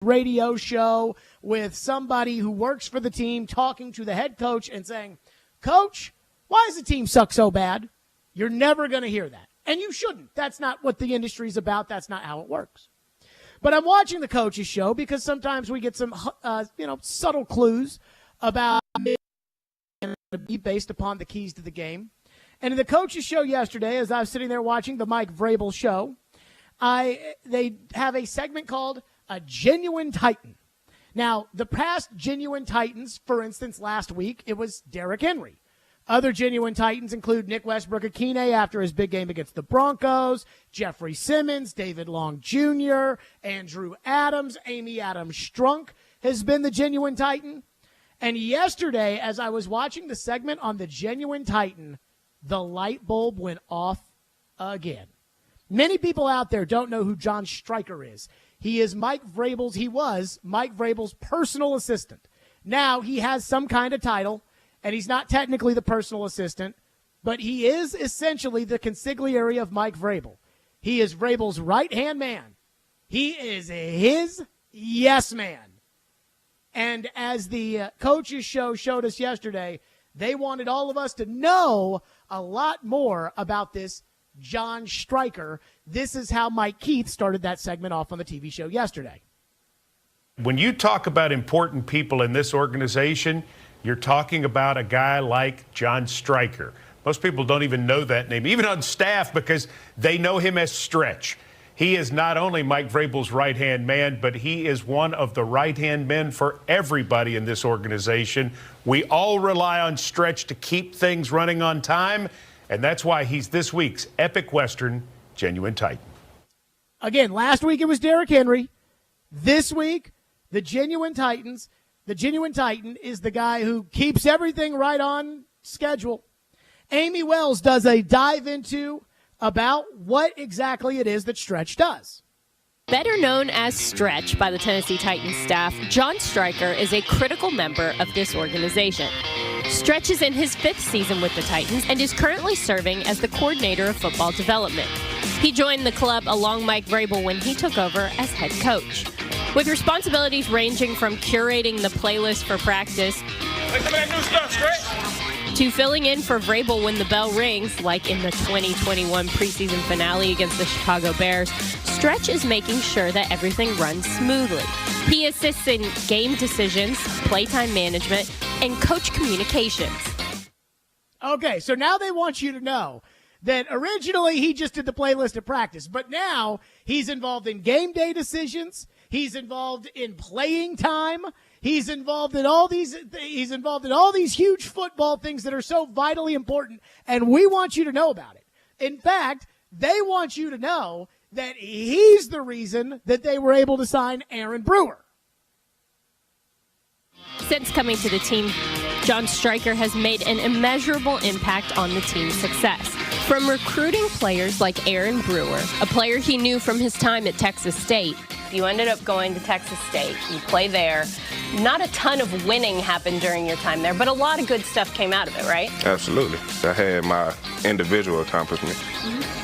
radio show with somebody who works for the team talking to the head coach and saying, Coach, why does the team suck so bad? You're never going to hear that. And you shouldn't. That's not what the industry's about. That's not how it works. But I'm watching the coach's show because sometimes we get some, subtle clues about based upon the keys to the game. And in the coach's show yesterday, as I was sitting there watching the Mike Vrabel show, they have a segment called A Genuine Titan. Now, the past genuine Titans, for instance, last week, it was Derrick Henry. Other genuine Titans include Nick Westbrook-Akine after his big game against the Broncos, Jeffrey Simmons, David Long Jr., Andrew Adams, Amy Adams-Strunk has been the genuine Titan. And yesterday, as I was watching the segment on the genuine Titan, the light bulb went off again. Many people out there don't know who John Stryker is. He was Mike Vrabel's personal assistant. Now he has some kind of title, and he's not technically the personal assistant, but he is essentially the consigliere of Mike Vrabel. He is Vrabel's right-hand man. He is his yes man. And as the coaches show showed us yesterday, they wanted all of us to know a lot more about this John Stryker. This is how Mike Keith started that segment off on the TV show yesterday. When you talk about important people in this organization, you're talking about a guy like John Stryker. Most people don't even know that name, even on staff, because they know him as Stretch. He is not only Mike Vrabel's right-hand man, but he is one of the right-hand men for everybody in this organization. We all rely on Stretch to keep things running on time, and that's why he's this week's Epic Western Genuine Titan. Again, last week it was Derrick Henry. This week, the Genuine Titans. The Genuine Titan is the guy who keeps everything right on schedule. Amy Wells does a dive into about what exactly it is that Stretch does. Better known as Stretch by the Tennessee Titans staff, John Stryker is a critical member of this organization. Stretch is in his 5th season with the Titans and is currently serving as the coordinator of football development. He joined the club along Mike Vrabel when he took over as head coach. With responsibilities ranging from curating the playlist for practice to filling in for Vrabel when the bell rings, like in the 2021 preseason finale against the Chicago Bears, Stretch is making sure that everything runs smoothly. He assists in game decisions, playtime management, and coach communications. Okay, so now they want you to know that originally he just did the playlist at practice, but now he's involved in game day decisions. He's involved in playing time. He's involved in all these huge football things that are so vitally important, and we want you to know about it. In fact, they want you to know that he's the reason that they were able to sign Aaron Brewer. Since coming to the team, John Stryker has made an immeasurable impact on the team's success. From recruiting players like Aaron Brewer, a player he knew from his time at Texas State. You ended up going to Texas State. You play there. Not a ton of winning happened during your time there, but a lot of good stuff came out of it, right? Absolutely. I had my individual accomplishments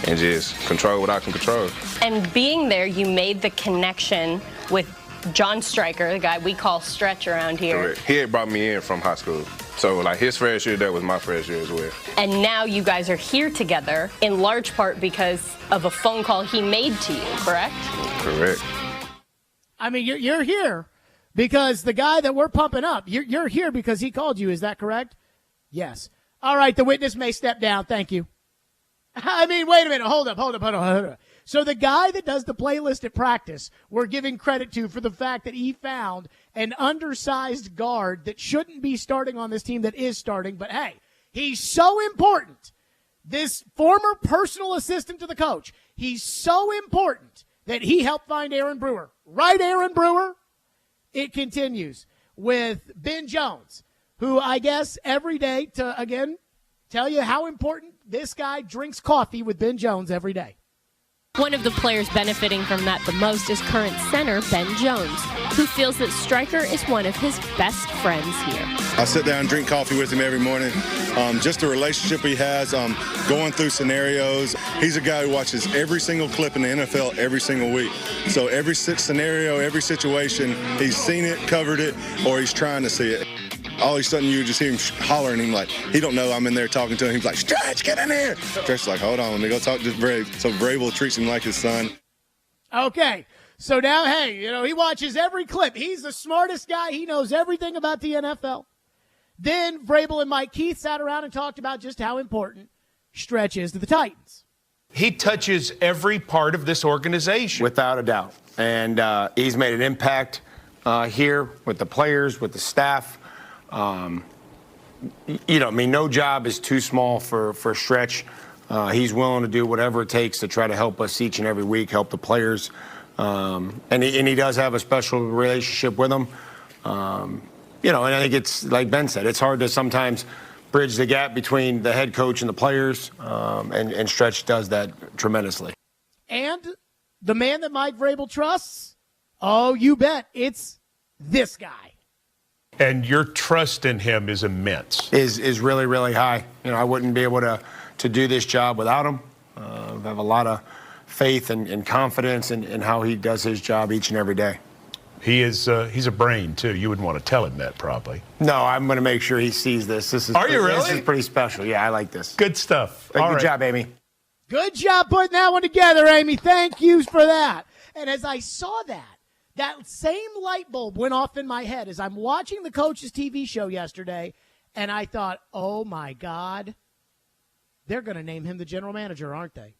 and just control what I can control. And being there, you made the connection with John Stryker, the guy we call Stretch around here. Correct. He had brought me in from high school. So, like, his first year, that was my first year as well. And now you guys are here together, in large part because of a phone call he made to you, correct? Correct. I mean, you're here because the guy that we're pumping up, you're here because he called you. Is that correct? Yes. All right, the witness may step down. Thank you. I mean, wait a minute. Hold up. So the guy that does the playlist at practice, we're giving credit to for the fact that he found an undersized guard that shouldn't be starting on this team that is starting. But, hey, he's so important. This former personal assistant to the coach, he's so important that he helped find Aaron Brewer. Right, Aaron Brewer? It continues with Ben Jones, who I guess every day to, again, tell you how important this guy drinks coffee with Ben Jones every day. One of the players benefiting from that the most is current center Ben Jones, who feels that Stryker is one of his best friends here. I sit down and drink coffee with him every morning. Just the relationship he has, going through scenarios. He's a guy who watches every single clip in the NFL every single week. So every scenario, every situation, he's seen it, covered it, or he's trying to see it. All of a sudden, you just hear him hollering him like, he don't know I'm in there talking to him. He's like, Stretch, get in here. Stretch's like, hold on, let me go talk to Vrabel. So Vrabel treats him like his son. Okay, so now, hey, he watches every clip. He's the smartest guy. He knows everything about the NFL. Then Vrabel and Mike Keith sat around and talked about just how important Stretch is to the Titans. He touches every part of this organization. Without a doubt. And he's made an impact here with the players, with the staff. No job is too small for Stretch. He's willing to do whatever it takes to try to help us each and every week, help the players. And he does have a special relationship with them. And I think it's, like Ben said, it's hard to sometimes bridge the gap between the head coach and the players, and Stretch does that tremendously. And the man that Mike Vrabel trusts, oh, you bet, it's this guy. And your trust in him is immense. Is really, really high. I wouldn't be able to do this job without him. I have a lot of faith and confidence in how he does his job each and every day. He's a brain, too. You wouldn't want to tell him that, probably. No, I'm going to make sure he sees this. Are you really? This is pretty special. Yeah, I like this. Good stuff. Good job, Amy. Good job putting that one together, Amy. Thank you for that. And as I saw that same light bulb went off in my head as I'm watching the Coach's TV show yesterday, and I thought, oh, my God, they're going to name him the general manager, aren't they?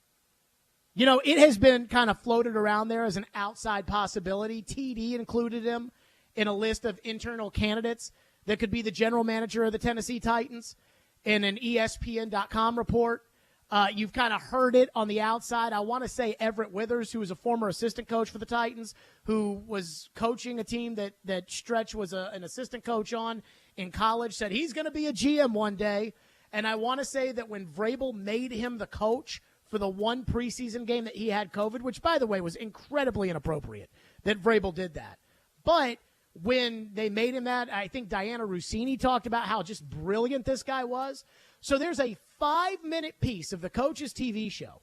It has been kind of floated around there as an outside possibility. TD included him in a list of internal candidates that could be the general manager of the Tennessee Titans in an ESPN.com report. You've kind of heard it on the outside. I want to say Everett Withers, who was a former assistant coach for the Titans, who was coaching a team that Stretch was an assistant coach on in college, said he's going to be a GM one day. And I want to say that when Vrabel made him the coach for the one preseason game that he had COVID, which, by the way, was incredibly inappropriate that Vrabel did that. But when they made him that, I think Diana Rossini talked about how just brilliant this guy was. So there's a 5-minute piece of the Coach's TV show.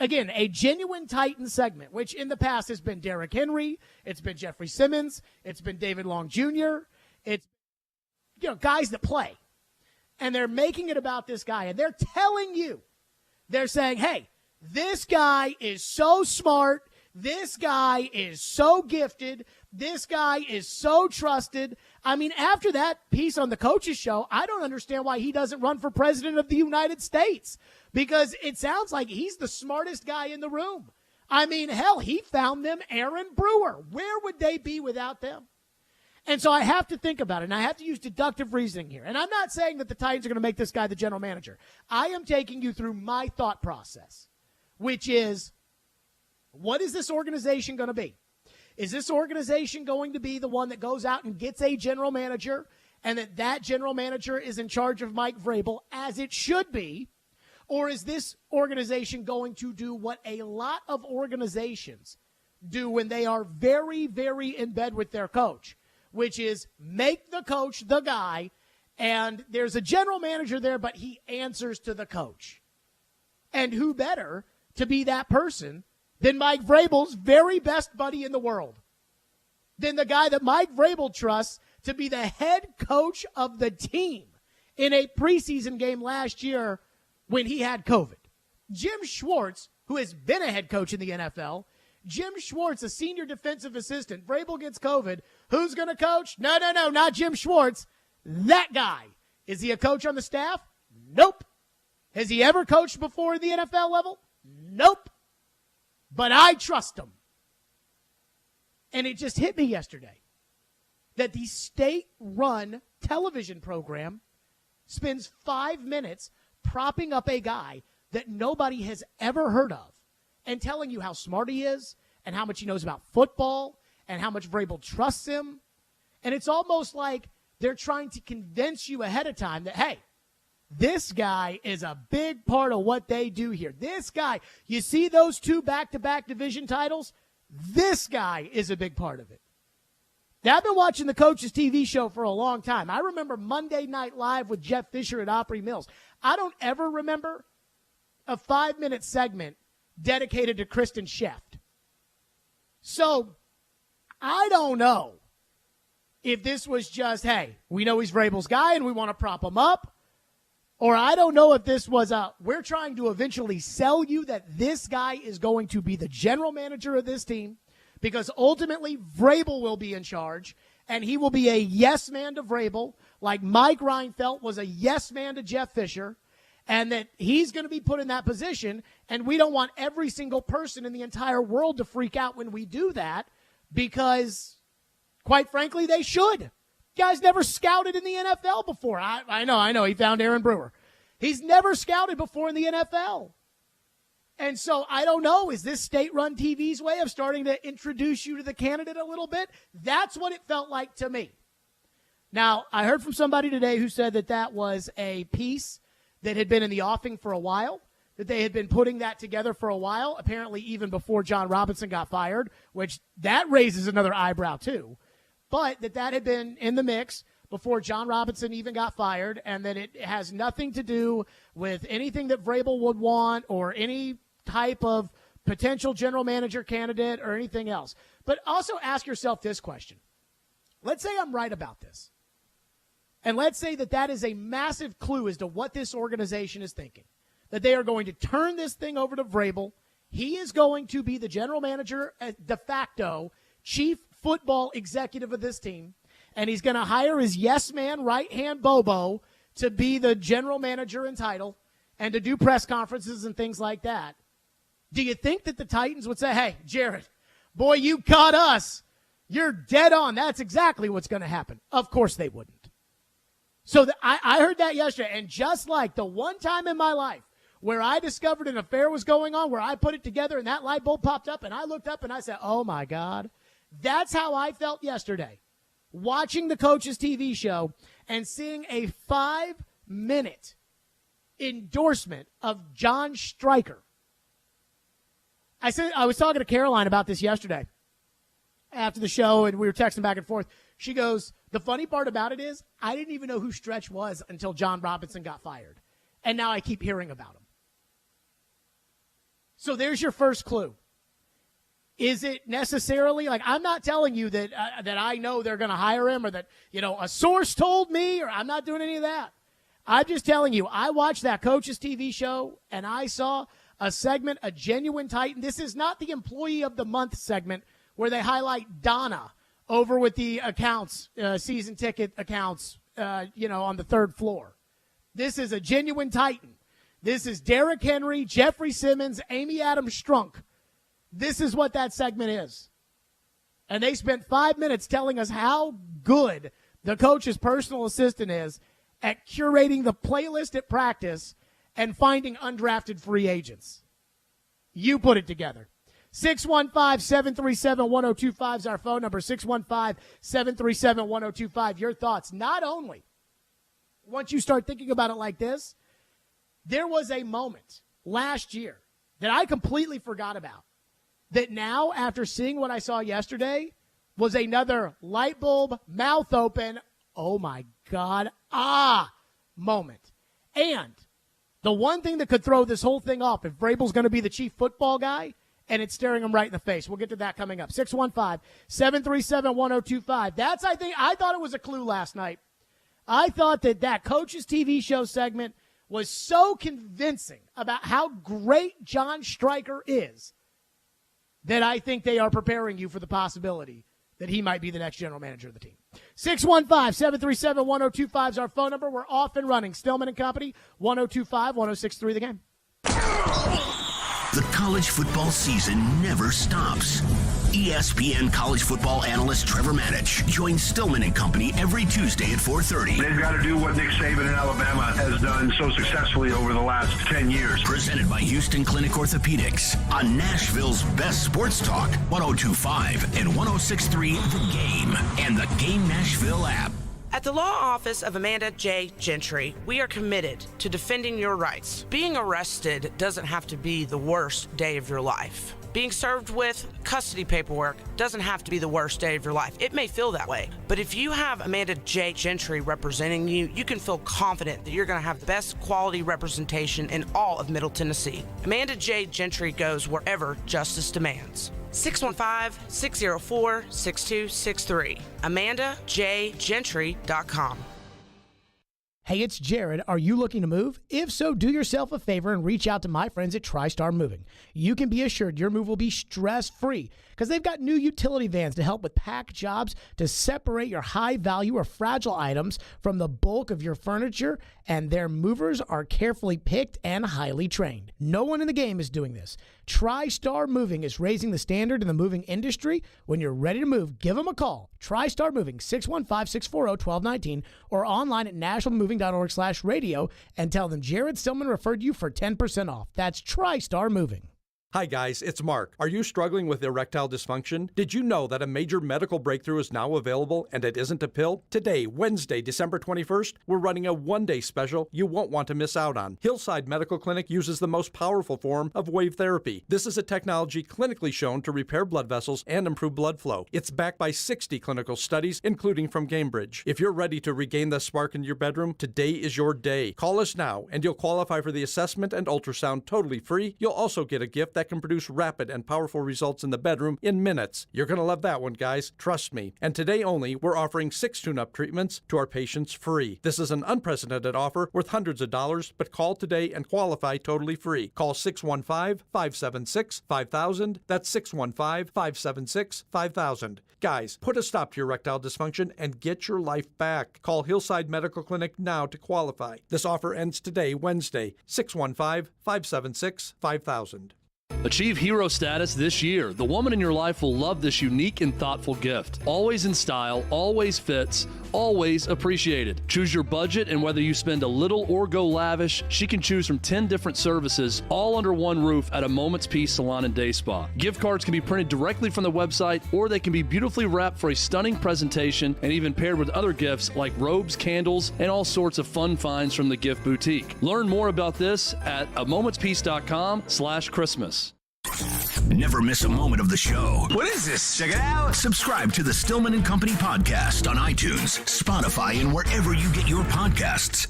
Again, a genuine Titan segment, which in the past has been Derrick Henry. It's been Jeffrey Simmons. It's been David Long Jr. It's, guys that play. And they're making it about this guy. And they're telling you, they're saying, hey, this guy is so smart. This guy is so gifted. This guy is so trusted. I mean, after that piece on the Coach's show, I don't understand why he doesn't run for president of the United States, because it sounds like he's the smartest guy in the room. I mean, hell, he found them Aaron Brewer. Where would they be without them? And so I have to think about it, and I have to use deductive reasoning here. And I'm not saying that the Titans are going to make this guy the general manager. I am taking you through my thought process, which is, what is this organization going to be? Is this organization going to be the one that goes out and gets a general manager, and that general manager is in charge of Mike Vrabel, as it should be? Or is this organization going to do what a lot of organizations do when they are very, very in bed with their coach, which is make the coach the guy, and there's a general manager there, but he answers to the coach. And who better to be that person than Mike Vrabel's very best buddy in the world, than the guy that Mike Vrabel trusts to be the head coach of the team in a preseason game last year when he had COVID. Jim Schwartz, who has been a head coach in the NFL, Jim Schwartz, a senior defensive assistant. Vrabel gets COVID. Who's going to coach? No, not Jim Schwartz. That guy. Is he a coach on the staff? Nope. Has he ever coached before at the NFL level? Nope. But I trust him. And it just hit me yesterday that the state-run television program spends 5 minutes propping up a guy that nobody has ever heard of and telling you how smart he is and how much he knows about football and how much Vrabel trusts him. And it's almost like they're trying to convince you ahead of time that, hey, this guy is a big part of what they do here. This guy, you see those 2 back-to-back division titles? This guy is a big part of it. Now, I've been watching the Coach's TV show for a long time. I remember Monday Night Live with Jeff Fisher at Opry Mills. I don't ever remember a 5-minute segment dedicated to Kristen Scheft. So, I don't know if this was just, hey, we know he's Vrabel's guy and we want to prop him up. Or I don't know if this was we're trying to eventually sell you that this guy is going to be the general manager of this team, because ultimately Vrabel will be in charge, and he will be a yes man to Vrabel, like Mike Reinfeldt was a yes man to Jeff Fisher, and that he's going to be put in that position, and we don't want every single person in the entire world to freak out when we do that, because, quite frankly, they should. Guy's never scouted in the NFL before. I know. He found Aaron Brewer. He's never scouted before in the NFL. And so I don't know. Is this state-run TV's way of starting to introduce you to the candidate a little bit? That's what it felt like to me. Now, I heard from somebody today who said that that was a piece that had been in the offing for a while, that they had been putting that together for a while, apparently even before John Robinson got fired, which that raises another eyebrow too. But that had been in the mix before John Robinson even got fired, and that it has nothing to do with anything that Vrabel would want or any type of potential general manager candidate or anything else. But also ask yourself this question. Let's say I'm right about this. And let's say that is a massive clue as to what this organization is thinking. That they are going to turn this thing over to Vrabel. He is going to be the general manager de facto, chief football executive of this team, and he's going to hire his yes man, right hand Bobo to be the general manager in title and to do press conferences and things like that. Do you think that the Titans would say, hey, Jared, boy, you caught us. You're dead on. That's exactly what's going to happen. Of course they wouldn't. So I heard that yesterday, and just like the one time in my life where I discovered an affair was going on, where I put it together and that light bulb popped up and I looked up and I said, oh my God. That's how I felt yesterday, watching the Coach's TV show and seeing a 5-minute endorsement of John Stryker. I was talking to Caroline about this yesterday after the show, and we were texting back and forth. She goes, the funny part about it is I didn't even know who Stretch was until John Robinson got fired, and now I keep hearing about him. So there's your first clue. Is it necessarily, like, I'm not telling you that I know they're going to hire him, or that, a source told me, or I'm not doing any of that. I'm just telling you, I watched that Coach's TV show, and I saw a segment, a genuine Titan. This is not the Employee of the Month segment where they highlight Donna over with the accounts, season ticket accounts, on the third floor. This is a genuine Titan. This is Derrick Henry, Jeffrey Simmons, Amy Adams Strunk. This is what that segment is. And they spent 5 minutes telling us how good the coach's personal assistant is at curating the playlist at practice and finding undrafted free agents. You put it together. 615-737-1025 is our phone number, 615-737-1025. Your thoughts. Not only, once you start thinking about it like this, there was a moment last year that I completely forgot about, that now, after seeing what I saw yesterday, was another light bulb, mouth open, oh my God, moment. And the one thing that could throw this whole thing off, if Vrabel's going to be the chief football guy, and it's staring him right in the face. We'll get to that coming up. 615-737-1025. I thought it was a clue last night. I thought that Coach's TV show segment was so convincing about how great John Stryker is that I think they are preparing you for the possibility that he might be the next general manager of the team. 615-737-1025 is our phone number. We're off and running. Stillman and Company, 102.5-106.3 The Game. The college football season never stops. ESPN college football analyst Trevor Manich joins Stillman and Company every Tuesday at 4:30. They've got to do what Nick Saban in Alabama has done so successfully over the last 10 years. Presented by Houston Clinic Orthopedics on Nashville's best sports talk, 102.5 and 106.3 The Game, and the Game Nashville app. At the law office of Amanda J. Gentry, we are committed to defending your rights. Being arrested doesn't have to be the worst day of your life. Being served with custody paperwork doesn't have to be the worst day of your life. It may feel that way, but if you have Amanda J. Gentry representing you, you can feel confident that you're going to have the best quality representation in all of Middle Tennessee. Amanda J. Gentry goes wherever justice demands. 615-604-6263. AmandaJGentry.com. Hey, it's Jared. Are you looking to move? If so, do yourself a favor and reach out to my friends at TriStar Moving. You can be assured your move will be stress-free because they've got new utility vans to help with pack jobs to separate your high-value or fragile items from the bulk of your furniture, and their movers are carefully picked and highly trained. No one in the game is doing this. TriStar Moving is raising the standard in the moving industry. When you're ready to move, give them a call. TriStar Moving, 615-640-1219, or online at nationalmoving.org/radio, and tell them Jared Stillman referred you for 10% off. That's TriStar Moving. Hi guys, it's Mark. Are you struggling with erectile dysfunction? Did you know that a major medical breakthrough is now available and it isn't a pill? Today, Wednesday, December 21st, we're running a one-day special you won't want to miss out on. Hillside Medical Clinic uses the most powerful form of wave therapy. This is a technology clinically shown to repair blood vessels and improve blood flow. It's backed by 60 clinical studies, including from Cambridge. If you're ready to regain the spark in your bedroom, today is your day. Call us now and you'll qualify for the assessment and ultrasound totally free. You'll also get a gift that can produce rapid and powerful results in the bedroom in minutes. You're going to love that one, guys. Trust me. And today only, we're offering 6 tune-up treatments to our patients free. This is an unprecedented offer worth hundreds of dollars, but call today and qualify totally free. Call 615-576-5000. That's 615-576-5000. Guys, put a stop to your erectile dysfunction and get your life back. Call Hillside Medical Clinic now to qualify. This offer ends today, Wednesday, 615-576-5000. Achieve hero status this year. The woman in your life will love this unique and thoughtful gift. Always in style, always fits, always appreciated. Choose your budget, and whether you spend a little or go lavish, she can choose from 10 different services, all under one roof at a Moment's Peace Salon and Day Spa. Gift cards can be printed directly from the website, or they can be beautifully wrapped for a stunning presentation and even paired with other gifts like robes, candles, and all sorts of fun finds from the Gift Boutique. Learn more about this at amomentspeace.com/Christmas. Never miss a moment of the show. What is this? Check it out. Subscribe to the Stillman and Company podcast on iTunes, Spotify, and wherever you get your podcasts.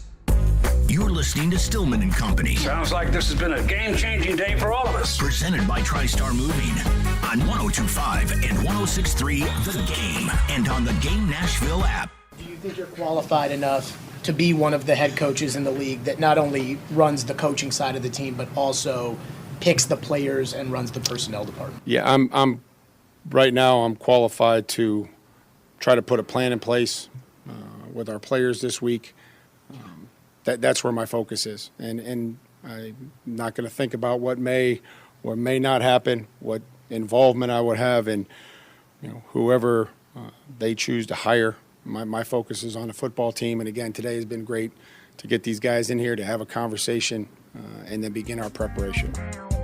You're listening to Stillman and Company. Sounds like this has been a game-changing day for all of us. Presented by TriStar Moving on 102.5 and 106.3 The Game, and on the Game Nashville app. Do you think you're qualified enough to be one of the head coaches in the league that not only runs the coaching side of the team, but also picks the players and runs the personnel department? Yeah, I'm right now I'm qualified to try to put a plan in place with our players this week. That's where my focus is, and I'm not going to think about what may or may not happen, what involvement I would have in, whoever they choose to hire. My focus is on the football team, and again, today has been great to get these guys in here to have a conversation and then begin our preparation.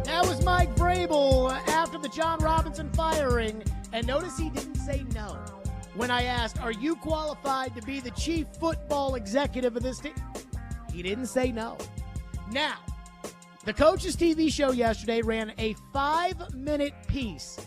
That was Mike Vrabel after the John Robinson firing, and notice he didn't say no. When I asked, are you qualified to be the chief football executive of this team? He didn't say no. Now, the Coach's TV show yesterday ran a 5-minute piece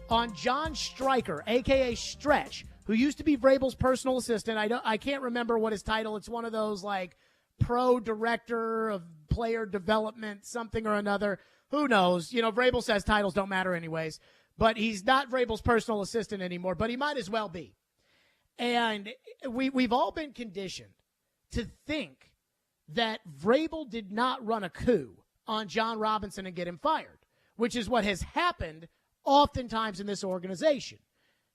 on John Stryker, a.k.a. Stretch, who used to be Vrabel's personal assistant. I can't remember what his title. It's one of those like pro director of player development, something or another. Who knows? Vrabel says titles don't matter anyways. But he's not Vrabel's personal assistant anymore, but he might as well be. And we've all been conditioned to think that Vrabel did not run a coup on John Robinson and get him fired, which is what has happened oftentimes in this organization.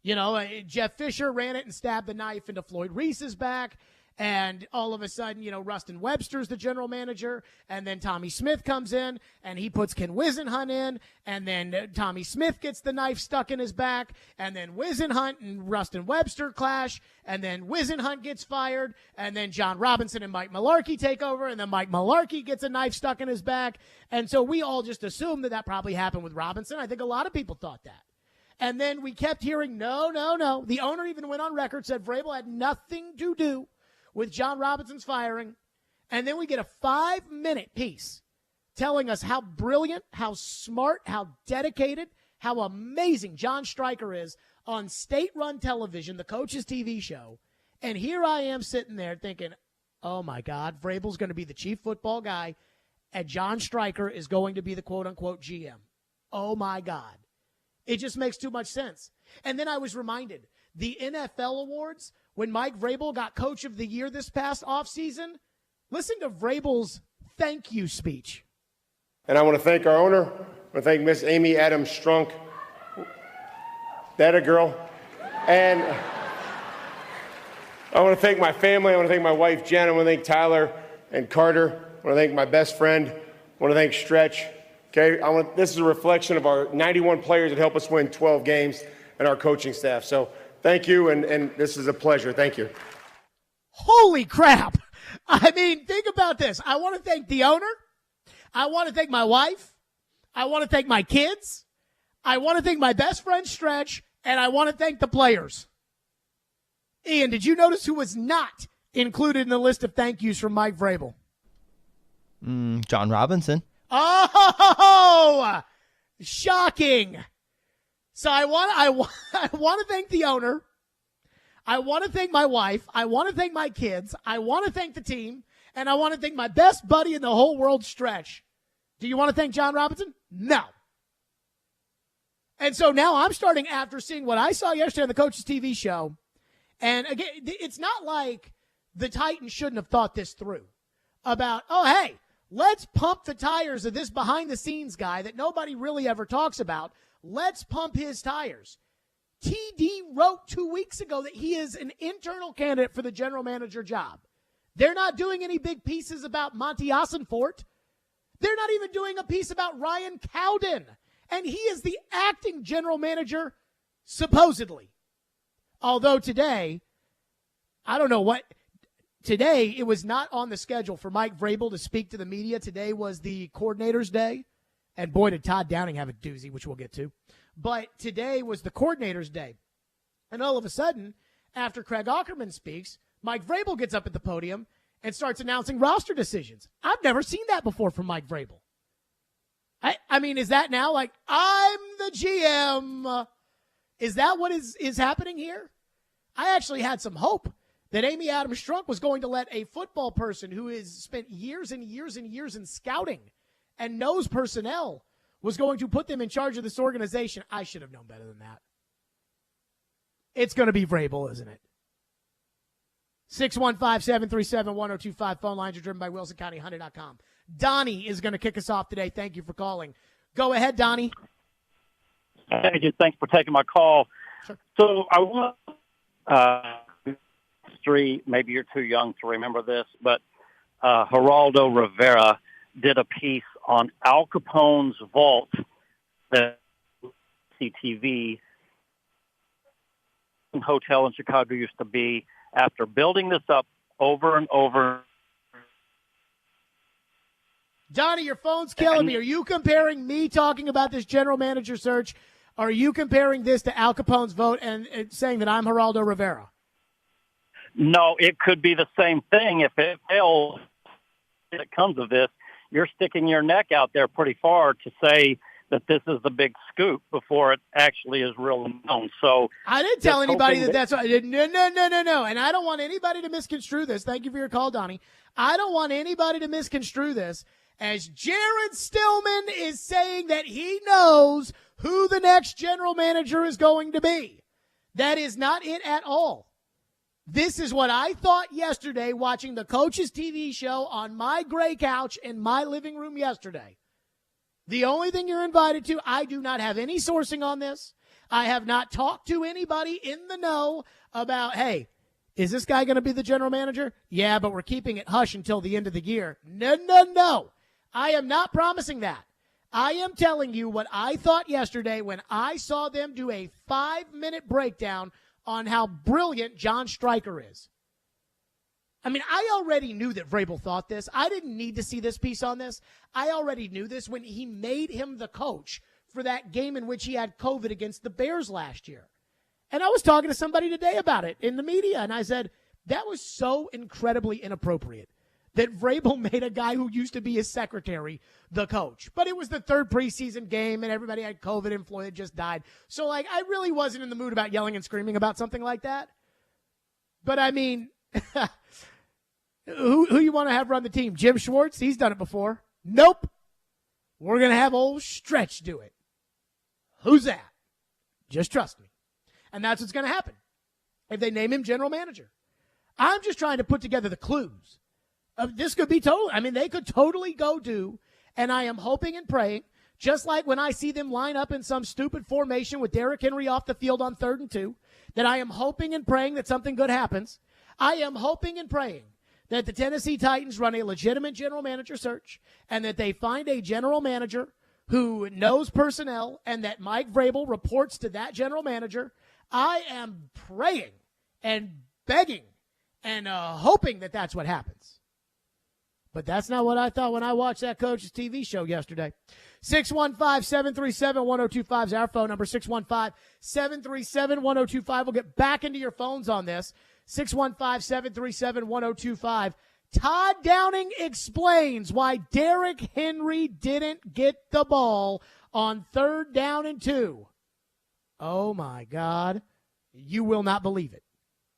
Jeff Fisher ran it and stabbed the knife into Floyd Reese's back. And all of a sudden, Rustin Webster's the general manager, and then Tommy Smith comes in, and he puts Ken Wisenhunt in, and then Tommy Smith gets the knife stuck in his back, and then Wisenhunt and Rustin Webster clash, and then Wisenhunt gets fired, and then John Robinson and Mike Mularkey take over, and then Mike Mularkey gets a knife stuck in his back. And so we all just assumed that probably happened with Robinson. I think a lot of people thought that. And then we kept hearing, no. The owner even went on record, said Vrabel had nothing to do with John Robinson's firing, and then we get a 5-minute piece telling us how brilliant, how smart, how dedicated, how amazing John Stryker is on state-run television, the Coach's TV show. And here I am sitting there thinking, oh, my God, Vrabel's going to be the chief football guy, and John Stryker is going to be the quote-unquote GM. Oh, my God. It just makes too much sense. And then I was reminded, the NFL awards, when Mike Vrabel got Coach of the Year this past offseason, listen to Vrabel's thank you speech. And I want to thank our owner. I want to thank Miss Amy Adams Strunk. That a girl. And I want to thank my family. I want to thank my wife, Jen. I want to thank Tyler and Carter. I want to thank my best friend. I want to thank Stretch. Okay, this is a reflection of our 91 players that help us win 12 games and our coaching staff. So thank you, and this is a pleasure. Thank you. Holy crap. I mean, think about this. I want to thank the owner. I want to thank my wife. I want to thank my kids. I want to thank my best friend, Stretch, and I want to thank the players. Ian, did you notice who was not included in the list of thank yous from Mike Vrabel? John Robinson. Oh, shocking. So I want to thank the owner. I want to thank my wife. I want to thank my kids. I want to thank the team. And I want to thank my best buddy in the whole world, Stretch. Do you want to thank John Robinson? No. And so now I'm starting, after seeing what I saw yesterday on the Coach's TV show. And again, it's not like the Titans shouldn't have thought this through about, oh, hey, let's pump the tires of this behind-the-scenes guy that nobody really ever talks about. Let's pump his tires. TD wrote 2 weeks ago that he is an internal candidate for the general manager job. They're not doing any big pieces about Monty Ossenfort. They're not even doing a piece about Ryan Cowden. And he is the acting general manager, supposedly. Although today, I don't know what. Today, it was not on the schedule for Mike Vrabel to speak to the media. Today was the coordinator's day. And boy, did Todd Downing have a doozy, which we'll get to. But today was the coordinator's day. And all of a sudden, after Craig Aukerman speaks, Mike Vrabel gets up at the podium and starts announcing roster decisions. I've never seen that before from Mike Vrabel. I mean, is that now like, I'm the GM? Is that what is happening here? I actually had some hope that Amy Adams Strunk was going to let a football person who has spent years and years and years in scouting and knows personnel was going to put them in charge of this organization. I should have known better than that. It's going to be Vrabel, isn't it? 615-737-1025. Phone lines are driven by WilsonCountyHunter.com. Donnie is going to kick us off today. Thank you for calling. Go ahead, Donnie. Hey, just thanks for taking my call. Sure. So I want history. Maybe you're too young to remember this, but Geraldo Rivera did a piece on Al Capone's vault that CTV hotel in Chicago used to be. After building this up over and over. Donnie, your phone's killing me. Are you comparing me talking about this general manager search? Are you comparing this to Al Capone's vote and saying that I'm Geraldo Rivera? No, it could be the same thing. If it fails, it comes of this, you're sticking your neck out there pretty far to say that this is the big scoop before it actually is really known. So I didn't tell anybody that's what I did. No. And I don't want anybody to misconstrue this. Thank you for your call, Donnie. I don't want anybody to misconstrue this as Jared Stillman is saying that he knows who the next general manager is going to be. That is not it at all. This is what I thought yesterday watching the Coach's TV show on my gray couch in my living room yesterday. The only thing you're invited to, I do not have any sourcing on this. I have not talked to anybody in the know about, hey, is this guy going to be the general manager? Yeah, but we're keeping it hush until the end of the year. No. I am not promising that. I am telling you what I thought yesterday when I saw them do a 5-minute breakdown on how brilliant John Stryker is. I mean, I already knew that Vrabel thought this. I didn't need to see this piece on this. I already knew this when he made him the coach for that game in which he had COVID against the Bears last year. And I was talking to somebody today about it in the media, and I said, That was so incredibly inappropriate that Vrabel made a guy who used to be his secretary the coach. But it was the third preseason game, and everybody had COVID and Floyd just died. So, I really wasn't in the mood about yelling and screaming about something like that. But, I mean, who you want to have run the team? Jim Schwartz? He's done it before. Nope. We're going to have old Stretch do it. Who's that? Just trust me. And that's what's going to happen if they name him general manager. I'm just trying to put together the clues. This could be they could totally go do, and I am hoping and praying, just like when I see them line up in some stupid formation with Derrick Henry off the field on 3rd and 2, that I am hoping and praying that something good happens. I am hoping and praying that the Tennessee Titans run a legitimate general manager search and that they find a general manager who knows personnel and that Mike Vrabel reports to that general manager. I am praying and begging and hoping that that's what happens. But that's not what I thought when I watched that coach's TV show yesterday. 615-737-1025 is our phone number, 615-737-1025. We'll get back into your phones on this, 615-737-1025. Todd Downing explains why Derrick Henry didn't get the ball on 3rd down and 2. Oh, my God. You will not believe it,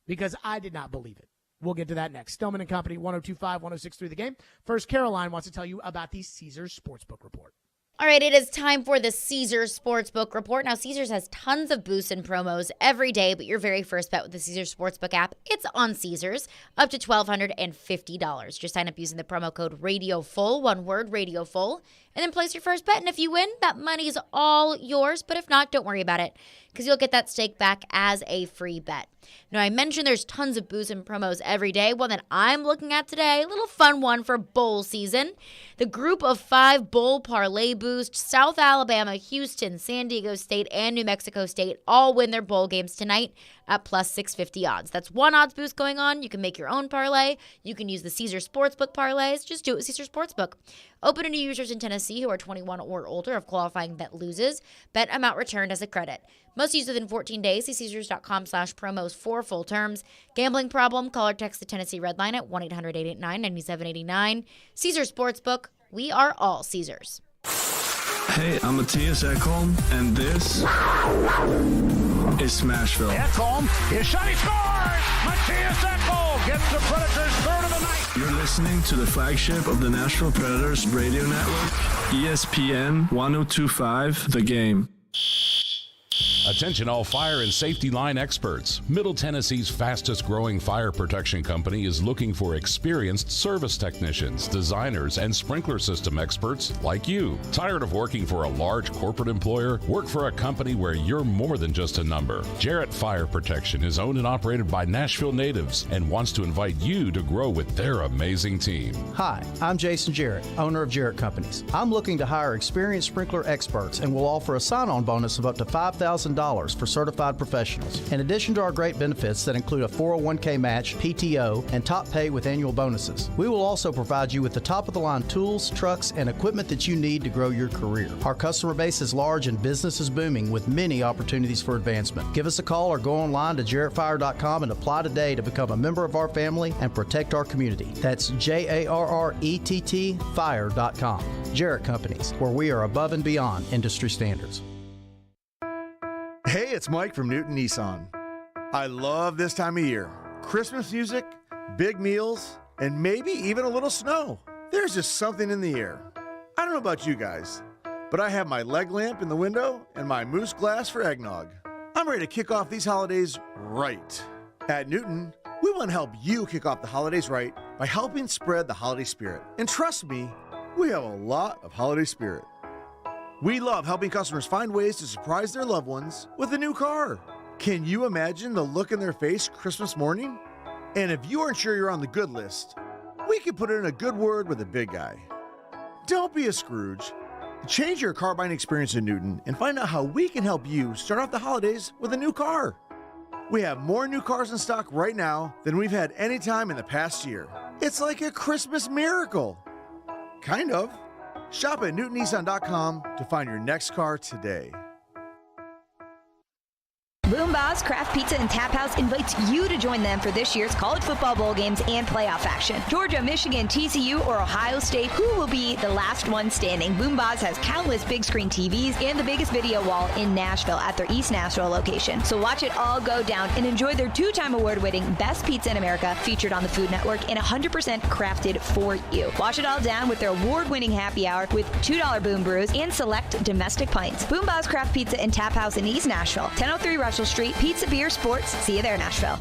because I did not believe it. We'll get to that next. Stillman and Company, 102.5, 106.3 The Game. First, Caroline wants to tell you about the Caesars Sportsbook Report. All right, it is time for the Caesars Sportsbook Report. Now, Caesars has tons of boosts and promos every day, but your very first bet with the Caesars Sportsbook app, it's on Caesars, up to $1,250. Just sign up using the promo code RADIOFULL, one word, RADIOFULL, and then place your first bet. And if you win, that money's all yours. But if not, don't worry about it, because you'll get that stake back as a free bet. Now, I mentioned there's tons of boosts and promos every day. One that I'm looking at today, a little fun one for bowl season. The Group of 5 Bowl Parlay Boost. South Alabama, Houston, San Diego State, and New Mexico State all win their bowl games tonight at plus 650 odds. That's one odds boost going on. You can make your own parlay. You can use the Caesars Sportsbook parlays. Just do it with Caesars Sportsbook. Open to new users in Tennessee who are 21 or older. If qualifying bet loses, bet amount returned as a credit. Must use within 14 days. See Caesars.com/promos for full terms. Gambling problem? Call or text the Tennessee Red Line at 1-800-889-9789. Caesars Sportsbook. We are all Caesars. Hey, I'm Matthias Ekholm, and this is Smashville. Ekholm, his shot, he scores! Matthias Ekholm gets the Predators' third of the night. You're listening to the flagship of the Nashville Predators radio network, ESPN 102.5 The Game. Attention all fire and safety line experts. Middle Tennessee's fastest growing fire protection company is looking for experienced service technicians, designers, and sprinkler system experts like you. Tired of working for a large corporate employer? Work for a company where you're more than just a number. Jarrett Fire Protection is owned and operated by Nashville natives and wants to invite you to grow with their amazing team. Hi, I'm Jason Jarrett, owner of Jarrett Companies. I'm looking to hire experienced sprinkler experts and will offer a sign-on bonus of up to $5,000 for certified professionals. In addition to our great benefits that include a 401k match, PTO, and top pay with annual bonuses, we will also provide you with the top-of-the-line tools, trucks, and equipment that you need to grow your career. Our customer base is large and business is booming with many opportunities for advancement. Give us a call or go online to jarrettfire.com and apply today to become a member of our family and protect our community. That's JARRETT fire.com. Jarrett Companies, where we are above and beyond industry standards. Hey, it's Mike from Newton Nissan. I love this time of year. Christmas music, big meals, and maybe even a little snow. There's just something in the air. I don't know about you guys, but I have my leg lamp in the window and my moose glass for eggnog. I'm ready to kick off these holidays right. At Newton, we want to help you kick off the holidays right by helping spread the holiday spirit. And trust me, we have a lot of holiday spirit. We love helping customers find ways to surprise their loved ones with a new car. Can you imagine the look in their face Christmas morning? And if you aren't sure you're on the good list, we can put in a good word with the big guy. Don't be a Scrooge. Change your car buying experience in Newton and find out how we can help you start off the holidays with a new car. We have more new cars in stock right now than we've had any time in the past year. It's like a Christmas miracle. Kind of. Shop at newtonnissan.com to find your next car today. Boomba's Craft Pizza and Tap House invites you to join them for this year's college football bowl games and playoff action. Georgia, Michigan, TCU, or Ohio State, who will be the last one standing? Boomba's has countless big screen TVs and the biggest video wall in Nashville at their East Nashville location. So watch it all go down and enjoy their 2-time award-winning Best Pizza in America, featured on the Food Network and 100% crafted for you. Wash it all down with their award-winning happy hour with $2 Boom Brews and select domestic pints. Boomba's Craft Pizza and Tap House in East Nashville, 1003 Russell Street. Pizza, beer, sports. See you there, Nashville.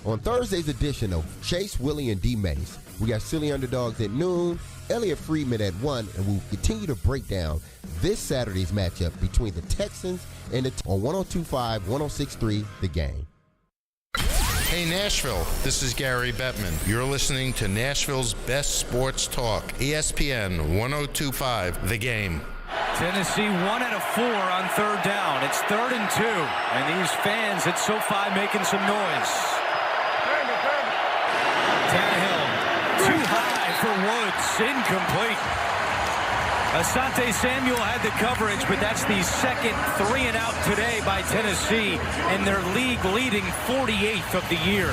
On Thursday's edition of Chase, Willie, and D. Mays, we got Silly Underdogs at noon, Elliott Friedman at 1, and we'll continue to break down this Saturday's matchup between the Texans and the on 102.5, 106.3, The Game. Hey Nashville, this is Gary Bettman. You're listening to Nashville's best sports talk, ESPN 102.5, The Game. Tennessee 1 out of 4 on 3rd down. It's 3rd and 2, and these fans at SoFi making some noise. Tannehill too high for Woods, incomplete. Asante Samuel had the coverage, but that's the second 3-and-out today by Tennessee, and their league-leading 48th of the year.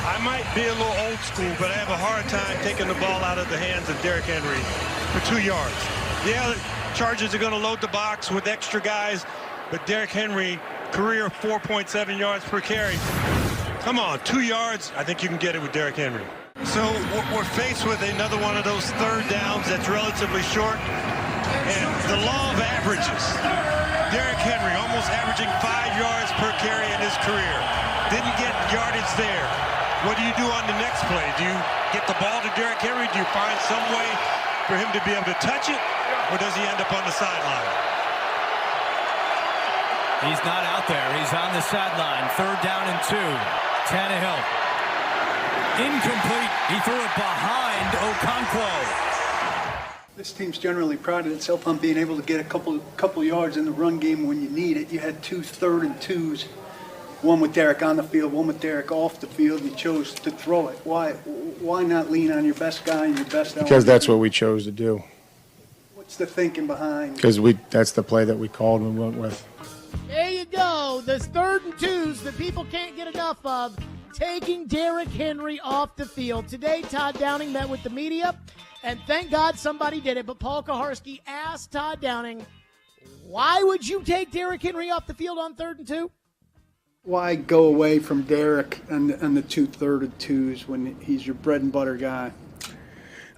I might be a little old school, but I have a hard time taking the ball out of the hands of Derrick Henry for 2 yards. Yeah, the Chargers are going to load the box with extra guys, but Derrick Henry, career 4.7 yards per carry. Come on, 2 yards, I think you can get it with Derrick Henry. So we're faced with another one of those 3rd downs that's relatively short. And the law of averages. Derrick Henry almost averaging 5 yards per carry in his career. Didn't get yardage there. What do you do on the next play? Do you get the ball to Derrick Henry? Do you find some way for him to be able to touch it? Or does he end up on the sideline? He's not out there. He's on the sideline. 3rd down and 2. Tannehill. Incomplete. He threw it behind Okonkwo. This team's generally prided itself on being able to get a couple yards in the run game when you need it. You had 2 3rd and 2s, one with Derrick on the field, one with Derrick off the field. You chose to throw it. Why not lean on your best guy and your best element? Because that's what we chose to do. What's the thinking behind? Because that's the play that we called and went with. There you go. The 3rd and 2s that people can't get enough of, taking Derrick Henry off the field. Today, Todd Downing met with the media, and thank God somebody did it. But Paul Kaharski asked Todd Downing, why would you take Derrick Henry off the field on 3rd and 2? Why go away from Derrick and the 2 3rd and 2s when he's your bread and butter guy?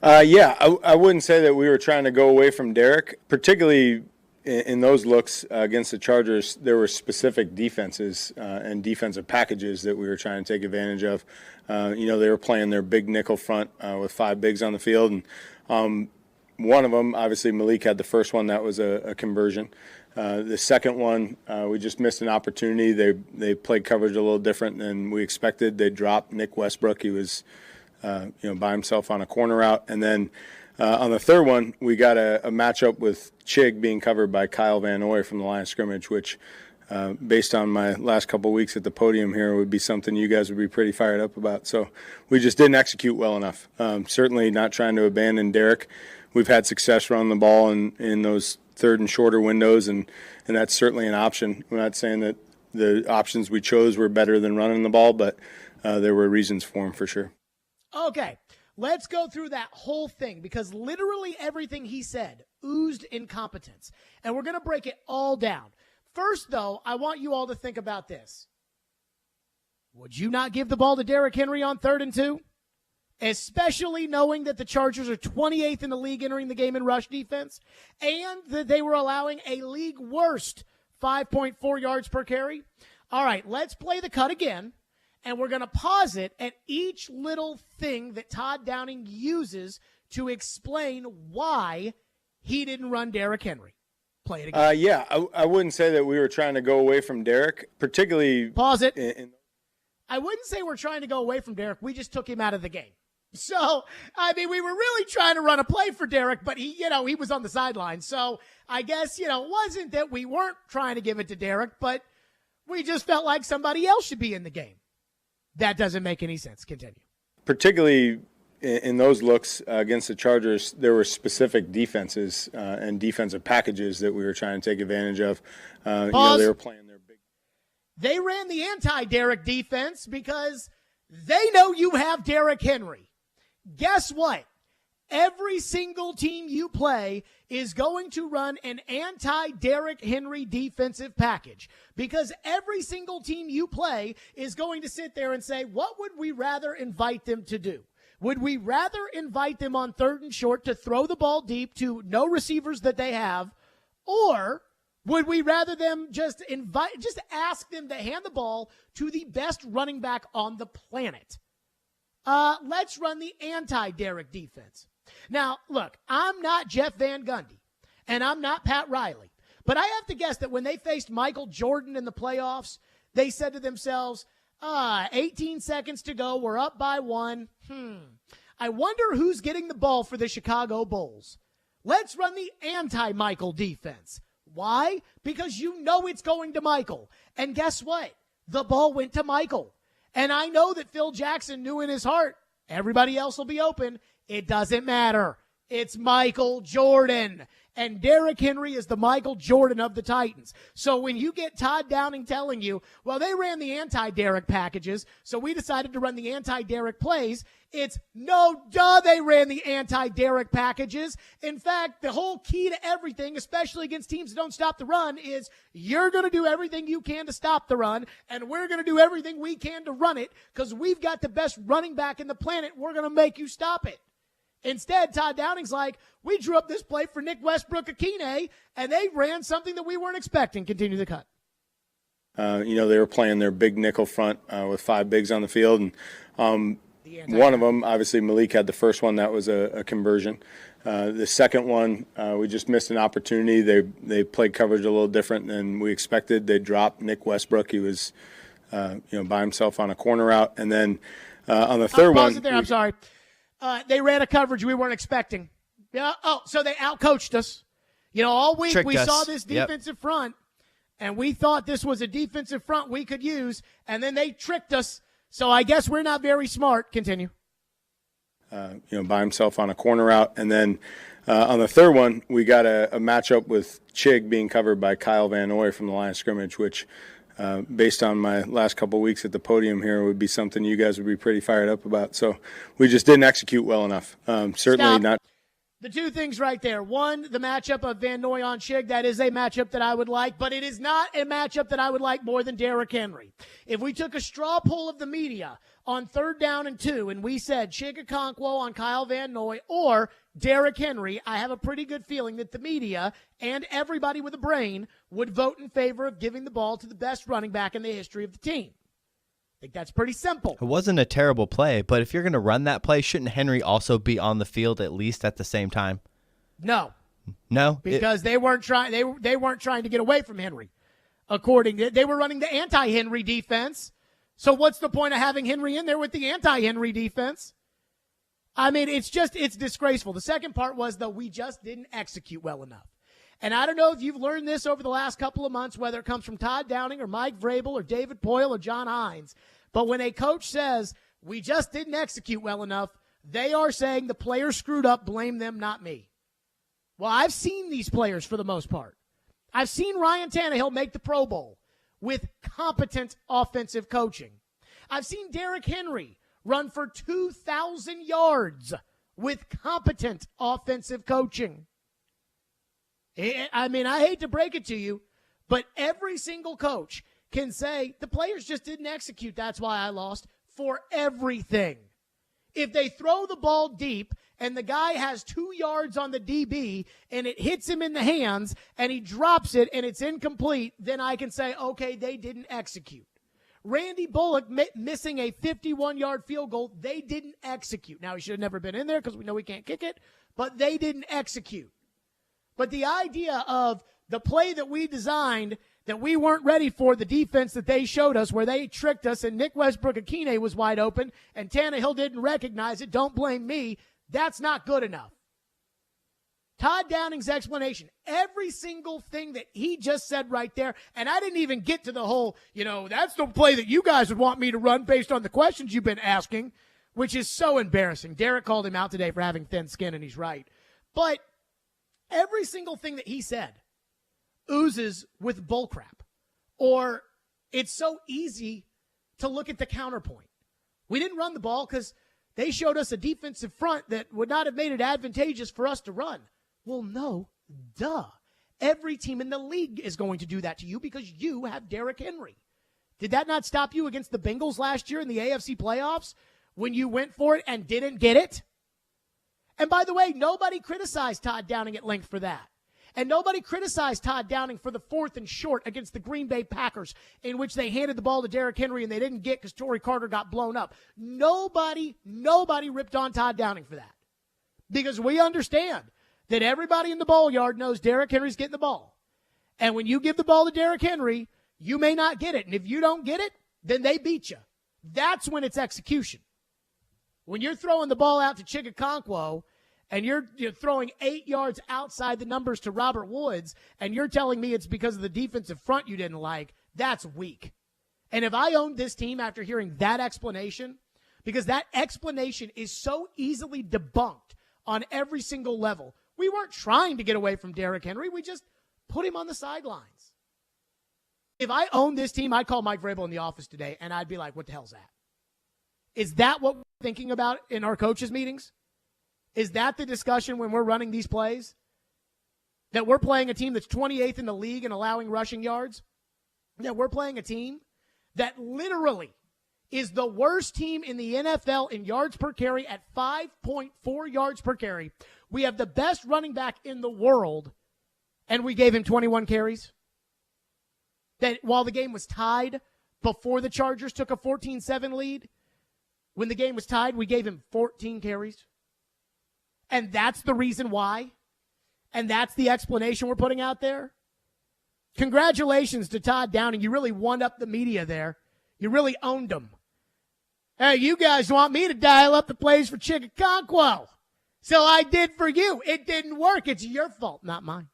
I wouldn't say that we were trying to go away from Derrick, particularly in those looks against the Chargers. There were specific defenses and defensive packages that we were trying to take advantage of. They were playing their big nickel front with 5 bigs on the field. And one of them, obviously Malik had the first one. That was a conversion. The second one, we just missed an opportunity. They played coverage a little different than we expected. They dropped Nick Westbrook. He was by himself on a corner route. And then on the third one, we got a matchup with Chig being covered by Kyle Van Noy from the line of scrimmage, which, based on my last couple of weeks at the podium here, would be something you guys would be pretty fired up about. So we just didn't execute well enough. Certainly not trying to abandon Derrick. We've had success running the ball in those 3rd and shorter windows, and that's certainly an option. I'm not saying that the options we chose were better than running the ball, but there were reasons for them for sure. Okay, let's go through that whole thing, because literally everything he said oozed incompetence, and we're going to break it all down. First, though, I want you all to think about this. Would you not give the ball to Derrick Henry on 3rd and 2? Especially knowing that the Chargers are 28th in the league entering the game in rush defense, and that they were allowing a league worst 5.4 yards per carry? All right, let's play the cut again, and we're going to pause it at each little thing that Todd Downing uses to explain why he didn't run Derrick Henry. Play it again. I wouldn't say that we were trying to go away from Derrick, particularly. Pause it. I wouldn't say we're trying to go away from Derrick. We just took him out of the game. So, I mean, we were really trying to run a play for Derrick, but he was on the sideline. So I guess, it wasn't that we weren't trying to give it to Derrick, but we just felt like somebody else should be in the game. That doesn't make any sense. Continue. Particularly in those looks against the Chargers, there were specific defenses and defensive packages that we were trying to take advantage of. Pause. They were playing their big. They ran the anti-Derrick defense because they know you have Derrick Henry. Guess what? Every single team you play is going to run an anti-Derrick Henry defensive package because every single team you play is going to sit there and say, what would we rather invite them to do? Would we rather invite them on 3rd and short to throw the ball deep to no receivers that they have, or would we rather them just ask them to hand the ball to the best running back on the planet? Let's run the anti-Derrick defense. Now, look, I'm not Jeff Van Gundy, and I'm not Pat Riley, but I have to guess that when they faced Michael Jordan in the playoffs, they said to themselves, 18 seconds to go, we're up by 1. I wonder who's getting the ball for the Chicago Bulls. Let's run the anti-Michael defense. Why? Because you know it's going to Michael. And guess what? The ball went to Michael. And I know that Phil Jackson knew in his heart, everybody else will be open. It doesn't matter. It's Michael Jordan. And Derrick Henry is the Michael Jordan of the Titans. So when you get Todd Downing telling you, well, they ran the anti-Derrick packages, so we decided to run the anti-Derrick plays, it's no duh they ran the anti-Derrick packages. In fact, the whole key to everything, especially against teams that don't stop the run, is you're going to do everything you can to stop the run, and we're going to do everything we can to run it because we've got the best running back in the planet. We're going to make you stop it. Instead, Todd Downing's like, we drew up this play for Nick Westbrook-Akine, and they ran something that we weren't expecting. Continue the cut. They were playing their big nickel front with 5 bigs on the field. And one of them, obviously, Malik had the first one. That was a conversion. The second one, we just missed an opportunity. They played coverage a little different than we expected. They dropped Nick Westbrook. He was, by himself on a corner route. And then on the third one. Pause it there. I'm sorry. They ran a coverage we weren't expecting. Yeah. Oh, so they outcoached us. All week Tricked we us. saw this defensive front, and we thought this was a defensive front we could use, and then they tricked us. So I guess we're not very smart. Continue. By himself on a corner route. And then on the third one, we got a matchup with Chig being covered by Kyle Van Noy from the line of scrimmage, which based on my last couple of weeks at the podium here, would be something you guys would be pretty fired up about. So we just didn't execute well enough. Certainly Stop. not. The two things right there. One, the matchup of Van Noy on Chig, that is a matchup that I would like, but it is not a matchup that I would like more than Derrick Henry. If we took a straw poll of the media on 3rd down and 2, and we said Chig Okonkwo on Kyle Van Noy or Derrick Henry, I have a pretty good feeling that the media and everybody with a brain would vote in favor of giving the ball to the best running back in the history of the team. I think that's pretty simple. It wasn't a terrible play, but if you're going to run that play, shouldn't Henry also be on the field at least at the same time? No. No? Because they weren't trying they weren't trying to get away from Henry. They were running the anti-Henry defense. So what's the point of having Henry in there with the anti-Henry defense? I mean, it's disgraceful. The second part was, though, we just didn't execute well enough. And I don't know if you've learned this over the last couple of months, whether it comes from Todd Downing or Mike Vrabel or David Poyle or John Hines, but when a coach says, we just didn't execute well enough, they are saying the players screwed up, blame them, not me. Well, I've seen these players for the most part. I've seen Ryan Tannehill make the Pro Bowl with competent offensive coaching. I've seen Derrick Henry run for 2,000 yards with competent offensive coaching. I mean, I hate to break it to you, but every single coach can say the players just didn't execute. That's why I lost for everything. If they throw the ball deep and the guy has 2 yards on the DB and it hits him in the hands and he drops it and it's incomplete, then I can say, okay, they didn't execute. Randy Bullock missing a 51-yard field goal, they didn't execute. Now, he should have never been in there because we know he can't kick it, but they didn't execute. But the idea of the play that we designed that we weren't ready for, the defense that they showed us where they tricked us and Nick Westbrook-Akine was wide open and Tannehill didn't recognize it, don't blame me, that's not good enough. Todd Downing's explanation, every single thing that he just said right there, and I didn't even get to the whole, that's the play that you guys would want me to run based on the questions you've been asking, which is so embarrassing. Derrick called him out today for having thin skin, and he's right. But every single thing that he said oozes with bullcrap or It's so easy to look at the counterpoint. We didn't run the ball because they showed us a defensive front that would not have made it advantageous for us to run. Well, no, duh. Every team in the league is going to do that to you because you have Derrick Henry. Did that not stop you against the Bengals last year in the AFC playoffs when you went for it and didn't get it? And by the way, nobody criticized Todd Downing at length for that. And nobody criticized Todd Downing for the 4th and short against the Green Bay Packers in which they handed the ball to Derrick Henry and they didn't get because Torrey Carter got blown up. Nobody ripped on Todd Downing for that because we understand that everybody in the ball yard knows Derrick Henry's getting the ball. And when you give the ball to Derrick Henry, you may not get it. And if you don't get it, then they beat you. That's when it's execution. When you're throwing the ball out to Chigakonkwo and you're throwing 8 yards outside the numbers to Robert Woods and you're telling me it's because of the defensive front you didn't like, that's weak. And if I owned this team after hearing that explanation, because that explanation is so easily debunked on every single level, we weren't trying to get away from Derrick Henry. We just put him on the sidelines. If I owned this team, I'd call Mike Vrabel in the office today, and I'd be like, what the hell's that? Is that what we're thinking about in our coaches' meetings? Is that the discussion when we're running these plays? That we're playing a team that's 28th in the league and allowing rushing yards? That we're playing a team that literally is the worst team in the NFL in yards per carry at 5.4 yards per carry. We have the best running back in the world, and we gave him 21 carries. That while the game was tied before the Chargers took a 14-7 lead, when the game was tied, we gave him 14 carries. And that's the reason why. And that's the explanation we're putting out there. Congratulations to Todd Downing. You really won up the media there. You really owned them. Hey, you guys want me to dial up the plays for Chigakonkwo. So I did for you. It didn't work. It's your fault, not mine.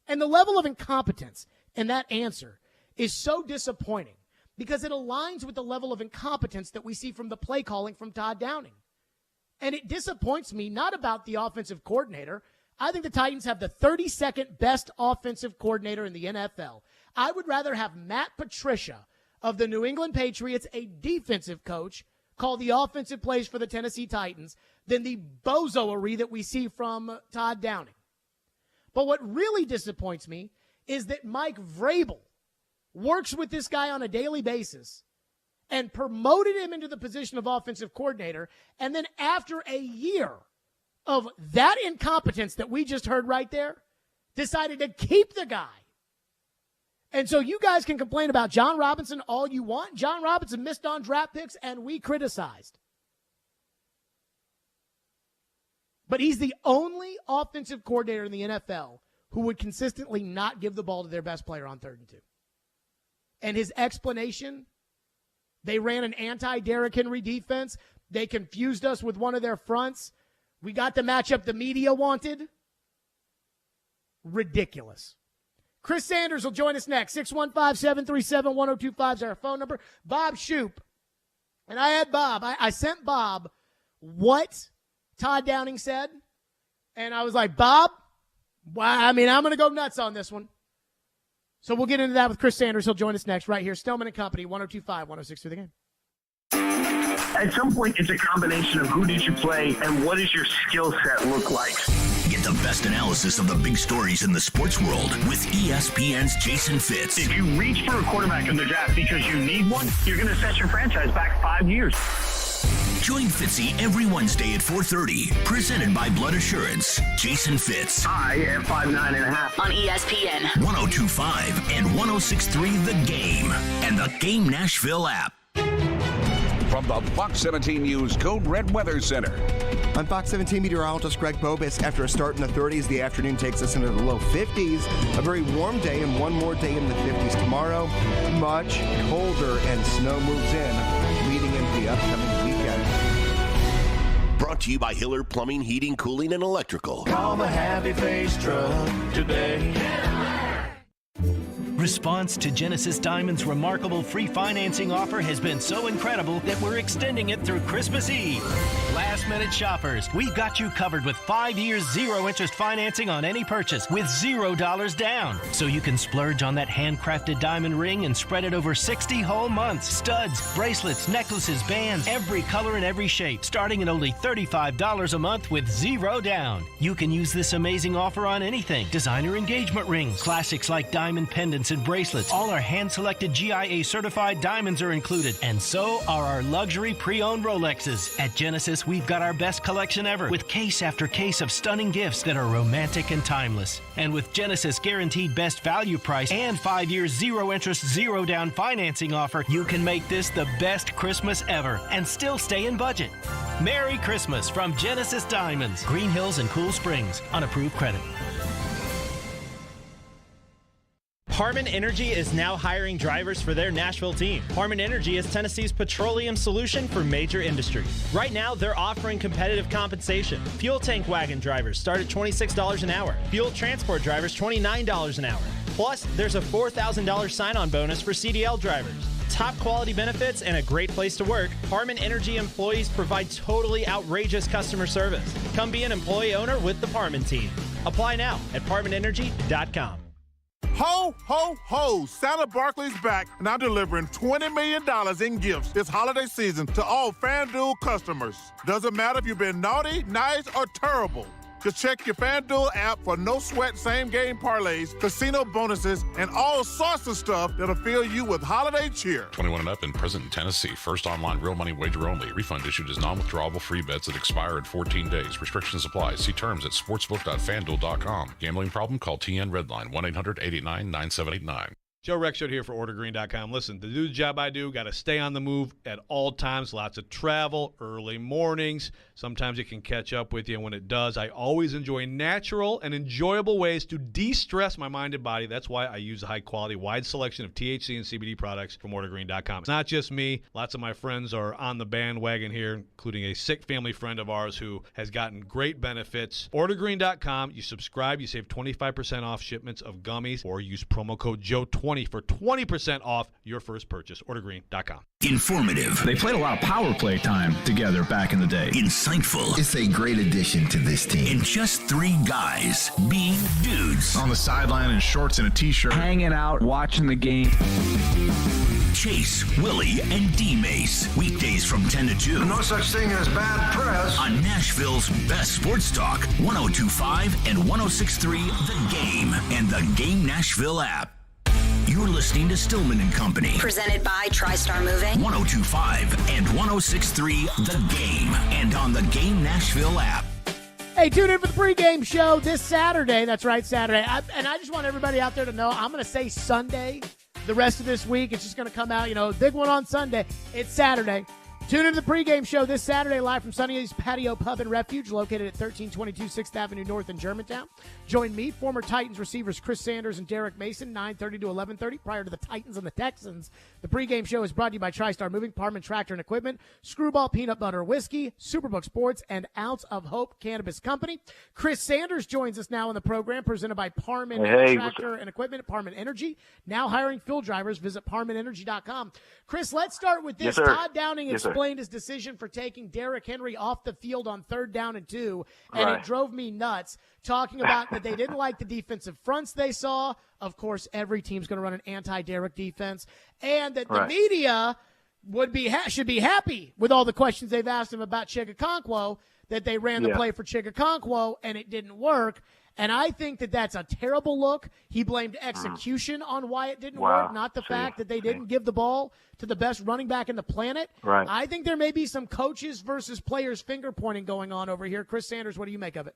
And the level of incompetence in that answer is so disappointing because it aligns with the level of incompetence that we see from the play calling from Todd Downing. And it disappoints me, not about the offensive coordinator. I think the Titans have the 32nd best offensive coordinator in the NFL. I would rather have Matt Patricia of the New England Patriots, a defensive coach, call the offensive plays for the Tennessee Titans than the bozoery that we see from Todd Downing. But what really disappoints me is that Mike Vrabel works with this guy on a daily basis and promoted him into the position of offensive coordinator, and then after a year of that incompetence that we just heard right there, decided to keep the guy. And so you guys can complain about John Robinson all you want. John Robinson missed on draft picks, and we criticized. But he's the only offensive coordinator in the NFL who would consistently not give the ball to their best player on 3rd and 2. And his explanation, they ran an anti-Derrick Henry defense. They confused us with one of their fronts. We got the matchup the media wanted. Ridiculous. Chris Sanders will join us next. 615-737-1025 is our phone number. Bob Shoop. And I had Bob. I sent Bob what Todd Downing said. And I was like, Bob, I'm going to go nuts on this one. So we'll get into that with Chris Sanders. He'll join us next right here. Stillman and Company, 102.5, 106 through the game. At some point, it's a combination of who did you play and what does your skill set look like. Get the best analysis of the big stories in the sports world with ESPN's Jason Fitz. If you reach for a quarterback in the draft because you need one, you're going to set your franchise back 5 years. Join Fitzy every Wednesday at 4:30. Presented by Blood Assurance. Jason Fitz. I am 5'9.5" on ESPN 102.5 and 106.3 The Game and the Game Nashville app. From the Fox 17 News Code Red Weather Center. On Fox 17 meteorologist Greg Bobis, after a start in the 30s, the afternoon takes us into the low 50s. A very warm day and one more day in the 50s tomorrow. Much colder and snow moves in, leading into the upcoming weekend. Brought to you by Hiller Plumbing, Heating, Cooling, and Electrical. Call the Happy Face Truck today. Response to Genesis Diamond's remarkable free financing offer has been so incredible that we're extending it through Christmas Eve. Last-minute shoppers, we've got you covered with 5 years zero-interest financing on any purchase with $0 down. So you can splurge on that handcrafted diamond ring and spread it over 60 whole months. Studs, bracelets, necklaces, bands, every color and every shape, starting at only $35 a month with $0 down. You can use this amazing offer on anything. Designer engagement rings, classics like diamond pendants and bracelets. All our hand-selected GIA certified diamonds are included, and so are our luxury pre-owned Rolexes. At Genesis, we've got our best collection ever, with case after case of stunning gifts that are romantic and timeless. And with Genesis guaranteed best value price and 5 years zero interest, zero down financing offer, you can make this the best Christmas ever and still stay in budget. Merry Christmas from Genesis Diamonds, Green Hills and Cool Springs, on approved credit. Harman Energy is now hiring drivers for their Nashville team. Harman Energy is Tennessee's petroleum solution for major industries. Right now, they're offering competitive compensation. Fuel tank wagon drivers start at $26 an hour. Fuel transport drivers, $29 an hour. Plus, there's a $4,000 sign-on bonus for CDL drivers. Top quality benefits and a great place to work, Harman Energy employees provide totally outrageous customer service. Come be an employee owner with the Harman team. Apply now at harmanenergy.com. Ho, ho, ho! Santa Barkley's back, and I'm delivering $20 million in gifts this holiday season to all FanDuel customers. Doesn't matter if you've been naughty, nice, or terrible. Just check your FanDuel app for no-sweat same-game parlays, casino bonuses, and all sorts of stuff that'll fill you with holiday cheer. 21 and up and present in Tennessee. First online real money wager only. Refund issued as non-withdrawable free bets that expire in 14 days. Restrictions apply. See terms at sportsbook.fanduel.com. Gambling problem? Call TN Redline 1-800-889-9789. Joe Rexrode here for OrderGreen.com. Listen, to do the job I do, got to stay on the move at all times. Lots of travel, early mornings. Sometimes it can catch up with you, and when it does, I always enjoy natural and enjoyable ways to de-stress my mind and body. That's why I use a high-quality, wide selection of THC and CBD products from OrderGreen.com. It's not just me. Lots of my friends are on the bandwagon here, including a sick family friend of ours who has gotten great benefits. OrderGreen.com. You subscribe, you save 25% off shipments of gummies, or use promo code Joe20 for 20% off your first purchase. OrderGreen.com. Informative. They played a lot of power play time together back in the day. Insightful. It's a great addition to this team. And just three guys being dudes. On the sideline in shorts and a t-shirt. Hanging out, watching the game. Chase, Willie, and D-Mace. Weekdays from 10 to 2. No such thing as bad press. On Nashville's best sports talk, 102.5 and 106.3 The Game and the Game Nashville app. You're listening to Stillman and Company. Presented by TriStar Moving. 102.5 and 106.3 The Game and on the Game Nashville app. Hey, tune in for the pregame show this Saturday. That's right, Saturday. And I just want everybody out there to know I'm going to say Sunday the rest of this week. It's just going to come out, big one on Sunday. It's Saturday. Tune in to the pregame show this Saturday live from Sunny's Patio Pub and Refuge, located at 1322 6th Avenue North in Germantown. Join me, former Titans receivers Chris Sanders and Derrick Mason, 9:30 to 11:30, prior to the Titans and the Texans. The pregame show is brought to you by TriStar Moving, Parman Tractor and Equipment, Screwball Peanut Butter Whiskey, Superbook Sports, and Ounce of Hope Cannabis Company. Chris Sanders joins us now in the program, presented by Parman Tractor and Equipment, Parman Energy. Now hiring field drivers. Visit ParmanEnergy.com. Chris, let's start with this. Yes, Todd Downing explained his decision for taking Derrick Henry off the field on 3rd down and 2, and it drove me nuts, talking about that they didn't like the defensive fronts they saw. Of course, every team's going to run an anti-Derrick defense, and that the media should be happy with all the questions they've asked him about Chigakonkwo, that they ran the play for Chigakonkwo, and it didn't work. And I think that that's a terrible look. He blamed execution on why it didn't work, not the fact that they didn't give the ball to the best running back in the planet. Right. I think there may be some coaches versus players finger-pointing going on over here. Chris Sanders, what do you make of it?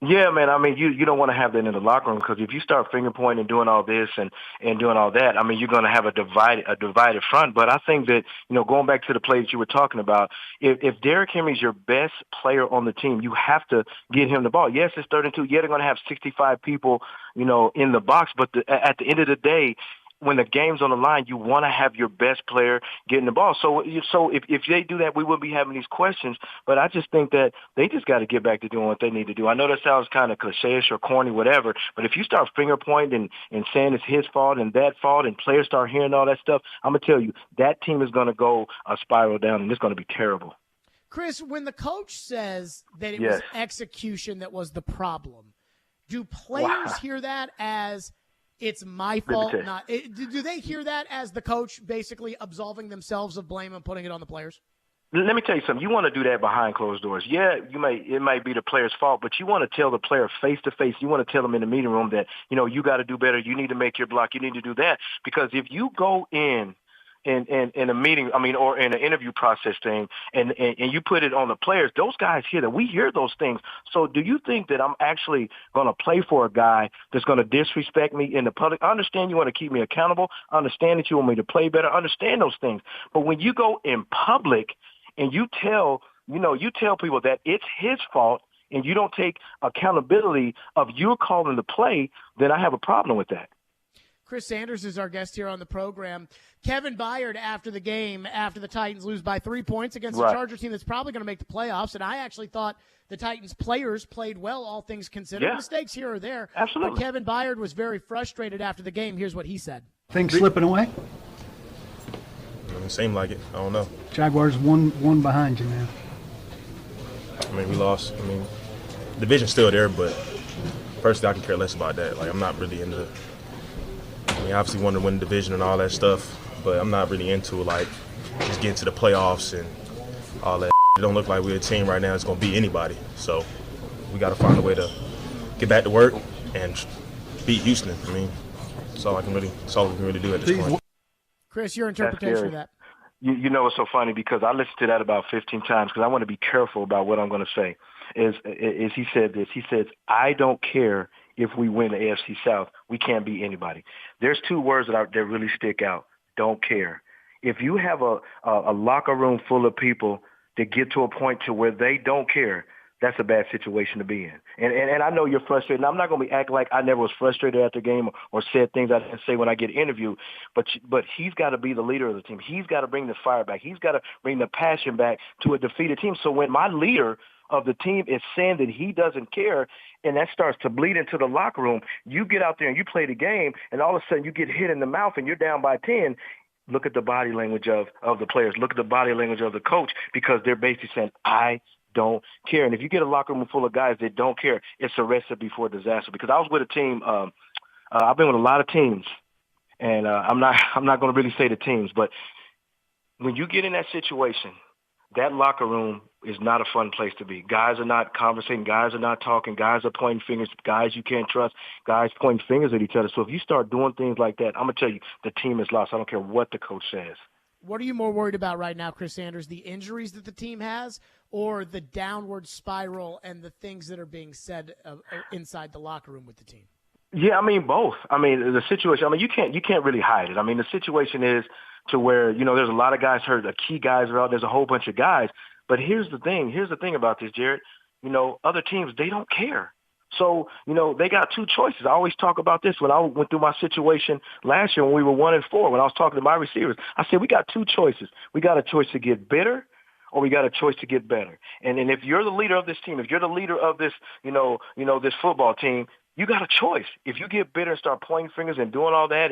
Yeah, man. I mean, you don't want to have that in the locker room, because if you start finger pointing and doing all this and doing all that, I mean, you're going to have a divided front. But I think that, going back to the play that you were talking about, if Derrick Henry's your best player on the team, you have to get him the ball. Yes, it's 3rd and 2. Yeah, they're going to have 65 people, in the box. But at the end of the day, when the game's on the line, you want to have your best player getting the ball. So if they do that, we wouldn't be having these questions. But I just think that they just got to get back to doing what they need to do. I know that sounds kind of cliche-ish or corny, whatever, but if you start finger pointing and saying it's his fault and that fault and players start hearing all that stuff, I'm going to tell you, that team is going to go a spiral down, and it's going to be terrible. Chris, when the coach says that it was execution that was the problem, do players hear that as it's my fault? Do they hear that as the coach basically absolving themselves of blame and putting it on the players? Let me tell you something. You want to do that behind closed doors. Yeah, it might be the player's fault, but you want to tell the player face to face. You want to tell them in the meeting room that, you got to do better. You need to make your block. You need to do that. Because if you go in a meeting, or in an interview process thing, and you put it on the players, those guys hear that. We hear those things. So do you think that I'm actually going to play for a guy that's going to disrespect me in the public? I understand you want to keep me accountable. I understand that you want me to play better. I understand those things. But when you go in public and you tell people that it's his fault and you don't take accountability of you calling the play, then I have a problem with that. Chris Sanders is our guest here on the program. Kevin Byard after the game, after the Titans lose by 3 points against the Charger team that's probably going to make the playoffs, and I actually thought the Titans players played well, all things considered. Yeah. Mistakes here or there. Absolutely. But Kevin Byard was very frustrated after the game. Here's what he said. Things slipping away? It seemed like it. I don't know. Jaguars one behind you now. We lost. The division's still there, but personally, I can care less about that. I'm not really into obviously want to win the division and all that stuff, but I'm not really into just getting to the playoffs and all that. It don't look like we're a team right now that's going to beat anybody. So we got to find a way to get back to work and beat Houston. That's all we can really do at this point. Chris, your interpretation of that. You know it's so funny because I listened to that about 15 times because I want to be careful about what I'm going to say. Is he said this? He says, I don't care if we win the AFC South. We can't beat anybody. There's two words that really stick out. Don't care. If you have a locker room full of people that get to a point to where they don't care, that's a bad situation to be in. And I know you're frustrated. And I'm not going to be acting like I never was frustrated after the game or said things I didn't say when I get interviewed. But he's got to be the leader of the team. He's got to bring the fire back. He's got to bring the passion back to a defeated team. So when my leader of the team is saying that he doesn't care, and that starts to bleed into the locker room, you get out there and you play the game, and all of a sudden you get hit in the mouth and you're down by 10. Look at the body language of the players. Look at the body language of the coach because they're basically saying, I don't care. And if you get a locker room full of guys that don't care, it's a recipe for disaster. Because I was with a team, I've been with a lot of teams, and I'm not going to really say the teams, but when you get in that situation, that locker room is not a fun place to be. Guys are not conversating. Guys are not talking. Guys are pointing fingers. Guys you can't trust. Guys pointing fingers at each other. So if you start doing things like that, I'm going to tell you, the team is lost. I don't care what the coach says. What are you more worried about right now, Chris Sanders, the injuries that the team has or the downward spiral and the things that are being said inside the locker room with the team? Yeah, both. The situation, you can't really hide it. The situation is to where, there's a lot of guys hurt. The key guys are out. There's a whole bunch of guys. But here's the thing. Here's the thing about this, Jared. Other teams, they don't care. So, they got two choices. I always talk about this when I went through my situation last year when we were 1-4, when I was talking to my receivers. I said, we got two choices. We got a choice to get bitter or we got a choice to get better. And if you're the leader of this team, if you're the leader of this, this football team, you got a choice. If you get bitter and start pointing fingers and doing all that,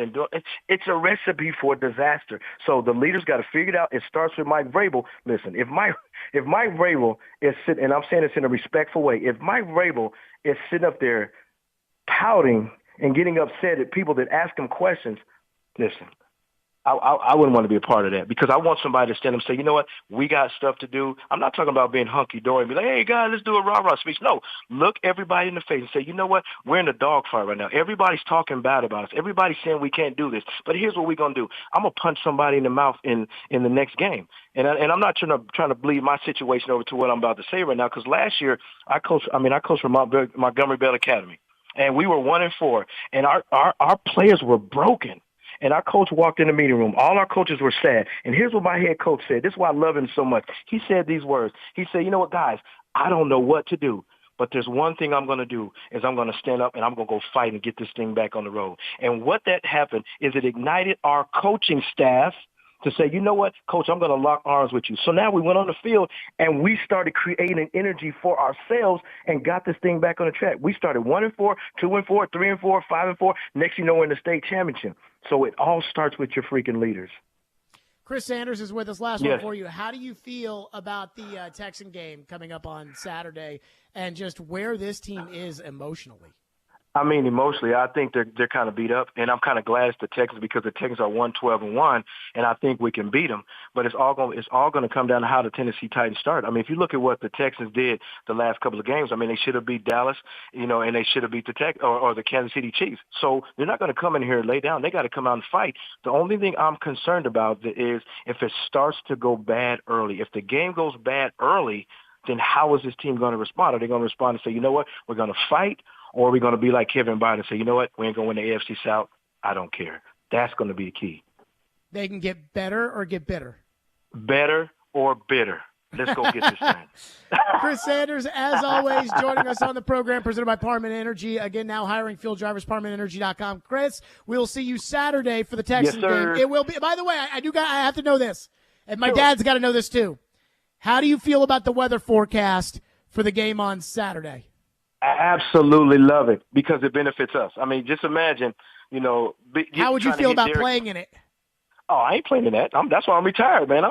it's a recipe for disaster. So the leaders got to figure it out. It starts with Mike Vrabel. Listen, if Mike Vrabel is sitting, and I'm saying this in a respectful way, if Mike Vrabel is sitting up there pouting and getting upset at people that ask him questions, listen, I wouldn't want to be a part of that because I want somebody to stand up and say, you know what, we got stuff to do. I'm not talking about being hunky-dory and be like, hey, guys, let's do a rah-rah speech. No, look everybody in the face and say, you know what, we're in a dogfight right now. Everybody's talking bad about us. Everybody's saying we can't do this. But here's what we're going to do. I'm going to punch somebody in the mouth in the next game. And I'm not trying to bleed my situation over to what I'm about to say right now because last year I coached for Montgomery Bell Academy. And we were 1-4, and our players were broken. And our coach walked in the meeting room. All our coaches were sad. And here's what my head coach said. This is why I love him so much. He said these words. He said, you know what, guys, I don't know what to do, But there's one thing I'm going to do is I'm going to stand up and I'm going to go fight and get this thing back on the road. And what that happened is it ignited our coaching staff to say, you know what, Coach, I'm going to lock arms with you. So now we went on the field and we started creating energy for ourselves and got this thing back on the track. We started 1-4, 2-4, 3-4, 5-4. Next thing you know, we're in the state championship. So it all starts with your freaking leaders. Chris Sanders is with us. Last Yes. one for you. How do you feel about the Texan game coming up on Saturday and just where this team is emotionally? I mean, emotionally, I think they're kind of beat up, and I'm kind of glad it's the Texans because the Texans are 1-12-1, and I think we can beat them. But it's all going to come down to how the Tennessee Titans start. I mean, if you look at what the Texans did the last couple of games, I mean, they should have beat Dallas, and they should have beat the or the Kansas City Chiefs. So they're not going to come in here and lay down. They got to come out and fight. The only thing I'm concerned about is if it starts to go bad early. If the game goes bad early, then how is this team going to respond? Are they going to respond and say, you know what, we're going to fight? Or are we going to be like Kevin Byard and say, you know what, we ain't going to win the AFC South? I don't care. That's going to be the key. They can get better or get bitter. Better or bitter. Let's go get this thing. Chris Sanders, as always, joining us on the program, presented by Parman Energy. Again, now hiring field drivers, ParmanEnergy.com. Chris, we'll see you Saturday for the Texans game. It will be. By the way, I have to know this, and my dad's got to know this too. How do you feel about the weather forecast for the game on Saturday? I absolutely love it because it benefits us. I mean, just imagine, how would you feel about playing in it? Oh, I ain't playing in that. That's why I'm retired, man.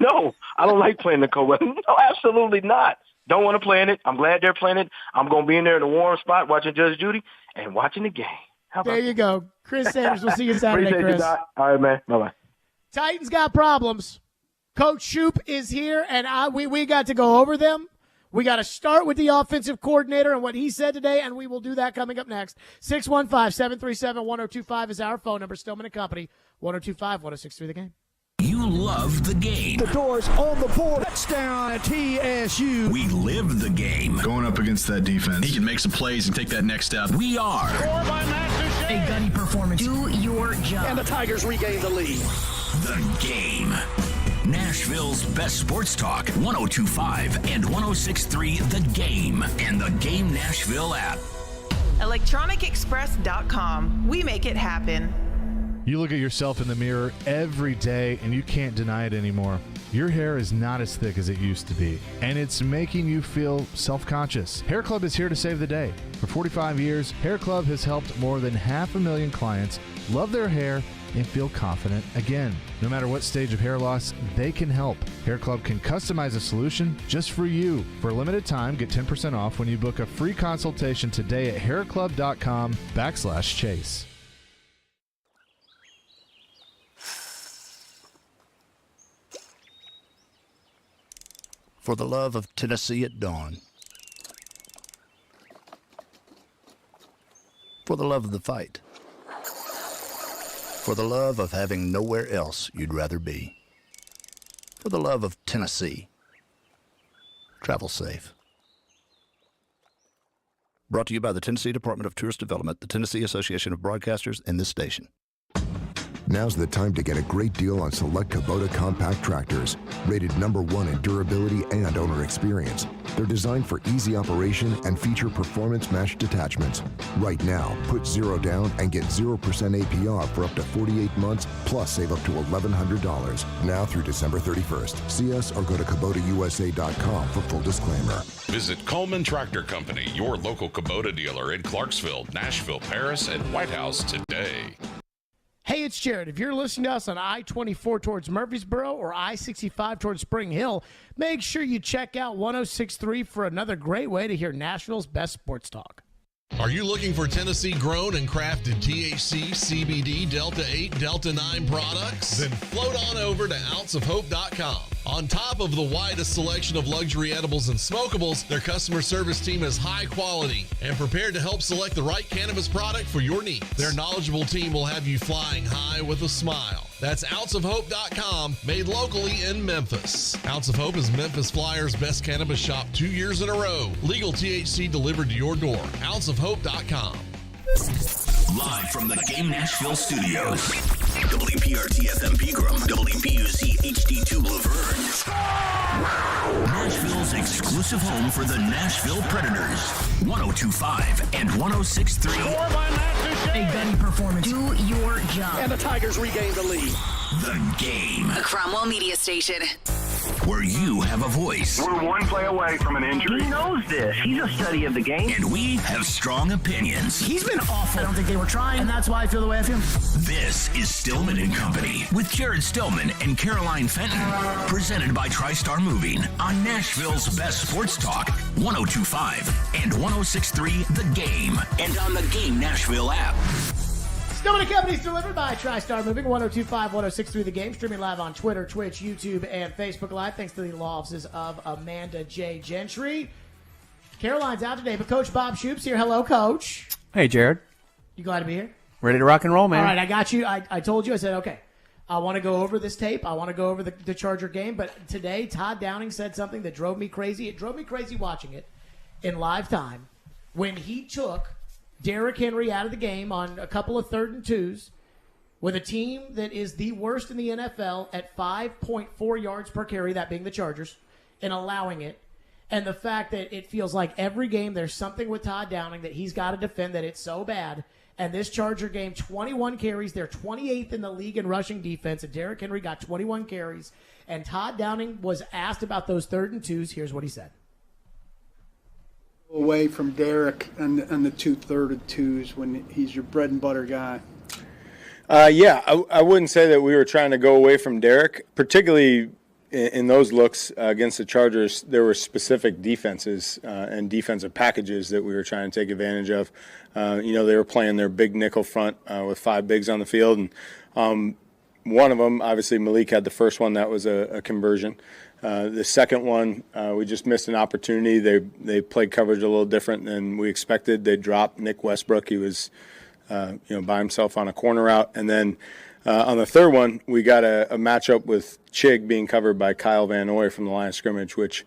No, I don't like playing the cold weather. No, absolutely not. Don't want to play in it. I'm glad they're playing it. I'm going to be in there in a warm spot watching Judge Judy and watching the game. There you go. Chris Sanders, we'll see you Saturday, Appreciate Chris. You, Doc. All right, man. Bye-bye. Titans got problems. Coach Shoup is here, and we got to go over them. We got to start with the offensive coordinator and what he said today, and we will do that coming up next. 615-737-1025 is our phone number. Stillman and Company, 1025-1063 The Game. You love the game. The doors on the board. Touchdown at TSU. We live the game. Going up against that defense, he can make some plays and take that next step. We are A gunny performance. Do your job. And the Tigers regain the lead. The Game. Nashville's best sports talk, 102.5 and 106.3 The Game, and the Game Nashville app. ElectronicExpress.com. We make it happen. You look at yourself in the mirror every day and you can't deny it anymore. Your hair is not as thick as it used to be, and it's making you feel self-conscious. Hair Club is here to save the day. For 45 years, Hair Club has helped more than 500,000 clients love their hair and feel confident again. No matter what stage of hair loss, they can help. Hair Club can customize a solution just for you. For a limited time, get 10% off when you book a free consultation today at hairclub.com/chase. For the love of Tennessee at dawn. For the love of the fight. For the love of having nowhere else you'd rather be. For the love of Tennessee. Travel safe. Brought to you by the Tennessee Department of Tourist Development, the Tennessee Association of Broadcasters, and this station. Now's the time to get a great deal on select Kubota compact tractors, rated #1 in durability and owner experience. They're designed for easy operation and feature performance-matched attachments. Right now, put 0 down and get 0% APR for up to 48 months, plus save up to $1,100. Now through December 31st. See us or go to KubotaUSA.com for full disclaimer. Visit Coleman Tractor Company, your local Kubota dealer in Clarksville, Nashville, Paris, and White House today. Hey, it's Jared. If you're listening to us on I-24 towards Murfreesboro or I-65 towards Spring Hill, make sure you check out 106.3 for another great way to hear Nashville's best sports talk. Are you looking for Tennessee-grown and crafted THC, CBD, Delta 8, Delta 9 products? Then float on over to OunceOfHope.com. On top of the widest selection of luxury edibles and smokables, their customer service team is high quality and prepared to help select the right cannabis product for your needs. Their knowledgeable team will have you flying high with a smile. That's OunceOfHope.com, made locally in Memphis. Ounce of Hope is Memphis Flyers' best cannabis shop 2 years in a row. Legal THC delivered to your door. OunceOfHope.com. Live from the Game Nashville studios, WPRT-FM Pegram, WPUC HD2 Laverne. Nashville's exclusive home for the Nashville Predators. 102.5 and 106.3. A gunny performance. Do your job. And the Tigers regain the lead. The Game. A Cromwell media station. Where you have a voice. We're one play away from an injury. He knows this. He's a study of the game. And we have strong opinions. He's been awful. I don't think they were trying, and that's why I feel the way I feel. This is Stillman and Company with Jared Stillman and Caroline Fenton. Presented by TriStar Moving on Nashville's best sports talk, 102.5 and 106.3 The Game. And on the Game Nashville app. Stillman and Company is delivered by TriStar Moving, 102.5, 106.3 The Game. Streaming live on Twitter, Twitch, YouTube, and Facebook Live. Thanks to the law offices of Amanda J. Gentry. Caroline's out today, but Coach Bob Shoop's here. Hello, Coach. Hey, Jared. You glad to be here? Ready to rock and roll, man. All right, I got you. I told you. I said, okay, I want to go over this tape. I want to go over the Charger game. But today, Todd Downing said something that drove me crazy. It drove me crazy watching it in live time when he took Derrick Henry out of the game on a couple of 3rd and 2s with a team that is the worst in the NFL at 5.4 yards per carry, that being the Chargers, and allowing it. And the fact that it feels like every game there's something with Todd Downing that he's got to defend, that it's so bad. And this Charger game, 21 carries. They're 28th in the league in rushing defense, and Derrick Henry got 21 carries. And Todd Downing was asked about those 3rd and 2s. Here's what he said. Away from Derrick and the 2 3rd and 2s when he's your bread and butter guy. I wouldn't say that we were trying to go away from Derrick, particularly in those looks against the Chargers. There were specific defenses and defensive packages that we were trying to take advantage of. They were playing their big nickel front with 5 bigs on the field, and one of them, obviously Malik had the first one, that was a conversion. The second one, we just missed an opportunity. They played coverage a little different than we expected. They dropped Nick Westbrook. He was, by himself on a corner route. And then on the third one, we got a matchup with Chig being covered by Kyle Van Noy from the line of scrimmage, which,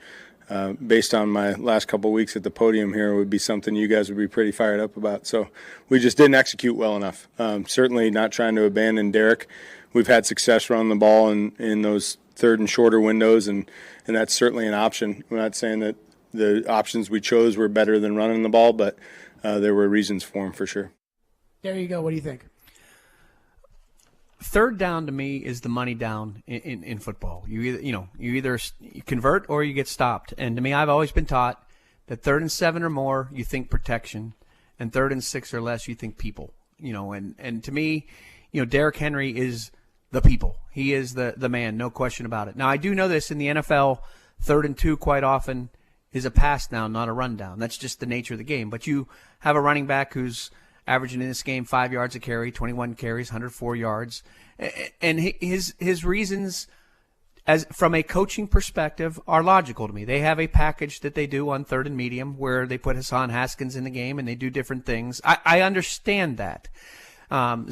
based on my last couple of weeks at the podium here, would be something you guys would be pretty fired up about. So we just didn't execute well enough. Certainly not trying to abandon Derrick. We've had success running the ball in those 3rd and shorter windows, and that's certainly an option. I'm not saying that the options we chose were better than running the ball, but there were reasons for them for sure. There you go. What do you think? 3rd down to me is the money down in football. You either convert or you get stopped. And to me, I've always been taught that 3rd and 7 or more, you think protection, and 3rd and 6 or less, you think people. And to me, Derrick Henry is the people. He is the man, no question about it. Now, I do know this in the NFL, 3rd and 2 quite often is a pass down, not a run down. That's just the nature of the game. But you have a running back who's averaging in this game 5 yards a carry, 21 carries, 104 yards. And his reasons, as from a coaching perspective, are logical to me. They have a package that they do on 3rd and medium where they put Hassan Haskins in the game and they do different things. I understand that.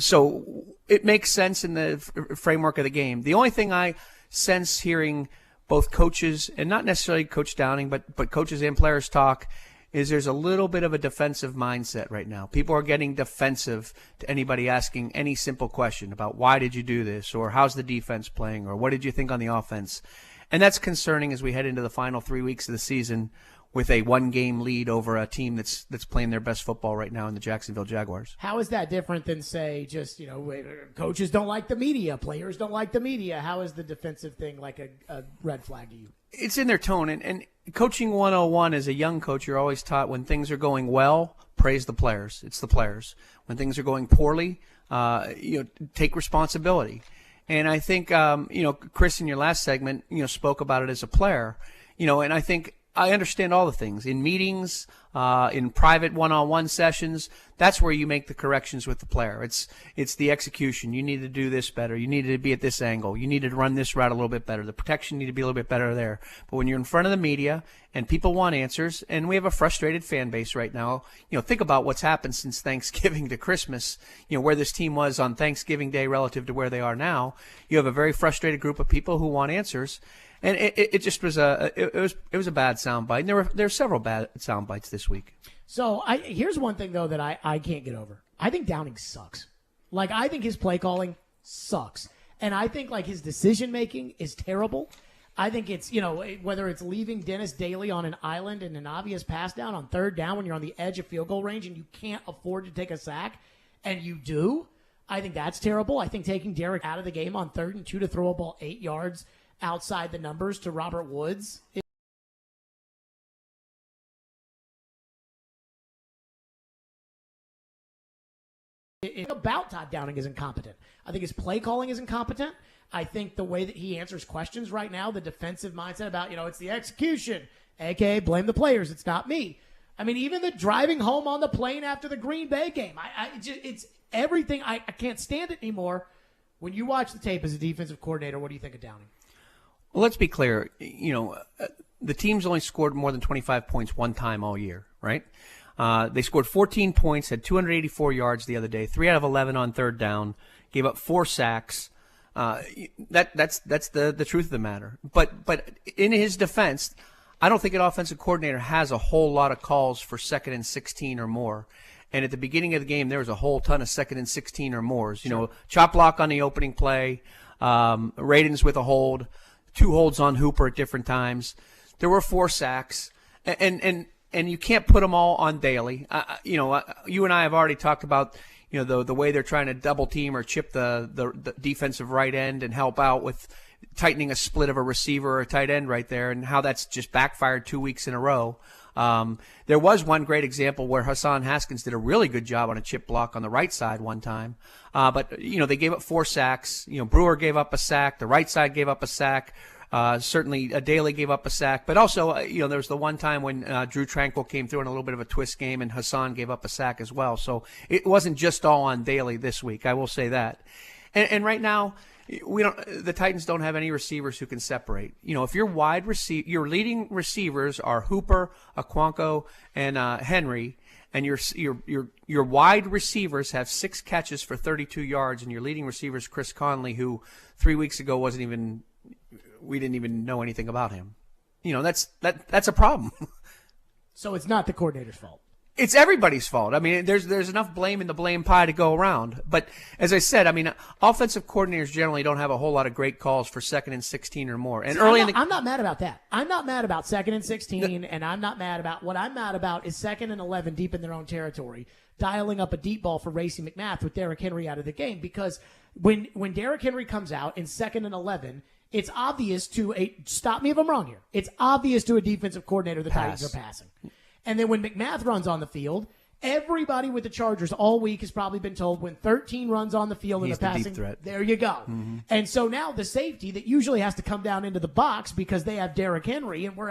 So it makes sense in the framework of the game. The only thing I sense hearing both coaches, and not necessarily Coach Downing, but coaches and players talk, is there's a little bit of a defensive mindset right now. People are getting defensive to anybody asking any simple question about why did you do this, or how's the defense playing, or what did you think on the offense. And that's concerning as we head into the final 3 weeks of the season with a 1-game lead over a team that's playing their best football right now in the Jacksonville Jaguars. How is that different than, say, just, coaches don't like the media, players don't like the media? How is the defensive thing like a red flag to you? It's in their tone. And coaching 101, as a young coach, you're always taught when things are going well, praise the players. It's the players. When things are going poorly, take responsibility. And I think, Chris, in your last segment, spoke about it as a player, and I think I understand all the things. In meetings, in private one-on-one sessions, that's where you make the corrections with the player. It's the execution. You need to do this better. You need to be at this angle. You need to run this route a little bit better. The protection need to be a little bit better there. But when you're in front of the media and people want answers, and we have a frustrated fan base right now, think about what's happened since Thanksgiving to Christmas, where this team was on Thanksgiving Day relative to where they are now. You have a very frustrated group of people who want answers. And it just was it was a bad soundbite. And there are several bad sound bites this week. So here's one thing though that I can't get over. I think Downing sucks. Like, I think his play calling sucks. And I think like his decision making is terrible. I think it's, whether it's leaving Dennis Daly on an island and an obvious pass down on third down when you're on the edge of field goal range and you can't afford to take a sack, and you do, I think that's terrible. I think taking Derrick out of the game on 3rd and 2 to throw a ball 8 yards outside the numbers to Robert Woods about Todd Downing is incompetent. I think his play calling is incompetent. I think the way that he answers questions right now, the defensive mindset about, it's the execution, a.k.a. blame the players, it's not me. I mean, even the driving home on the plane after the Green Bay game, it's everything. I can't stand it anymore. When you watch the tape as a defensive coordinator, what do you think of Downing? Well, let's be clear. The team's only scored more than 25 points one time all year, right? They scored 14 points, had 284 yards the other day, 3 out of 11 on third down, gave up 4 sacks. That's the truth of the matter. But in his defense, I don't think an offensive coordinator has a whole lot of calls for 2nd and 16 or more. And at the beginning of the game, there was a whole ton of 2nd and 16 or mores. Chop block on the opening play, Radins with a hold, 2 holds on Hooper at different times. There were 4 sacks, and you can't put them all on Daly. You and I have already talked about the way they're trying to double team or chip the defensive right end and help out with tightening a split of a receiver or a tight end right there, and how that's just backfired 2 weeks in a row. There was one great example where Hassan Haskins did a really good job on a chip block on the right side one time. But they gave up 4 sacks. Brewer gave up a sack. The right side gave up a sack. Certainly Daly gave up a sack. But also, there was the one time when Drew Tranquil came through in a little bit of a twist game, and Hassan gave up a sack as well. So it wasn't just all on Daly this week. I will say that. And right now, the Titans don't have any receivers who can separate. If your your leading receivers are Hooper, Okonkwo, and Henry, and your wide receivers have 6 catches for 32 yards, and your leading receiver is Chris Conley, who 3 weeks ago we didn't even know anything about him. That's a problem. So it's not the coordinator's fault. It's everybody's fault. I mean, there's enough blame in the blame pie to go around. But as I said, offensive coordinators generally don't have a whole lot of great calls for 2nd and 16 or more. And I'm not mad about that. I'm not mad about 2nd and 16, and I'm not mad about what I'm mad about is 2nd and 11 deep in their own territory, dialing up a deep ball for Racey McMath with Derrick Henry out of the game. Because when Derrick Henry comes out in 2nd and 11, it's obvious to stop me if I'm wrong here. It's obvious to a defensive coordinator the Titans are passing. And then when McMath runs on the field, everybody with the Chargers all week has probably been told when 13 runs on the field in the passing, deep threat. There you go. Mm-hmm. And so now the safety that usually has to come down into the box because they have Derrick Henry and we're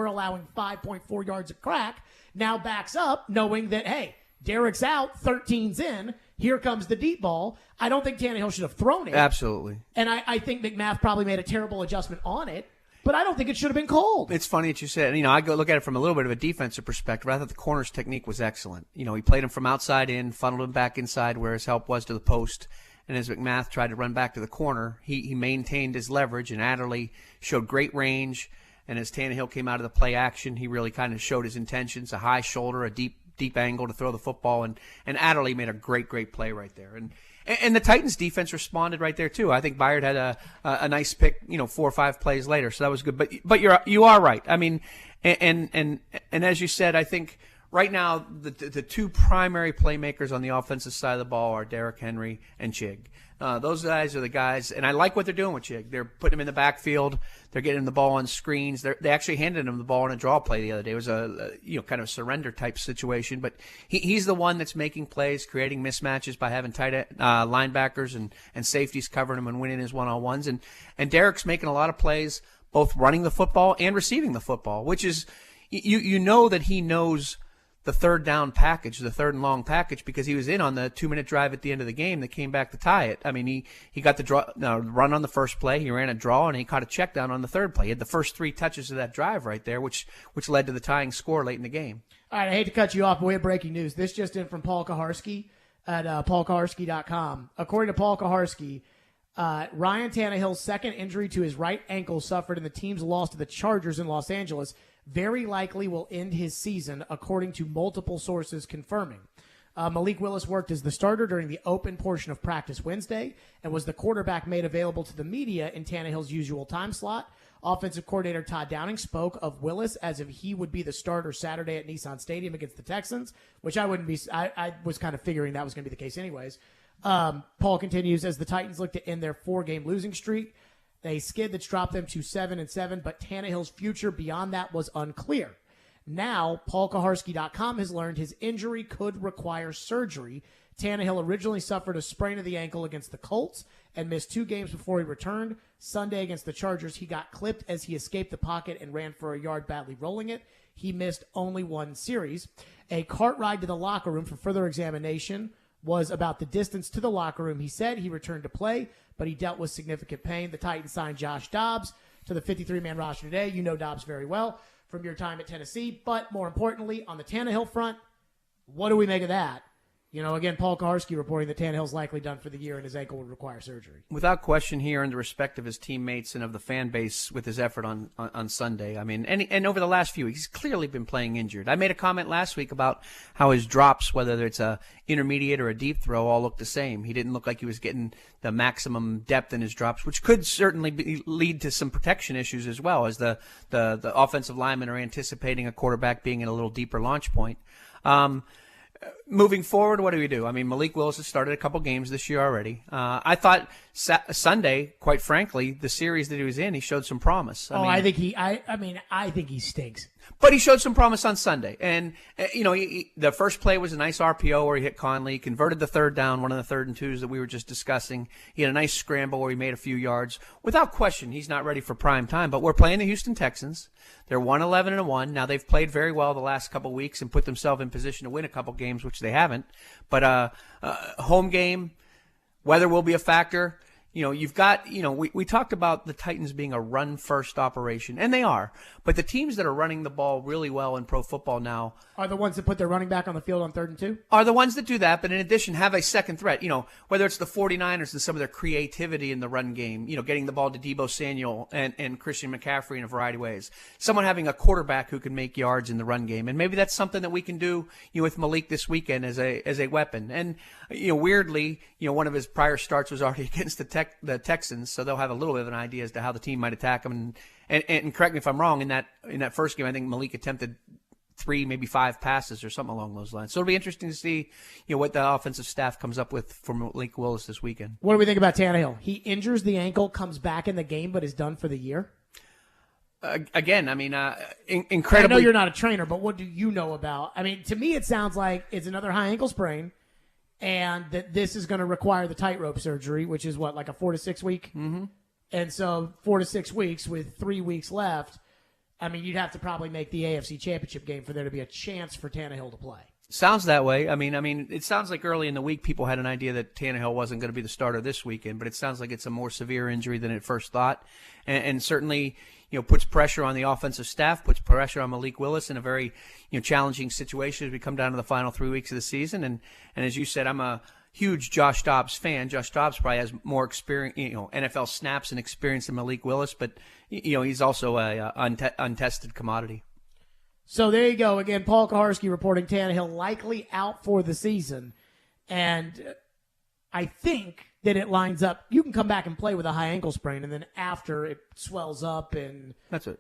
allowing 5.4 yards of crack, now backs up knowing that, hey, Derrick's out, 13's in, here comes the deep ball. I don't think Tannehill should have thrown it. Absolutely. And I think McMath probably made a terrible adjustment on it. But I don't think it should have been called. It's funny that you said, I go look at it from a little bit of a defensive perspective. I thought the corner's technique was excellent. He played him from outside in, funneled him back inside where his help was to the post. And as McMath tried to run back to the corner, he maintained his leverage, and Adderley showed great range. And as Tannehill came out of the play action, he really kind of showed his intentions, a high shoulder, a deep angle to throw the football. And Adderley made a great play right there. And the Titans defense responded right there too. I think Byard had a nice pick, 4 or 5 plays later, so that was good. But you are right. I mean, and as you said, I think right now the 2 primary playmakers on the offensive side of the ball are Derrick Henry and Chig. Those guys are the guys, and I like what they're doing with Chig. They're putting him in the backfield. They're getting him the ball on screens. They actually handed him the ball in a draw play the other day. It was a kind of surrender type situation, but he's the one that's making plays, creating mismatches by having tight linebackers and safeties covering him and winning his one-on-ones. And Derrick's making a lot of plays, both running the football and receiving the football, which is you know that he knows the third down package, the 3rd and long package, because he was in on the 2-minute drive at the end of the game that came back to tie it. I mean, he got the run on the first play, he ran a draw, and he caught a check down on the 3rd play. He had the first 3 touches of that drive right there, which led to the tying score late in the game. All right, I hate to cut you off, but we have breaking news. This just in from Paul Kaharski at paulkaharski.com. According to Paul Kaharski, Ryan Tannehill's 2nd injury to his right ankle suffered in the team's loss to the Chargers in Los Angeles very likely will end his season, according to multiple sources confirming. Malik Willis worked as the starter during the open portion of practice Wednesday and was the quarterback made available to the media in Tannehill's usual time slot. Offensive coordinator Todd Downing spoke of Willis as if he would be the starter Saturday at Nissan Stadium against the Texans, which I wouldn't be. I was kind of figuring that was going to be the case anyways. Paul continues, as the Titans look to end their 4-game losing streak, a skid that's dropped them to 7-7, but Tannehill's future beyond that was unclear. Now, PaulKaharski.com has learned his injury could require surgery. Tannehill originally suffered a sprain of the ankle against the Colts and missed 2 games before he returned. Sunday against the Chargers, he got clipped as he escaped the pocket and ran for a yard, badly rolling it. He missed only 1 series. A cart ride to the locker room for further examination was about the distance to the locker room. He said he returned to play, but he dealt with significant pain. The Titans signed Josh Dobbs to the 53-man roster today. You know Dobbs very well from your time at Tennessee. But more importantly, on the Tannehill front, what do we make of that? You know, again, Paul Kaharski reporting that Tannehill's likely done for the year and his ankle would require surgery. Without question, he earned the respect of his teammates and of the fan base with his effort on Sunday. I mean, and over the last few weeks, he's clearly been playing injured. I made a comment last week about how his drops, whether it's a intermediate or a deep throw, all look the same. He didn't look like he was getting the maximum depth in his drops, which could certainly lead to some protection issues as well, as the offensive linemen are anticipating a quarterback being in a little deeper launch point. Moving forward, what do we do? I mean, Malik Willis has started a couple games this year already. I thought Sunday, quite frankly, the series that he was in, he showed some promise. I think he stinks. But he showed some promise on Sunday. And, the first play was a nice RPO where he hit Conley. He converted the third down, one of the 3rd and 2s that we were just discussing. He had a nice scramble where he made a few yards. Without question, he's not ready for prime time. But we're playing the Houston Texans. They're 1-11-1. Now, they've played very well the last couple weeks and put themselves in position to win a couple games, which they haven't. But home game, weather will be a factor. You've got, we talked about the Titans being a run-first operation, and they are. But the teams that are running the ball really well in pro football now are the ones that put their running back on the field on 3rd and 2? Are the ones that do that, but in addition have a second threat. Whether it's the 49ers and some of their creativity in the run game, getting the ball to Deebo Samuel and Christian McCaffrey in a variety of ways. Someone having a quarterback who can make yards in the run game. And maybe that's something that we can do with Malik this weekend as a weapon. And, weirdly, one of his prior starts was already against the Texans, so they'll have a little bit of an idea as to how the team might attack him. And correct me if I'm wrong, in that first game, I think Malik attempted 3, maybe 5 passes or something along those lines. So it'll be interesting to see, what the offensive staff comes up with for Malik Willis this weekend. What do we think about Tannehill? He injures the ankle, comes back in the game, but is done for the year? Again, I mean, incredibly. I know you're not a trainer, but what do you know about? I mean, to me, it sounds like it's another high ankle sprain, and that this is going to require the tightrope surgery, which is what, like a 4 to 6 week? Mm-hmm. And so 4 to 6 weeks with 3 weeks left, I mean, you'd have to probably make the AFC Championship game for there to be a chance for Tannehill to play. Sounds that way. I mean, it sounds like early in the week people had an idea that Tannehill wasn't going to be the starter this weekend, but it sounds like it's a more severe injury than at first thought, and certainly, puts pressure on the offensive staff, puts pressure on Malik Willis in a very, challenging situation as we come down to the final 3 weeks of the season. And as you said, I'm a huge Josh Dobbs fan. Josh Dobbs probably has more experience, NFL snaps and experience than Malik Willis, but he's also a untested commodity. So there you go. Again, Paul Kaharski reporting Tannehill likely out for the season. And I think that it lines up. You can come back and play with a high ankle sprain, and then after it swells up and that's it.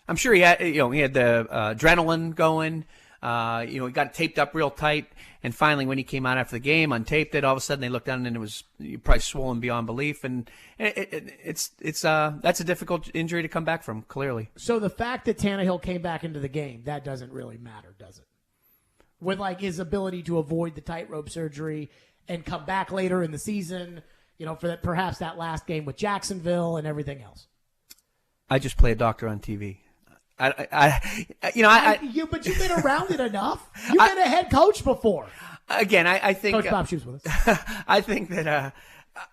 I'm sure he had, he had the adrenaline going. He got taped up real tight, and finally, when he came out after the game, untaped it. All of a sudden, they looked down and it was probably swollen beyond belief, and that's a difficult injury to come back from. Clearly. So the fact that Tannehill came back into the game, that doesn't really matter, does it? With his ability to avoid the tightrope surgery and come back later in the season, for perhaps that last game with Jacksonville and everything else. I just play a doctor on TV. But you've been around it enough. You've been a head coach before. Again, I think Coach Bob Shoes with us. I think that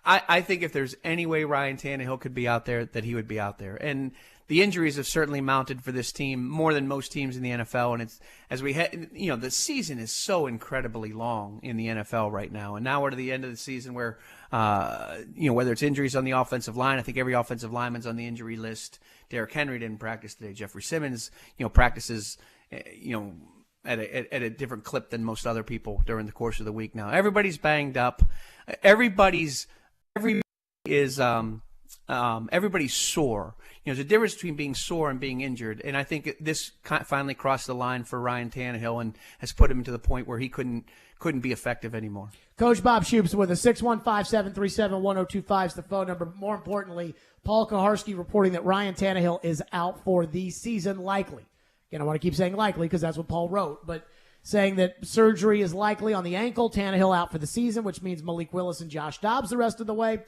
I think if there's any way Ryan Tannehill could be out there, that he would be out there. And the injuries have certainly mounted for this team more than most teams in the NFL. And it's as we head, the season is so incredibly long in the NFL right now. And now we're to the end of the season where, whether it's injuries on the offensive line, I think every offensive lineman's on the injury list. Derrick Henry didn't practice today. Jeffrey Simmons, practices, at a different clip than most other people during the course of the week now. Everybody's banged up. Everybody's sore. There's a difference between being sore and being injured, and I think this finally crossed the line for Ryan Tannehill and has put him to the point where he couldn't be effective anymore. Coach Bob Shoop's with us. 615-737-1025 is the phone number. More importantly, Paul Kaharski reporting that Ryan Tannehill is out for the season, likely. Again, I want to keep saying likely because that's what Paul wrote, but saying that surgery is likely on the ankle. Tannehill out for the season, which means Malik Willis and Josh Dobbs the rest of the way.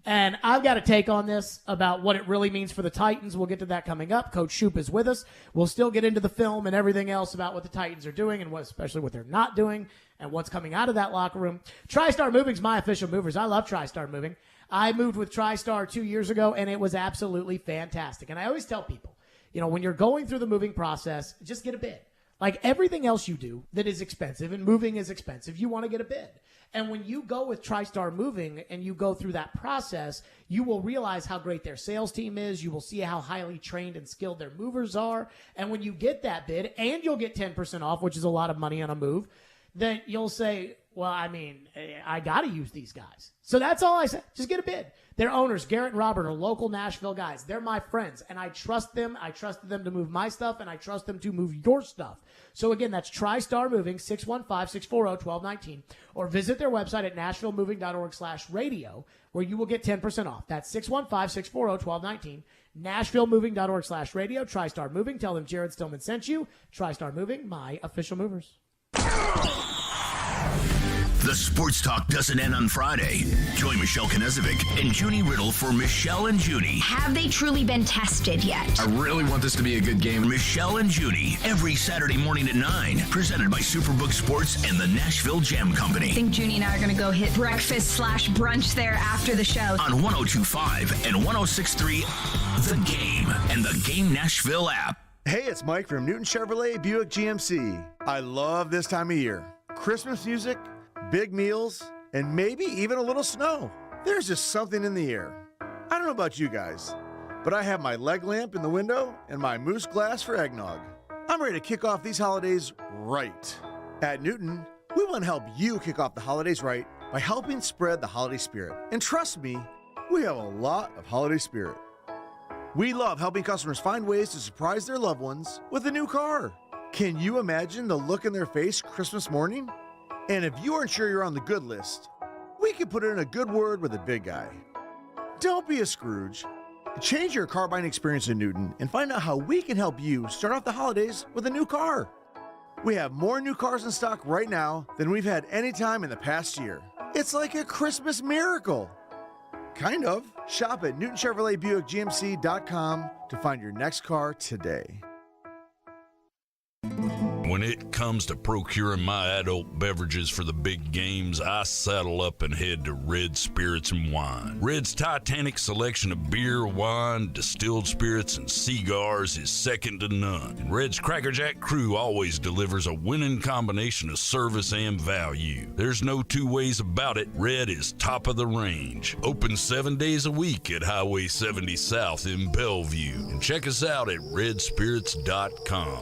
And I've got a take on this about what it really means for the Titans. We'll get to that coming up. Coach Shoop is with us. We'll still get into the film and everything else about what the Titans are doing and especially what they're not doing and what's coming out of that locker room. TriStar Moving's my official movers. I love TriStar Moving. I moved with TriStar 2 years ago, and it was absolutely fantastic. And I always tell people, when you're going through the moving process, just get a bid. Like everything else you do that is expensive, and moving is expensive, you want to get a bid. And when you go with TriStar Moving and you go through that process, you will realize how great their sales team is. You will see how highly trained and skilled their movers are. And when you get that bid, and you'll get 10% off, which is a lot of money on a move, then you'll say, well, I got to use these guys. So that's all I say. Just get a bid. Their owners, Garrett and Robert, are local Nashville guys. They're my friends, and I trust them. I trusted them to move my stuff, and I trust them to move your stuff. So, again, that's TriStar Moving, 615-640-1219, or visit their website at nashvillemoving.org/radio, where you will get 10% off. That's 615-640-1219, nashvillemoving.org/radio, TriStar Moving. Tell them Jared Stillman sent you. TriStar Moving, my official movers. The sports talk doesn't end on Friday. Join Michelle Knezovic and Junie Riddle for Michelle and Junie. Have they truly been tested yet? I really want this to be a good game. Michelle and Junie, every Saturday morning at 9. Presented by Superbook Sports and the Nashville Jam Company. I think Junie and I are going to go hit breakfast/brunch there after the show. On 102.5 and 106.3, The Game and the Game Nashville app. Hey, it's Mike from Newton Chevrolet Buick GMC. I love this time of year. Christmas music, big meals, and maybe even a little snow. There's just something in the air. I don't know about you guys, but I have my leg lamp in the window and my moose glass for eggnog. I'm ready to kick off these holidays right. At Newton, we want to help you kick off the holidays right by helping spread the holiday spirit. And trust me, we have a lot of holiday spirit. We love helping customers find ways to surprise their loved ones with a new car. Can you imagine the look in their face Christmas morning? And if you aren't sure you're on the good list, we can put in a good word with the big guy. Don't be a Scrooge. Change your car buying experience in Newton and find out how we can help you start off the holidays with a new car. We have more new cars in stock right now than we've had any time in the past year. It's like a Christmas miracle. Kind of. Shop at NewtonChevroletBuickGMC.com to find your next car today. When it comes to procuring my adult beverages for the big games, I saddle up and head to Red Spirits and Wine. Red's titanic selection of beer, wine, distilled spirits, and cigars is second to none. And Red's Cracker Jack crew always delivers a winning combination of service and value. There's no two ways about it. Red is top of the range. Open 7 days a week at Highway 70 South in Bellevue. And check us out at redspirits.com.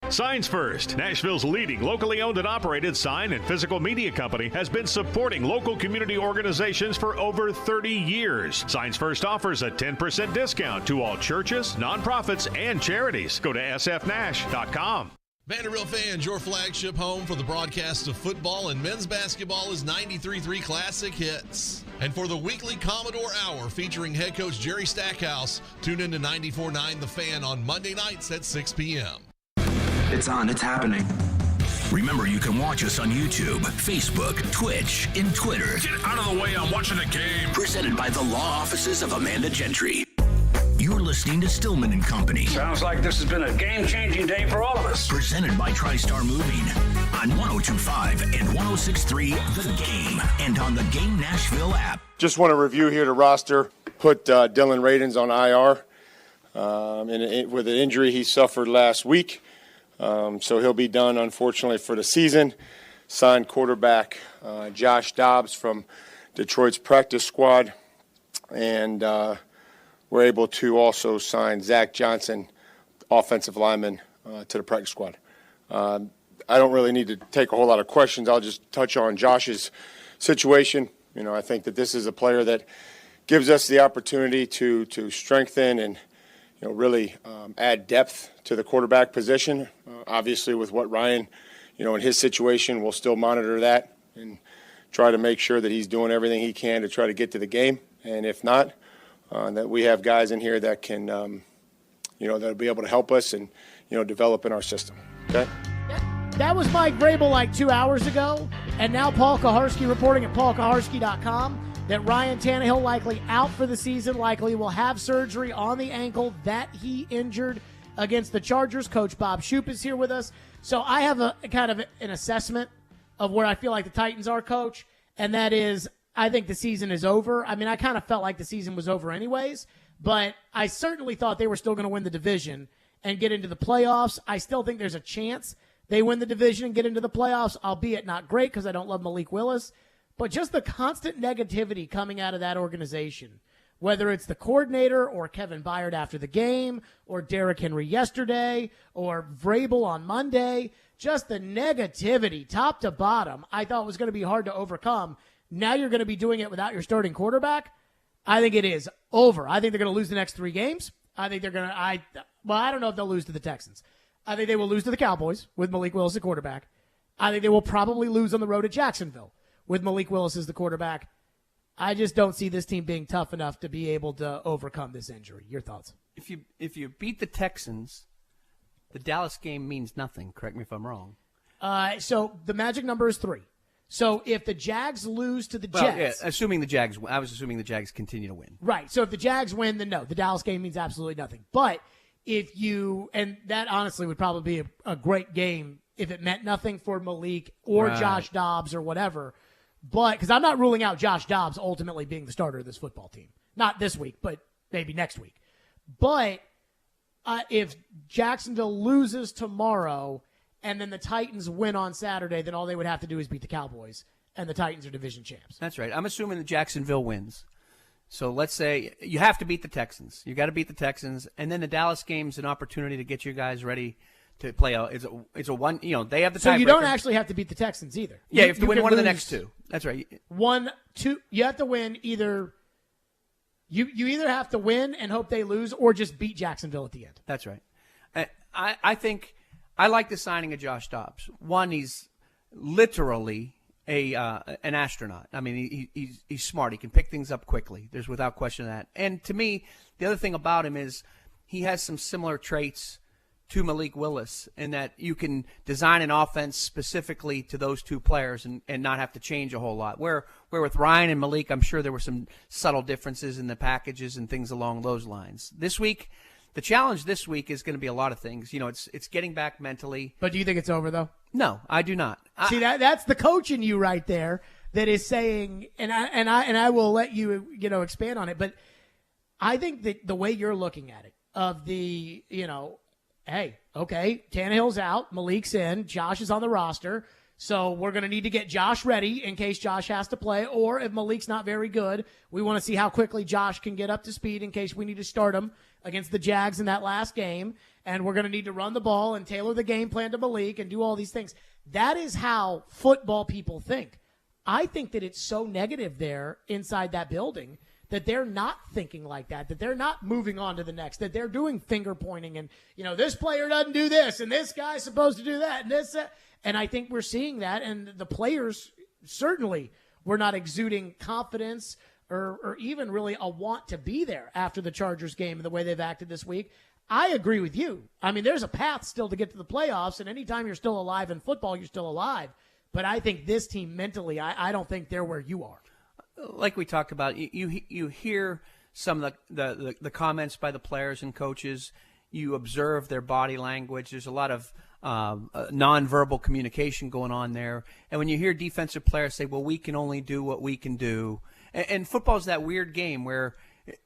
Signs First, Nashville's leading locally owned and operated sign and physical media company, has been supporting local community organizations for over 30 years. Signs First offers a 10% discount to all churches, nonprofits, and charities. Go to sfnash.com. Vanderbilt fans, your flagship home for the broadcast of football and men's basketball is 93.3 Classic Hits. And for the weekly Commodore Hour featuring head coach Jerry Stackhouse, tune in to 94.9 The Fan on Monday nights at 6 p.m. It's on. It's happening. Remember, you can watch us on YouTube, Facebook, Twitch, and Twitter. Get out of the way. I'm watching the game. Presented by the law offices of Amanda Gentry. You're listening to Stillman and Company. Sounds like this has been a game-changing day for all of us. Presented by TriStar Moving on 102.5 and 106.3 The Game and on the Game Nashville app. Just want to review here the roster. Put Dylan Radins on IR with an injury he suffered last week. So he'll be done, unfortunately, for the season. Signed quarterback Josh Dobbs from Detroit's practice squad. And we're able to also sign Zach Johnson, offensive lineman, to the practice squad. I don't really need to take a whole lot of questions. I'll just touch on Josh's situation. I think that this is a player that gives us the opportunity to strengthen and really add depth to the quarterback position. Obviously, with what Ryan, in his situation, we'll still monitor that and try to make sure that he's doing everything he can to try to get to the game. And if not, that we have guys in here that can, that'll be able to help us and, develop in our system. Okay. That was Mike Vrabel like 2 hours ago, and now Paul Kaharski reporting at paulkaharski.com that Ryan Tannehill likely out for the season, likely will have surgery on the ankle that he injured against the Chargers. Coach Bob Shoop is here with us. So I have a kind of an assessment of where I feel like the Titans are, Coach, and that is I think the season is over. I mean, I kind of felt like the season was over anyways, but I certainly thought they were still going to win the division and get into the playoffs. I still think there's a chance they win the division and get into the playoffs, albeit not great because I don't love Malik Willis. But just the constant negativity coming out of that organization, whether it's the coordinator or Kevin Byard after the game or Derrick Henry yesterday or Vrabel on Monday, just the negativity top to bottom I thought was going to be hard to overcome. Now you're going to be doing it without your starting quarterback. I think it is over. I think they're going to lose the next 3 games. I think they're going to I don't know if they'll lose to the Texans. I think they will lose to the Cowboys with Malik Willis at quarterback. I think they will probably lose on the road at Jacksonville with Malik Willis as the quarterback. I just don't see this team being tough enough to be able to overcome this injury. Your thoughts? If you beat the Texans, the Dallas game means nothing. Correct me if I'm wrong. So the magic number is 3. So if the Jags lose to the Jets. Yeah, assuming the Jags win. I was assuming the Jags continue to win. Right. So if the Jags win, then no, the Dallas game means absolutely nothing. But if you, and that honestly would probably be a great game if it meant nothing for Malik or Josh Dobbs or whatever. But because I'm not ruling out Josh Dobbs ultimately being the starter of this football team. Not this week, but maybe next week. But if Jacksonville loses tomorrow and then the Titans win on Saturday, then all they would have to do is beat the Cowboys, and the Titans are division champs. That's right. I'm assuming that Jacksonville wins. So let's say you have to beat the Texans. You got to beat the Texans, and then the Dallas game's an opportunity to get you guys ready to play out. It's a one. They have the tiebreaker. So you don't actually have to beat the Texans either. Yeah, you have to win one of the next 2. That's right. 1, 2. You have to win either. You either have to win and hope they lose, or just beat Jacksonville at the end. That's right. I think I like the signing of Josh Dobbs. One, he's literally an astronaut. I mean, he's smart. He can pick things up quickly. There's without question that. And to me, the other thing about him is he has some similar traits to Malik Willis in that you can design an offense specifically to those 2 players and not have to change a whole lot. Where with Ryan and Malik, I'm sure there were some subtle differences in the packages and things along those lines. This week, the challenge this week is going to be a lot of things. It's getting back mentally. But do you think it's over, though? No, I do not. See, that's the coach in you right there that is saying, and I will let you, expand on it. But I think that the way you're looking at it, of the, hey, okay, Tannehill's out, Malik's in, Josh is on the roster, so we're going to need to get Josh ready in case Josh has to play, or if Malik's not very good, we want to see how quickly Josh can get up to speed in case we need to start him against the Jags in that last game, and we're going to need to run the ball and tailor the game plan to Malik and do all these things. That is how football people think. I think that it's so negative there inside that building that they're not thinking like that they're not moving on to the next, that they're doing finger pointing and, this player doesn't do this and this guy's supposed to do that and this, that. And I think we're seeing that, and the players certainly were not exuding confidence or even really a want to be there after the Chargers game and the way they've acted this week. I agree with you. I mean, there's a path still to get to the playoffs, and anytime you're still alive in football, you're still alive. But I think this team mentally, I don't think they're where you are. Like we talked about, you hear some of the comments by the players and coaches. You observe their body language. There's a lot of nonverbal communication going on there. And when you hear defensive players say, well, we can only do what we can do. And football is that weird game where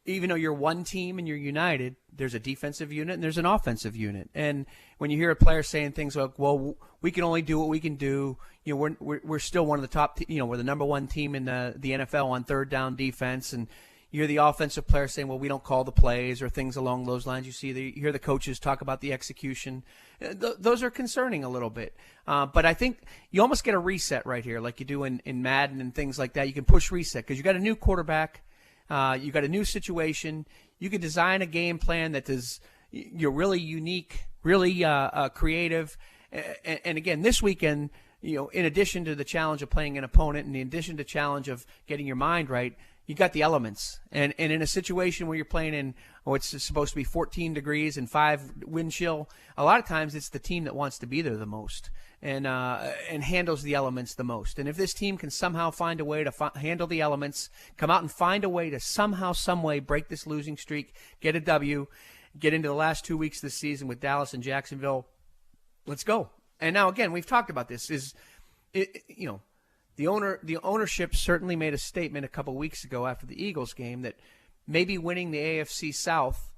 even though you're one team and you're united, there's a defensive unit and there's an offensive unit. And when you hear a player saying things like, well, we can only do what we can do, we're still one of the top, we're the number 1 team in the NFL on third down defense. And you hear the offensive players saying, well, we don't call the plays or things along those lines. You hear the coaches talk about the execution. those are concerning a little bit. But I think you almost get a reset right here, like you do in Madden and things like that. You can push reset because you got a new quarterback, you got a new situation. You can design a game plan that is really unique, really creative. And again, this weekend, in addition to the challenge of playing an opponent and in addition to the challenge of getting your mind right, you got the elements. And in a situation where you're playing in it's supposed to be 14 degrees and 5 wind chill, a lot of times it's the team that wants to be there the most and handles the elements the most. And if this team can somehow find a way to handle the elements, come out and find a way to somehow, some way break this losing streak, get a W, get into the last 2 weeks of the season with Dallas and Jacksonville, let's go. And now, again, we've talked about this. The ownership certainly made a statement a couple weeks ago after the Eagles game that maybe winning the AFC South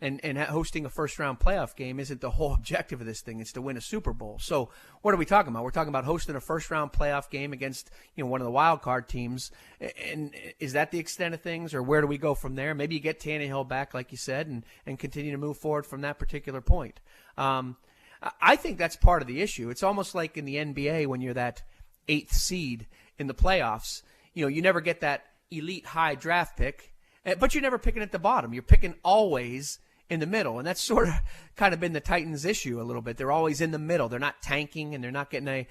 and hosting a first-round playoff game isn't the whole objective of this thing. It's to win a Super Bowl. So what are we talking about? We're talking about hosting a first-round playoff game against one of the wild card teams. And is that the extent of things, or where do we go from there? Maybe you get Tannehill back, like you said, and continue to move forward from that particular point. I think that's part of the issue. It's almost like in the NBA when you're that 8th seed in the playoffs. You never get that elite high draft pick, but you're never picking at the bottom. You're picking always in the middle, and that's sort of kind of been the Titans' issue a little bit. They're always in the middle. They're not tanking, and they're not getting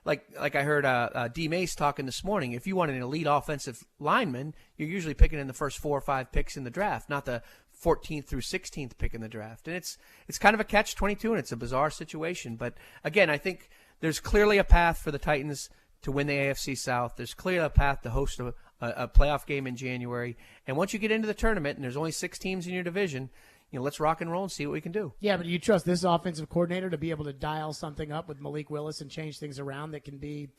like I heard D. Mace talking this morning. If you want an elite offensive lineman, you're usually picking in the first 4 or 5 picks in the draft, not the 14th through 16th pick in the draft. And it's kind of a catch-22, and it's a bizarre situation. But again, I think there's clearly a path for the Titans to win the AFC South. There's clearly a path to host a playoff game in January. And once you get into the tournament, and there's only 6 teams in your division, let's rock and roll and see what we can do. Yeah, but do you trust this offensive coordinator to be able to dial something up with Malik Willis and change things around that can be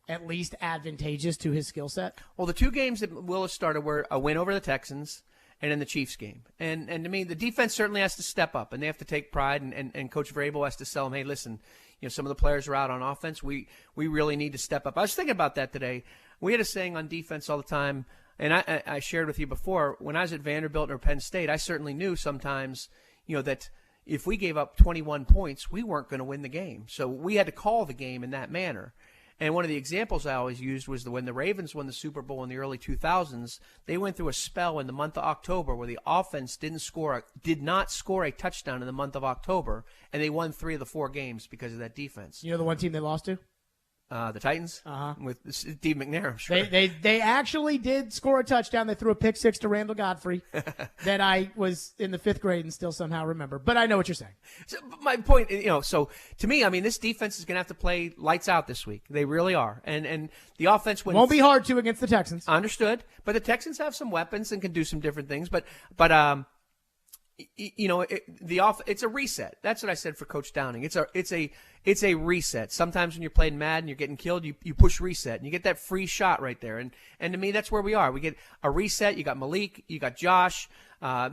at least advantageous to his skill set? Well, the 2 games that Willis started were a win over the Texans and in the Chiefs game. And to me, the defense certainly has to step up, and they have to take pride, and Coach Vrabel has to tell them, hey, listen, some of the players are out on offense. We really need to step up. I was thinking about that today. We had a saying on defense all the time, and I shared with you before, when I was at Vanderbilt or Penn State, I certainly knew sometimes, that if we gave up 21 points, we weren't going to win the game. So we had to call the game in that manner. And one of the examples I always used was when the Ravens won the Super Bowl in the early 2000s, they went through a spell in the month of October where the offense did not score a touchdown in the month of October, and they won 3 of the 4 games because of that defense. You know the one team they lost to? The Titans? With Steve McNair, I'm sure. They actually did score a touchdown. They threw a pick 6 to Randall Godfrey that I was in the 5th grade and still somehow remember. But I know what you're saying. So my point, so to me, this defense is going to have to play lights out this week. They really are. And the offense won't be hard to against the Texans. Understood. But the Texans have some weapons and can do some different things. But it's a reset. That's what I said for Coach Downing. It's a reset. Sometimes when you're playing Madden, you're getting killed, you push reset, and you get that free shot right there. And to me, that's where we are. We get a reset. You got Malik, you got Josh.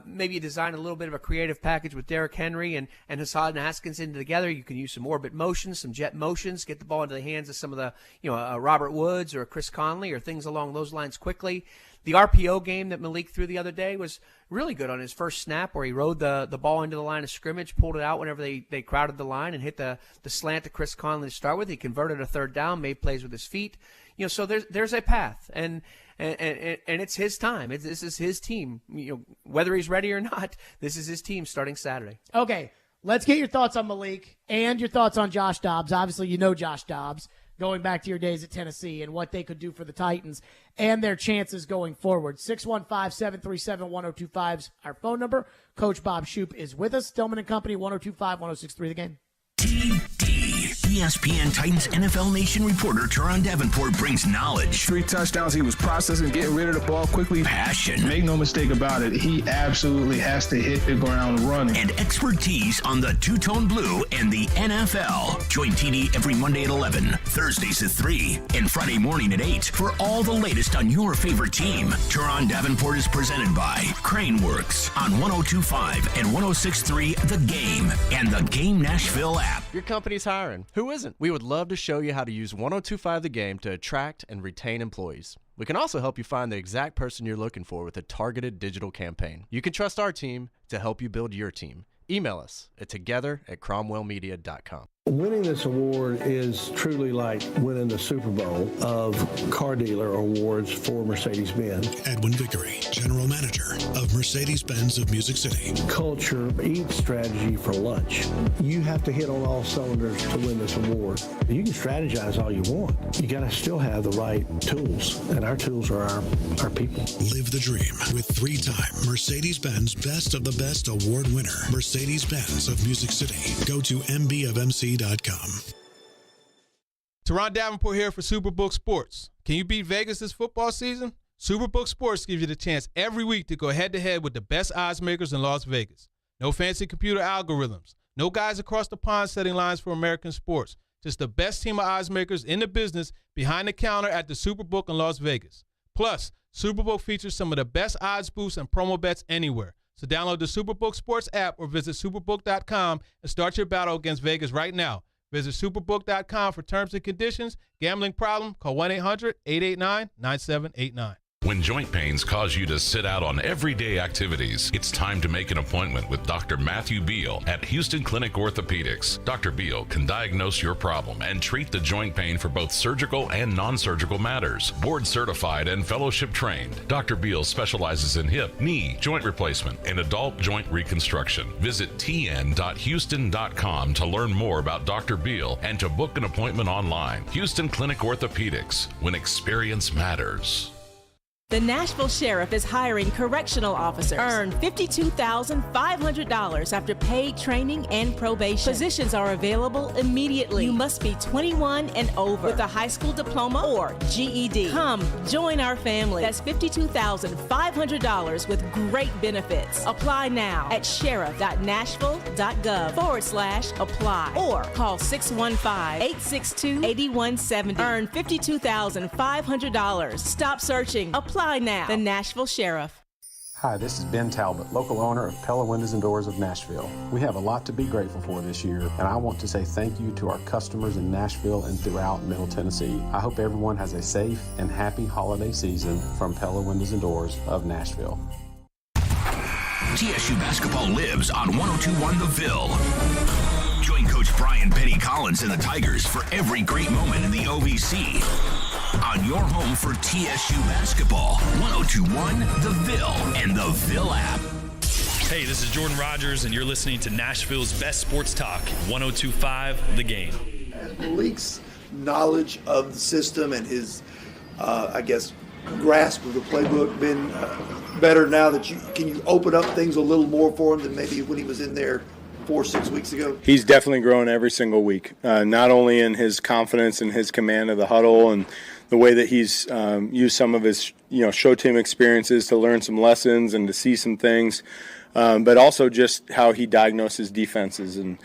Maybe you design a little bit of a creative package with Derrick Henry and Hassan Haskins into together. You can use some orbit motions, some jet motions, get the ball into the hands of some of the, Robert Woods or Chris Conley or things along those lines quickly. The RPO game that Malik threw the other day was really good on his first snap, where he rode the ball into the line of scrimmage, pulled it out whenever they crowded the line, and hit the slant to Chris Conley to start with. He converted a 3rd down, made plays with his feet. So there's a path, and it's his time. This is his team. Whether he's ready or not, this is his team starting Saturday. Okay, let's get your thoughts on Malik and your thoughts on Josh Dobbs. Obviously, you know Josh Dobbs, going back to your days at Tennessee and what they could do for the Titans and their chances going forward. 615-737-1025 is our phone number. Coach Bob Shoop is with us. Stillman and Company, 102.5-106.3 The Game. ESPN Titans NFL Nation reporter Teron Davenport brings knowledge. 3 touchdowns. He was processing, getting rid of the ball quickly. Passion. Make no mistake about it. He absolutely has to hit the ground running. And expertise on the two-tone blue and the NFL. Join TD every Monday at 11, Thursdays at 3, and Friday morning at 8 for all the latest on your favorite team. Teron Davenport is presented by Craneworks on 102.5 and 106.3 The Game and the Game Nashville app. Your company's hiring. Who isn't? We would love to show you how to use 102.5 The Game to attract and retain employees. We can also help you find the exact person you're looking for with a targeted digital campaign. You can trust our team to help you build your team. Email us at together@cromwellmedia.com. Winning this award is truly like winning the Super Bowl of car dealer awards for Mercedes-Benz. Edwin Vickery, General Manager of Mercedes-Benz of Music City. Culture eats strategy for lunch. You have to hit on all cylinders to win this award. You can strategize all you want. You got to still have the right tools, and our tools are our people. Live the dream with 3-time Mercedes-Benz Best of the Best Award winner, Mercedes-Benz of Music City. Go to mbofmc.com. Teron Davenport here for Superbook Sports. Can you beat Vegas this football season? Superbook Sports gives you the chance every week to go head-to-head with the best odds makers in Las Vegas. No fancy computer algorithms. No guys across the pond setting lines for American sports. Just the best team of odds makers in the business behind the counter at the Superbook in Las Vegas. Plus, Superbook features some of the best odds boosts and promo bets anywhere. So download the Superbook Sports app or visit superbook.com and start your battle against Vegas right now. Visit superbook.com for terms and conditions. Gambling problem? Call 1-800-889-9789. When joint pains cause you to sit out on everyday activities, it's time to make an appointment with Dr. Matthew Beal at Houston Clinic Orthopedics. Dr. Beal can diagnose your problem and treat the joint pain for both surgical and non-surgical matters. Board certified and fellowship trained, Dr. Beal specializes in hip, knee, joint replacement, and adult joint reconstruction. Visit tn.houston.com to learn more about Dr. Beal and to book an appointment online. Houston Clinic Orthopedics, when experience matters. The Nashville Sheriff is hiring correctional officers. Earn $52,500 after paid training and probation. Positions are available immediately. You must be 21 and over with a high school diploma or GED. Come, join our family. That's $52,500 with great benefits. Apply now at sheriff.nashville.gov/apply or call 615-862-8170. Earn $52,500. Stop searching. Apply now. The Nashville Sheriff. Hi, this is Ben Talbot, local owner of Pella Windows and Doors of Nashville. We have a lot to be grateful for this year, and I want to say thank you to our customers in Nashville and throughout Middle Tennessee. I hope everyone has a safe and happy holiday season from Pella Windows and Doors of Nashville. TSU basketball lives on 102.1 The Ville. Join Coach Brian Petty Collins and the Tigers for every great moment in the OVC. On your home for TSU basketball, 102.1 The Ville and the Ville app. Hey, this is Jordan Rogers, and you're listening to Nashville's best sports talk, 102.5 The Game. Has Malik's knowledge of the system and his, grasp of the playbook been better now that can you open up things a little more for him than maybe when he was in there 4-6 weeks ago? He's definitely grown every single week, not only in his confidence and his command of the huddle and the way that he's used some of his show team experiences to learn some lessons and to see some things, but also just how he diagnoses defenses and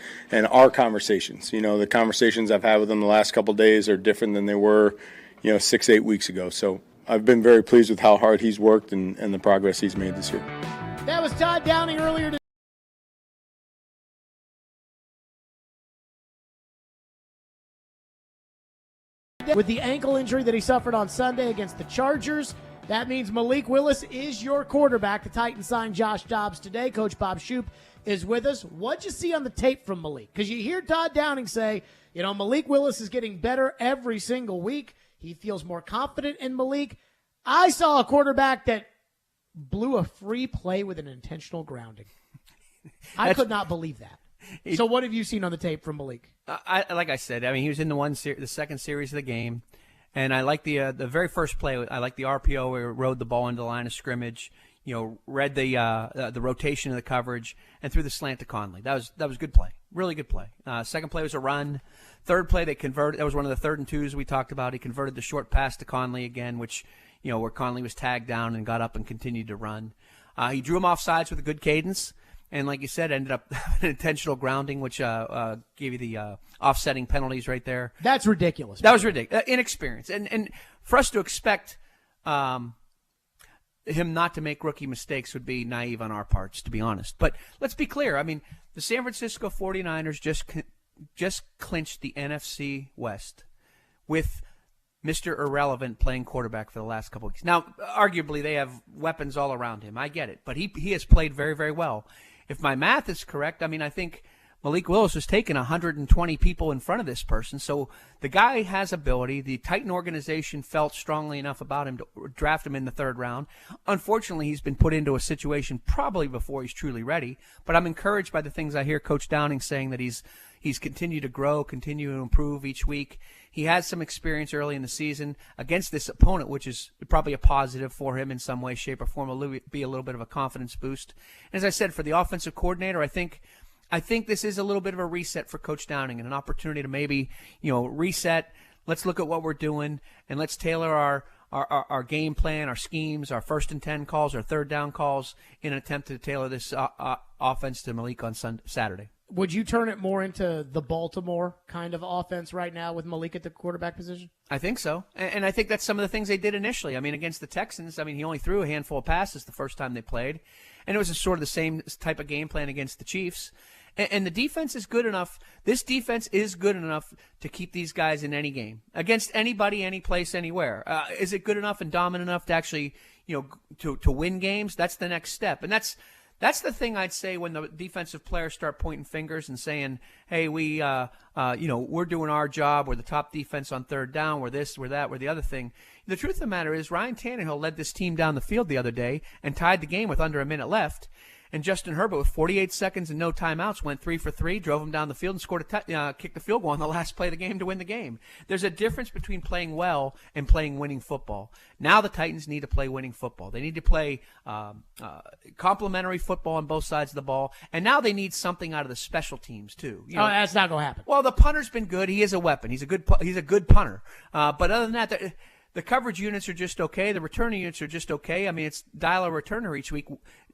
our conversations. The conversations I've had with him the last couple of days are different than they were 6-8 weeks ago. So I've been very pleased with how hard he's worked and the progress he's made this year. That was Todd Downing earlier today. With the ankle injury that he suffered on Sunday against the Chargers, that means Malik Willis is your quarterback. The Titans signed Josh Dobbs today. Coach Bob Shoop is with us. What'd you see on the tape from Malik? Because you hear Todd Downing say, Malik Willis is getting better every single week. He feels more confident in Malik. I saw a quarterback that blew a free play with an intentional grounding. I could not believe that. So what have you seen on the tape from Malik? Like I said, he was in the second series of the game, and I like the very first play. I like the RPO where he rode the ball into the line of scrimmage. Read the rotation of the coverage and threw the slant to Conley. That was a good play, really good play. Second play was a run. Third play they converted. That was one of the 3rd and 2s we talked about. He converted the short pass to Conley again, which where Conley was tagged down and got up and continued to run. He drew him off sides with a good cadence. And like you said, ended up an intentional grounding, which gave you the offsetting penalties right there. That's ridiculous. That was ridiculous. Inexperience. And for us to expect him not to make rookie mistakes would be naive on our parts, to be honest. But let's be clear. The San Francisco 49ers just clinched the NFC West with Mr. Irrelevant playing quarterback for the last couple of weeks. Now, arguably, they have weapons all around him. I get it. But he has played very, very well. if my math is correct, I mean, I think Malik Willis was taking 120 people in front of this person. So the guy has ability. The Titan organization felt strongly enough about him to draft him in the 3rd round. Unfortunately, he's been put into a situation probably before he's truly ready. But I'm encouraged by the things I hear Coach Downing saying, that he's continued to grow, continue to improve each week. He has some experience early in the season against this opponent, which is probably a positive for him in some way, shape, or form. Will be a little bit of a confidence boost. And as I said, for the offensive coordinator, I think this is a little bit of a reset for Coach Downing and an opportunity to maybe, reset. Let's look at what we're doing, and let's tailor our game plan, our schemes, our 1st and 10 calls, our 3rd down calls in an attempt to tailor this offense to Malik on Saturday. Would you turn it more into the Baltimore kind of offense right now with Malik at the quarterback position? I think so. And I think that's some of the things they did initially. I mean, against the Texans, he only threw a handful of passes the first time they played. And it was sort of the same type of game plan against the Chiefs. And the defense is good enough. This defense is good enough to keep these guys in any game, against anybody, any place, anywhere. Is it good enough and dominant enough to actually, to win games? That's the next step. And that's the thing I'd say when the defensive players start pointing fingers and saying, hey, we're doing our job. We're the top defense on 3rd down. We're this, we're that, we're the other thing. The truth of the matter is Ryan Tannehill led this team down the field the other day and tied the game with under a minute left. And Justin Herbert, with 48 seconds and no timeouts, went 3 for 3, drove him down the field, and scored kicked the field goal on the last play of the game to win the game. There's a difference between playing well and playing winning football. Now the Titans need to play winning football. They need to play complementary football on both sides of the ball. And now they need something out of the special teams too. That's not going to happen. Well, the punter's been good. He is a weapon. He's a good punter. But other than that, the coverage units are just okay. The returning units are just okay. It's dial a returner each week.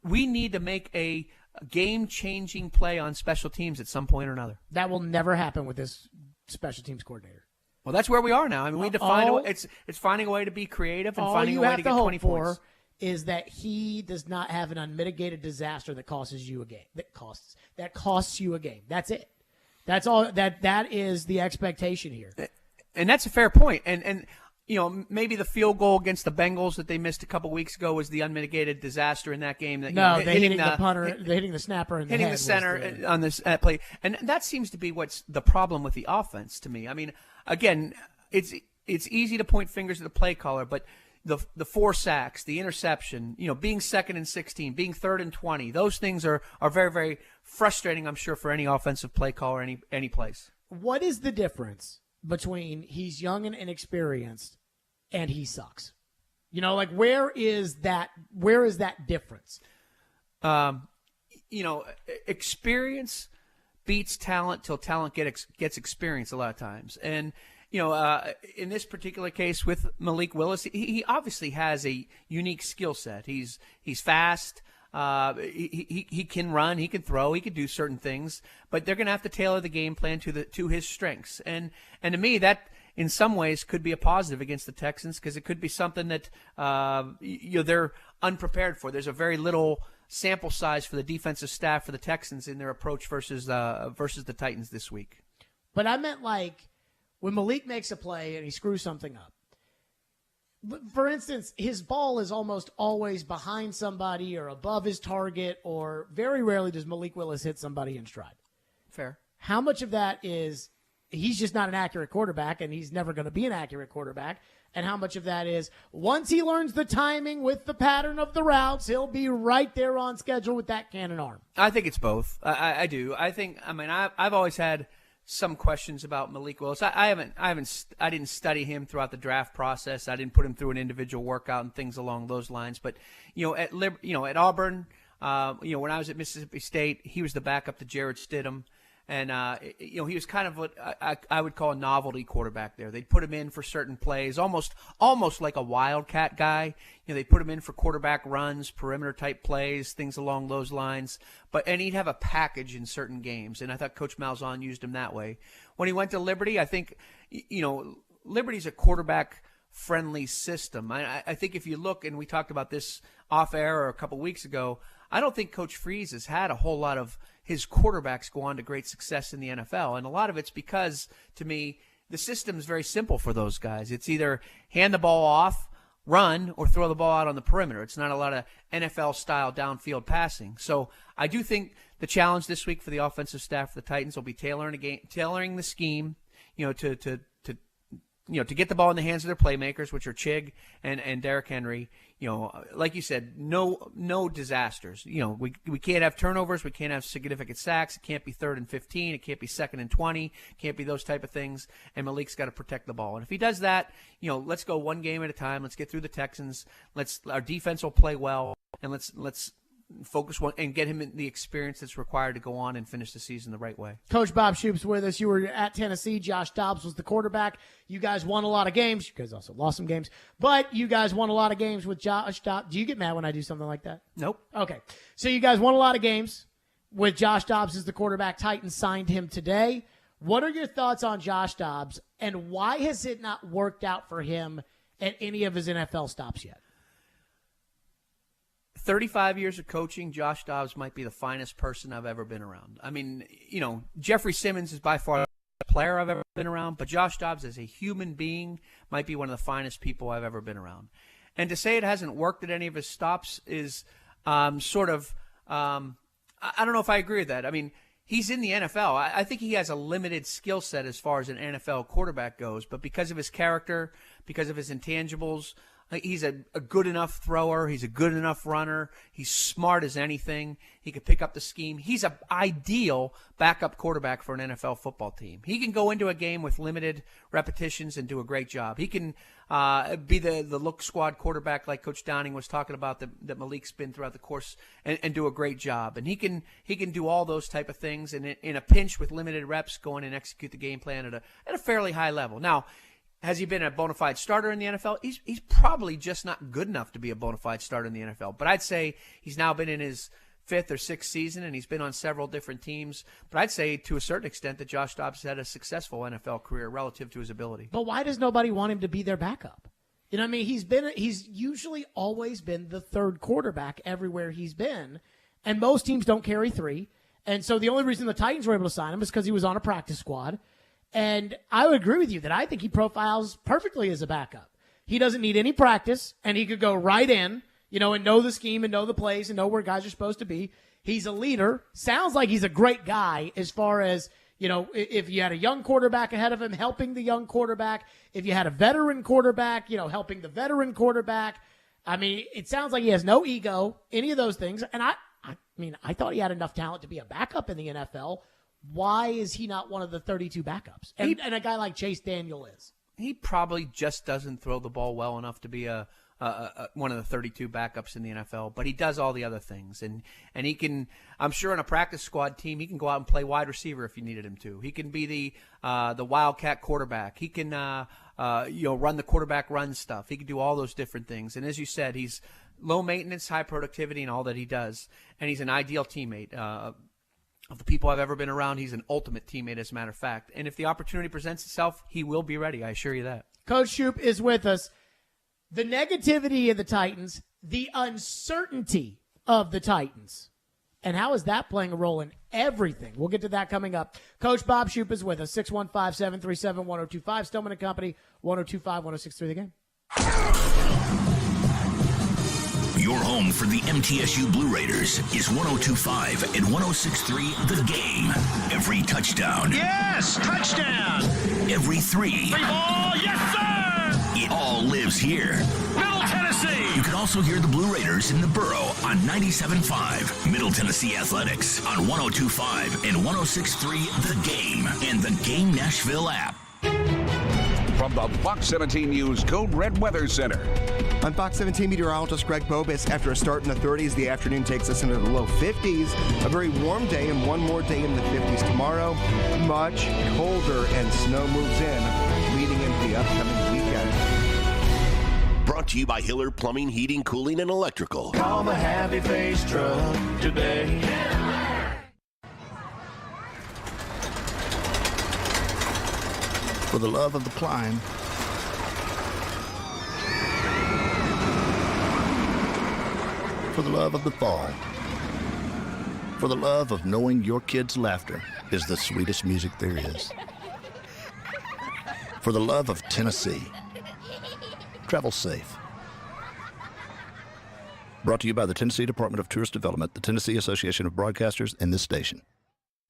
We need to make a game-changing play on special teams at some point or another. That will never happen with this special teams coordinator. Well, that's where we are now. We need to find a way. It's finding a way to be creative and finding a way to get 20 points. Is that he does not have an unmitigated disaster that costs you a game. That costs you a game. That's it. That's all. That is the expectation here. And that's a fair point. And maybe the field goal against the Bengals that they missed a couple weeks ago was the unmitigated disaster in that game. Hitting the punter, hitting the snapper, and hitting the center on this play, and that seems to be what's the problem with the offense to me. Again, it's easy to point fingers at the play caller, but the 4 sacks, the interception, being 2nd and 16, being 3rd and 20, those things are very, very frustrating, I'm sure, for any offensive play caller any place. What is the difference between he's young and inexperienced and he sucks? Where is that difference? Experience beats talent till talent gets experience a lot of times. And, in this particular case with Malik Willis, he obviously has a unique skill set. He's fast. He can run, he can throw, he can do certain things, but they're going to have to tailor the game plan to his strengths. And to me, that in some ways could be a positive against the Texans, because it could be something that they're unprepared for. There's a very little sample size for the defensive staff for the Texans in their approach versus the Titans this week. But I meant when Malik makes a play and he screws something up. For instance, his ball is almost always behind somebody or above his target, or very rarely does Malik Willis hit somebody in stride. Fair. How much of that is he's just not an accurate quarterback and he's never going to be an accurate quarterback? And how much of that is once he learns the timing with the pattern of the routes, he'll be right there on schedule with that cannon arm? I think it's both. I do. I've always had some questions about Malik Willis. I didn't study him throughout the draft process. I didn't put him through an individual workout and things along those lines. But at Auburn, when I was at Mississippi State, he was the backup to Jarrett Stidham. And, he was kind of what I would call a novelty quarterback there. They'd put him in for certain plays, almost like a wildcat guy. They'd put him in for quarterback runs, perimeter-type plays, things along those lines. And he'd have a package in certain games, and I thought Coach Malzahn used him that way. When he went to Liberty, I think, Liberty's a quarterback-friendly system. I think if you look, and we talked about this off-air a couple weeks ago, I don't think Coach Freeze has had a whole lot of his quarterbacks go on to great success in the NFL. And a lot of it's because, to me, the system is very simple for those guys. It's either hand the ball off run or throw the ball out on the perimeter. It's not a lot of NFL-style downfield passing. So I do think the challenge this week for the offensive staff for the Titans will be tailoring the scheme, to get the ball in the hands of their playmakers, which are Chig and Derrick Henry. Like you said, no disasters. We can't have turnovers. We can't have significant sacks. It can't be 3rd and 15. It can't be 2nd and 20. It can't be those type of things. And Malik's got to protect the ball. And if he does that, let's go one game at a time. Let's get through the Texans. Our defense will play well, and let's focus and get him the experience that's required to go on and finish the season the right way. Coach Bob Shoop's with us. You were at Tennessee. Josh Dobbs was the quarterback. You guys won a lot of games. You guys also lost some games, but you guys won a lot of games with Josh Dobbs. Do you get mad when I do something like that? Nope. Okay. So you guys won a lot of games with Josh Dobbs as the quarterback. Titans signed him today. What are your thoughts on Josh Dobbs, and why has it not worked out for him at any of his NFL stops yet? 35 years of coaching, Josh Dobbs might be the finest person I've ever been around. I mean, Jeffrey Simmons is by far the player I've ever been around, but Josh Dobbs as a human being might be one of the finest people I've ever been around. And to say it hasn't worked at any of his stops is I don't know if I agree with that. I mean, he's in the NFL. I think he has a limited skill set as far as an NFL quarterback goes, but because of his character, because of his intangibles, he's a good enough thrower. He's a good enough runner. He's smart as anything. He can pick up the scheme. He's an ideal backup quarterback for an NFL football team. He can go into a game with limited repetitions and do a great job. He can be the look squad quarterback like Coach Downing was talking about that Malik's been throughout the course and do a great job. And he can do all those type of things. And in a pinch with limited reps, go in and execute the game plan at a fairly high level. Now, has he been a bona fide starter in the NFL? He's probably just not good enough to be a bona fide starter in the NFL. But I'd say he's now been in his 5th or 6th season, and he's been on several different teams. But I'd say to a certain extent that Josh Dobbs had a successful NFL career relative to his ability. But why does nobody want him to be their backup? You know what I mean? He's usually always been the 3rd quarterback everywhere he's been, and most teams don't carry 3. And so the only reason the Titans were able to sign him is because he was on a practice squad. And I would agree with you that I think he profiles perfectly as a backup. He doesn't need any practice, and he could go right in, and know the scheme and know the plays and know where guys are supposed to be. He's a leader. Sounds like he's a great guy as far as, if you had a young quarterback ahead of him, helping the young quarterback. If you had a veteran quarterback, helping the veteran quarterback. I mean, it sounds like he has no ego, any of those things. And I thought he had enough talent to be a backup in the NFL. Why is he not one of the 32 backups? And a guy like Chase Daniel is. He probably just doesn't throw the ball well enough to be one of the 32 backups in the NFL, but he does all the other things. And he can, I'm sure in a practice squad team, he can go out and play wide receiver if you needed him to. He can be the wildcat quarterback. He can, run the quarterback run stuff. He can do all those different things. And as you said, he's low maintenance, high productivity in all that he does. And he's an ideal teammate. Of the people I've ever been around, he's an ultimate teammate, as a matter of fact. And if the opportunity presents itself, he will be ready. I assure you that. Coach Shoop is with us. The negativity of the Titans, the uncertainty of the Titans, and how is that playing a role in everything? We'll get to that coming up. Coach Bob Shoop is with us, 615-737-1025. Stillman & Company, 1025-1063 The Game. Your home for the MTSU Blue Raiders is 102.5 and 106.3 The Game. Every touchdown. Yes, touchdown. Every three. Free ball, yes, sir. It all lives here. Middle Tennessee. You can also hear the Blue Raiders in the Borough on 97.5. Middle Tennessee Athletics on 102.5 and 106.3 The Game and the Game Nashville app. From the Fox 17 News Code Red Weather Center. I'm Fox 17 meteorologist Greg Bobis. After a start in the 30s, the afternoon takes us into the low 50s. A very warm day and one more day in the 50s tomorrow. Much colder and snow moves in, leading into the upcoming weekend. Brought to you by Hiller Plumbing, Heating, Cooling, and Electrical. Call the Happy Face Truck today. For the love of the climb, for the love of the fall, for the love of knowing your kids' laughter is the sweetest music there is, for the love of Tennessee. Travel safe. Brought to you by the Tennessee Department of Tourist Development, the Tennessee Association of Broadcasters, and this station.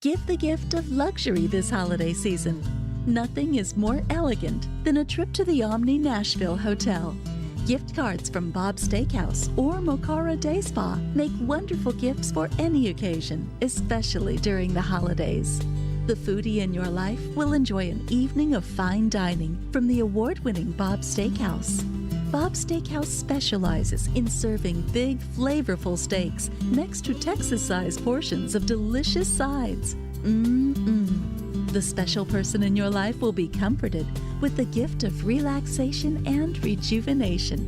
Give the gift of luxury this holiday season. Nothing is more elegant than a trip to the Omni Nashville Hotel. Gift cards from Bob's Steakhouse or Mocara Day Spa make wonderful gifts for any occasion, especially during the holidays. The foodie in your life will enjoy an evening of fine dining from the award-winning Bob's Steakhouse. Bob's Steakhouse specializes in serving big, flavorful steaks next to Texas-sized portions of delicious sides. The special person in your life will be comforted with the gift of relaxation and rejuvenation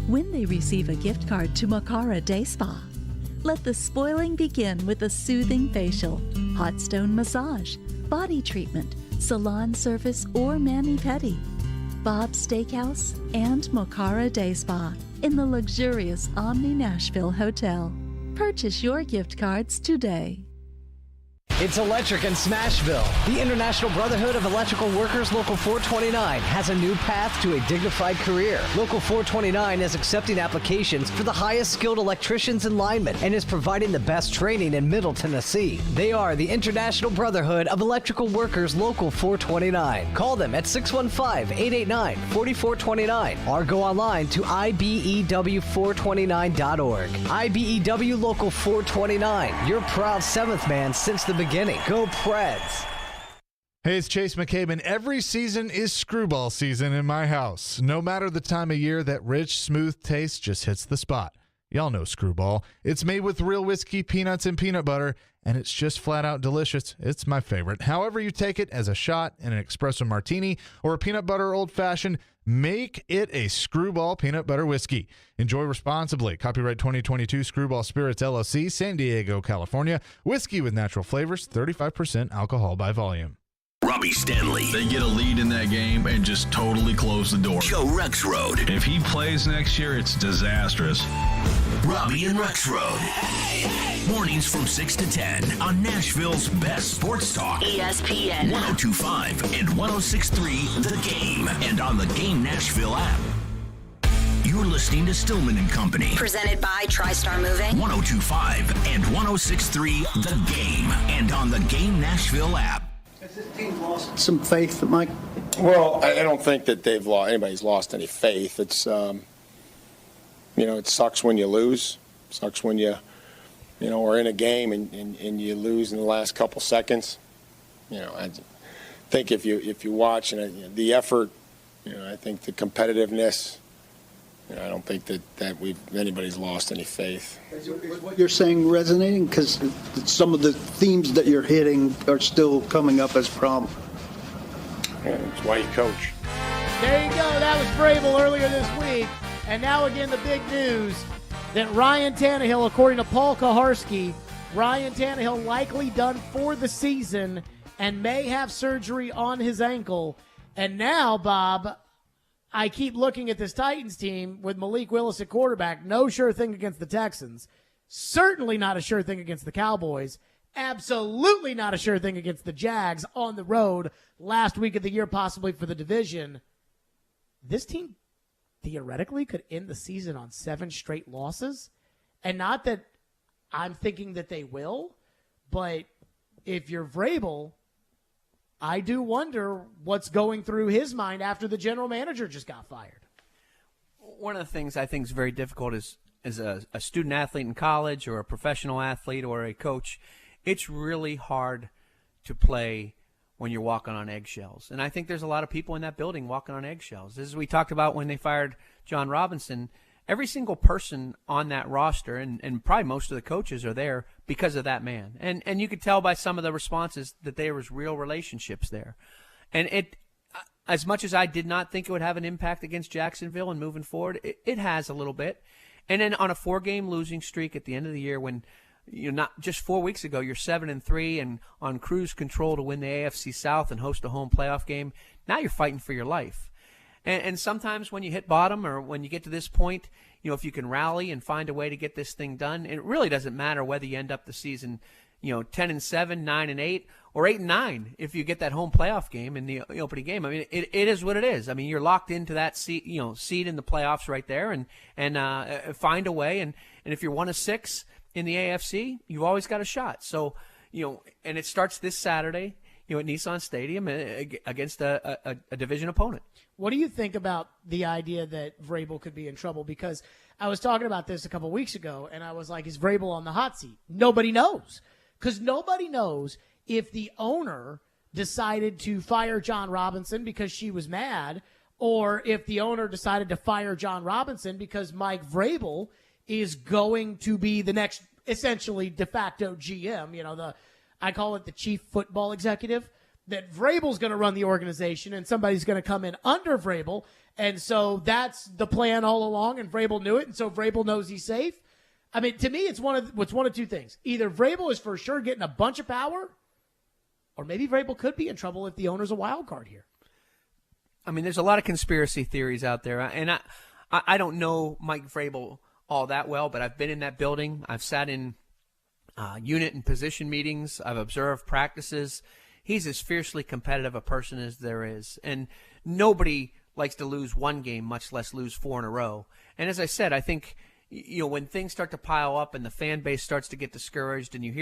when they receive a gift card to Mocara Day Spa. Let the spoiling begin with a soothing facial, hot stone massage, body treatment, salon service, or mani-pedi. Bob's Steakhouse and Mocara Day Spa in the luxurious Omni Nashville Hotel. Purchase your gift cards today. It's electric in Smashville. The International Brotherhood of Electrical Workers Local 429 has a new path to a dignified career. Local 429 is accepting applications for the highest skilled electricians and linemen and is providing the best training in Middle Tennessee. They are the International Brotherhood of Electrical Workers Local 429. Call them at 615-889-4429 or go online to ibew429.org. IBEW Local 429, your proud seventh man since the beginning. Go Preds. Hey, it's Chase McCabe, and every season is screwball season in my house. No matter the time of year, that rich, smooth taste just hits the spot. Y'all know Screwball. It's made with real whiskey, peanuts, and peanut butter, and it's just flat out delicious. It's my favorite. However you take it, as a shot, in an espresso martini, or a peanut butter old-fashioned, make it a Screwball peanut butter whiskey. Enjoy responsibly. Copyright 2022 Screwball Spirits, LLC, San Diego, California. Whiskey with natural flavors, 35% alcohol by volume. Robbie Stanley. They get a lead in that game and just totally close the door. Joe Rexrode. If he plays next year, it's disastrous. Robbie and Rexrode. Mornings from 6 to 10 on Nashville's best sports talk. ESPN 102.5 and 106.3 The Game. And on the Game Nashville app. You're listening to Stillman and Company. Presented by TriStar Moving. 102.5 and 106.3 The Game. And on the Game Nashville app. Has this team lost some faith, Mike? Well, I don't think that anybody's lost any faith. It's, it sucks when you lose. It sucks when you are in a game and you lose in the last couple seconds. I think if you watch and the effort, I think the competitiveness, I don't think that anybody's lost any faith. Is what you're saying resonating? Because some of the themes that you're hitting are still coming up as problems. Yeah, that's why you coach. There you go. That was Vrabel earlier this week. And now again, the big news that Ryan Tannehill, according to Paul Kaharski, Ryan Tannehill likely done for the season and may have surgery on his ankle. And now, Bob, I keep looking at this Titans team with Malik Willis at quarterback. No sure thing against the Texans. Certainly not a sure thing against the Cowboys. Absolutely not a sure thing against the Jags on the road last week of the year, possibly for the division. This team theoretically could end the season on 7 straight losses. And not that I'm thinking that they will, but if you're Vrabel, I do wonder what's going through his mind after the general manager just got fired. One of the things I think is very difficult is a student athlete in college or a professional athlete or a coach, it's really hard to play when you're walking on eggshells. And I think there's a lot of people in that building walking on eggshells. As we talked about when they fired John Robinson, every single person on that roster, and probably most of the coaches are there because of that man. And you could tell by some of the responses that there was real relationships there. And it, as much as I did not think it would have an impact against Jacksonville and moving forward, it has a little bit. And then on a 4-game losing streak at the end of the year when you're not just 4 weeks ago, you're 7-3 and on cruise control to win the AFC South and host a home playoff game. Now you're fighting for your life. And sometimes when you hit bottom or when you get to this point, if you can rally and find a way to get this thing done, it really doesn't matter whether you end up the season, 10-7, 9-8, or 8-9 if you get that home playoff game in the opening game. I mean, it is what it is. I mean, you're locked into that seat in the playoffs right there, and find a way. And if you're 1-6 in the AFC, you've always got a shot. So, and it starts this Saturday, at Nissan Stadium against a division opponent. What do you think about the idea that Vrabel could be in trouble? Because I was talking about this a couple weeks ago, and I was like, is Vrabel on the hot seat? Nobody knows. Because nobody knows if the owner decided to fire John Robinson because she was mad, or if the owner decided to fire John Robinson because Mike Vrabel is going to be the next, essentially, de facto GM, I call it the chief football executive, that Vrabel's going to run the organization and somebody's going to come in under Vrabel. And so that's the plan all along, and Vrabel knew it, and so Vrabel knows he's safe. I mean, to me, it's one of two things. Either Vrabel is for sure getting a bunch of power, or maybe Vrabel could be in trouble if the owner's a wild card here. I mean, there's a lot of conspiracy theories out there, and I don't know Mike Vrabel all that well, but I've been in that building. I've sat in unit and position meetings. I've observed practices. He's as fiercely competitive a person as there is. And nobody likes to lose one game, much less lose 4 in a row. And as I said, I think, when things start to pile up and the fan base starts to get discouraged, and you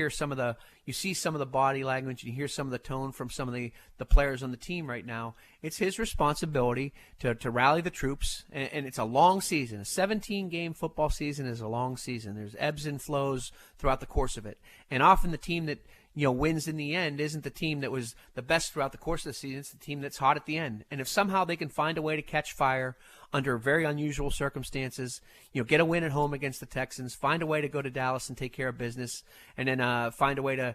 see some of the body language, and you hear some of the tone from some of the players on the team right now, it's his responsibility to rally the troops. And it's a long season. A 17-game football season is a long season. There's ebbs and flows throughout the course of it. And often the team that wins in the end isn't the team that was the best throughout the course of the season. It's the team that's hot at the end. And if somehow they can find a way to catch fire under very unusual circumstances, get a win at home against the Texans, find a way to go to Dallas and take care of business, and then find a way to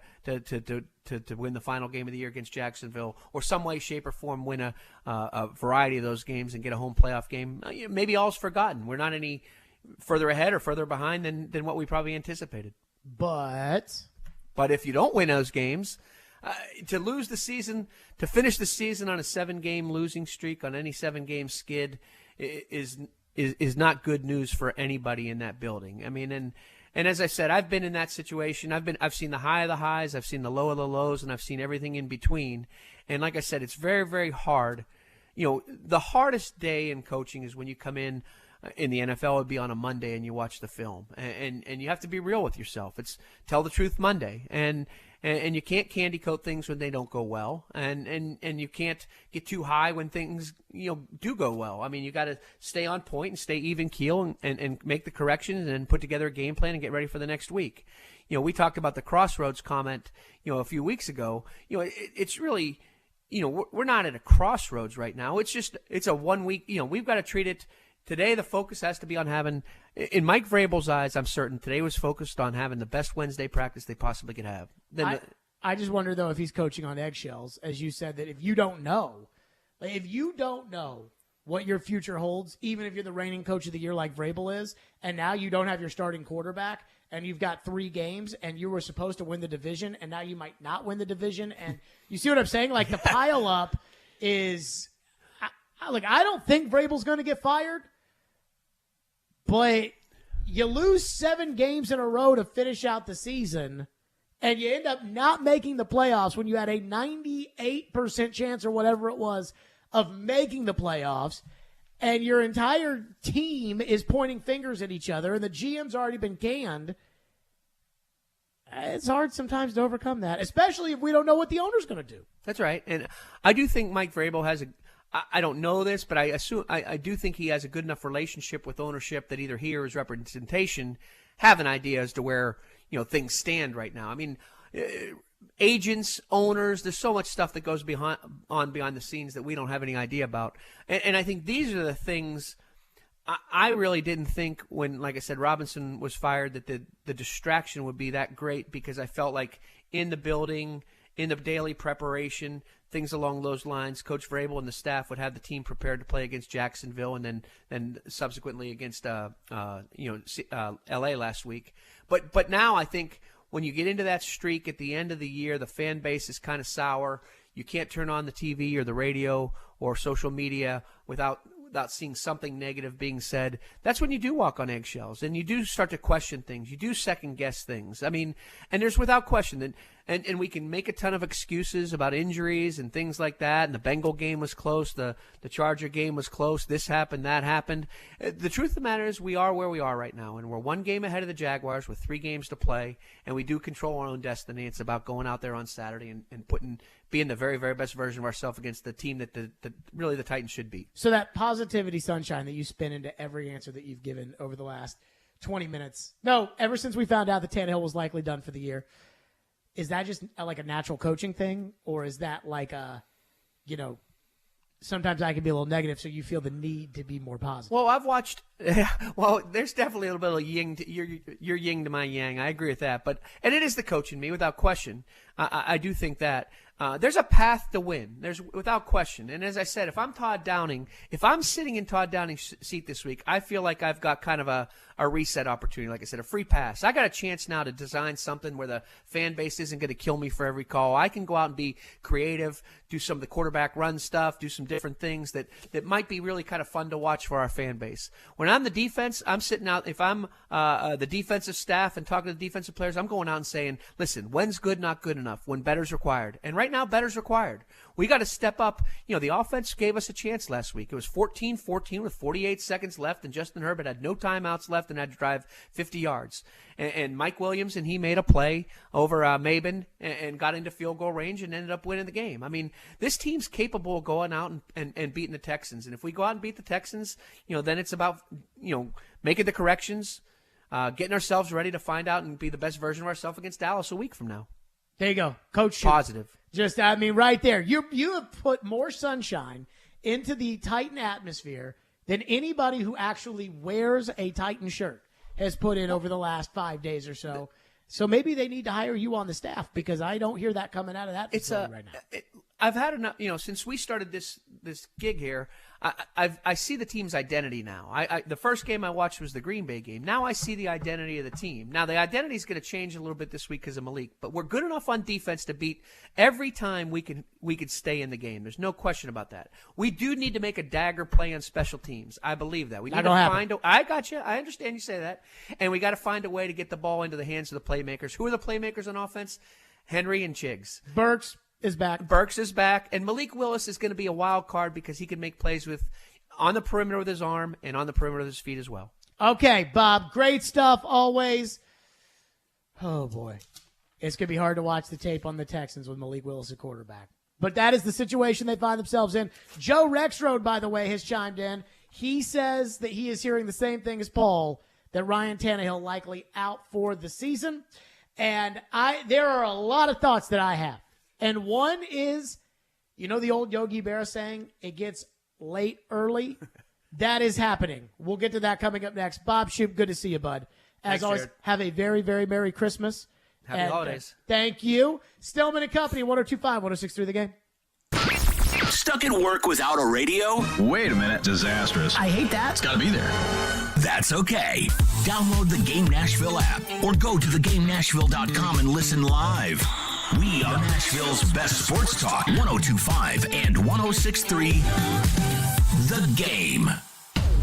win the final game of the year against Jacksonville, or some way, shape, or form win a variety of those games and get a home playoff game, maybe all's forgotten. We're not any further ahead or further behind than what we probably anticipated. But if you don't win those games, to lose the season, to finish the season on a 7-game losing streak, on any 7-game skid, is not good news for anybody in that building. I mean, and as I said, I've been in that situation. I've seen the high of the highs, I've seen the low of the lows, and I've seen everything in between. And like I said, it's very, very hard. The hardest day in coaching is when you come in the NFL would be on a Monday and you watch the film, and you have to be real with yourself. It's tell the truth Monday, and you can't candy coat things when they don't go well, and you can't get too high when things do go well. I mean, you got to stay on point and stay even keel and make the corrections and put together a game plan and get ready for the next week. We talked about the crossroads comment a few weeks ago. It's really we're not at a crossroads right now. It's a 1 week. We've got to treat it. Today, the focus has to be on having, in Mike Vrabel's eyes, I'm certain, today was focused on having the best Wednesday practice they possibly could have. I just wonder, though, if he's coaching on eggshells, as you said, that if you don't know what your future holds, even if you're the reigning coach of the year like Vrabel is, and now you don't have your starting quarterback, and you've got 3 games, and you were supposed to win the division, and now you might not win the division, and you see what I'm saying? Like, the pile-up is I don't think Vrabel's going to get fired. But you lose 7 games in a row to finish out the season, and you end up not making the playoffs when you had a 98% chance or whatever it was of making the playoffs, and your entire team is pointing fingers at each other, and the GM's already been canned. It's hard sometimes to overcome that, especially if we don't know what the owner's going to do. That's right. And I do think Mike Vrabel has I don't know this, but I do think he has a good enough relationship with ownership that either he or his representation have an idea as to where things stand right now. I mean, agents, owners, there's so much stuff that goes behind the scenes that we don't have any idea about. And I think these are the things I really didn't think when, like I said, Robinson was fired, that the distraction would be that great, because I felt like in the building, in the daily preparation, things along those lines, Coach Vrabel and the staff would have the team prepared to play against Jacksonville and then subsequently against L.A. last week. But now I think when you get into that streak at the end of the year, the fan base is kind of sour. You can't turn on the TV or the radio or social media without seeing something negative being said. That's when you do walk on eggshells, and you do start to question things. You do second guess things. I mean, and there's without question that And we can make a ton of excuses about injuries and things like that. And the Bengal game was close. The Charger game was close. This happened, that happened. The truth of the matter is we are where we are right now. And we're one game ahead of the Jaguars with 3 games to play. And we do control our own destiny. It's about going out there on Saturday and being the very, very best version of ourselves against the team that really the Titans should beat. So that positivity sunshine that you spin into every answer that you've given over the last 20 minutes. No, ever since we found out that Tannehill was likely done for the year. Is that just like a natural coaching thing, or is that like sometimes I can be a little negative, so you feel the need to be more positive? Well, I've watched. Well, there's definitely a little bit of yin. Your yin to my yang. I agree with that, and it is the coach in me, without question. I do think that there's a path to win. There's without question. And as I said, if I'm Todd Downing, if I'm sitting in Todd Downing's seat this week, I feel like I've got kind of a reset opportunity. Like I said, a free pass. I got a chance now to design something where the fan base isn't going to kill me for every call. I can go out and be creative, do some of the quarterback run stuff, do some different things that might be really kind of fun to watch for our fan base. When I'm the defense, I'm sitting out. If I'm the defensive staff and talking to the defensive players, I'm going out and saying, listen, when's good, not good enough, when better's required. And right now, better's required. We got to step up. The offense gave us a chance last week. It was 14-14 with 48 seconds left, and Justin Herbert had no timeouts left and had to drive 50 yards. And Mike Williams, and he made a play over Maben and got into field goal range and ended up winning the game. I mean, this team's capable of going out and beating the Texans. And if we go out and beat the Texans, then it's about, making the corrections, getting ourselves ready to find out and be the best version of ourselves against Dallas a week from now. There you go. Coach. Positive. Just, right there. You have put more sunshine into the Titan atmosphere than anybody who actually wears a Titan shirt has put in over the last 5 days or so. So maybe they need to hire you on the staff, because I don't hear that coming out of that facility right now. I've had enough, since we started this gig here, I see the team's identity now. The first game I watched was the Green Bay game. Now I see the identity of the team. Now the identity is going to change a little bit this week because of Malik, but we're good enough on defense to beat every time we can stay in the game. There's no question about that. We do need to make a dagger play on special teams. I believe that. We need to find I got you. I understand you say that. And we got to find a way to get the ball into the hands of the playmakers. Who are the playmakers on offense? Henry and Chiggs. Burks is back, and Malik Willis is going to be a wild card because he can make plays on the perimeter with his arm and on the perimeter with his feet as well. Okay, Bob, great stuff always. Oh, boy. It's going to be hard to watch the tape on the Texans with Malik Willis at quarterback. But that is the situation they find themselves in. Joe Rexrode, by the way, has chimed in. He says that he is hearing the same thing as Paul, that Ryan Tannehill likely out for the season. And there are a lot of thoughts that I have. And one is, the old Yogi Berra saying, it gets late early. That is happening. We'll get to that coming up next. Bob Shoup, good to see you, bud. As always, Jared. have a very, very Merry Christmas. Happy holidays. Thank you. Stillman and Company, 102.5, 106.3 The Game. Stuck at work without a radio? Wait a minute. Disastrous. I hate that. It's got to be there. That's okay. Download the Game Nashville app or go to thegamenashville.com and listen live. We are Nashville's best sports talk, 102.5 and 106.3 The Game.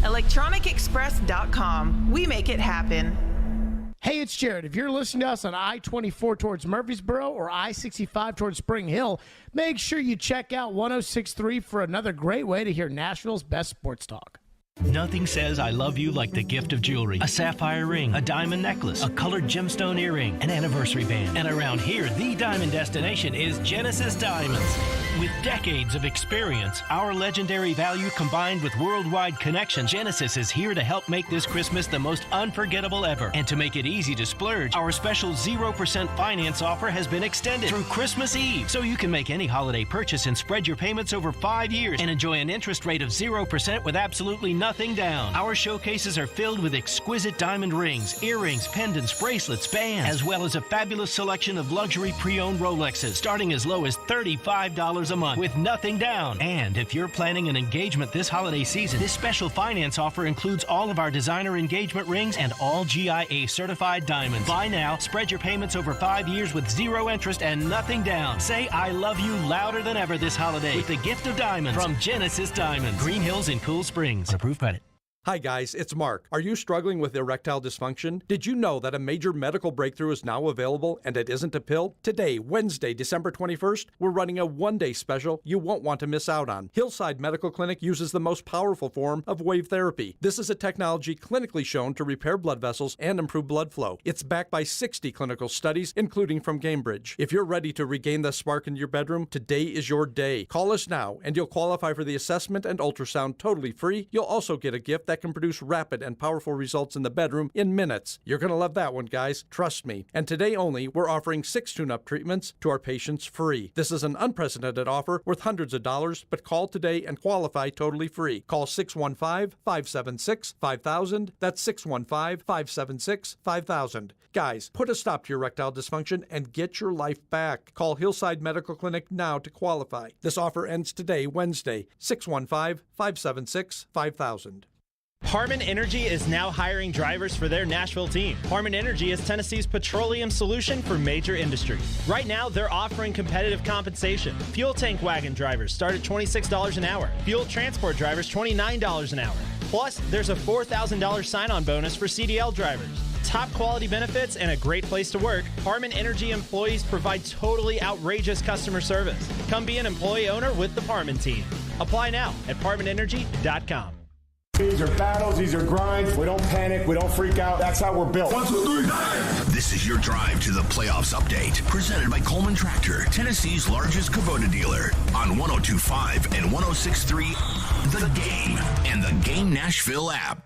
ElectronicExpress.com. We make it happen. Hey, it's Jared. If you're listening to us on I-24 towards Murfreesboro or I-65 towards Spring Hill, make sure you check out 106.3 for another great way to hear Nashville's best sports talk. Nothing says I love you like the gift of jewelry. A sapphire ring, a diamond necklace, a colored gemstone earring, an anniversary band. And around here, the diamond destination is Genesis Diamonds. With decades of experience, our legendary value combined with worldwide connection, Genesis is here to help make this Christmas the most unforgettable ever. And to make it easy to splurge, our special 0% finance offer has been extended through Christmas Eve. So you can make any holiday purchase and spread your payments over 5 years and enjoy an interest rate of 0% with absolutely nothing down. Our showcases are filled with exquisite diamond rings, earrings, pendants, bracelets, bands, as well as a fabulous selection of luxury pre-owned Rolexes, starting as low as $35 a month with nothing down. And if you're planning an engagement this holiday season, this special finance offer includes all of our designer engagement rings and all GIA certified diamonds. Buy now, spread your payments over 5 years with 0 interest and nothing down. Say I love you louder than ever this holiday with the gift of diamonds from Genesis Diamonds. Green Hills in Cool Springs. On approved credit. Hi guys, it's Mark. Are you struggling with erectile dysfunction? Did you know that a major medical breakthrough is now available and it isn't a pill? Today, Wednesday, December 21st, we're running a one-day special you won't want to miss out on. Hillside Medical Clinic uses the most powerful form of wave therapy. This is a technology clinically shown to repair blood vessels and improve blood flow. It's backed by 60 clinical studies, including from Cambridge. If you're ready to regain the spark in your bedroom, today is your day. Call us now and you'll qualify for the assessment and ultrasound totally free. You'll also get a gift that can produce rapid and powerful results in the bedroom in minutes. You're going to love that one, guys. Trust me. And today only, we're offering 6 tune-up treatments to our patients free. This is an unprecedented offer worth hundreds of dollars, but call today and qualify totally free. Call 615-576-5000. That's 615-576-5000. Guys, put a stop to your erectile dysfunction and get your life back. Call Hillside Medical Clinic now to qualify. This offer ends today, Wednesday, 615-576-5000. Harman Energy is now hiring drivers for their Nashville team. Harman Energy is Tennessee's petroleum solution for major industries. Right now, they're offering competitive compensation. Fuel tank wagon drivers start at $26 an hour. Fuel transport drivers, $29 an hour. Plus, there's a $4,000 sign-on bonus for CDL drivers. Top quality benefits and a great place to work, Harman Energy employees provide totally outrageous customer service. Come be an employee owner with the Harman team. Apply now at HarmanEnergy.com. These are battles, these are grinds. We don't panic, we don't freak out. That's how we're built. 1, 2, 3. This is your drive to the playoffs update, presented by Coleman Tractor, Tennessee's largest Kubota dealer, on 102.5 and 106.3 The Game and the Game Nashville app.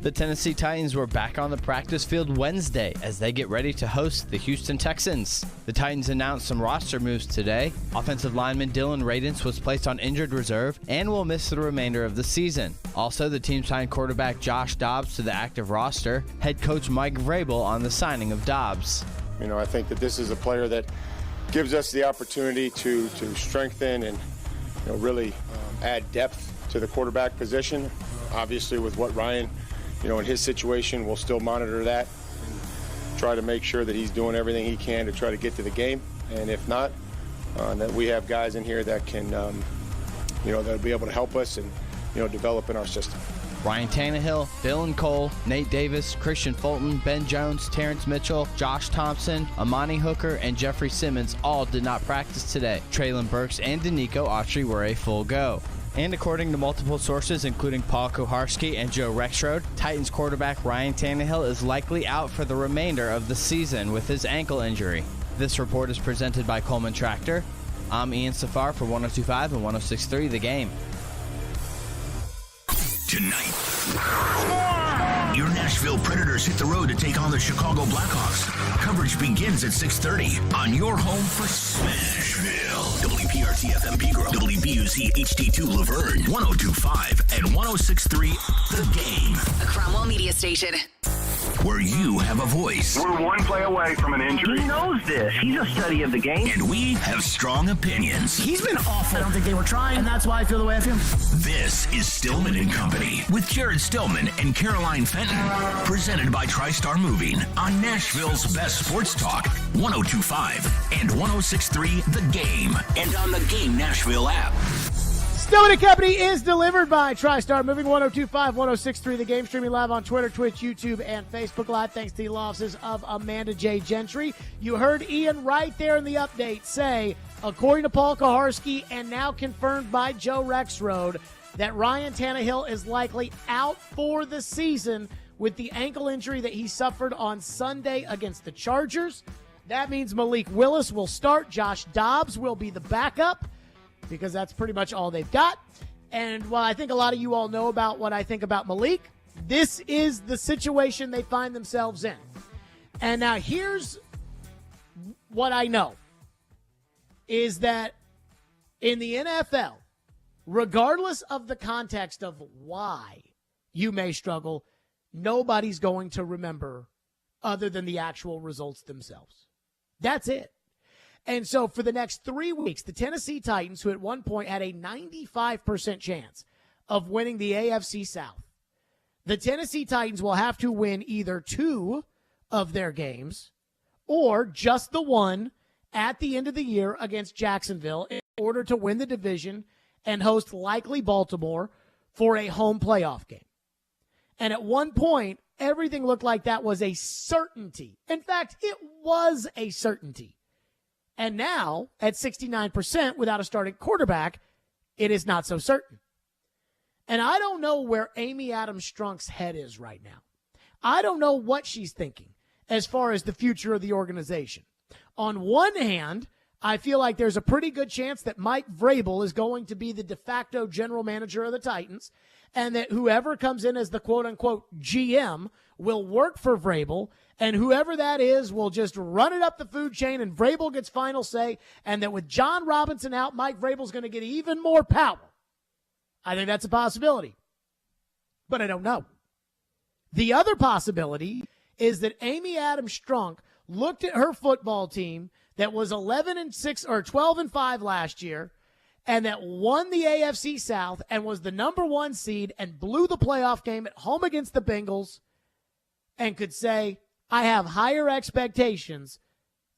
The Tennessee Titans were back on the practice field Wednesday as they get ready to host the Houston Texans. The Titans announced some roster moves today. Offensive lineman Dylan Radins was placed on injured reserve and will miss the remainder of the season. Also, the team signed quarterback Josh Dobbs to the active roster. Head coach Mike Vrabel on the signing of Dobbs. I think that this is a player that gives us the opportunity to strengthen and really add depth to the quarterback position. Obviously, with what Ryan in his situation, we'll still monitor that and try to make sure that he's doing everything he can to try to get to the game. And if not, that we have guys in here that can, that'll be able to help us and, develop in our system. Ryan Tannehill, Dylan Cole, Nate Davis, Christian Fulton, Ben Jones, Terrence Mitchell, Josh Thompson, Amani Hooker, and Jeffrey Simmons all did not practice today. Traylon Burks and Danico Autry were a full go. And according to multiple sources, including Paul Kuharsky and Joe Rexrode, Titans quarterback Ryan Tannehill is likely out for the remainder of the season with his ankle injury. This report is presented by Coleman Tractor. I'm Ian Safar for 102.5 and 106.3 The Game. Tonight, your Nashville Predators hit the road to take on the Chicago Blackhawks. Coverage begins at 6:30 on your home for Smashville. WPRT FM Pegram, WBUC HD2 Laverne, 102.5 and 106.3 The Game. A Cromwell media station. Where you have a voice. We're one play away from an injury. He knows this. He's a study of the game. And we have strong opinions. He's been awful. I don't think they were trying, and that's why I feel the way I feel. This is Stillman and Company with Jared Stillman and Caroline Fenton. Presented by TriStar Moving on Nashville's best sports talk, 102.5 and 106.3 The Game. And on the Game Nashville app. Stillman & Company is delivered by TriStar Moving, 102.5, 106.3 The Game, streaming live on Twitter, Twitch, YouTube, and Facebook Live, thanks to the losses of Amanda J. Gentry. You heard Ian right there in the update say, according to Paul Kuharsky and now confirmed by Joe Rexrode, that Ryan Tannehill is likely out for the season with the ankle injury that he suffered on Sunday against the Chargers. That means Malik Willis will start. Josh Dobbs will be the backup, because that's pretty much all they've got. And while I think a lot of you all know about what I think about Malik, this is the situation they find themselves in. And now here's what I know, is that in the NFL, regardless of the context of why you may struggle, nobody's going to remember other than the actual results themselves. That's it. And so for the next 3 weeks, the Tennessee Titans, who at one point had a 95% chance of winning the AFC South, the Tennessee Titans will have to win either 2 of their games or just the one at the end of the year against Jacksonville in order to win the division and host likely Baltimore for a home playoff game. And at one point, everything looked like that was a certainty. In fact, it was a certainty. And now, at 69% without a starting quarterback, it is not so certain. And I don't know where Amy Adams-Strunk's head is right now. I don't know what she's thinking as far as the future of the organization. On one hand, I feel like there's a pretty good chance that Mike Vrabel is going to be the de facto general manager of the Titans, and that whoever comes in as the quote-unquote GM will work for Vrabel, and whoever that is will just run it up the food chain, and Vrabel gets final say, and that with John Robinson out, Mike Vrabel's going to get even more power. I think that's a possibility, but I don't know. The other possibility is that Amy Adams-Strunk looked at her football team that was 11-6 or 12-5 last year, and that won the AFC South and was the number 1 seed and blew the playoff game at home against the Bengals, and could say, I have higher expectations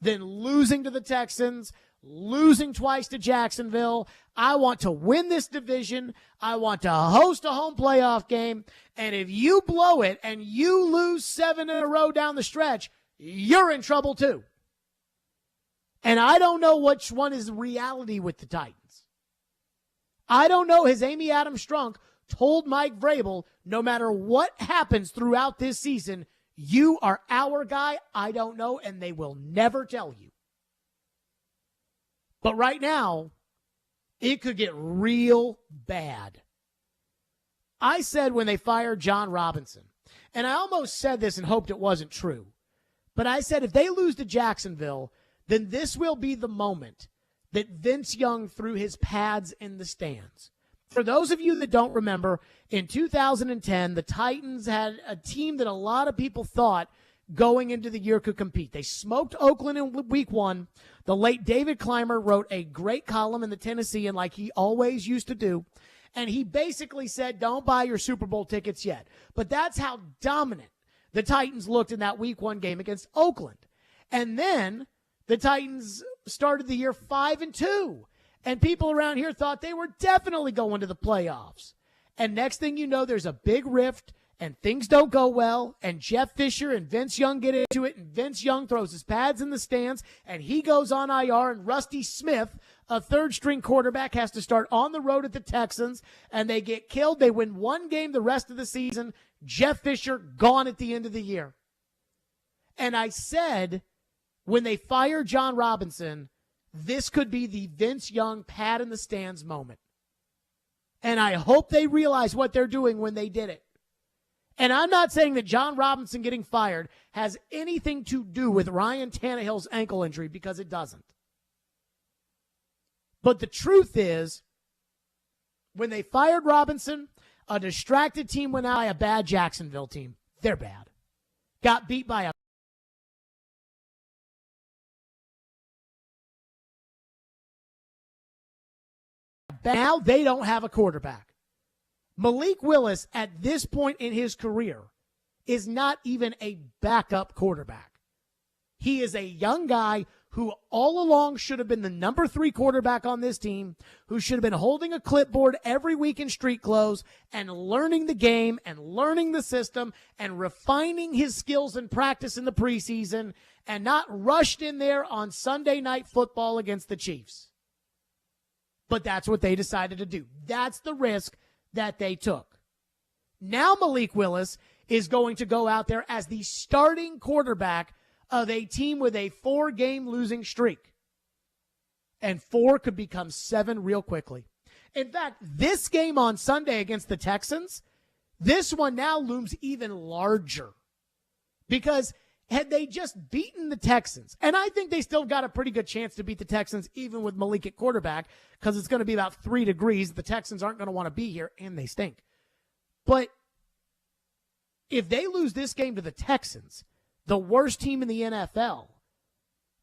than losing to the Texans, losing twice to Jacksonville. I want to win this division. I want to host a home playoff game. And if you blow it and you lose 7 in a row down the stretch, you're in trouble too. And I don't know which one is reality with the Titans. I don't know. Has Amy Adams-Strunk told Mike Vrabel, no matter what happens throughout this season, you are our guy? I don't know, and they will never tell you. But right now, it could get real bad. I said when they fired John Robinson, and I almost said this and hoped it wasn't true, but I said if they lose to Jacksonville, then this will be the moment that Vince Young threw his pads in the stands. For those of you that don't remember, in 2010, the Titans had a team that a lot of people thought going into the year could compete. They smoked Oakland in week 1. The late David Clymer wrote a great column in the Tennessean like he always used to do. And he basically said, don't buy your Super Bowl tickets yet. But that's how dominant the Titans looked in that week 1 game against Oakland. And then the Titans started the year 5-2. And people around here thought they were definitely going to the playoffs. And next thing you know, there's a big rift, and things don't go well, and Jeff Fisher and Vince Young get into it, and Vince Young throws his pads in the stands, and he goes on IR, and Rusty Smith, a third-string quarterback, has to start on the road at the Texans, and they get killed. They win 1 game the rest of the season. Jeff Fisher gone at the end of the year. And I said, when they fire John Robinson, this could be the Vince Young pad in the stands moment. And I hope they realize what they're doing when they did it. And I'm not saying that John Robinson getting fired has anything to do with Ryan Tannehill's ankle injury, because it doesn't. But the truth is, when they fired Robinson, a distracted team went out by a bad Jacksonville team. They're bad. Got beat by a now they don't have a quarterback. Malik Willis, at this point in his career, is not even a backup quarterback. He is a young guy who all along should have been the number 3 quarterback on this team, who should have been holding a clipboard every week in street clothes and learning the game and learning the system and refining his skills in practice in the preseason, and not rushed in there on Sunday Night Football against the Chiefs. But that's what they decided to do. That's the risk that they took. Now Malik Willis is going to go out there as the starting quarterback of a team with a 4-game losing streak. And 4 could become 7 real quickly. In fact, this game on Sunday against the Texans, this one now looms even larger. Because had they just beaten the Texans, and I think they still got a pretty good chance to beat the Texans even with Malik at quarterback, because it's going to be about 3 degrees. The Texans aren't going to want to be here, and they stink. But if they lose this game to the Texans, the worst team in the NFL,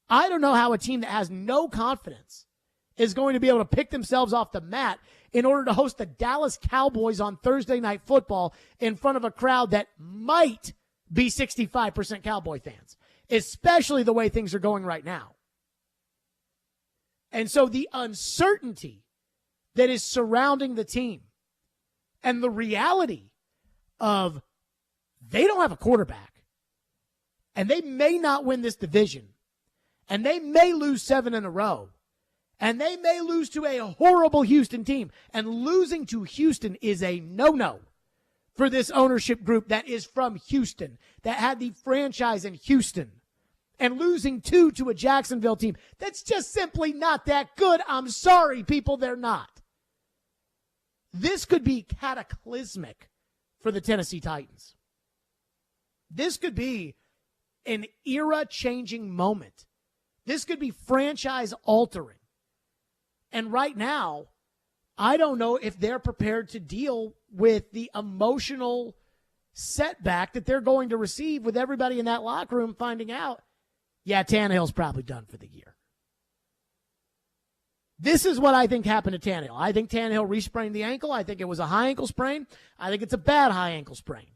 I don't know how a team that has no confidence is going to be able to pick themselves off the mat in order to host the Dallas Cowboys on Thursday Night Football in front of a crowd that might be 65% Cowboy fans, especially the way things are going right now. And so the uncertainty that is surrounding the team And the reality of they don't have a quarterback, and they may not win this division, and they may lose 7 in a row, and they may lose to a horrible Houston team. And losing to Houston is a no-no for this ownership group that is from Houston, that had the franchise in Houston. And losing 2 to a Jacksonville team that's just simply not that good. I'm sorry, people, they're not. This could be cataclysmic for the Tennessee Titans. This could be an era-changing moment. This could be franchise-altering. And right now, I don't know if they're prepared to deal with the emotional setback that they're going to receive with everybody in that locker room finding out, yeah, Tannehill's probably done for the year. This is what I think happened to Tannehill. I think Tannehill re-sprained the ankle. I think it was a high ankle sprain. I think it's a bad high ankle sprain.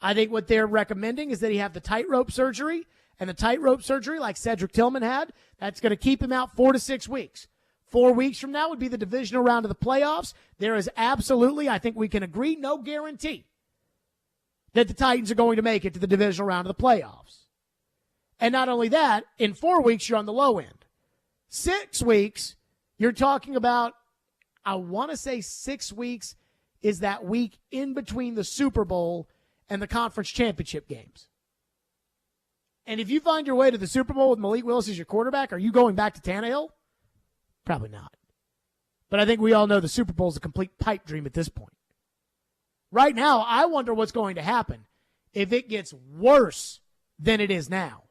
I think what they're recommending is that he have the tightrope surgery, and the tightrope surgery, like Cedric Tillman had, that's going to keep him out 4 to 6 weeks. 4 weeks from now would be the divisional round of the playoffs. There is absolutely, I think we can agree, no guarantee that the Titans are going to make it to the divisional round of the playoffs. And not only that, in 4 weeks, you're on the low end. 6 weeks, you're talking about, I want to say 6 weeks is that week in between the Super Bowl and the conference championship games. And if you find your way to the Super Bowl with Malik Willis as your quarterback, are you going back to Tannehill? Probably not. But I think we all know the Super Bowl is a complete pipe dream at this point. Right now, I wonder what's going to happen if it gets worse than it is now.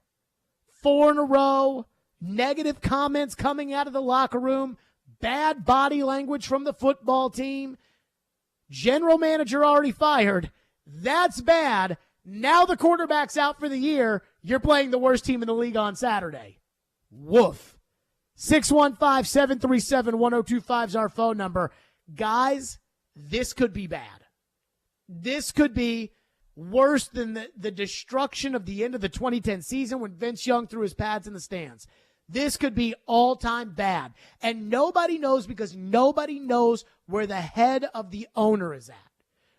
4 in a row, negative comments coming out of the locker room, bad body language from the football team, general manager already fired. That's bad. Now the quarterback's out for the year. You're playing the worst team in the league on Saturday. Woof. 615-737-1025 is our phone number. Guys, this could be bad. This could be worse than the destruction of the end of the 2010 season when Vince Young threw his pads in the stands. This could be all-time bad. And nobody knows because nobody knows where the head of the owner is at.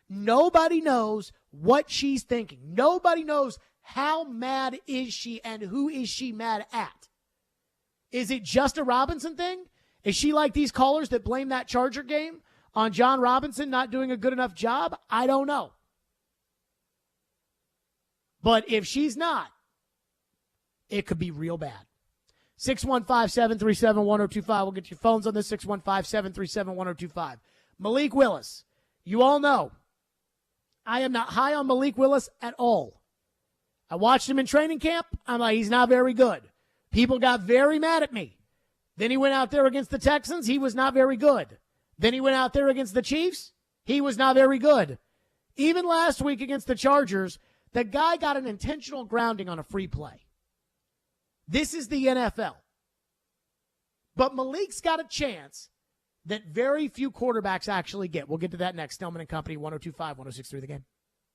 Nobody knows what she's thinking. Nobody knows how mad is she and who is she mad at. Is it just a Robinson thing? Is she like these callers that blame that Charger game on John Robinson not doing a good enough job? I don't know. But if she's not, it could be real bad. 615-737-1025. We'll get your phones on this, 615-737-1025. Malik Willis, you all know, I am not high on Malik Willis at all. I watched him in training camp. I'm like, he's not very good. People got very mad at me. Then he went out there against the Texans. He was not very good. Then he went out there against the Chiefs. He was not very good. Even last week against the Chargers, the guy got an intentional grounding on a free play. This is the NFL. But Malik's got a chance that very few quarterbacks actually get. We'll get to that next. Stillman and Company, 102.5, 106.3 The Game.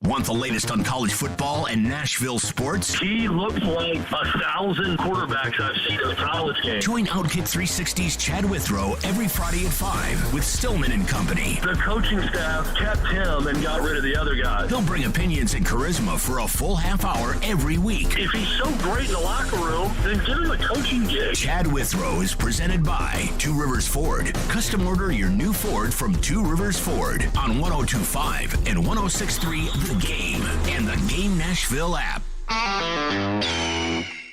Want the latest on college football and Nashville sports? He looks like 1,000 quarterbacks I've seen in a college game. Join Outkick 360's Chad Withrow every Friday at 5 with Stillman and Company. The coaching staff kept him and got rid of the other guys. He'll bring opinions and charisma for a full half hour every week. If he's so great in the locker room, then give him a coaching gig. Chad Withrow is presented by Two Rivers Ford. Custom order your new Ford from Two Rivers Ford on 102.5 and 106.3 The Game and the Game Nashville app.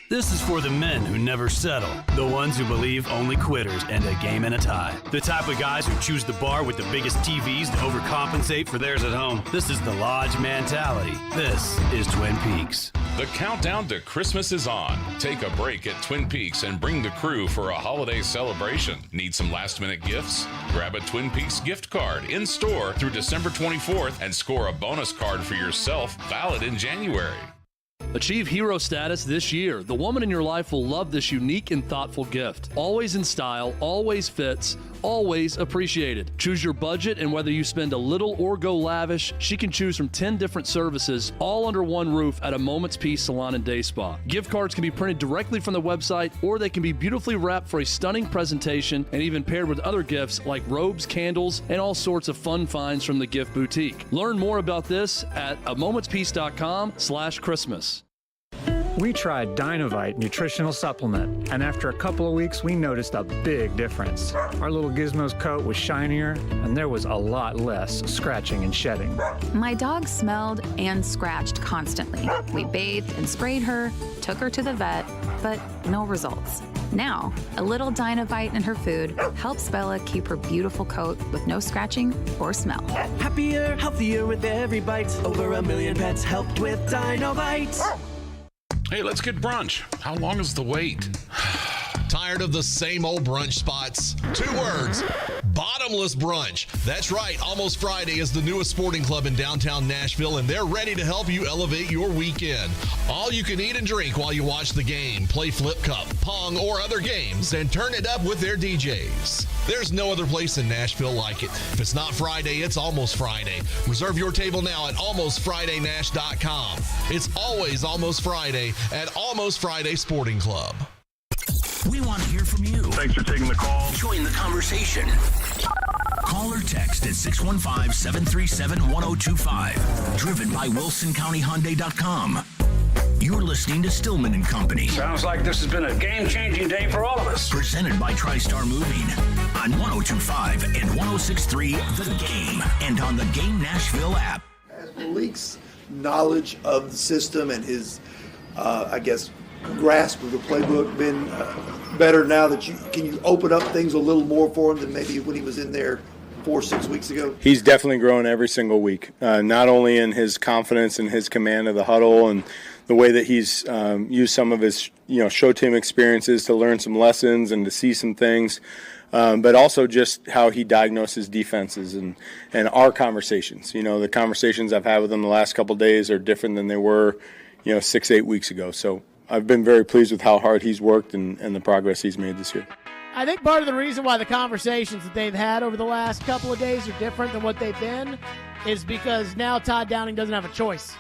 This is for the men who never settle, the ones who believe only quitters end a game in a tie, the type of guys who choose the bar with the biggest TVs to overcompensate for theirs at home. This is the Lodge mentality. This is Twin Peaks. The countdown to Christmas is on. Take a break at Twin Peaks and bring the crew for a holiday celebration. Need some last-minute gifts? Grab a Twin Peaks gift card in store through December 24th and score a bonus card for yourself valid in January. Achieve hero status this year. The woman in your life will love this unique and thoughtful gift. Always in style, always fits, always appreciated. Choose your budget, and whether you spend a little or go lavish, she can choose from 10 different services, all under one roof at a Moment's Peace Salon and Day Spa. Gift cards can be printed directly from the website, or they can be beautifully wrapped for a stunning presentation and even paired with other gifts like robes, candles, and all sorts of fun finds from the Gift Boutique. Learn more about this at amomentspeace.com/Christmas. We tried Dynovite nutritional supplement, and after a couple of weeks, we noticed a big difference. Our little Gizmo's coat was shinier, and there was a lot less scratching and shedding. My dog smelled and scratched constantly. We bathed and sprayed her, took her to the vet, but no results. Now, a little Dynovite in her food helps Bella keep her beautiful coat with no scratching or smell. Happier, healthier with every bite. Over 1 million pets helped with Dynovite. Hey, let's get brunch. How long is the wait? Tired of the same old brunch spots? 2 words: bottomless brunch. That's right. Almost Friday is the newest sporting club in downtown Nashville, and they're ready to help you elevate your weekend. All you can eat and drink while you watch the game, play flip cup, pong, or other games, and turn it up with their DJs. There's no other place in Nashville like it. If it's not Friday, it's almost Friday. Reserve your table now at almostfridaynash.com. It's always Almost Friday at Almost Friday Sporting Club. We want to hear from you. Thanks for taking the call. Join the conversation. Call or text at 615-737-1025. Driven by WilsonCountyHyundai.com. You're listening to Stillman and Company. Sounds like this has been a game-changing day for all of us. Presented by TriStar Moving on 102.5 and 106.3 The Game, and on the Game Nashville app. Has Malik's knowledge of the system and his, grasp of the playbook been better now that can you open up things a little more for him than maybe when he was in there 4 or 6 weeks ago? He's definitely grown every single week, not only in his confidence and his command of the huddle and the way that he's used some of his show team experiences to learn some lessons and to see some things, but also just how he diagnoses defenses and our conversations. The conversations I've had with him the last couple of days are different than they were 6-8 weeks ago. So I've been very pleased with how hard he's worked and the progress he's made this year. I think part of the reason why the conversations that they've had over the last couple of days are different than what they've been is because now Todd Downing doesn't have a choice.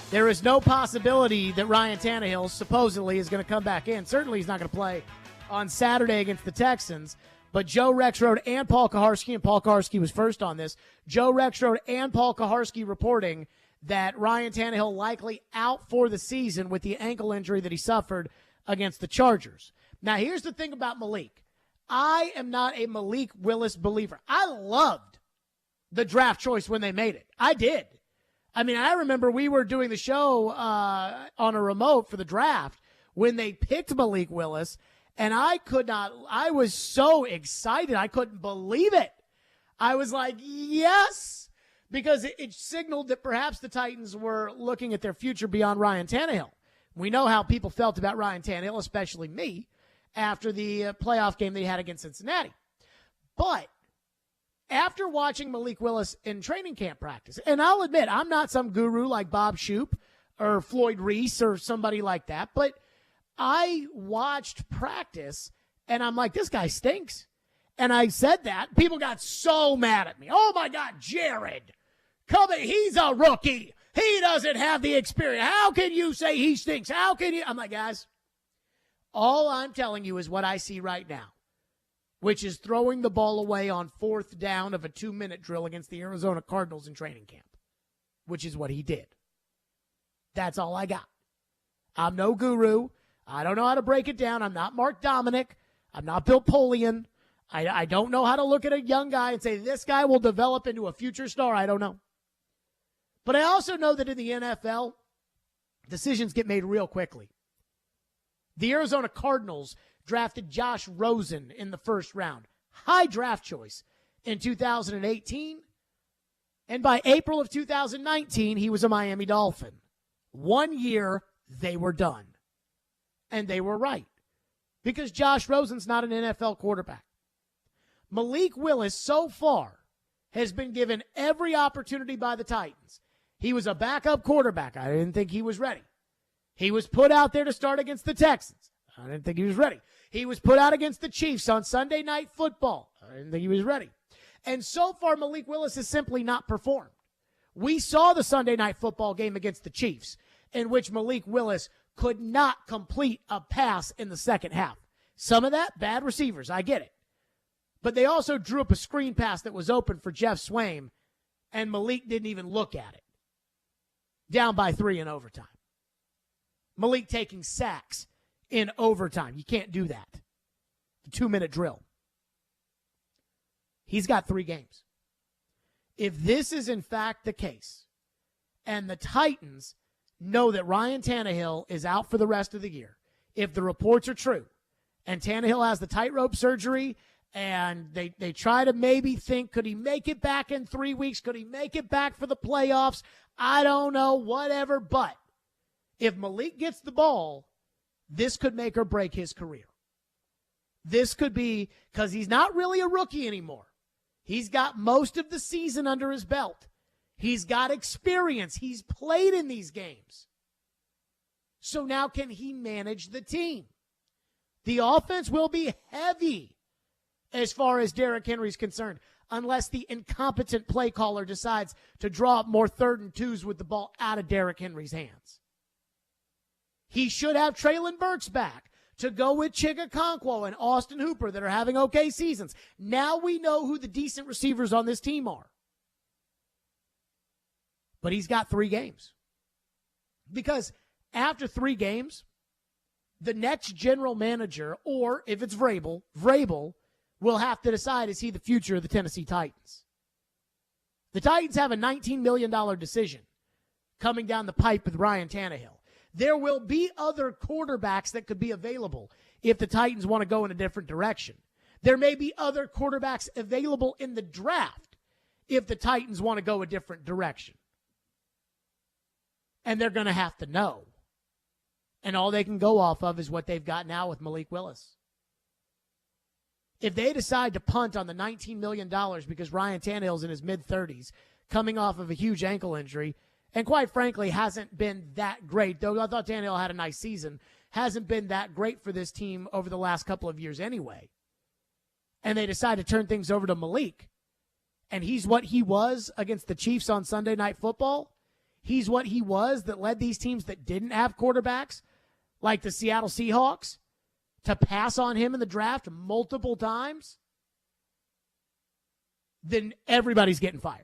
There is no possibility that Ryan Tannehill supposedly is going to come back in. Certainly he's not going to play on Saturday against the Texans. But Joe Rexrode and Paul Kaharski, and Paul Kaharski was first on this, Joe Rexrode and Paul Kaharski reporting that Ryan Tannehill likely out for the season with the ankle injury that he suffered against the Chargers. Now, here's the thing about Malik. I am not a Malik Willis believer. I loved the draft choice when they made it. I did. I mean, I remember we were doing the show on a remote for the draft when they picked Malik Willis, and I was so excited. I couldn't believe it. I was like, yes, because it signaled that perhaps the Titans were looking at their future beyond Ryan Tannehill. We know how people felt about Ryan Tannehill, especially me, after the playoff game they had against Cincinnati. But after watching Malik Willis in training camp practice, and I'll admit I'm not some guru like Bob Shoop or Floyd Reese or somebody like that, but I watched practice, and I'm like, this guy stinks. And I said that. People got so mad at me. Oh, my God, Jared. He's a rookie. He doesn't have the experience. How can you say he stinks? How can you? I'm like, guys, all I'm telling you is what I see right now, which is throwing the ball away on 4th down of a 2-minute drill against the Arizona Cardinals in training camp, which is what he did. That's all I got. I'm no guru. I don't know how to break it down. I'm not Mark Dominic. I'm not Bill Polian. I don't know how to look at a young guy and say this guy will develop into a future star. I don't know. But I also know that in the NFL, decisions get made real quickly. The Arizona Cardinals drafted Josh Rosen in the 1st round. High draft choice in 2018. And by April of 2019, he was a Miami Dolphin. 1 year, they were done. And they were right. Because Josh Rosen's not an NFL quarterback. Malik Willis, so far, has been given every opportunity by the Titans. He was a backup quarterback. I didn't think he was ready. He was put out there to start against the Texans. I didn't think he was ready. He was put out against the Chiefs on Sunday Night Football. I didn't think he was ready. And so far, Malik Willis has simply not performed. We saw the Sunday Night Football game against the Chiefs, in which Malik Willis could not complete a pass in the second half. Some of that, bad receivers, I get it. But they also drew up a screen pass that was open for Jeff Swaim, and Malik didn't even look at it. Down by 3 in overtime. Malik taking sacks in overtime. You can't do that. The 2-minute drill. He's got 3 games. If this is in fact the case, and the Titans know that Ryan Tannehill is out for the rest of the year, if the reports are true, and Tannehill has the tightrope surgery, and they try to maybe think, could he make it back in 3 weeks? Could he make it back for the playoffs? I don't know, whatever. But if Malik gets the ball, this could make or break his career. This could be, because he's not really a rookie anymore. He's got most of the season under his belt. He's got experience. He's played in these games. So now can he manage the team? The offense will be heavy as far as Derrick Henry's concerned, unless the incompetent play caller decides to draw up more 3rd and 2s with the ball out of Derrick Henry's hands. He should have Treylon Burks back to go with Chigakonkwo and Austin Hooper that are having okay seasons. Now we know who the decent receivers on this team are. But he's got 3 games. Because after 3 games, the next general manager, or if it's Vrabel will have to decide, is he the future of the Tennessee Titans? The Titans have a $19 million decision coming down the pipe with Ryan Tannehill. There will be other quarterbacks that could be available if the Titans want to go in a different direction. There may be other quarterbacks available in the draft if the Titans want to go a different direction. And they're going to have to know. And all they can go off of is what they've got now with Malik Willis. If they decide to punt on the $19 million because Ryan Tannehill's in his mid-30s, coming off of a huge ankle injury, and quite frankly hasn't been that great, though I thought Tannehill had a nice season, hasn't been that great for this team over the last couple of years anyway. And they decide to turn things over to Malik, and he's what he was against the Chiefs on Sunday Night Football. He's what he was that led these teams that didn't have quarterbacks, like the Seattle Seahawks, to pass on him in the draft multiple times. Then everybody's getting fired.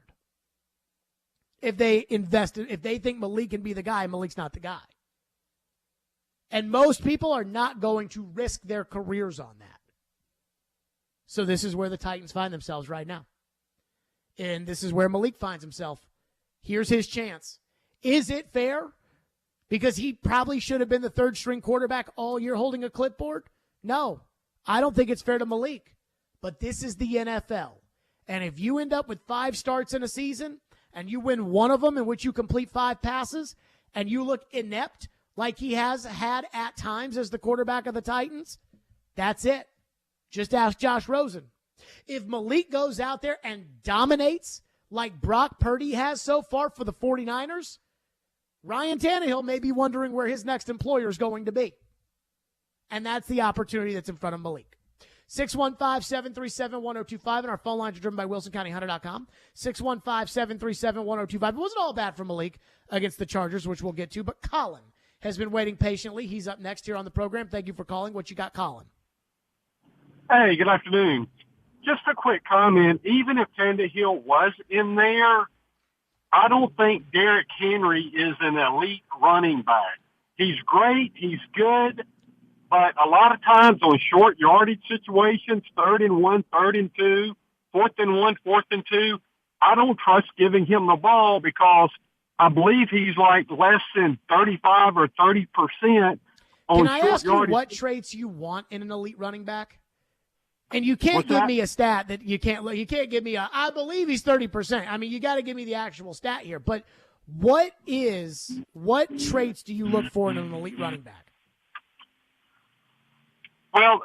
If they if they think Malik can be the guy, Malik's not the guy. And most people are not going to risk their careers on that. So this is where the Titans find themselves right now. And this is where Malik finds himself. Here's his chance. Is it fair? Because he probably should have been the 3rd string quarterback all year holding a clipboard? No, I don't think it's fair to Malik. But this is the NFL. And if you end up with 5 starts in a season, and you win one of them in which you complete 5 passes, and you look inept like he has had at times as the quarterback of the Titans, that's it. Just ask Josh Rosen. If Malik goes out there and dominates like Brock Purdy has so far for the 49ers, Ryan Tannehill may be wondering where his next employer is going to be. And that's the opportunity that's in front of Malik. 615-737-1025, and our phone lines are driven by WilsonCountyHunter.com. 615-737-1025. It wasn't all bad for Malik against the Chargers, which we'll get to, but Colin has been waiting patiently. He's up next here on the program. Thank you for calling. What you got, Colin? Hey, good afternoon. Just a quick comment. Even if Tannehill was in there, I don't think Derrick Henry is an elite running back. He's great. He's good. But a lot of times on short yardage situations, 3rd and 1, 3rd and 2, 4th and 1, 4th and 2, I don't trust giving him the ball because I believe he's like less than 35 or 30% on short yardage. Can I ask you what traits you want in an elite running back? And you can't give me a stat that you can't give me I believe he's 30%. I mean, you got to give me the actual stat here. But what traits do you look for in an elite running back? Well,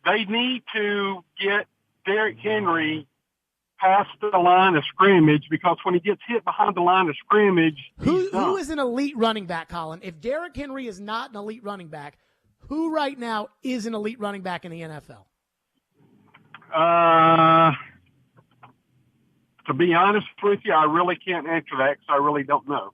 they need to get Derrick Henry past the line of scrimmage, because when he gets hit behind the line of scrimmage, who is an elite running back, Colin? If Derrick Henry is not an elite running back, who right now is an elite running back in the NFL? To be honest with you, I really can't answer that because I really don't know.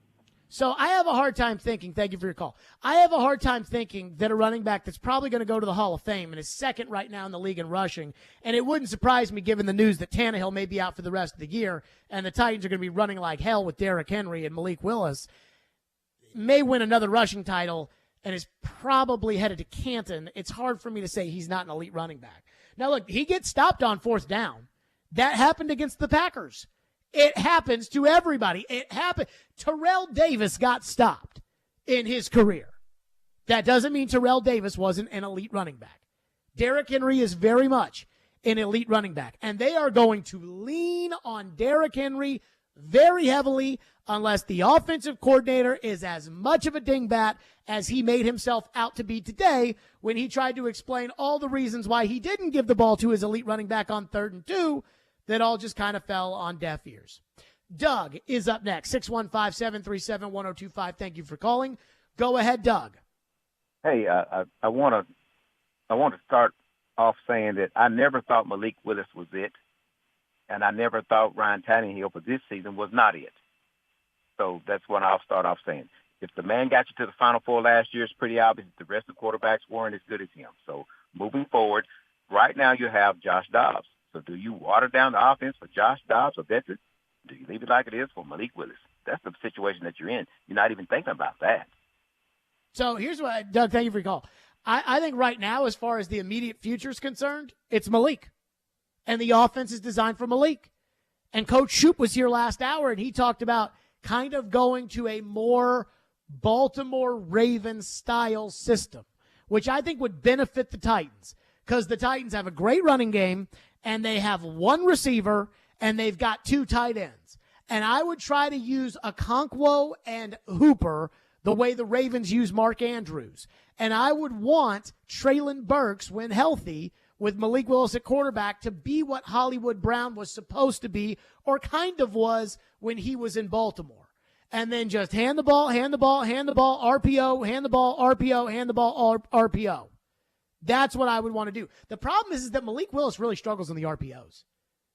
So I have a hard time thinking, thank you for your call, I have a hard time thinking that a running back that's probably going to go to the Hall of Fame and is second right now in the league in rushing, and it wouldn't surprise me given the news that Tannehill may be out for the rest of the year and the Titans are going to be running like hell with Derrick Henry and Malik Willis, may win another rushing title and is probably headed to Canton. It's hard for me to say he's not an elite running back. Now, look, he gets stopped on fourth down. That happened against the Packers. It happens to everybody. It happened. Terrell Davis got stopped in his career. That doesn't mean Terrell Davis wasn't an elite running back. Derrick Henry is very much an elite running back, and they are going to lean on Derrick Henry very heavily unless the offensive coordinator is as much of a dingbat as he made himself out to be today when he tried to explain all the reasons why he didn't give the ball to his elite running back on 3rd and 2 that all just kind of fell on deaf ears. Doug is up next, 615-737-1025. Thank you for calling. Go ahead, Doug. Hey, I want to start off saying that I never thought Malik Willis was it, and I never thought Ryan Tannehill for this season was not it. So that's what I'll start off saying. If the man got you to the Final Four last year, it's pretty obvious the rest of the quarterbacks weren't as good as him. So moving forward, right now you have Josh Dobbs. So do you water down the offense for Josh Dobbs, a veteran? Do you leave it like it is for Malik Willis? That's the situation that you're in. You're not even thinking about that. So here's what, Doug, thank you for your call. I think right now, as far as the immediate future is concerned, it's Malik. And the offense is designed for Malik. And Coach Shoup was here last hour, and he talked about kind of going to a more Baltimore Ravens-style system, which I think would benefit the Titans because the Titans have a great running game, and they have one receiver, and they've got 2 tight ends. And I would try to use Okonkwo and Hooper the way the Ravens use Mark Andrews. And I would want Treylon Burks, when healthy, with Malik Willis at quarterback, to be what Hollywood Brown was supposed to be, or kind of was when he was in Baltimore. And then just hand the ball, RPO, hand the ball, RPO, hand the ball, RPO. That's what I would want to do. The problem is that Malik Willis really struggles in the RPOs.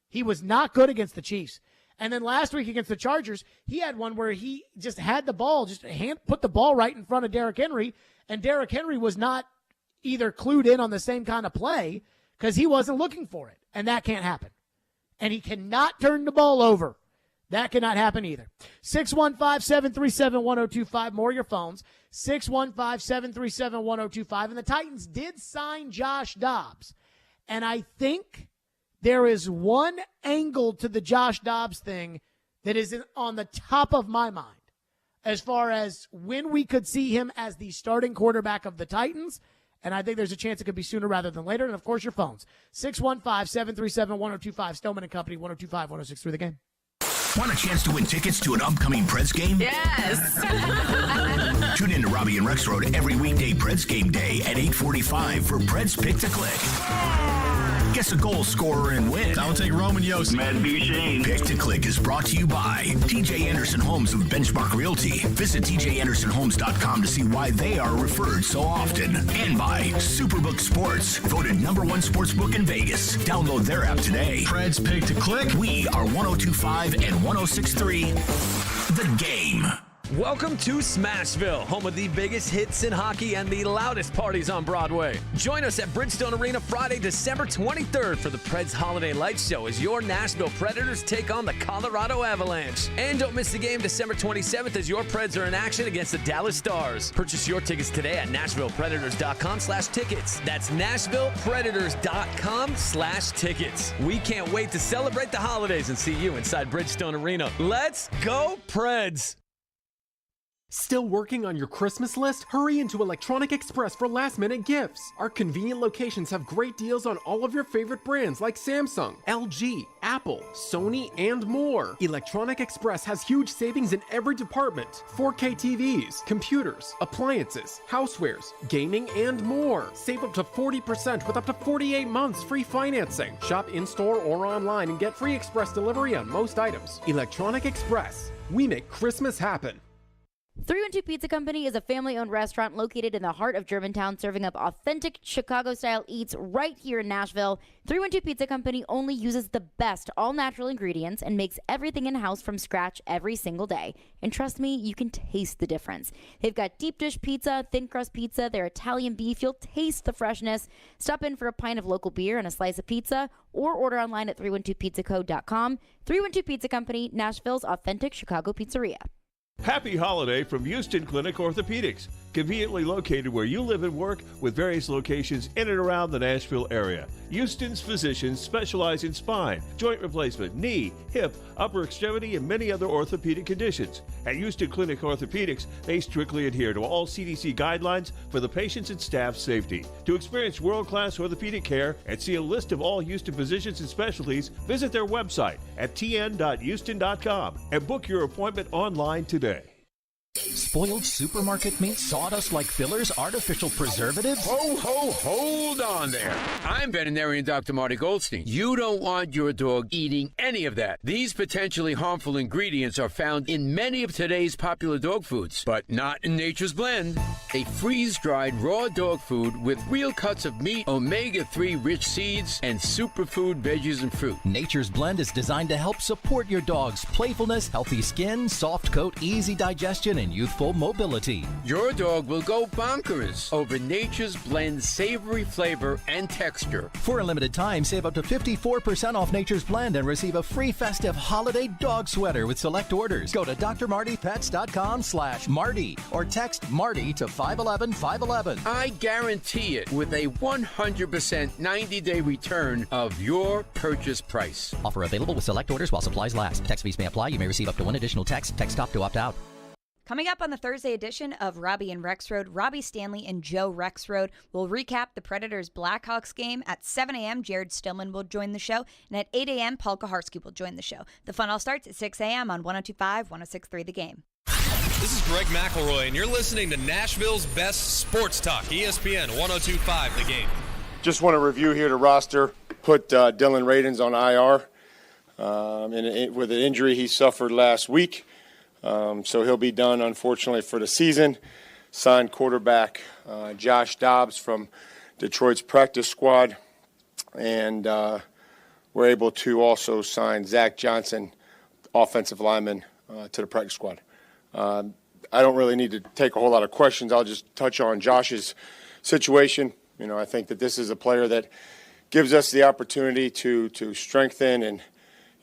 He was not good against the Chiefs. And then last week against the Chargers, he had one where he just had the ball, put the ball right in front of Derrick Henry, and Derrick Henry was not either clued in on the same kind of play because he wasn't looking for it, and that can't happen. And he cannot turn the ball over. That cannot happen either. 615-737-1025. More your phones. 615-737-1025. And the Titans did sign Josh Dobbs. And I think there is one angle to the Josh Dobbs thing that is on the top of my mind as far as when we could see him as the starting quarterback of the Titans. And I think there's a chance it could be sooner rather than later. And, of course, your phones. 615-737-1025. Stillman and Company, 102.5-106.3 The Game. Want a chance to win tickets to an upcoming Preds game? Yes. Tune in to Robbie and Rexroad every weekday Preds game day at 8:45 for Preds Pick to Click. Guess a goal scorer and win. I'll take Roman Yossi. Matt Duchene. Pick to Click is brought to you by TJ Anderson Homes of Benchmark Realty. Visit tjandersonhomes.com to see why they are referred so often. And by Superbook Sports, voted #1 sportsbook in Vegas. Download their app today. Preds Pick to Click. We are 102.5 and 106.3 The Game. Welcome to Smashville, home of the biggest hits in hockey and the loudest parties on Broadway. Join us at Bridgestone Arena Friday, December 23rd for the Preds Holiday Lights Show as your Nashville Predators take on the Colorado Avalanche. And don't miss the game December 27th as your Preds are in action against the Dallas Stars. Purchase your tickets today at NashvillePredators.com/tickets. That's NashvillePredators.com/tickets. We can't wait to celebrate the holidays and see you inside Bridgestone Arena. Let's go, Preds! Still working on your Christmas list? Hurry into Electronic Express for last-minute gifts. Our convenient locations have great deals on all of your favorite brands like Samsung, LG, Apple, Sony, and more. Electronic Express has huge savings in every department. 4K TVs, computers, appliances, housewares, gaming, and more. Save up to 40% with up to 48 months free financing. Shop in-store or online and get free express delivery on most items. Electronic Express. We make Christmas happen. 312 Pizza Company is a family-owned restaurant located in the heart of Germantown, serving up authentic Chicago-style eats right here in Nashville. 312 Pizza Company only uses the best all-natural ingredients and makes everything in-house from scratch every single day. And trust me, you can taste the difference. They've got deep dish pizza, thin crust pizza, their Italian beef. You'll taste the freshness. Stop in for a pint of local beer and a slice of pizza, or order online at 312pizzaco.com. 312 Pizza Company, Nashville's authentic Chicago pizzeria. Happy holiday from Houston Clinic Orthopedics, conveniently located where you live and work with various locations in and around the Nashville area. Houston's physicians specialize in spine, joint replacement, knee, hip, upper extremity, and many other orthopedic conditions. At Houston Clinic Orthopedics, they strictly adhere to all CDC guidelines for the patient's and staff's safety. To experience world-class orthopedic care and see a list of all Houston physicians and specialties, visit their website at tn.houston.com and book your appointment online today. Spoiled supermarket meat, sawdust like fillers, artificial preservatives? Hold on there. I'm veterinarian Dr. Marty Goldstein. You don't want your dog eating any of that. These potentially harmful ingredients are found in many of today's popular dog foods, but not in Nature's Blend, a freeze-dried raw dog food with real cuts of meat, omega-3 rich seeds, and superfood veggies and fruit. Nature's Blend is designed to help support your dog's playfulness, healthy skin, soft coat, easy digestion, and youthful mobility. Your dog will go bonkers over Nature's Blend savory flavor and texture. For a limited time, save up to 54% off Nature's Blend and receive a free festive holiday dog sweater with select orders. Go to drmartypets.com/Marty or text Marty to 511-511. I guarantee it with a 100% 90-day return of your purchase price. Offer available with select orders while supplies last. Text fees may apply. You may receive up to one additional text. Text stop to opt out. Coming up on the Thursday edition of Robbie and Rexroad, Robbie Stanley and Joe Rexroad will recap the Predators Blackhawks game. At 7 a.m., Jared Stillman will join the show. And at 8 a.m., Paul Kaharski will join the show. The fun all starts at 6 a.m. on 102.5, 106.3 The Game. This is Greg McElroy, and you're listening to Nashville's best sports talk, ESPN 102.5 The Game. Just want to review here the roster. Put Dylan Radins on IR with an injury he suffered last week. So he'll be done, unfortunately, for the season. Signed quarterback Josh Dobbs from Detroit's practice squad. And we're able to also sign Zach Johnson, offensive lineman, to the practice squad. I don't really need to take a whole lot of questions. I'll just touch on Josh's situation. You know, I think that this is a player that gives us the opportunity to strengthen and,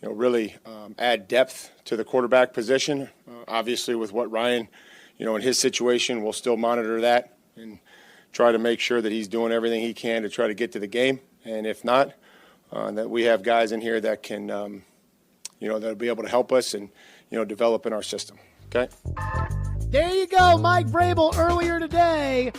you know, really add depth to the quarterback position. Obviously, with what Ryan, you know, in his situation, we'll still monitor that and try to make sure that he's doing everything he can to try to get to the game. And if not, that we have guys in here that can, you know, that'll be able to help us and, you know, develop in our system. Okay? There you go, Mike Vrabel earlier today.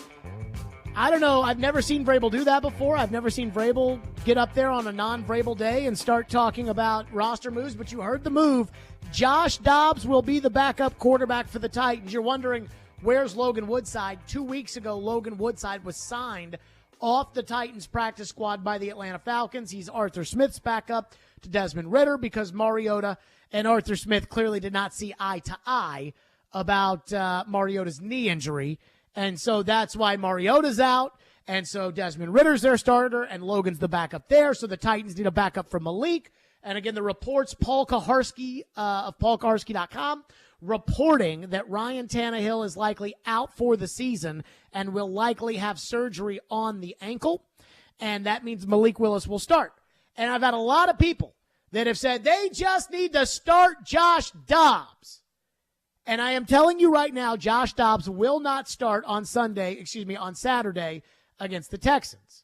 I don't know. I've never seen Vrabel do that before. I've never seen Vrabel get up there on a non-Vrabel day and start talking about roster moves, but you heard the move. Josh Dobbs will be the backup quarterback for the Titans. You're wondering, where's Logan Woodside? 2 weeks ago, Logan Woodside was signed off the Titans practice squad by the Atlanta Falcons. He's Arthur Smith's backup to Desmond Ridder because Mariota and Arthur Smith clearly did not see eye to eye about Mariota's knee injury. And so that's why Mariota's out. And so Desmond Ridder's their starter, and Logan's the backup there. So the Titans need a backup for Malik. And again, the reports, Paul Kaharski of paulkaharski.com, reporting that Ryan Tannehill is likely out for the season and will likely have surgery on the ankle. And that means Malik Willis will start. And I've had a lot of people that have said they just need to start Josh Dobbs. And I am telling you right now, Josh Dobbs will not start on Saturday against the Texans.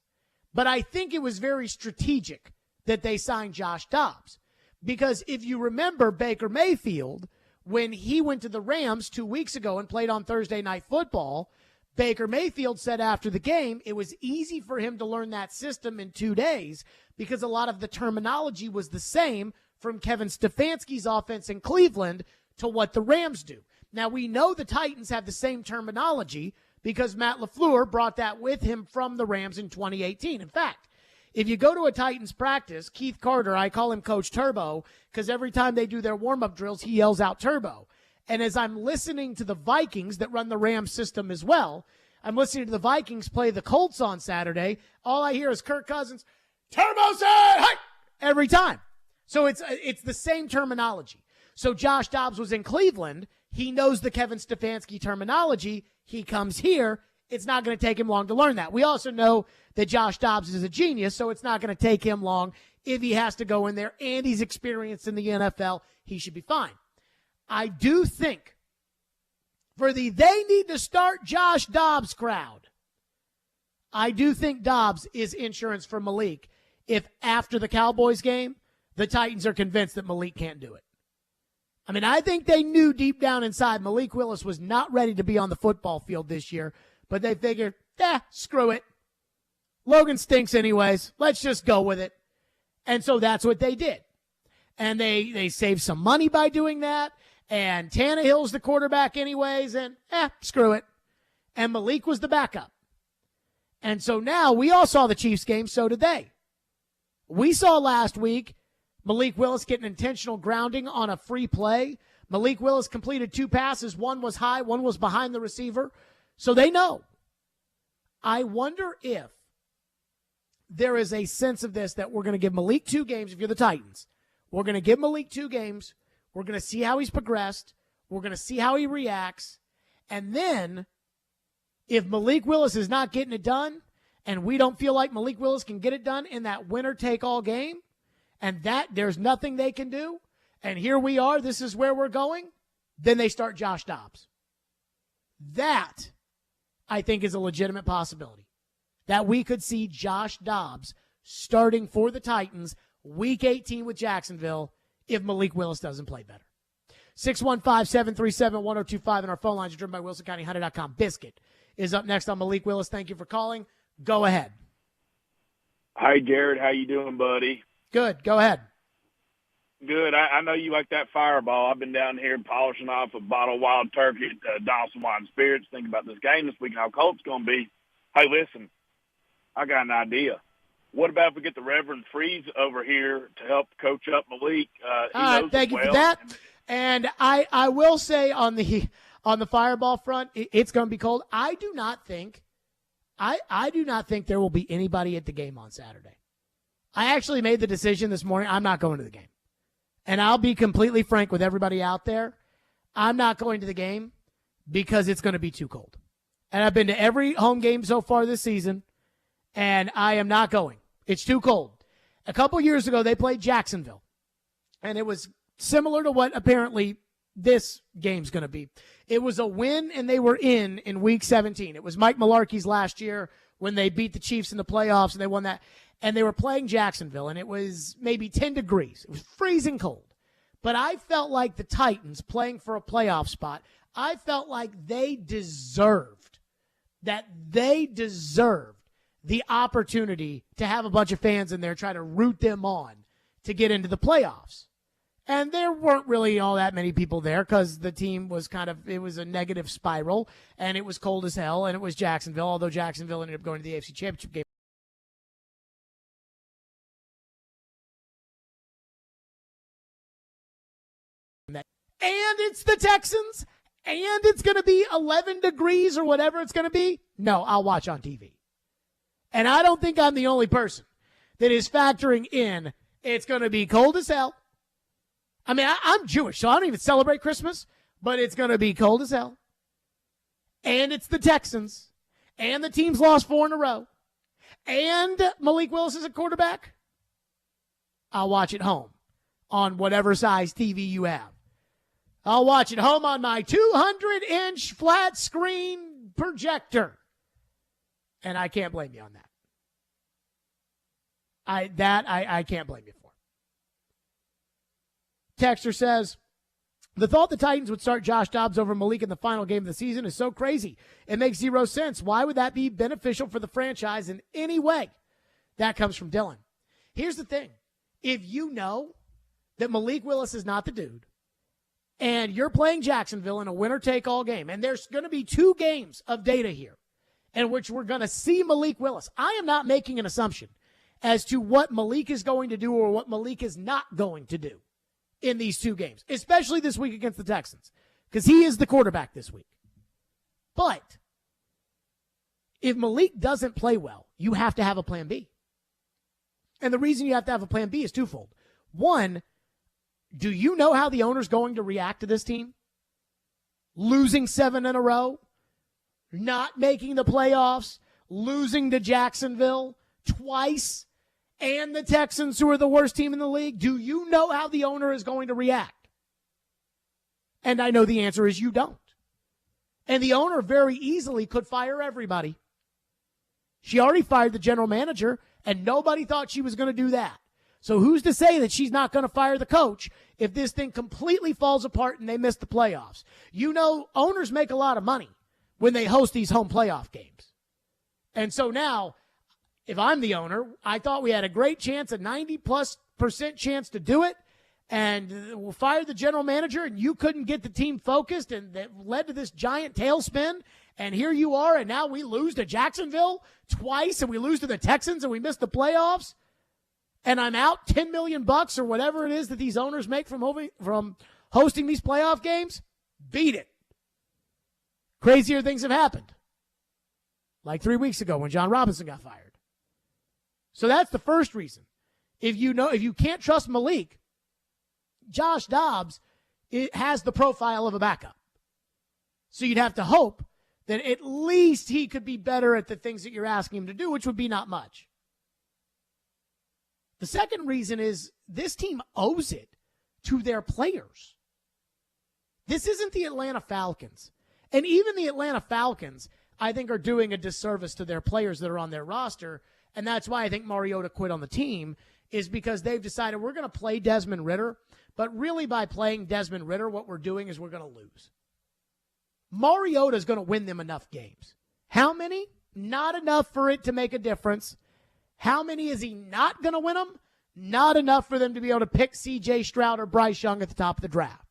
But I think it was very strategic that they signed Josh Dobbs. Because if you remember, Baker Mayfield When he went to the Rams 2 weeks ago and played on Thursday Night Football, Baker Mayfield said after the game it was easy for him to learn that system in 2 days because a lot of the terminology was the same from Kevin Stefanski's offense in Cleveland to what the Rams do. Now, we know the Titans have the same terminology because Matt LaFleur brought that with him from the Rams in 2018. In fact, if you go to a Titans practice, Keith Carter, I call him Coach Turbo because every time they do their warm-up drills, he yells out Turbo. And as I'm listening to the Vikings that run the Rams system as well, I'm listening to the Vikings play the Colts on Saturday. All I hear is Kirk Cousins, Turbo said, hey, every time. So it's the same terminology. So Josh Dobbs was in Cleveland. He knows the Kevin Stefanski terminology. He comes here. It's not going to take him long to learn that. We also know that Josh Dobbs is a genius, so it's not going to take him long if he has to go in there and he's experienced in the NFL. He should be fine. I do think for the they need to start Josh Dobbs crowd, I do think Dobbs is insurance for Malik if after the Cowboys game, the Titans are convinced that Malik can't do it. I mean, I think they knew deep down inside Malik Willis was not ready to be on the football field this year, but they figured, screw it. Logan stinks anyways. Let's just go with it. And so that's what they did. And they saved some money by doing that. And Tannehill's the quarterback anyways, and screw it. And Malik was the backup. And so now we all saw the Chiefs game, so did they. We saw last week Malik Willis get an intentional grounding on a free play. Malik Willis completed 2 passes. One was high, one was behind the receiver. So they know. I wonder if there is a sense of this that we're going to give Malik 2 games if you're the Titans. We're going to give Malik 2 games. We're going to see how he's progressed. We're going to see how he reacts. And then if Malik Willis is not getting it done and we don't feel like Malik Willis can get it done in that winner-take-all game, and that there's nothing they can do, and here we are, this is where we're going, then they start Josh Dobbs. That, I think, is a legitimate possibility. That we could see Josh Dobbs starting for the Titans Week 18 with Jacksonville if Malik Willis doesn't play better. 615-737-1025, and our phone lines are driven by WilsonCountyHunter.com. Biscuit is up next on Malik Willis. Thank you for calling. Go ahead. Hi, Jared. How you doing, buddy? Good. Go ahead. Good. I know you like that fireball. I've been down here polishing off a bottle of wild turkey at Donaldson Wine Spirits, thinking about this game this week and how cold it's going to be. Hey, listen, I got an idea. What about if we get the Reverend Freeze over here to help coach up Malik? Thank you for that. And I will say on the fireball front, it's going to be cold. I do not think there will be anybody at the game on Saturday. I actually made the decision this morning. I'm not going to the game. And I'll be completely frank with everybody out there. I'm not going to the game because it's going to be too cold. And I've been to every home game so far this season, and I am not going. It's too cold. A couple years ago, they played Jacksonville, and it was similar to what apparently this game's going to be. It was a win, and they were in Week 17. It was Mike Mularkey's last year when they beat the Chiefs in the playoffs, and they won that. And they were playing Jacksonville, and it was maybe 10 degrees. It was freezing cold. But I felt like the Titans playing for a playoff spot, I felt like they deserved the opportunity to have a bunch of fans in there try to root them on to get into the playoffs. And there weren't really all that many people there because the team was it was a negative spiral, and it was cold as hell, and it was Jacksonville, although Jacksonville ended up going to the AFC Championship game. And it's the Texans, and it's going to be 11 degrees or whatever it's going to be. No, I'll watch on TV. And I don't think I'm the only person that is factoring in it's going to be cold as hell. I mean, I'm Jewish, so I don't even celebrate Christmas, but it's going to be cold as hell. And it's the Texans, and the team's lost 4 in a row, and Malik Willis is a quarterback. I'll watch it home on whatever size TV you have. I'll watch it home on my 200-inch flat screen projector. And I can't blame you on that. I can't blame you for. Texter says, The thought the Titans would start Josh Dobbs over Malik in the final game of the season is so crazy. It makes zero sense. Why would that be beneficial for the franchise in any way? That comes from Dylan. Here's the thing. If you know that Malik Willis is not the dude, and you're playing Jacksonville in a winner-take-all game, and there's going to be 2 games of data here in which we're going to see Malik Willis. I am not making an assumption as to what Malik is going to do or what Malik is not going to do in these 2 games, especially this week against the Texans, because he is the quarterback this week. But if Malik doesn't play well, you have to have a plan B. And the reason you have to have a plan B is twofold. One, do you know how the owner's going to react to this team? Losing 7 in a row, not making the playoffs, losing to Jacksonville twice, and the Texans, who are the worst team in the league. Do you know how the owner is going to react? And I know the answer is you don't. And the owner very easily could fire everybody. She already fired the general manager, and nobody thought she was going to do that. So who's to say that she's not going to fire the coach if this thing completely falls apart and they miss the playoffs? You know, owners make a lot of money when they host these home playoff games. And so now, if I'm the owner, I thought we had a great chance, a 90+% chance to do it, and we'll fire the general manager, and you couldn't get the team focused, and that led to this giant tailspin. And here you are, and now we lose to Jacksonville twice, and we lose to the Texans, and we miss the playoffs. And I'm out $10 million or whatever it is that these owners make from hosting these playoff games. Beat it. Crazier things have happened. Like 3 weeks ago when John Robinson got fired. So that's the first reason. If you can't trust Malik, Josh Dobbs has the profile of a backup. So you'd have to hope that at least he could be better at the things that you're asking him to do, which would be not much. The second reason is this team owes it to their players. This isn't the Atlanta Falcons. And even the Atlanta Falcons, I think, are doing a disservice to their players that are on their roster. And that's why I think Mariota quit on the team, is because they've decided we're going to play Desmond Ridder. But really, by playing Desmond Ridder, what we're doing is we're going to lose. Mariota is going to win them enough games. How many? Not enough for it to make a difference. How many is he not going to win them? Not enough for them to be able to pick C.J. Stroud or Bryce Young at the top of the draft.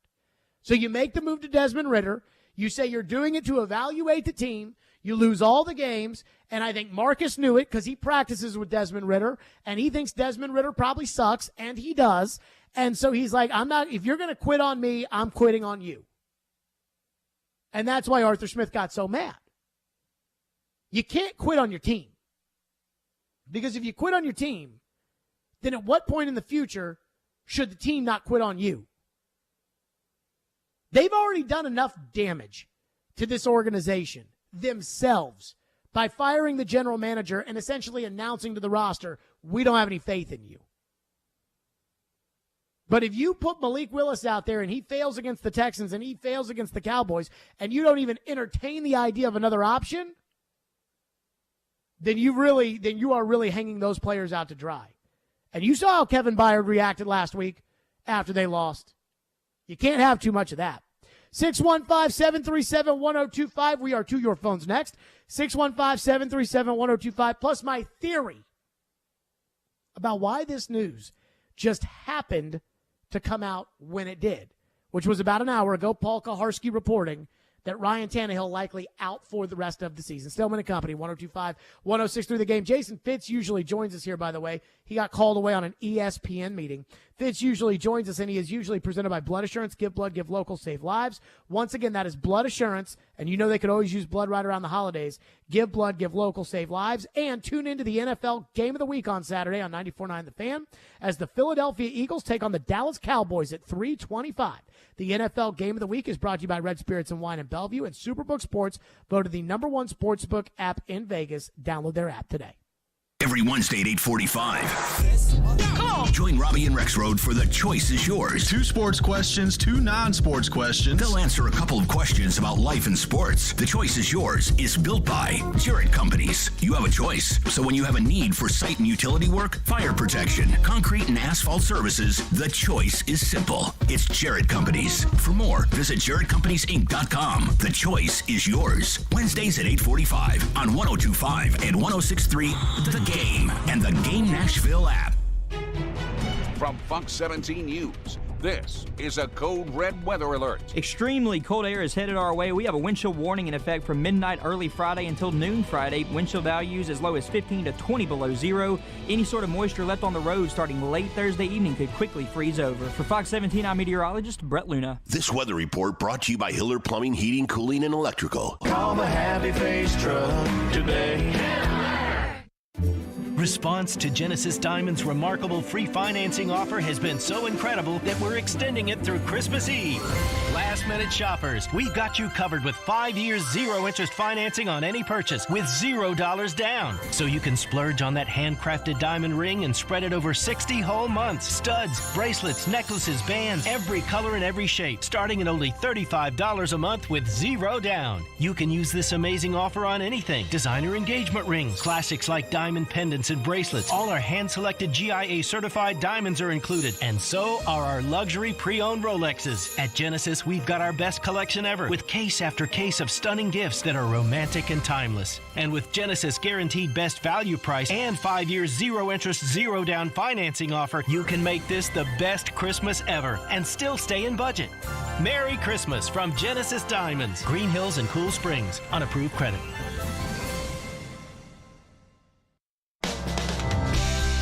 So you make the move to Desmond Ridder. You say you're doing it to evaluate the team. You lose all the games. And I think Marcus knew it because he practices with Desmond Ridder. And he thinks Desmond Ridder probably sucks. And he does. And so he's like, if you're going to quit on me, I'm quitting on you. And that's why Arthur Smith got so mad. You can't quit on your team. Because if you quit on your team, then at what point in the future should the team not quit on you? They've already done enough damage to this organization themselves by firing the general manager and essentially announcing to the roster, we don't have any faith in you. But if you put Malik Willis out there and he fails against the Texans and he fails against the Cowboys and you don't even entertain the idea of another option, then you are really hanging those players out to dry. And you saw how Kevin Byard reacted last week after they lost. You can't have too much of that. 615-737-1025. We are to your phones next. 615-737-1025. Plus my theory about why this news just happened to come out when it did, which was about an hour ago. Paul Kaharski reporting that Ryan Tannehill likely out for the rest of the season. Stillman and Company, 102.5, 106.3 The Game. Jason Fitz usually joins us here, by the way. He got called away on an ESPN meeting. Fitz usually joins us, and he is usually presented by Blood Assurance. Give blood, give local, save lives. Once again, that is Blood Assurance, and you know they could always use blood right around the holidays. Give blood, give local, save lives. And tune into the NFL Game of the Week on Saturday on 94.9 The Fan as the Philadelphia Eagles take on the Dallas Cowboys at 3:25. The NFL Game of the Week is brought to you by Red Spirits and Wine in Bellevue and Superbook Sports, voted the #1 sportsbook app in Vegas. Download their app today. every Wednesday at 8:45. Come on. Join Robbie and Rexroad for The Choice is Yours. 2 sports questions, 2 non-sports questions. They'll answer a couple of questions about life and sports. The Choice is Yours is built by Jarrett Companies. You have a choice. So when you have a need for site and utility work, fire protection, concrete and asphalt services, the choice is simple. It's Jarrett Companies. For more, visit JarrettCompaniesInc.com. The choice is yours. Wednesdays at 8:45 on 102.5 and 106.3 The Game and the Game Nashville app. From Fox 17 News, this is a code red weather alert. Extremely cold air is headed our way. We have a wind chill warning in effect from midnight early Friday until noon Friday. Wind chill values as low as 15 to 20 below zero. Any sort of moisture left on the road starting late Thursday evening could quickly freeze over. For Fox 17, I'm meteorologist Brett Luna. This weather report brought to you by Hiller Plumbing, Heating, Cooling, and Electrical. Call the Happy Face Truck today. Response to Genesis Diamond's remarkable free financing offer has been so incredible that we're extending it through Christmas Eve. Last minute shoppers, we've got you covered with 5 years zero interest financing on any purchase with $0 down. So you can splurge on that handcrafted diamond ring and spread it over 60 whole months. Studs, bracelets, necklaces, bands, every color and every shape, starting at only $35 a month with $0 down. You can use this amazing offer on anything. Designer engagement rings, classics like diamond pendants and bracelets. All our hand-selected GIA certified diamonds are included, and so are our luxury pre-owned Rolexes. At Genesis, we've got our best collection ever, with case after case of stunning gifts that are romantic and timeless. And with Genesis guaranteed best value price and 5 years zero interest, zero down financing offer, you can make this the best Christmas ever and still stay in budget. Merry Christmas from Genesis Diamonds, Green Hills and Cool Springs, on approved credit.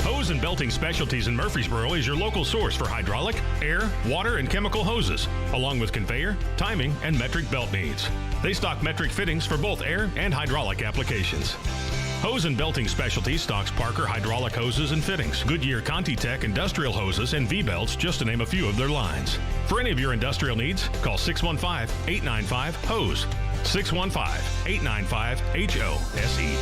Hose and Belting Specialties in Murfreesboro is your local source for hydraulic, air, water, and chemical hoses, along with conveyor, timing, and metric belt needs. They stock metric fittings for both air and hydraulic applications. Hose and Belting Specialties stocks Parker hydraulic hoses and fittings, Goodyear Conti-Tech industrial hoses, and V-belts, just to name a few of their lines. For any of your industrial needs, call 615-895-HOSE, 615-895-HOSE.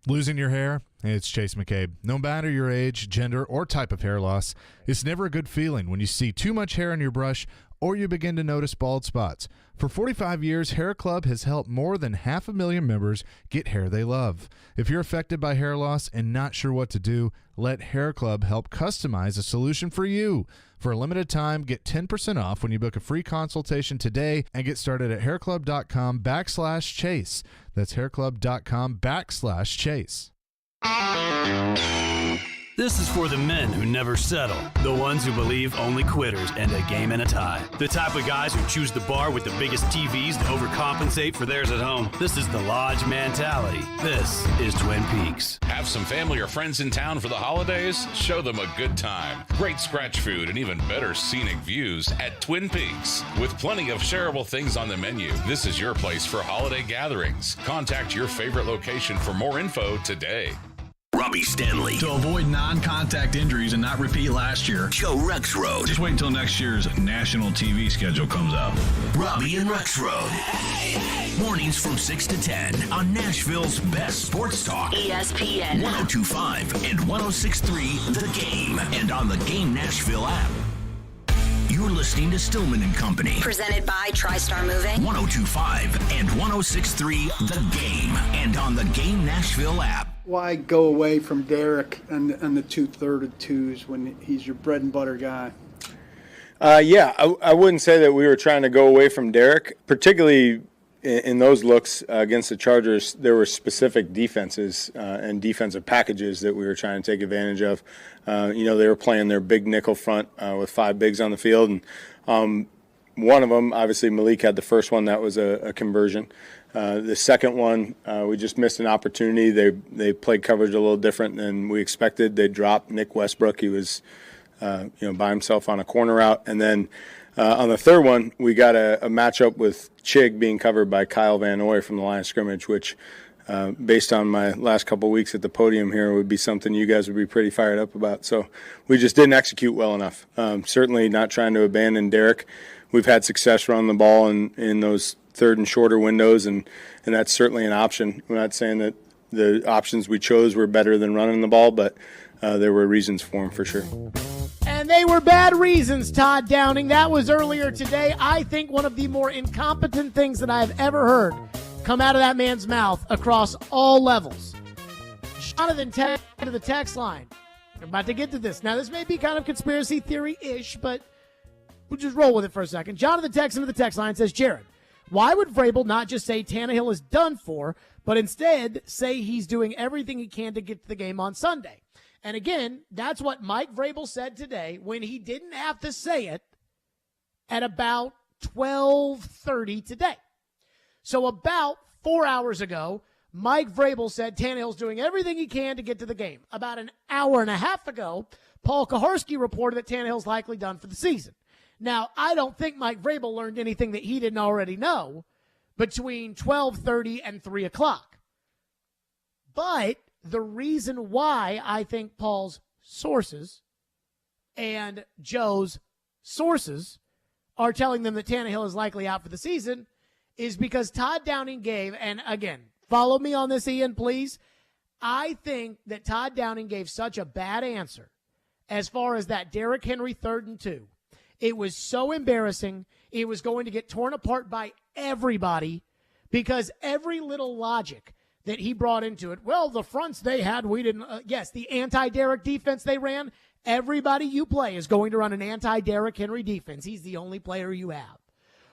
Losing your hair? It's Chase McCabe. No matter your age, gender, or type of hair loss, it's never a good feeling when you see too much hair on your brush or you begin to notice bald spots. For 45 years, Hair Club has helped more than 500,000 members get hair they love. If you're affected by hair loss and not sure what to do, let Hair Club help customize a solution for you. For a limited time, get 10% off when you book a free consultation today and get started at hairclub.com/chase. That's hairclub.com/chase. This is for the men who never settle, the ones who believe only quitters end a game in a tie, the type of guys who choose the bar with the biggest TVs to overcompensate for theirs at home. This is the Lodge mentality. This is Twin Peaks. Have some family or friends in town for the holidays? Show them a good time. Great scratch food and even better scenic views at Twin Peaks. With plenty of shareable things on the menu, this is your place for holiday gatherings. Contact your favorite location for more info today. Robbie Stanley. To avoid non-contact injuries and not repeat last year, Joe Rexroad. Just wait until next year's national TV schedule comes out. Robbie and Rexroad. Mornings from 6 to 10 on Nashville's best sports talk. ESPN 102.5 and 106.3 The Game and on the Game Nashville app. You're listening to Stillman and Company. Presented by TriStar Moving. 102.5 and 106.3 The Game and on the Game Nashville app. Why go away from Derrick and the 2-32s when he's your bread and butter guy? I wouldn't say that we were trying to go away from Derrick, particularly in those looks against the Chargers. There were specific defenses and defensive packages that we were trying to take advantage of. They were playing their big nickel front with 5 bigs on the field, and one of them, obviously Malik had the first one, that was a conversion. The second one, we just missed an opportunity. They played coverage a little different than we expected. They dropped Nick Westbrook. He was, by himself on a corner route. And then on the third one, we got a matchup with Chig being covered by Kyle Van Noy from the line of scrimmage, which, based on my last couple of weeks at the podium here, would be something you guys would be pretty fired up about. So we just didn't execute well enough. Certainly not trying to abandon Derrick. We've had success running the ball in those third and shorter windows, and that's certainly an option. I'm not saying that the options we chose were better than running the ball, but there were reasons for them for sure. And they were bad reasons, Todd Downing. That was earlier today. I think one of the more incompetent things that I have ever heard come out of that man's mouth across all levels. Jonathan, to the text line. I'm about to get to this. Now, this may be kind of conspiracy theory-ish, but we'll just roll with it for a second. Jonathan texts into the text line and says, Jared, why would Vrabel not just say Tannehill is done for, but instead say he's doing everything he can to get to the game on Sunday? And again, that's what Mike Vrabel said today when he didn't have to say it at about 12:30 today. So about 4 hours ago, Mike Vrabel said Tannehill's doing everything he can to get to the game. About an hour and a half ago, Paul Kaharski reported that Tannehill's likely done for the season. Now, I don't think Mike Vrabel learned anything that he didn't already know between 12:30 and 3 o'clock. But the reason why I think Paul's sources and Joe's sources are telling them that Tannehill is likely out for the season is because Todd Downing gave, and again, follow me on this, Ian, please. I think that Todd Downing gave such a bad answer as far as that Derrick Henry 3rd and 2. It was so embarrassing. It was going to get torn apart by everybody because every little logic that he brought into it, well, the fronts they had, we didn't. Yes, the anti-Derrick defense they ran, everybody you play is going to run an anti-Derrick Henry defense. He's the only player you have.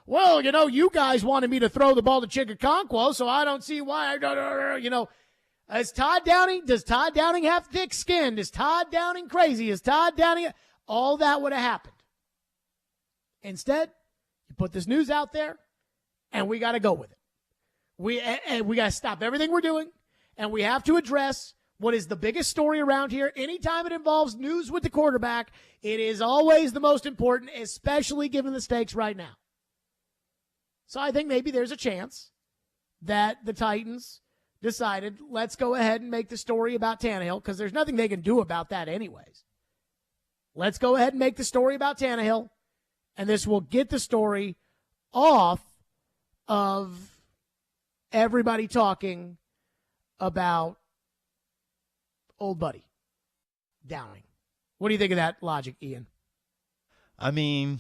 Well, you guys wanted me to throw the ball to Chigakonkwo, so I don't see why. Does Todd Downing have thick skin? Is Todd Downing crazy? Is Todd Downing? All that would have happened. Instead, you put this news out there, and we got to go with it. We got to stop everything we're doing, and we have to address what is the biggest story around here. Anytime it involves news with the quarterback, it is always the most important, especially given the stakes right now. So I think maybe there's a chance that the Titans decided, let's go ahead and make the story about Tannehill, because there's nothing they can do about that anyways. Let's go ahead and make the story about Tannehill, and this will get the story off of everybody talking about old buddy Downing. What do you think of that logic, Ian? I mean,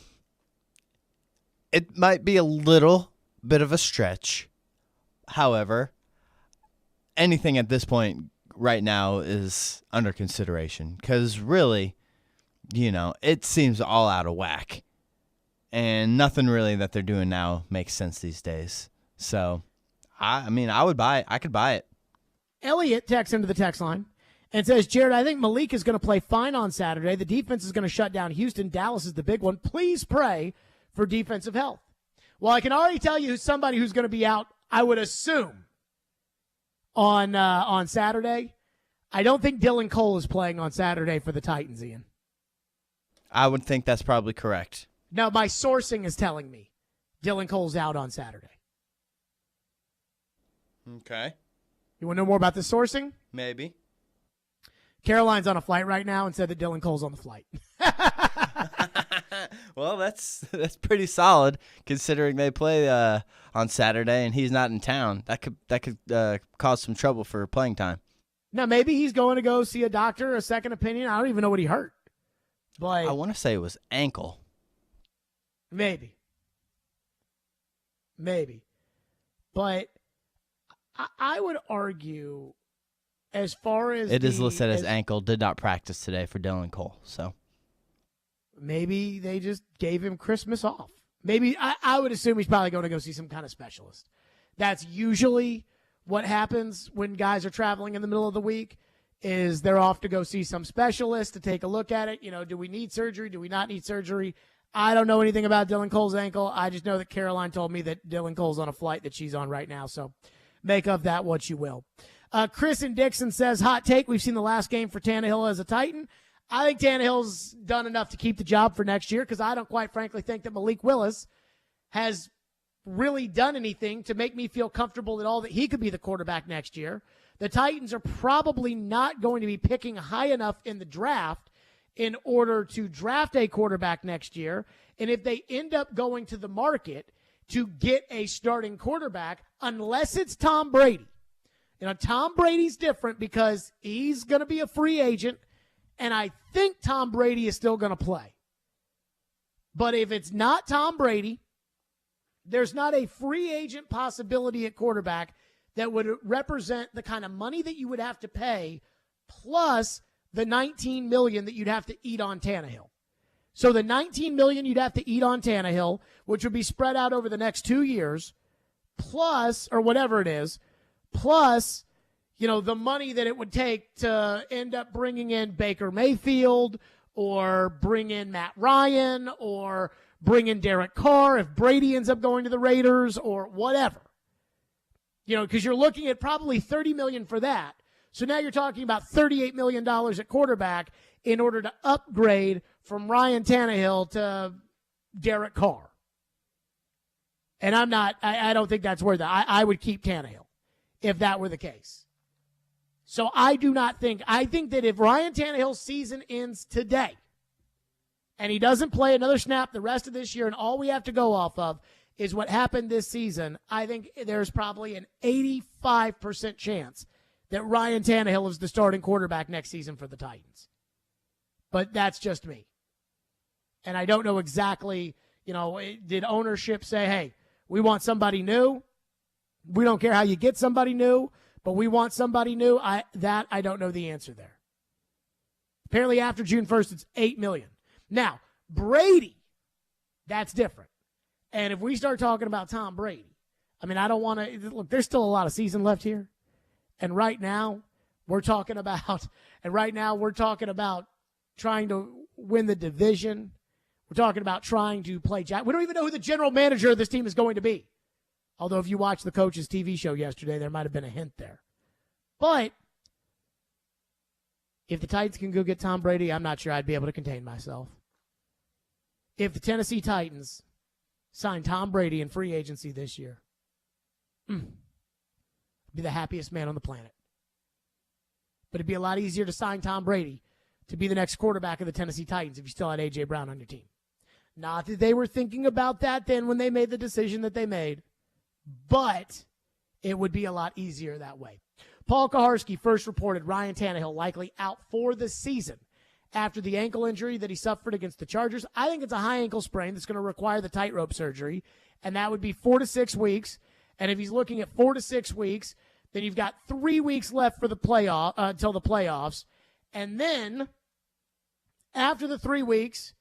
it might be a little bit of a stretch. However, anything at this point right now is under consideration because really, it seems all out of whack. And nothing really that they're doing now makes sense these days. So, I would buy it. I could buy it. Elliot texts into the text line and says, Jared, I think Malik is going to play fine on Saturday. The defense is going to shut down Houston. Dallas is the big one. Please pray for defensive health. Well, I can already tell you somebody who's going to be out, I would assume, on Saturday. I don't think Dylan Cole is playing on Saturday for the Titans, Ian. I would think that's probably correct. No, my sourcing is telling me Dylan Cole's out on Saturday. Okay. You want to know more about the sourcing? Maybe. Caroline's on a flight right now and said that Dylan Cole's on the flight. Well, that's pretty solid considering they play on Saturday and he's not in town. That could cause some trouble for playing time. Now, maybe he's going to go see a doctor, a second opinion. I don't even know what he hurt. But I want to say it was ankle. Maybe. But I would argue as far as it is listed as ankle, did not practice today for Dylan Cole. So maybe they just gave him Christmas off. Maybe I would assume he's probably going to go see some kind of specialist. That's usually what happens when guys are traveling in the middle of the week is they're off to go see some specialist to take a look at it. Do we need surgery? Do we not need surgery? I don't know anything about Dylan Cole's ankle. I just know that Caroline told me that Dylan Cole's on a flight that she's on right now. So make of that what you will. Chris and Dixon says, hot take, we've seen the last game for Tannehill as a Titan. I think Tannehill's done enough to keep the job for next year because I don't quite frankly think that Malik Willis has really done anything to make me feel comfortable at all that he could be the quarterback next year. The Titans are probably not going to be picking high enough in the draft in order to draft a quarterback next year. And if they end up going to the market to get a starting quarterback, unless it's Tom Brady, Tom Brady's different because he's going to be a free agent, and I think Tom Brady is still going to play. But if it's not Tom Brady, there's not a free agent possibility at quarterback that would represent the kind of money that you would have to pay plus the $19 million that you'd have to eat on Tannehill. So the $19 million you'd have to eat on Tannehill, which would be spread out over the next 2 years, plus, or whatever it is, plus, the money that it would take to end up bringing in Baker Mayfield or bring in Matt Ryan or bring in Derek Carr if Brady ends up going to the Raiders or whatever. Because you're looking at probably $30 million for that. So now you're talking about $38 million at quarterback in order to upgrade from Ryan Tannehill to Derek Carr. And I don't think that's worth it. I would keep Tannehill if that were the case. So I think that if Ryan Tannehill's season ends today and he doesn't play another snap the rest of this year and all we have to go off of is what happened this season, I think there's probably an 85% chance that Ryan Tannehill is the starting quarterback next season for the Titans. But that's just me. And I don't know exactly, did ownership say, hey, we want somebody new? We don't care how you get somebody new, but we want somebody new. I don't know the answer there. Apparently after June 1st, it's $8 million. Now, Brady, that's different. And if we start talking about Tom Brady, I don't want to look, there's still a lot of season left here. And right now we're talking about trying to win the division. We're talking about trying to play Jack. We don't even know who the general manager of this team is going to be. Although if you watched the coach's TV show yesterday, there might have been a hint there. But if the Titans can go get Tom Brady, I'm not sure I'd be able to contain myself. If the Tennessee Titans sign Tom Brady in free agency this year, I'd be the happiest man on the planet. But it'd be a lot easier to sign Tom Brady to be the next quarterback of the Tennessee Titans if you still had A.J. Brown on your team. Not that they were thinking about that then when they made the decision that they made, but it would be a lot easier that way. Paul Kaharski first reported Ryan Tannehill likely out for the season after the ankle injury that he suffered against the Chargers. I think it's a high ankle sprain that's going to require the tightrope surgery, and that would be 4 to 6 weeks. And if he's looking at 4 to 6 weeks, then you've got 3 weeks left for the playoff until the playoffs. And then after the 3 weeks,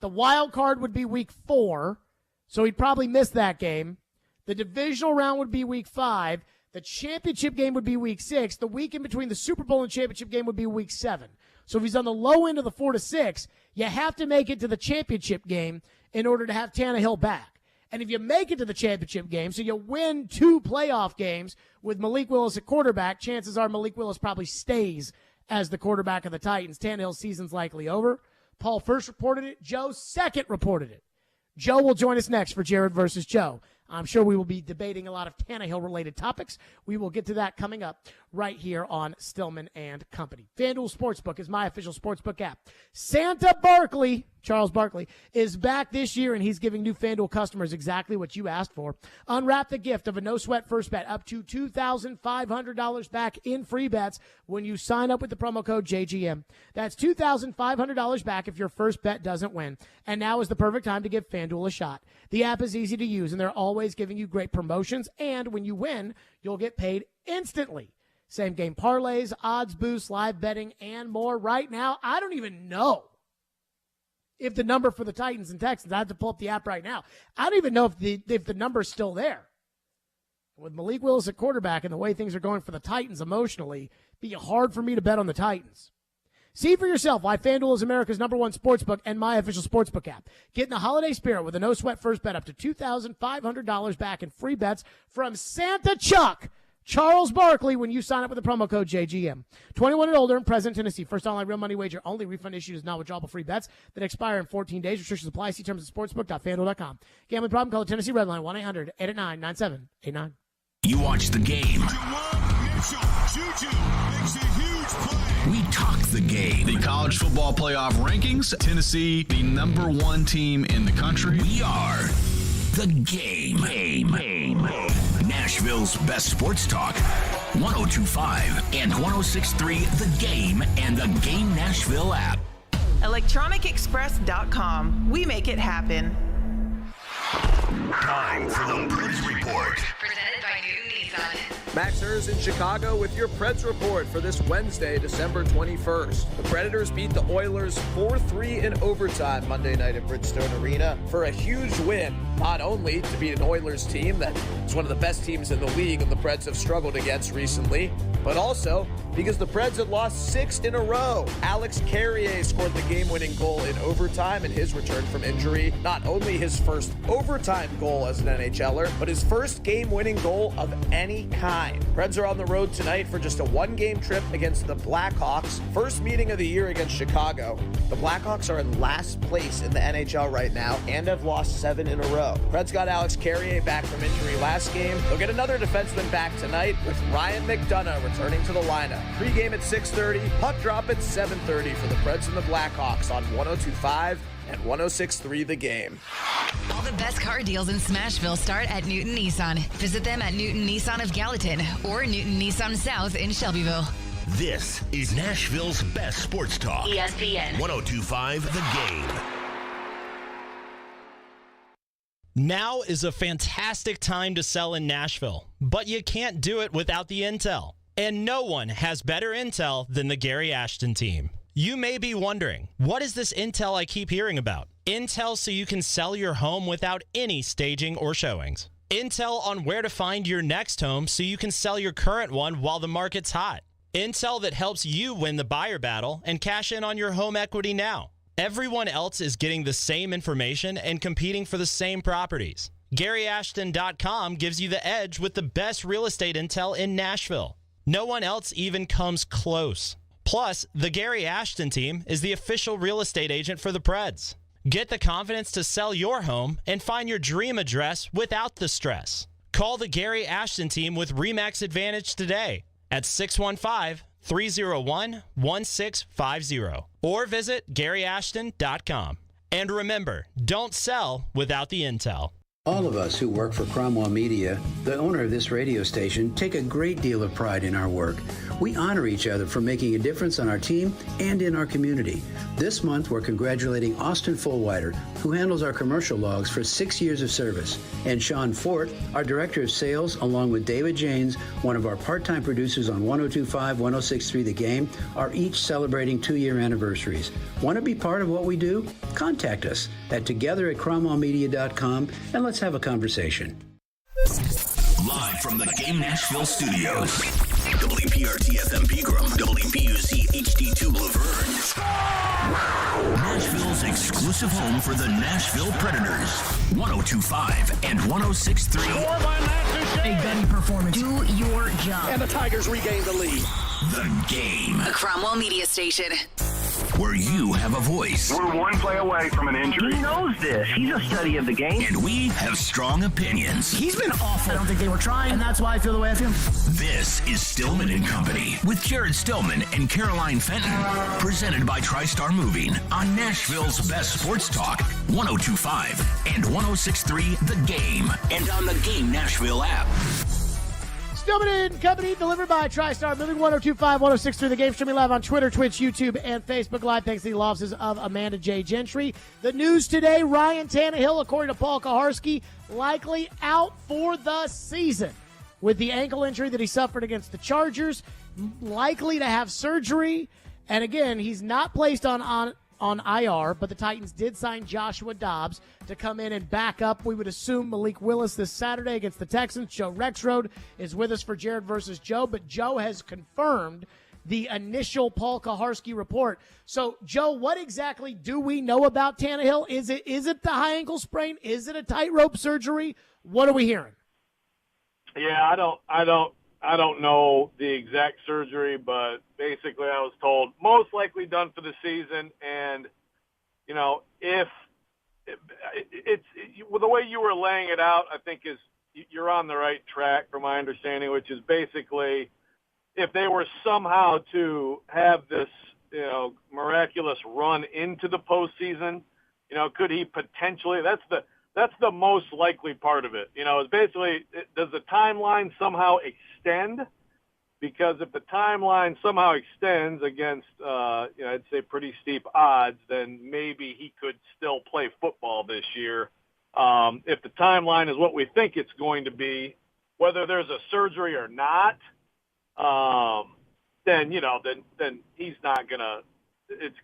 the wild card would be week 4, so he'd probably miss that game. The divisional round would be week 5. The championship game would be week 6. The week in between the Super Bowl and championship game would be week 7. So if he's on the low end of the 4 to 6, you have to make it to the championship game in order to have Tannehill back. And if you make it to the championship game, so you win 2 playoff games with Malik Willis at quarterback, chances are Malik Willis probably stays as the quarterback of the Titans. Tannehill's season's likely over. Paul first reported it. Joe second reported it. Joe will join us next for Jared versus Joe. I'm sure we will be debating a lot of Tannehill-related topics. We will get to that coming up right here on Stillman and Company. FanDuel Sportsbook is my official sportsbook app. Santa Barkley, Charles Barkley, is back this year, and he's giving new FanDuel customers exactly what you asked for. Unwrap the gift of a no-sweat first bet up to $2,500 back in free bets when you sign up with the promo code JGM. That's $2,500 back if your first bet doesn't win. And now is the perfect time to give FanDuel a shot. The app is easy to use, and they're always giving you great promotions, and when you win, you'll get paid instantly. Same game parlays, odds boosts, live betting, and more. Right now, I don't even know if the number for the Titans and Texans, I have to pull up the app right now. I don't even know if the number's still there. With Malik Willis at quarterback and the way things are going for the Titans emotionally, it'd be hard for me to bet on the Titans. See for yourself why FanDuel is America's #1 sportsbook and my official sportsbook app. Get in the holiday spirit with a no-sweat first bet up to $2,500 back in free bets from Santa Chuck, Charles Barkley, when you sign up with the promo code JGM. 21 and older and present in Tennessee. First online real money wager only. Refund issued is not withdrawable free bets that expire in 14 days. Restrictions apply. See terms at sportsbook.fanduel.com. Gambling problem? Call the Tennessee Redline 1-800-889-9789. You watch the game. We talk the game. The college football playoff rankings, Tennessee, the #1 team in the country. We are The Game. Nashville's best sports talk. 102.5 and 106.3 The Game and the Game Nashville app. ElectronicExpress.com. We make it happen. Time for the Preds Report. Presented by Newton Nissan. Max Hers in Chicago with your Preds report for this Wednesday, December 21st. The Predators beat the Oilers 4-3 in overtime Monday night at Bridgestone Arena for a huge win, not only to beat an Oilers team that is one of the best teams in the league and the Preds have struggled against recently, but also because the Preds had lost 6 in a row. Alex Carrier scored the game-winning goal in overtime in his return from injury. Not only his first overtime goal as an NHLer, but his first game-winning goal of any kind. Preds are on the road tonight for just a one-game trip against the Blackhawks. First meeting of the year against Chicago. The Blackhawks are in last place in the NHL right now and have lost 7 in a row. Preds got Alex Carrier back from injury last game. They'll get another defenseman back tonight with Ryan McDonough returning to the lineup. Pre-game at 6:30, puck drop at 7:30 for the Preds and the Blackhawks on 102.5 and 106.3 The Game. All the best car deals in Smashville start at Newton Nissan. Visit them at Newton Nissan of Gallatin or Newton Nissan South in Shelbyville. This is Nashville's best sports talk. ESPN 102.5 The Game. Now is a fantastic time to sell in Nashville, but you can't do it without the intel. And no one has better intel than the Gary Ashton team. You may be wondering, what is this intel I keep hearing about? Intel so you can sell your home without any staging or showings. Intel on where to find your next home so you can sell your current one while the market's hot. Intel that helps you win the buyer battle and cash in on your home equity now. Everyone else is getting the same information and competing for the same properties. GaryAshton.com gives you the edge with the best real estate intel in Nashville. No one else even comes close. Plus, the Gary Ashton team is the official real estate agent for the Preds. Get the confidence to sell your home and find your dream address without the stress. Call the Gary Ashton team with RE/MAX Advantage today at 615-301-1650 or visit GaryAshton.com. And remember, don't sell without the intel. All of us who work for Cromwell Media, the owner of this radio station, take a great deal of pride in our work. We honor each other for making a difference on our team and in our community. This month, we're congratulating Austin Fullwider, who handles our commercial logs for 6 years of service, and Sean Fort, our Director of Sales, along with David Janes, one of our part-time producers on 102.5, 106.3 The Game, are each celebrating 2-year anniversaries. Want to be part of what we do? Contact us at together@cromwellmedia.com and let's have a conversation. Live from the Game Nashville studios. WPRT-FM Pegram, WPUC HD2 Laverne. Nashville's exclusive home for the Nashville Predators. 102.5 and 106.3. A gunny performance. Do your job. And the Tigers regain the lead. The Game. A Cromwell Media Station. Where you have a voice. We're one play away from an injury. He knows this. He's a study of the game. And we have strong opinions. He's been awful. I don't think they were trying, and that's why I feel the way I feel. This is Stillman and Company with Jared Stillman and Caroline Fenton. Presented by TriStar Moving on Nashville's best sports talk. 102.5 and 106.3 The Game. And on the Game Nashville app. Stillman and Company, delivered by TriStar Moving, 102.5, 106.3 The Game. Streaming live on Twitter, Twitch, YouTube, and Facebook Live. Thanks to the law offices of Amanda J. Gentry. The news today, Ryan Tannehill, according to Paul Kaharski, likely out for the season with the ankle injury that he suffered against the Chargers, likely to have surgery. And again, he's not placed on IR, but the Titans did sign Joshua Dobbs to come in and back up. We would assume Malik Willis this Saturday against the Texans. Joe Rexrode is with us for Jared versus Joe, but Joe has confirmed the initial Paul Kaharski report. So, Joe, what exactly do we know about Tannehill? Is it the high ankle sprain? Is it a tightrope surgery? What are we hearing? Yeah, I don't know the exact surgery, but basically I was told most likely done for the season. And, you know, if it's the way you were laying it out, I think you're on the right track from my understanding, which is basically if they were somehow to have this, you know, miraculous run into the postseason, you know, could he potentially, that's That's the most likely part of it. Is basically, does the timeline somehow extend? Because if the timeline somehow extends against, I'd say pretty steep odds, then maybe he could still play football this year. If the timeline is what we think it's going to be, whether there's a surgery or not, then he's not gonna. It's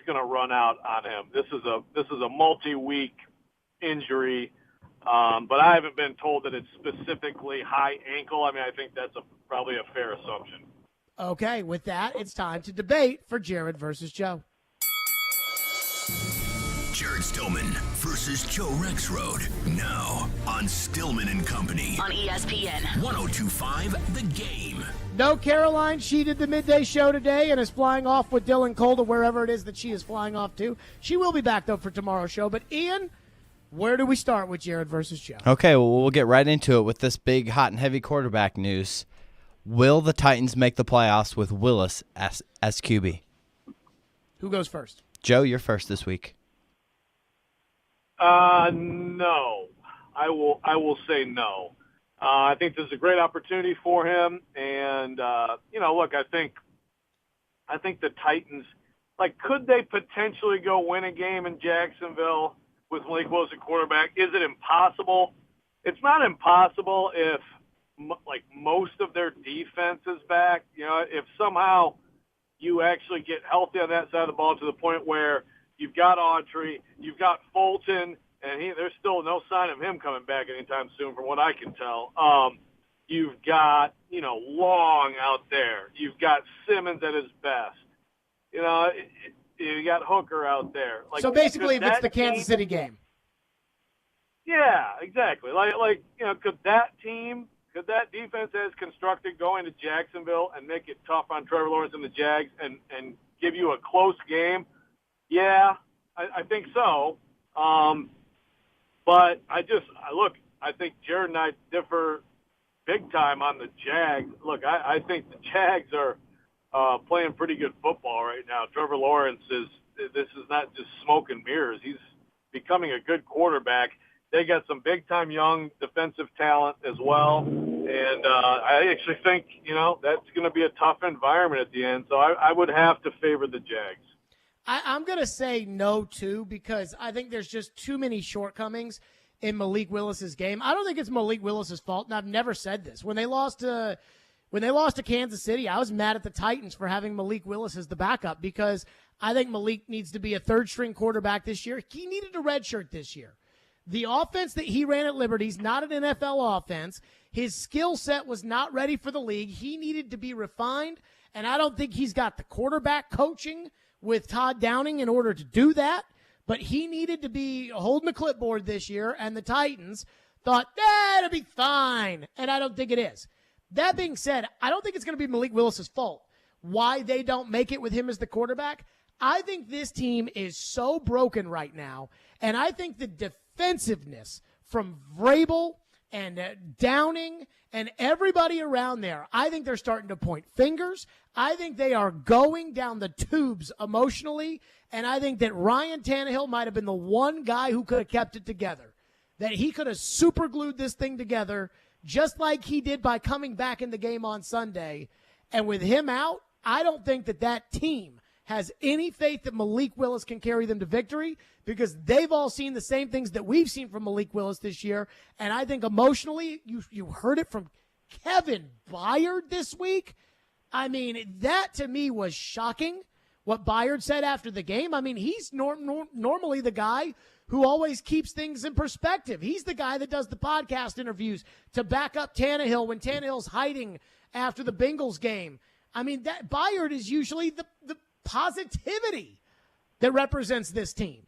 gonna run out on him. This is a multi-week injury, but I haven't been told that it's specifically high ankle. I mean, I think that's probably a fair assumption. Okay, with that, it's time to debate for Jared versus Joe. Jared Stillman versus Joe Rexrode. Now on Stillman and Company. On ESPN 102.5 The Game. No, Caroline. She did the midday show today and is flying off with Dylan Cole to wherever it is that she is flying off to. She will be back, though, for tomorrow's show. But, Ian, where do we start with Jared versus Joe? Okay, well, we'll get right into it with this big, hot, and heavy quarterback news. Will the Titans make the playoffs with Willis as QB? Who goes first? Joe, you're first this week. No. I will say no. I think this is a great opportunity for him, and look, I think the Titans, could they potentially go win a game in Jacksonville with Malik Willis at quarterback? Is it impossible? It's not impossible if most of their defense is back. If somehow you actually get healthy on that side of the ball to the point where you've got Autry, you've got Fulton, and there's still no sign of him coming back anytime soon from what I can tell. You've got, Long out there. You've got Simmons at his best. You got Hooker out there. So basically, if it's the Kansas City game. Yeah, exactly. Could that defense as constructed go into Jacksonville and make it tough on Trevor Lawrence and the Jags and give you a close game? Yeah, I think so. But I think Jared and I differ big time on the Jags. Look, I think the Jags are playing pretty good football right now. Trevor Lawrence this is not just smoke and mirrors. He's becoming a good quarterback. They got some big-time young defensive talent as well. And I actually think, that's going to be a tough environment at the end. So I would have to favor the Jags. I'm going to say no, too, because I think there's just too many shortcomings in Malik Willis's game. I don't think it's Malik Willis's fault, and I've never said this. When they lost to Kansas City, I was mad at the Titans for having Malik Willis as the backup because I think Malik needs to be a third-string quarterback this year. He needed a redshirt this year. The offense that he ran at Liberty's not an NFL offense. His skill set was not ready for the league. He needed to be refined, and I don't think he's got the quarterback coaching with Todd Downing in order to do that, but he needed to be holding the clipboard this year, and the Titans thought, it'll be fine, and I don't think it is. That being said, I don't think it's going to be Malik Willis's fault why they don't make it with him as the quarterback. I think this team is so broken right now, and I think the defensiveness from Vrabel and Downing and everybody around there, I think they're starting to point fingers. I think they are going down the tubes emotionally, and I think that Ryan Tannehill might have been the one guy who could have kept it together, that he could have superglued this thing together just like he did by coming back in the game on Sunday. And with him out, I don't think that team has any faith that Malik Willis can carry them to victory because they've all seen the same things that we've seen from Malik Willis this year. And I think emotionally, you heard it from Kevin Byard this week. I mean, that to me was shocking, what Byard said after the game. I mean, he's normally the guy who always keeps things in perspective. He's the guy that does the podcast interviews to back up Tannehill when Tannehill's hiding after the Bengals game. I mean, that Byard is usually the positivity that represents this team.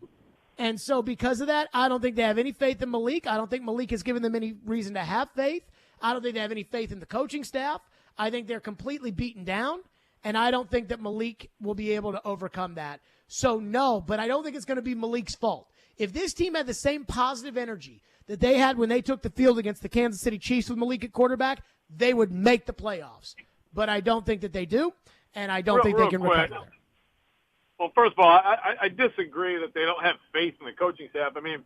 And so because of that, I don't think they have any faith in Malik. I don't think Malik has given them any reason to have faith. I don't think they have any faith in the coaching staff. I think they're completely beaten down, and I don't think that Malik will be able to overcome that. So no, but I don't think it's going to be Malik's fault. If this team had the same positive energy that they had when they took the field against the Kansas City Chiefs with Malik at quarterback, they would make the playoffs. But I don't think that they do, and I don't think they can recover there. Well, first of all, I disagree that they don't have faith in the coaching staff. I mean,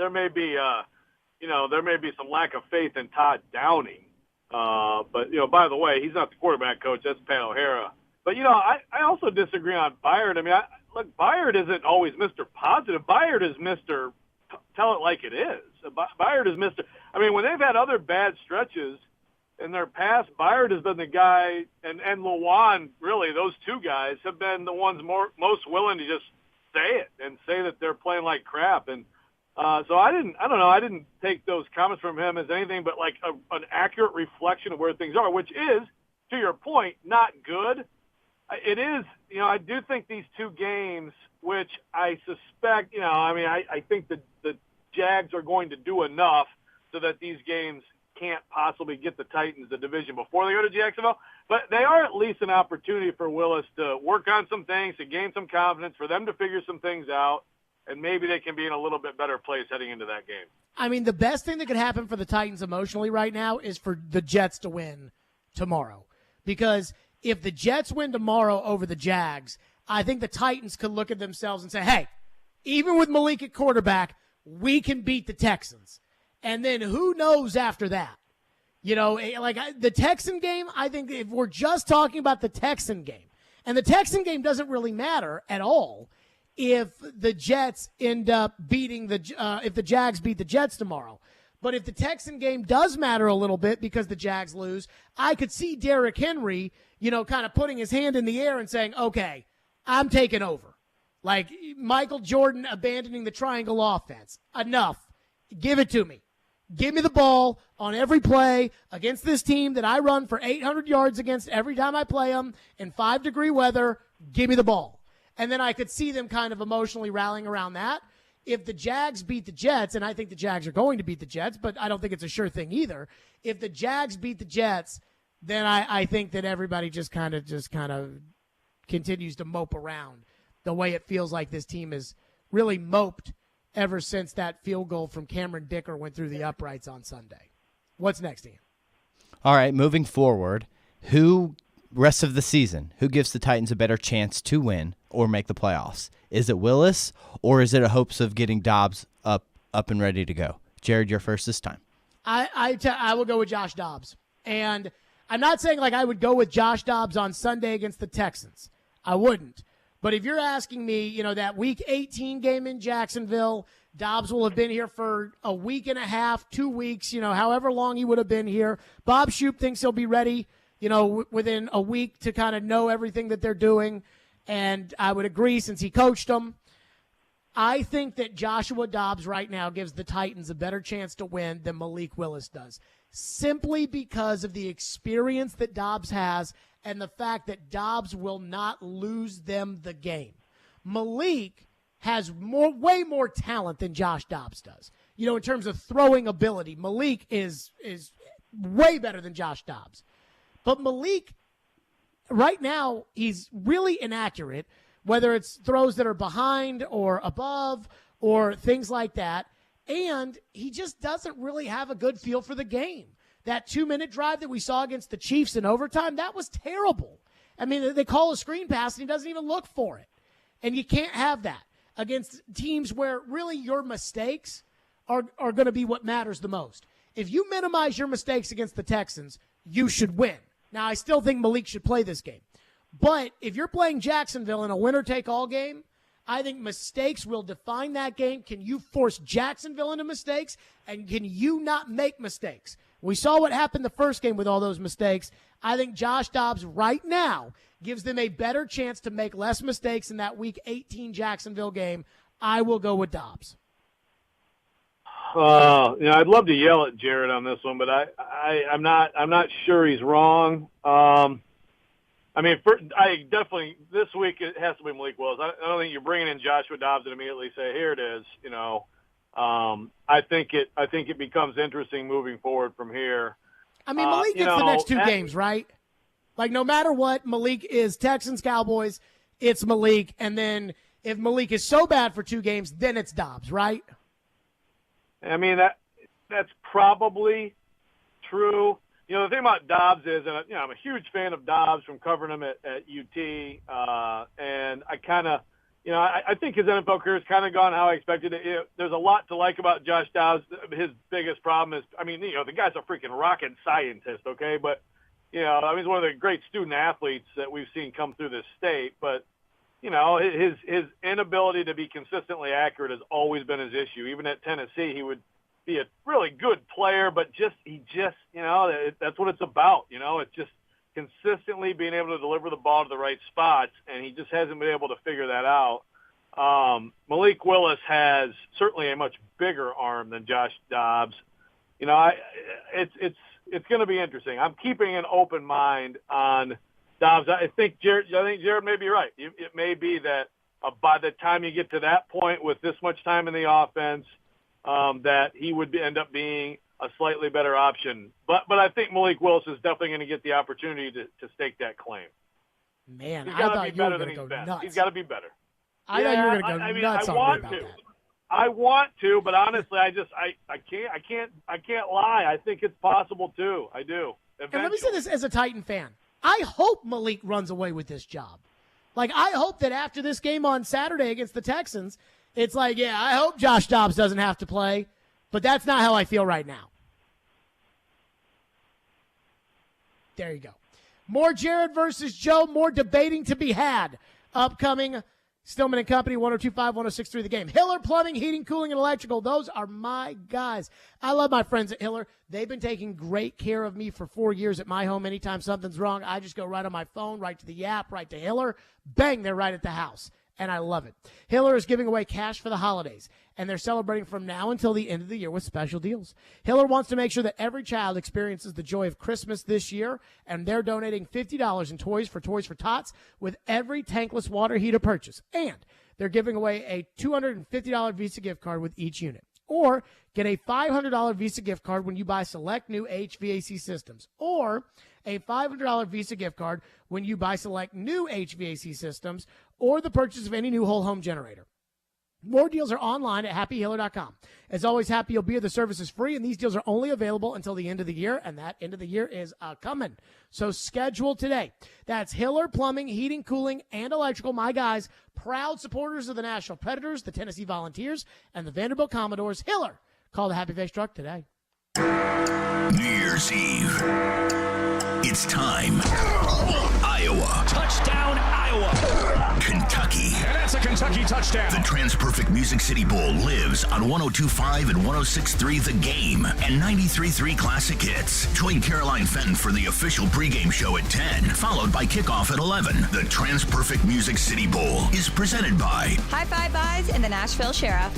there may be some lack of faith in Todd Downing. But by the way, he's not the quarterback coach. That's Pat O'Hara. But I also disagree on Byard. I mean, look, Byard isn't always Mr. Positive. Byard is Mr. Tell it like it is. Byard is Mr. I mean, when they've had other bad stretches in their past, Byard has been the guy, and Lewan, really, those two guys have been the ones most willing to just say it and say that they're playing like crap. And so I didn't take those comments from him as anything but like an accurate reflection of where things are, which is, to your point, not good. It is, I do think these two games, which I suspect, I think the Jags are going to do enough so that these games can't possibly get the Titans the division before they go to Jacksonville. But they are at least an opportunity for Willis to work on some things, to gain some confidence, for them to figure some things out, and maybe they can be in a little bit better place heading into that game. I mean, the best thing that could happen for the Titans emotionally right now is for the Jets to win tomorrow. Because if the Jets win tomorrow over the Jags, I think the Titans could look at themselves and say, hey, even with Malik at quarterback, we can beat the Texans. And then who knows after that? The Texan game, I think if we're just talking about the Texan game, and the Texan game doesn't really matter at all if the Jets end up beating if the Jags beat the Jets tomorrow. But if the Texan game does matter a little bit because the Jags lose, I could see Derrick Henry, kind of putting his hand in the air and saying, okay, I'm taking over. Like Michael Jordan abandoning the triangle offense. Enough. Give it to me. Give me the ball on every play against this team that I run for 800 yards against every time I play them in 5-degree weather. Give me the ball. And then I could see them kind of emotionally rallying around that. If the Jags beat the Jets, and I think the Jags are going to beat the Jets, but I don't think it's a sure thing either. If the Jags beat the Jets, then I think that everybody just kind of continues to mope around the way it feels like this team is really moped ever since that field goal from Cameron Dicker went through the uprights on Sunday. What's next, Ian? All right, moving forward, rest of the season, who gives the Titans a better chance to win or make the playoffs? Is it Willis, or is it a hopes of getting Dobbs up and ready to go? Jared, you're first this time. I will go with Josh Dobbs. And I'm not saying like I would go with Josh Dobbs on Sunday against the Texans. I wouldn't. But if you're asking me, that Week 18 game in Jacksonville, Dobbs will have been here for a week and a half, 2 weeks, however long he would have been here. Bob Shoop thinks he'll be ready, within a week to kind of know everything that they're doing. And I would agree since he coached them. I think that Joshua Dobbs right now gives the Titans a better chance to win than Malik Willis does, simply because of the experience that Dobbs has and the fact that Dobbs will not lose them the game. Malik has way more talent than Josh Dobbs does. In terms of throwing ability, Malik is way better than Josh Dobbs. But Malik, right now, he's really inaccurate, whether it's throws that are behind or above or things like that. And he just doesn't really have a good feel for the game. That 2-minute drive that we saw against the Chiefs in overtime, that was terrible. I mean, they call a screen pass and he doesn't even look for it. And you can't have that against teams where really your mistakes are going to be what matters the most. If you minimize your mistakes against the Texans, you should win. Now, I still think Malik should play this game. But if you're playing Jacksonville in a winner-take-all game, I think mistakes will define that game. Can you force Jacksonville into mistakes? And can you not make mistakes? We saw what happened the first game with all those mistakes. I think Josh Dobbs right now gives them a better chance to make less mistakes in that Week 18 Jacksonville game. I will go with Dobbs. I'd love to yell at Jared on this one, but I'm not sure he's wrong. I definitely this week it has to be Malik Willis. I don't think you're bringing in Joshua Dobbs and immediately say here it is. I think it becomes interesting moving forward from here. I mean, Malik gets the next two games, right? Like no matter what, Malik is Texans, Cowboys. It's Malik, and then if Malik is so bad for 2 games, then it's Dobbs, right? I mean that's probably true. The thing about Dobbs is, and I'm a huge fan of Dobbs from covering him at UT, and I kind of, I think his NFL career has kind of gone how I expected it. There's a lot to like about Josh Dobbs. His biggest problem is, the guy's a freaking rocket scientist, okay? But, he's one of the great student athletes that we've seen come through this state. But, his inability to be consistently accurate has always been his issue. Even at Tennessee, he would be a really good player, but that's what it's about. It's just consistently being able to deliver the ball to the right spots, and he just hasn't been able to figure that out. Malik Willis has certainly a much bigger arm than Josh Dobbs. It's going to be interesting. I'm keeping an open mind on Dobbs. I think Jared may be right. It may be that by the time you get to that point with this much time in the offense, that he would end up being a slightly better option. But I think Malik Willis is definitely going to get the opportunity to stake that claim. Man, he's I got to thought be you better were than going to he's go been. nuts. He's got to be better. I thought you were going to go nuts on me about that. I want to, but honestly, I can't lie. I think it's possible too. I do. Eventually. And let me say this as a Titan fan. I hope Malik runs away with this job. Like, I hope that after this game on Saturday against the Texans, it's like, yeah, I hope Josh Dobbs doesn't have to play, but that's not how I feel right now. There you go. More Jared versus Joe, more debating to be had. Upcoming Stillman and Company, 102.5, 106.3 The Game. Hiller Plumbing, Heating, Cooling, and Electrical. Those are my guys. I love my friends at Hiller. They've been taking great care of me for 4 years at my home. Anytime something's wrong, I just go right on my phone, right to the app, right to Hiller. Bang, they're right at the house. And I love it. Hiller is giving away cash for the holidays, and they're celebrating from now until the end of the year with special deals. Hiller wants to make sure that every child experiences the joy of Christmas this year, and they're donating $50 in Toys for Tots with every tankless water heater purchase. And they're giving away a $250 Visa gift card with each unit. Or get a $500 Visa gift card when you buy select new HVAC systems. Or a $500 Visa gift card when you buy select new HVAC systems or the purchase of any new whole home generator. More deals are online at happyhiller.com. As always, Happy You'll Be Here. The service is free, and these deals are only available until the end of the year, and that end of the year is coming. So schedule today. That's Hiller Plumbing, Heating, Cooling, and Electrical. My guys, proud supporters of the Nashville Predators, the Tennessee Volunteers, and the Vanderbilt Commodores. Hiller, call the Happy Face truck today. New Year's Eve. It's time. Iowa. Touchdown, Iowa. Kentucky. And that's a Kentucky touchdown. The TransPerfect Music City Bowl lives on 102.5 and 106.3 The Game and 93.3 Classic Hits. Join Caroline Fenton for the official pregame show at 10, followed by kickoff at 11. The TransPerfect Music City Bowl is presented by High Five Buys and the Nashville Sheriff.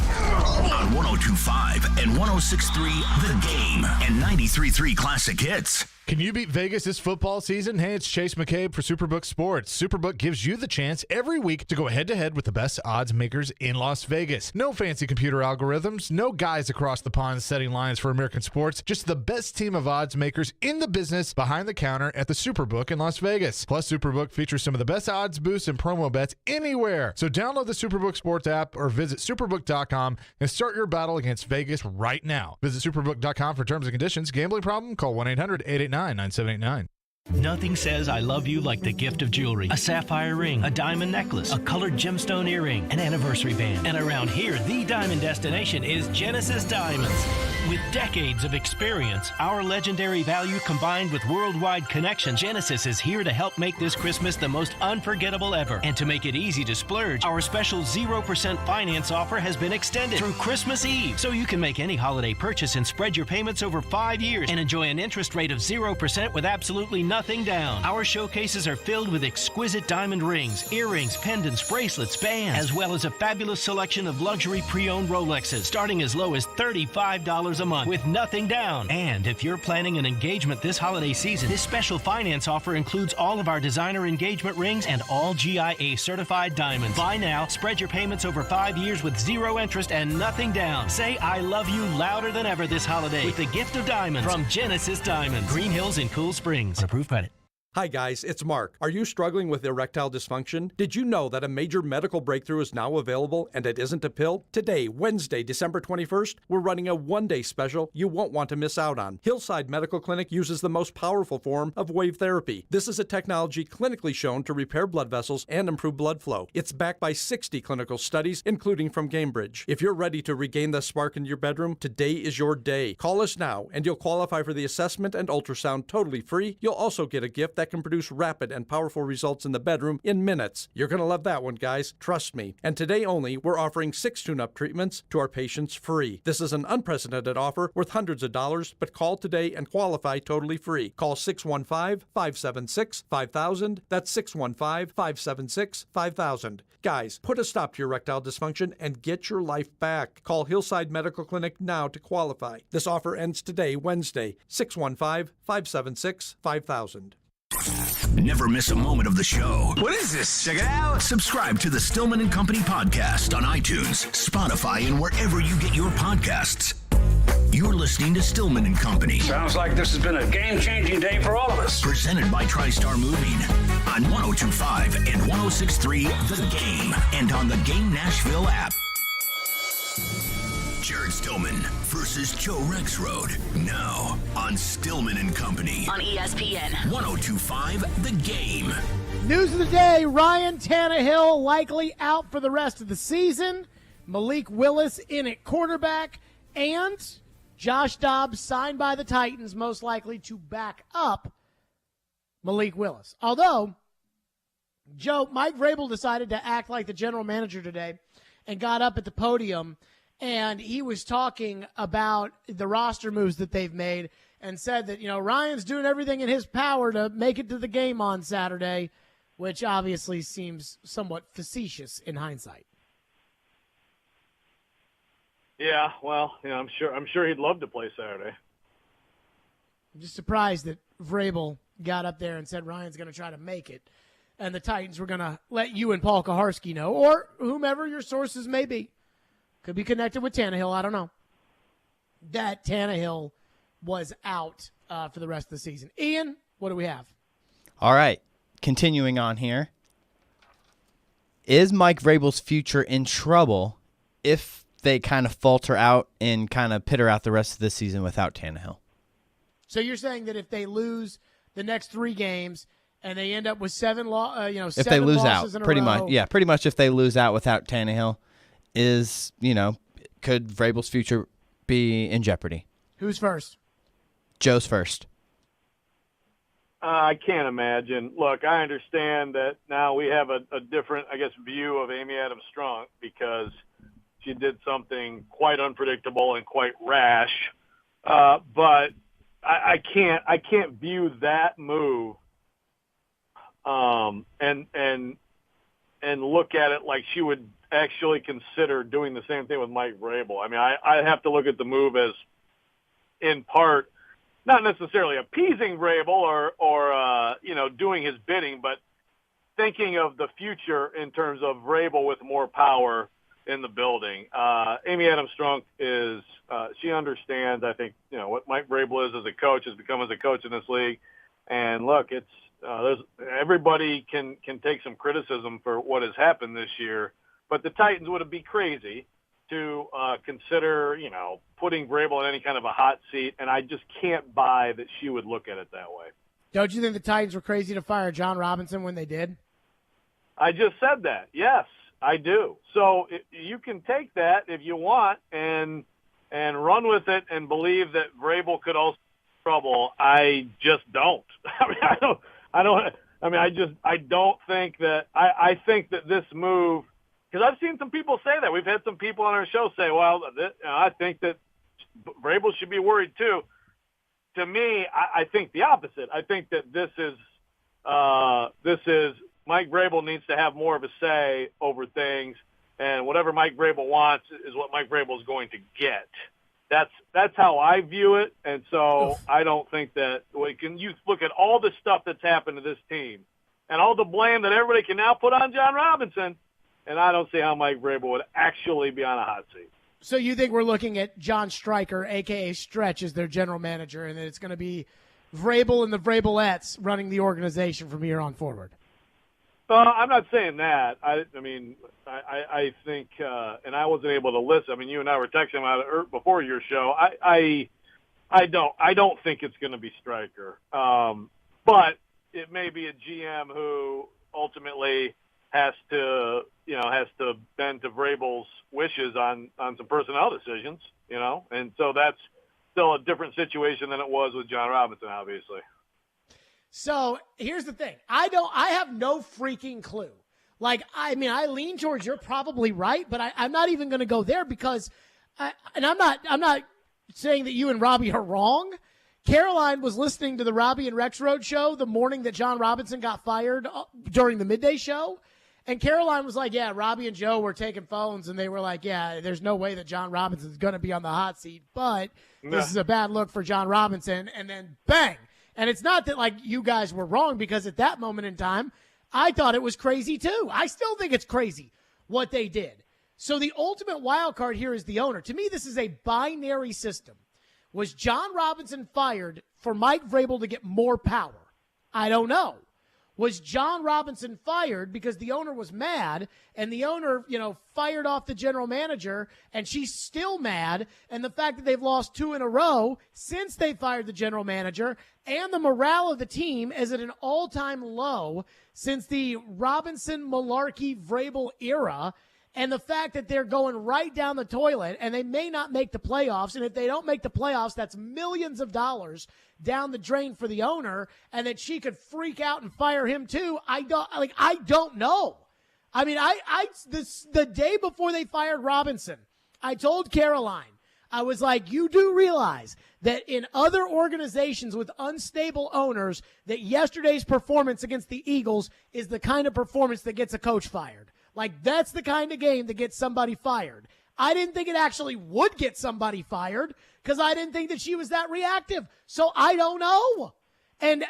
On 102.5 and 106.3 The Game and 93.3 Classic Hits. Can you beat Vegas this football season? Hey, it's Chase McCabe for Superbook Sports. Superbook gives you the chance every week to go head-to-head with the best odds makers in Las Vegas. No fancy computer algorithms, no guys across the pond setting lines for American sports, just the best team of odds makers in the business behind the counter at the Superbook in Las Vegas. Plus, Superbook features some of the best odds boosts and promo bets anywhere. So download the Superbook Sports app or visit superbook.com and start your battle against Vegas right now. Visit superbook.com for terms and conditions. Gambling problem? Call 1-800-889-9789. Nothing says I love you like the gift of jewelry. A sapphire ring, a diamond necklace, a colored gemstone earring, an anniversary band. And around here, the diamond destination is Genesis Diamonds. With decades of experience, our legendary value combined with worldwide connection, Genesis is here to help make this Christmas the most unforgettable ever. And to make it easy to splurge, our special 0% finance offer has been extended through Christmas Eve. So you can make any holiday purchase and spread your payments over 5 years and enjoy an interest rate of 0% with absolutely nothing down. Our showcases are filled with exquisite diamond rings, earrings, pendants, bracelets, bands, as well as a fabulous selection of luxury pre-owned Rolexes, starting as low as $35 a month with nothing down. And if you're planning an engagement this holiday season, this special finance offer includes all of our designer engagement rings and all GIA certified diamonds. Buy now, spread your payments over 5 years with zero interest and nothing down. Say I love you louder than ever this holiday with the gift of diamonds from Genesis Diamonds. Green Hills in Cool Springs. On approved credit. Hi guys, it's Mark. Are you struggling with erectile dysfunction? Did you know that a major medical breakthrough is now available and it isn't a pill? Today, Wednesday, December 21st, we're running a one-day special you won't want to miss out on. Hillside Medical Clinic uses the most powerful form of wave therapy. This is a technology clinically shown to repair blood vessels and improve blood flow. It's backed by 60 clinical studies, including from Cambridge. If you're ready to regain the spark in your bedroom, today is your day. Call us now and you'll qualify for the assessment and ultrasound totally free. You'll also get a gift that can produce rapid and powerful results in the bedroom in minutes. You're going to love that one, guys. Trust me. And today only, we're offering 6 tune-up treatments to our patients free. This is an unprecedented offer worth hundreds of dollars, but call today and qualify totally free. Call 615-576-5000. That's 615-576-5000. Guys, put a stop to your erectile dysfunction and get your life back. Call Hillside Medical Clinic now to qualify. This offer ends today, Wednesday, 615-576-5000. Never miss a moment of the show. What is this? Check it out. Subscribe to the Stillman and Company podcast on iTunes, Spotify, and wherever you get your podcasts. You're listening to Stillman and Company. Sounds like this has been a game-changing day for all of us. Presented by TriStar Moving on 102.5 and 106.3 The Game and on the Game Nashville app. Jared Stillman versus Joe Rexrode. Now on Stillman and Company. On ESPN. 102.5 The Game. News of the day, Ryan Tannehill likely out for the rest of the season. Malik Willis in at quarterback. And Josh Dobbs signed by the Titans, most likely to back up Malik Willis. Although, Joe, Mike Vrabel decided to act like the general manager today and got up at the podium, and he was talking about the roster moves that they've made and said that, Ryan's doing everything in his power to make it to the game on Saturday, which obviously seems somewhat facetious in hindsight. Yeah, well, I'm sure he'd love to play Saturday. I'm just surprised that Vrabel got up there and said Ryan's going to try to make it, and the Titans were going to let you and Paul Kaharski know, or whomever your sources may be. Could be connected with Tannehill, I don't know, that Tannehill was out for the rest of the season. Ian, what do we have? All right, continuing on here. Is Mike Vrabel's future in trouble if they kind of falter out and kind of pitter out the rest of the season without Tannehill? So you're saying that if they lose the next 3 games and they end up with 7 losses if they lose out, in a pretty row, much, yeah, pretty much if they lose out without Tannehill, could Vrabel's future be in jeopardy? Who's first? Joe's first. I can't imagine. Look, I understand that now we have a different, view of Amy Adams-Strunk because she did something quite unpredictable and quite rash. But I can't view that move and look at it like she would actually consider doing the same thing with Mike Vrabel. I mean, I have to look at the move as, in part, not necessarily appeasing Vrabel or doing his bidding, but thinking of the future in terms of Vrabel with more power in the building. Amy Adams-Strunk is she understands, I think, what Mike Vrabel is as a coach, has become as a coach in this league. And look, it's everybody can take some criticism for what has happened this year, but the Titans would be crazy to consider, putting Vrabel in any kind of a hot seat, and I just can't buy that she would look at it that way. Don't you think the Titans were crazy to fire John Robinson when they did? I just said that. Yes, I do. So you can take that if you want and run with it and believe that Vrabel could also have trouble. I just don't. I don't think that. I think that this move, because I've seen some people say that. We've had some people on our show say, well, I think that Vrabel should be worried too. To me, I think the opposite. I think that this is Mike Vrabel needs to have more of a say over things, and whatever Mike Vrabel wants is what Mike Vrabel is going to get. That's how I view it, and so I don't think that you look at all the stuff that's happened to this team and all the blame that everybody can now put on John Robinson, and I don't see how Mike Vrabel would actually be on a hot seat. So you think we're looking at John Stryker, a.k.a. Stretch, as their general manager, and that it's going to be Vrabel and the Vrabelettes running the organization from here on forward? I'm not saying that. I think, and I wasn't able to listen. I mean, you and I were texting about it before your show. I don't think it's going to be Stryker. But it may be a GM who ultimately has to bend to Vrabel's wishes on some personnel decisions, and so that's still a different situation than it was with John Robinson, obviously. So here's the thing. I have no freaking clue. I lean towards you're probably right, but I'm not even going to go there because, I'm not saying that you and Robbie are wrong. Caroline was listening to the Robbie and Rex Road show the morning that John Robinson got fired during the midday show. And Caroline was like, yeah, Robbie and Joe were taking phones, and they were like, yeah, there's no way that John Robinson's going to be on the hot seat, but this is a bad look for John Robinson. And then bang. And it's not that, you guys were wrong, because at that moment in time, I thought it was crazy too. I still think it's crazy what they did. So the ultimate wild card here is the owner. To me, this is a binary system. Was John Robinson fired for Mike Vrabel to get more power? I don't know. Was John Robinson fired because the owner was mad, and the owner, fired off the general manager, and she's still mad, and the fact that they've lost 2 in a row since they fired the general manager, and the morale of the team is at an all-time low since the Robinson, Malarkey, Vrabel era, and the fact that they're going right down the toilet, and they may not make the playoffs, and if they don't make the playoffs, that's millions of dollars down the drain for the owner, and that she could freak out and fire him too. I don't know. I mean, the day before they fired Robinson, I told Caroline, I was like, you do realize that in other organizations with unstable owners, that yesterday's performance against the Eagles is the kind of performance that gets a coach fired. That's the kind of game that gets somebody fired. I didn't think it actually would get somebody fired because I didn't think that she was that reactive. So I don't know. And,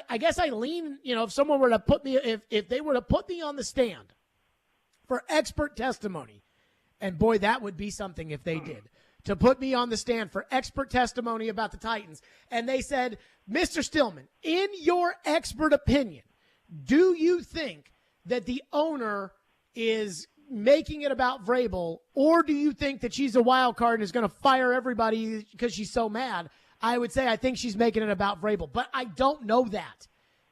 I guess I lean, if someone were to put me, if they were to put me on the stand for expert testimony, and boy, that would be something if they did, to put me on the stand for expert testimony about the Titans. And they said, Mr. Stillman, in your expert opinion, do you think that the owner is making it about Vrabel, or do you think that she's a wild card and is going to fire everybody because she's so mad? I would say I think she's making it about Vrabel, but I don't know that.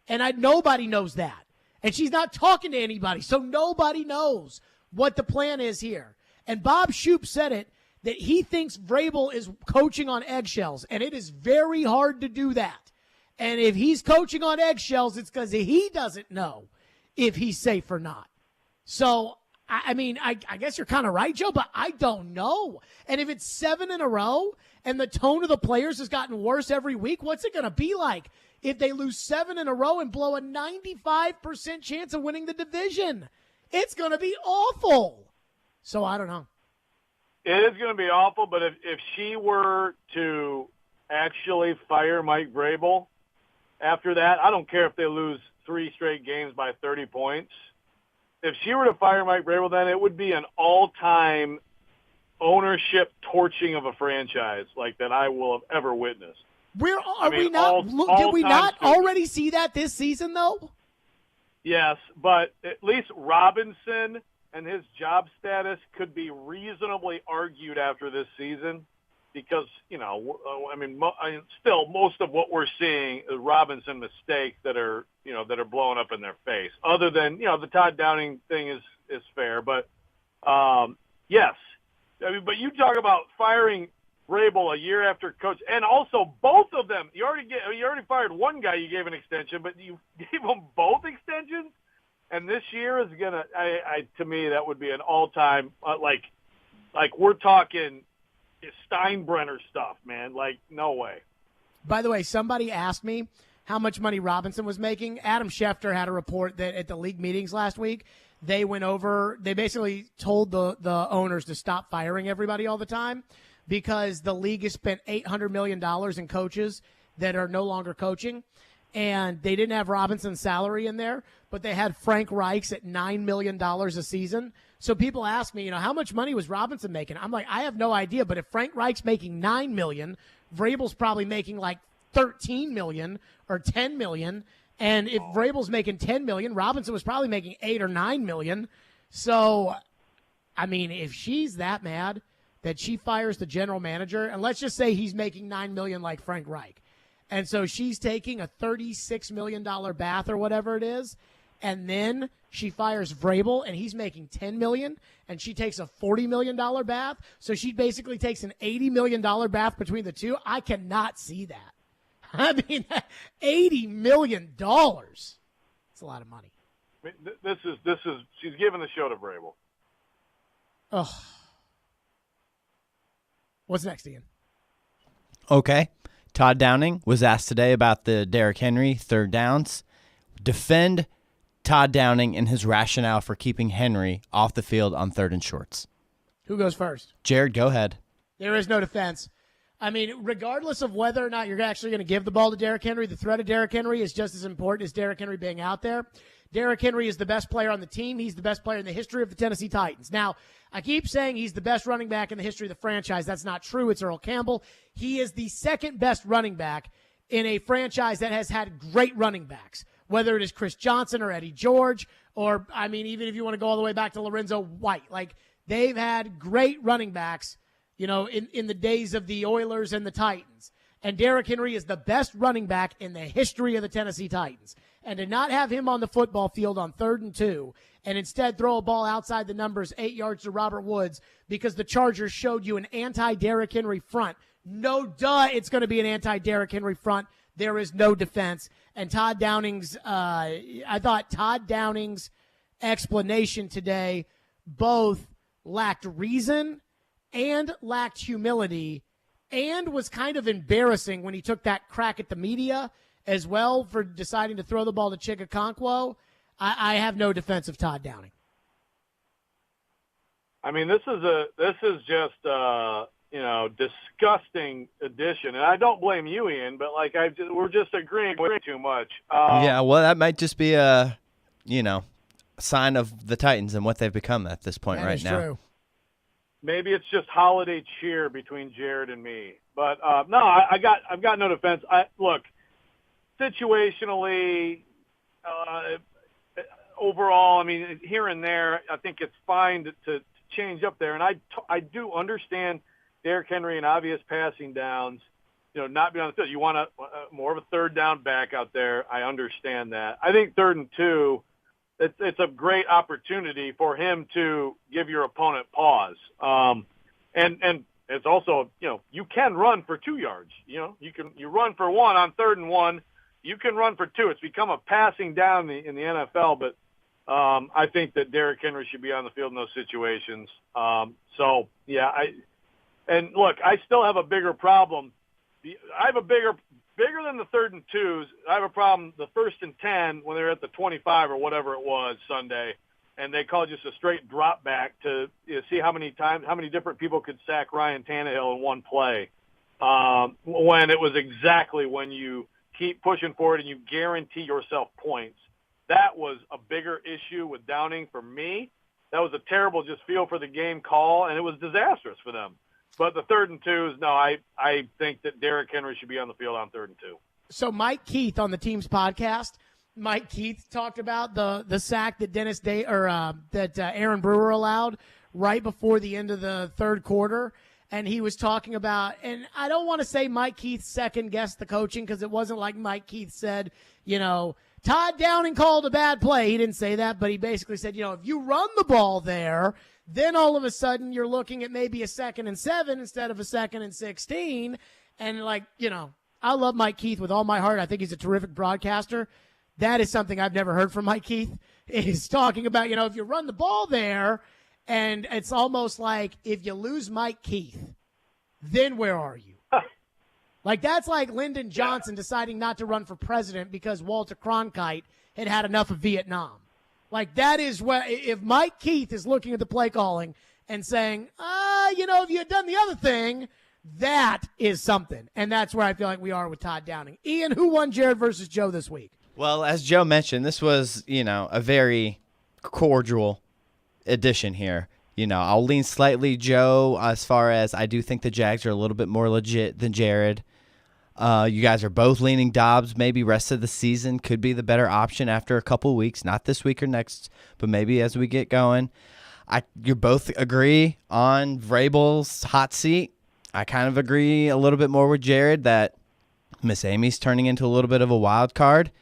And nobody knows that. And she's not talking to anybody, so nobody knows what the plan is here. And Bob Shoop said it, that he thinks Vrabel is coaching on eggshells, and it is very hard to do that. And if he's coaching on eggshells, it's because he doesn't know if he's safe or not. So, I guess you're kind of right, Joe, but I don't know. And if it's 7 in a row and the tone of the players has gotten worse every week, what's it going to be like if they lose 7 in a row and blow a 95% chance of winning the division? It's going to be awful. So I don't know. It is going to be awful, but if she were to actually fire Mike Vrabel after that, I don't care if they lose 3 straight games by 30 points. If she were to fire Mike Vrabel, then it would be an all-time ownership torching of a franchise that I will have ever witnessed. Did we not already see that this season, though? Yes, but at least Robinson and his job status could be reasonably argued after this season because, still most of what we're seeing is Robinson mistakes that are blowing up in their face. Other than, the Todd Downing thing is fair, but yes. But you talk about firing Vrabel a year after coach, and also both of them. You already fired one guy, you gave an extension, but you gave them both extensions. And this year is gonna, to me, that would be an all-time like we're talking Steinbrenner stuff, man. No way. By the way, somebody asked me how much money Robinson was making. Adam Schefter had a report that at the league meetings last week, they basically told the owners to stop firing everybody all the time because the league has spent $800 million in coaches that are no longer coaching. And they didn't have Robinson's salary in there, but they had Frank Reich's at $9 million a season. So people ask me, how much money was Robinson making? I'm like, I have no idea. But if Frank Reich's making $9 million, Vrabel's probably making $13 million or $10 million. And if Vrabel's making $10 million, Robinson was probably making $8 or $9 million. So, I mean, if she's that mad that she fires the general manager, and let's just say he's making $9 million like Frank Reich, and so she's taking a $36 million bath or whatever it is, and then she fires Vrabel and he's making $10 million, and she takes a $40 million bath, so she basically takes an $80 million bath between the two. I cannot see that. I mean, $80 million. It's a lot of money. I mean, this is she's giving the show to Vrabel. Oh. What's next, Ian? Okay. Todd Downing was asked today about the Derrick Henry third downs. Defend Todd Downing and his rationale for keeping Henry off the field on 3rd and shorts. Who goes first? Jared, go ahead. There is no defense. I mean, regardless of whether or not you're actually going to give the ball to Derrick Henry, the threat of Derrick Henry is just as important as Derrick Henry being out there. Derrick Henry is the best player on the team. He's the best player in the history of the Tennessee Titans. Now, I keep saying he's the best running back in the history of the franchise. That's not true. It's Earl Campbell. He is the second best running back in a franchise that has had great running backs, whether it is Chris Johnson or Eddie George, or, I mean, even if you want to go all the way back to Lorenzo White. Like, they've had great running backs, you know, in the days of the Oilers and the Titans. And Derrick Henry is the best running back in the history of the Tennessee Titans. And to not have him on the football field on 3rd and 2 and instead throw a ball outside the numbers 8 yards to Robert Woods because the Chargers showed you an anti-Derrick Henry front. No duh, it's going to be an anti-Derrick Henry front. There is no defense. And Todd Downing's, I thought Todd Downing's explanation today both lacked reason and lacked humility and was kind of embarrassing when he took that crack at the media as well for deciding to throw the ball to Chikakonkwo. I have no defense of Todd Downing. I mean, this is just disgusting addition, and I don't blame you, Ian, but like we're just agreeing way too much. Yeah, well, that might just be a sign of the Titans and what they've become at this point right now. True. Maybe it's just holiday cheer between Jared and me, but no, I've got no defense. Look, situationally, overall, I mean, here and there, I think it's fine to change up there. And I do understand Derrick Henry and obvious passing downs, not be on the field. You want more of a 3rd down back out there. I understand that. I think 3rd and 2, it's a great opportunity for him to give your opponent pause. And it's also, you can run for 2 yards. You run for 1 on 3rd and 1. You can run for 2. It's become a passing down in the NFL, but I think that Derrick Henry should be on the field in those situations. So, yeah, and look, I still have a bigger problem. I have a bigger than the 3rd and 2s. I have a problem the 1st and 10 when they're at the 25 or whatever it was Sunday, and they called just a straight drop back to see how many different people could sack Ryan Tannehill in one play, when it was exactly when you keep pushing forward and you guarantee yourself points. That was a bigger issue with Downing for me. That was a terrible just feel for the game call, and it was disastrous for them. But the 3rd and 2s, no, I think that Derrick Henry should be on the field on 3rd and 2. So Mike Keith on the team's podcast, Mike Keith talked about the sack that Aaron Brewer allowed right before the end of the 3rd quarter. And he was talking about, and I don't want to say Mike Keith second-guessed the coaching because it wasn't like Mike Keith said, Todd Downing called a bad play. He didn't say that, but he basically said, if you run the ball there, then all of a sudden you're looking at maybe a 2nd and 7 instead of a 2nd and 16. And I love Mike Keith with all my heart. I think he's a terrific broadcaster. That is something I've never heard from Mike Keith, is talking about, if you run the ball there, and it's almost like if you lose Mike Keith, then where are you? Like, that's like Lyndon Johnson deciding not to run for president because Walter Cronkite had enough of Vietnam. Like, that is if Mike Keith is looking at the play calling and saying, if you had done the other thing, that is something. And that's where I feel like we are with Todd Downing. Ian, who won Jared versus Joe this week? Well, as Joe mentioned, this was, a very cordial edition here. I'll lean slightly Joe as far as I do think the Jags are a little bit more legit than Jared. You guys are both leaning Dobbs. Maybe rest of the season could be the better option after a couple weeks. Not this week or next, but maybe as we get going. You both agree on Vrabel's hot seat. I kind of agree a little bit more with Jared that Miss Amy's turning into a little bit of a wild card.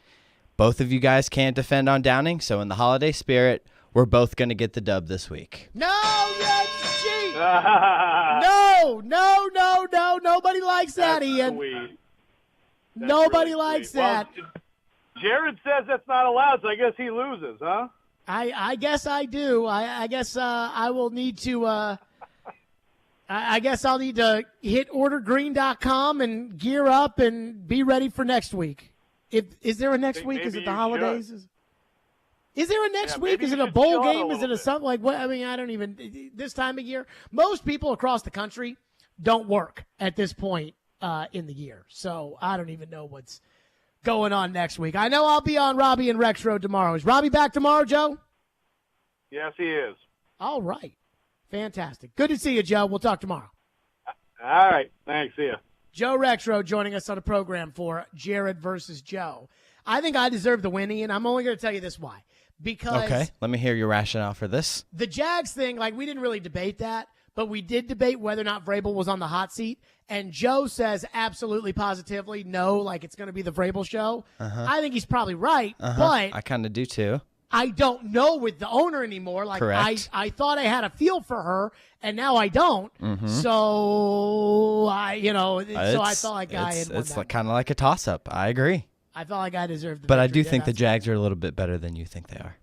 Both of you guys can't defend on Downing, so in the holiday spirit, we're both going to get the dub this week. No, that's cheap. No. Nobody likes that, Ian. Sweet. Nobody really likes sweet. that. Well, Jared says that's not allowed, so I guess he loses, huh? I guess I do. I guess I will need to. I guess I'll need to hit ordergreen.com and gear up and be ready for next week. Is there a next week? Is it the holidays? Is there a next week? Is it a bowl game? Is it a something like what? I mean, I don't even. This time of year, most people across the country don't work at this point in the year, so I don't even know what's going on next week. I know I'll be on Robbie and Rex Road tomorrow. Is Robbie back tomorrow, Joe? Yes, he is. All right. Fantastic. Good to see you, Joe. We'll talk tomorrow. All right. Thanks. See ya. Joe Rexroad joining us on the program for Jared versus Joe. I think I deserve the win, Ian. I'm only going to tell you this why. Because okay, let me hear your rationale for this. The Jags thing, like, we didn't really debate that, but we did debate whether or not Vrabel was on the hot seat. And Joe says absolutely positively no, like it's going to be the Vrabel show. I think he's probably right, but I kind of do too. I don't know with the owner anymore. Like I thought I had a feel for her, and now I don't. So I felt like it's kind of like a toss up. I agree. I felt like I deserved. But I do think the Jags are a little bit better than you think they are.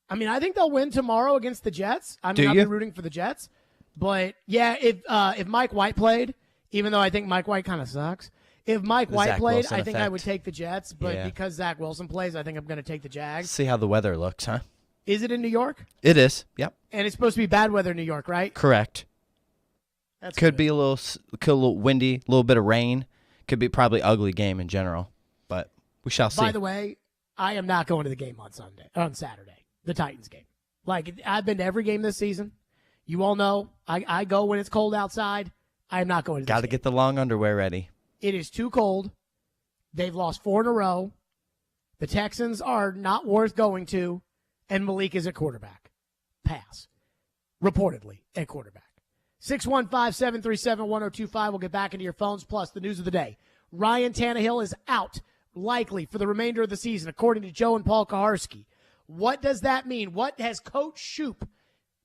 I mean, I think they'll win tomorrow against the Jets. I'll be rooting for the Jets. But yeah, if Mike White played, even though I think Mike White kind of sucks. If Mike White played, I think I would take the Jets, but because Zach Wilson plays, I think I'm going to take the Jags. See how the weather looks, huh? Is it in New York? It is, yep. And it's supposed to be bad weather in New York, right? Correct. Could be a little windy, a little bit of rain. Could be probably ugly game in general, but we shall see. By the way, I am not going to the game on Saturday, the Titans game. Like, I've been to every game this season. You all know I go when it's cold outside. I am not going to this Got to game. get the long underwear ready. It is too cold. They've lost 4 in a row. The Texans are not worth going to, and Malik is at quarterback. Pass. Reportedly at quarterback. 615-737-1025. We'll get back into your phones, plus the news of the day. Ryan Tannehill is out, likely, for the remainder of the season, according to Joe and Paul Kaharski. What does that mean? What has Coach Shoop,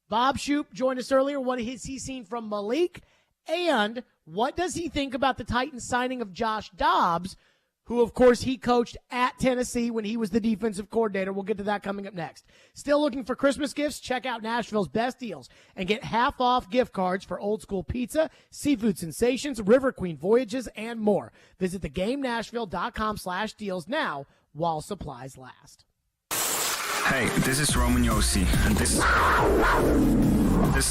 Bob Shoop, joined us earlier, what has he seen from Malik? And what does he think about the Titans signing of Josh Dobbs, who, of course, he coached at Tennessee when he was the defensive coordinator? We'll get to that coming up next. Still looking for Christmas gifts? Check out Nashville's best deals and get half-off gift cards for Old School Pizza, Seafood Sensations, River Queen Voyages, and more. Visit thegamenashville.com/deals now while supplies last. Hey, this is Roman Yossi, and this is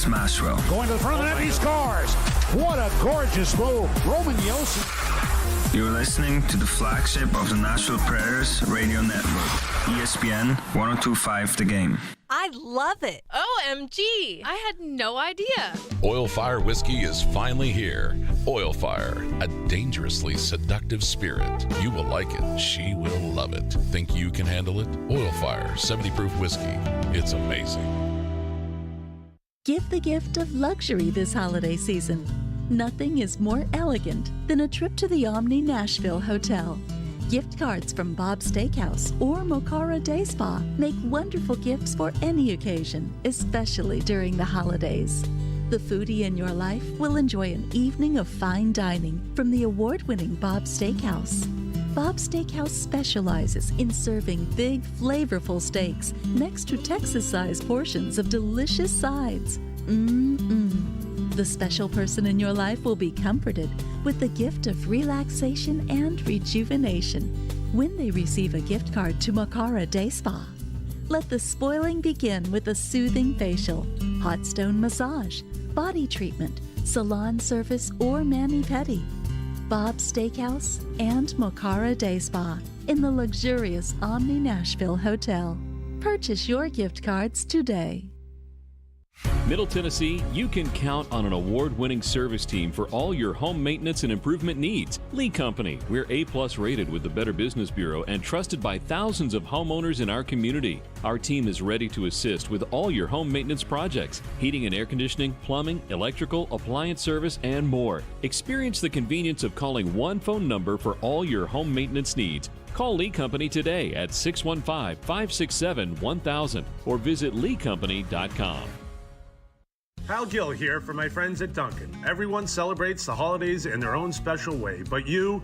Smashville. Going to the front of the net, he scores. What a gorgeous move. Roman Yossi. You're listening to the flagship of the Nashville Predators radio network, ESPN 102.5 The Game. I love it. OMG. I had no idea. Oil Fire Whiskey is finally here. Oil Fire, a dangerously seductive spirit. You will like it. She will love it. Think you can handle it? Oil Fire 70 proof whiskey. It's amazing. Give the gift of luxury this holiday season. Nothing is more elegant than a trip to the Omni Nashville Hotel. Gift cards from Bob's Steakhouse or Mocara Day Spa make wonderful gifts for any occasion, especially during the holidays. The foodie in your life will enjoy an evening of fine dining from the award-winning Bob's Steakhouse. Bob's Steakhouse specializes in serving big, flavorful steaks next to Texas-sized portions of delicious sides. The special person in your life will be comforted with the gift of relaxation and rejuvenation when they receive a gift card to Mocara Day Spa. Let the spoiling begin with a soothing facial, hot stone massage, body treatment, salon service, or mani-pedi. Bob's Steakhouse and Mocara Day Spa in the luxurious Omni Nashville Hotel. Purchase your gift cards today. Middle Tennessee, you can count on an award-winning service team for all your home maintenance and improvement needs. Lee Company, we're A+ rated with the Better Business Bureau and trusted by thousands of homeowners in our community. Our team is ready to assist with all your home maintenance projects, heating and air conditioning, plumbing, electrical, appliance service, and more. Experience the convenience of calling one phone number for all your home maintenance needs. Call Lee Company today at 615-567-1000 or visit leecompany.com. Hal Gill here for my friends at Dunkin'. Everyone celebrates the holidays in their own special way, but you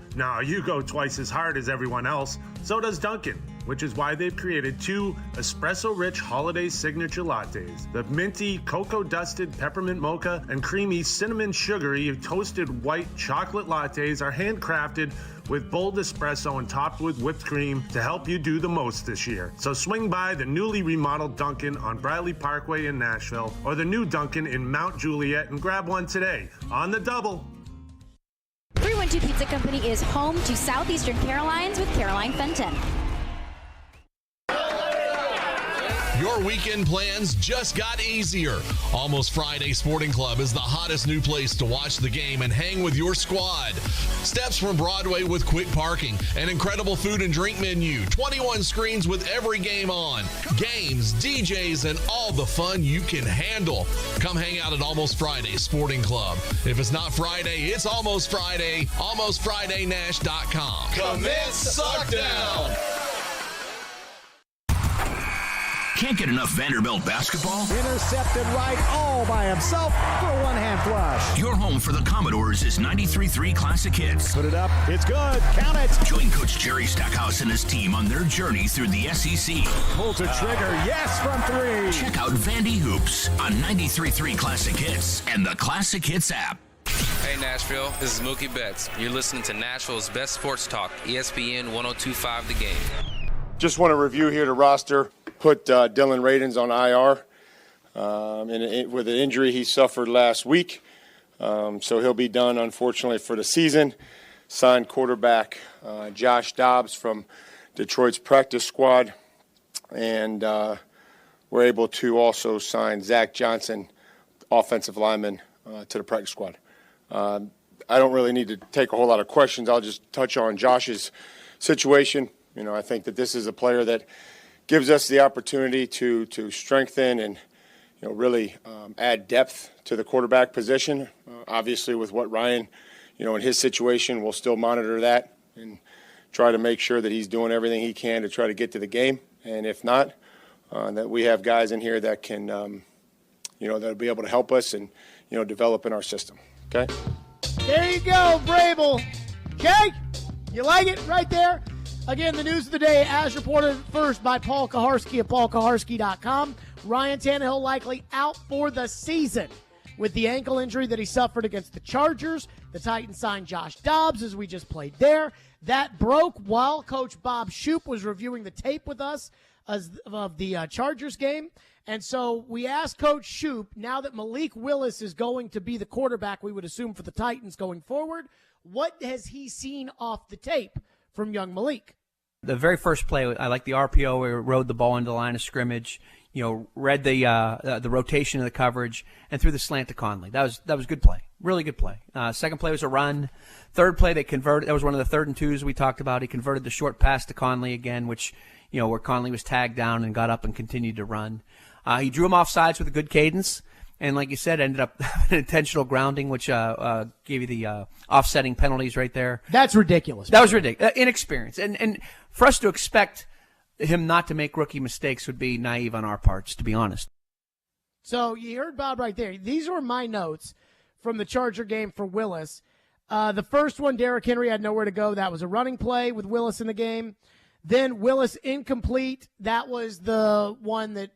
go twice as hard as everyone else. So does Dunkin', which is why they've created 2 espresso-rich holiday signature lattes. The minty, cocoa-dusted peppermint mocha and creamy cinnamon sugary toasted white chocolate lattes are handcrafted with bold espresso and topped with whipped cream to help you do the most this year. So swing by the newly remodeled Dunkin' on Bradley Parkway in Nashville or the new Dunkin' in Mount Juliet and grab one today on the double. 312 Pizza Company is home to Southeastern Carolines with Caroline Fenton. Your weekend plans just got easier. Almost Friday Sporting Club is the hottest new place to watch the game and hang with your squad. Steps from Broadway with quick parking, an incredible food and drink menu, 21 screens with every game on, games, DJs, and all the fun you can handle. Come hang out at Almost Friday Sporting Club. If it's not Friday, it's Almost Friday. AlmostFridayNash.com. Commence Suckdown! Can't get enough Vanderbilt basketball? Intercepted right all by himself for a one-hand flush. Your home for the Commodores is 93.3 Classic Hits. Put it up. It's good. Count it. Join Coach Jerry Stackhouse and his team on their journey through the SEC. Pulls a trigger. Yes, from 3. Check out Vandy Hoops on 93.3 Classic Hits and the Classic Hits app. Hey Nashville, this is Mookie Betts. You're listening to Nashville's best sports talk, ESPN 102.5 The Game. Just want to review here the roster. Put Dylan Radins on IR with an injury he suffered last week. So he'll be done, unfortunately, for the season. Signed quarterback Josh Dobbs from Detroit's practice squad. And we're able to also sign Zach Johnson, offensive lineman, to the practice squad. I don't really need to take a whole lot of questions. I'll just touch on Josh's situation. You know, I think that this is a player that gives us the opportunity to strengthen and, you know, really add depth to the quarterback position. Obviously, with what Ryan, you know, in his situation, we'll still monitor that and try to make sure that he's doing everything he can to try to get to the game. And if not, that we have guys in here that can, you know, that'll be able to help us and, you know, develop in our system. Okay? There you go, Vrabel. Okay? You like it right there? Again, the news of the day, as reported first by Paul Kaharski at paulkaharski.com. Ryan Tannehill likely out for the season with the ankle injury that he suffered against the Chargers. The Titans signed Josh Dobbs, as we just played there. That broke while Coach Bob Shoop was reviewing the tape with us of the Chargers game. And so we asked Coach Shoop, now that Malik Willis is going to be the quarterback, we would assume, for the Titans going forward, what has he seen off the tape from young Malik? The very first play, I like the RPO where he rode the ball into the line of scrimmage, you know, read the rotation of the coverage, and threw the slant to Conley. That was good play, really good play. Second play was a run. Third play, they converted. That was one of the 3rd and 2s we talked about. He converted the short pass to Conley again, which, you know, where Conley was tagged down and got up and continued to run. He drew him off sides with a good cadence. And like you said, ended up an intentional grounding, which gave you the offsetting penalties right there. That's ridiculous. That was ridiculous. Inexperience. And for us to expect him not to make rookie mistakes would be naive on our parts, to be honest. So you heard Bob right there. These were my notes from the Charger game for Willis. The first one, Derrick Henry had nowhere to go. That was a running play with Willis in the game. Then Willis incomplete. That was the one that,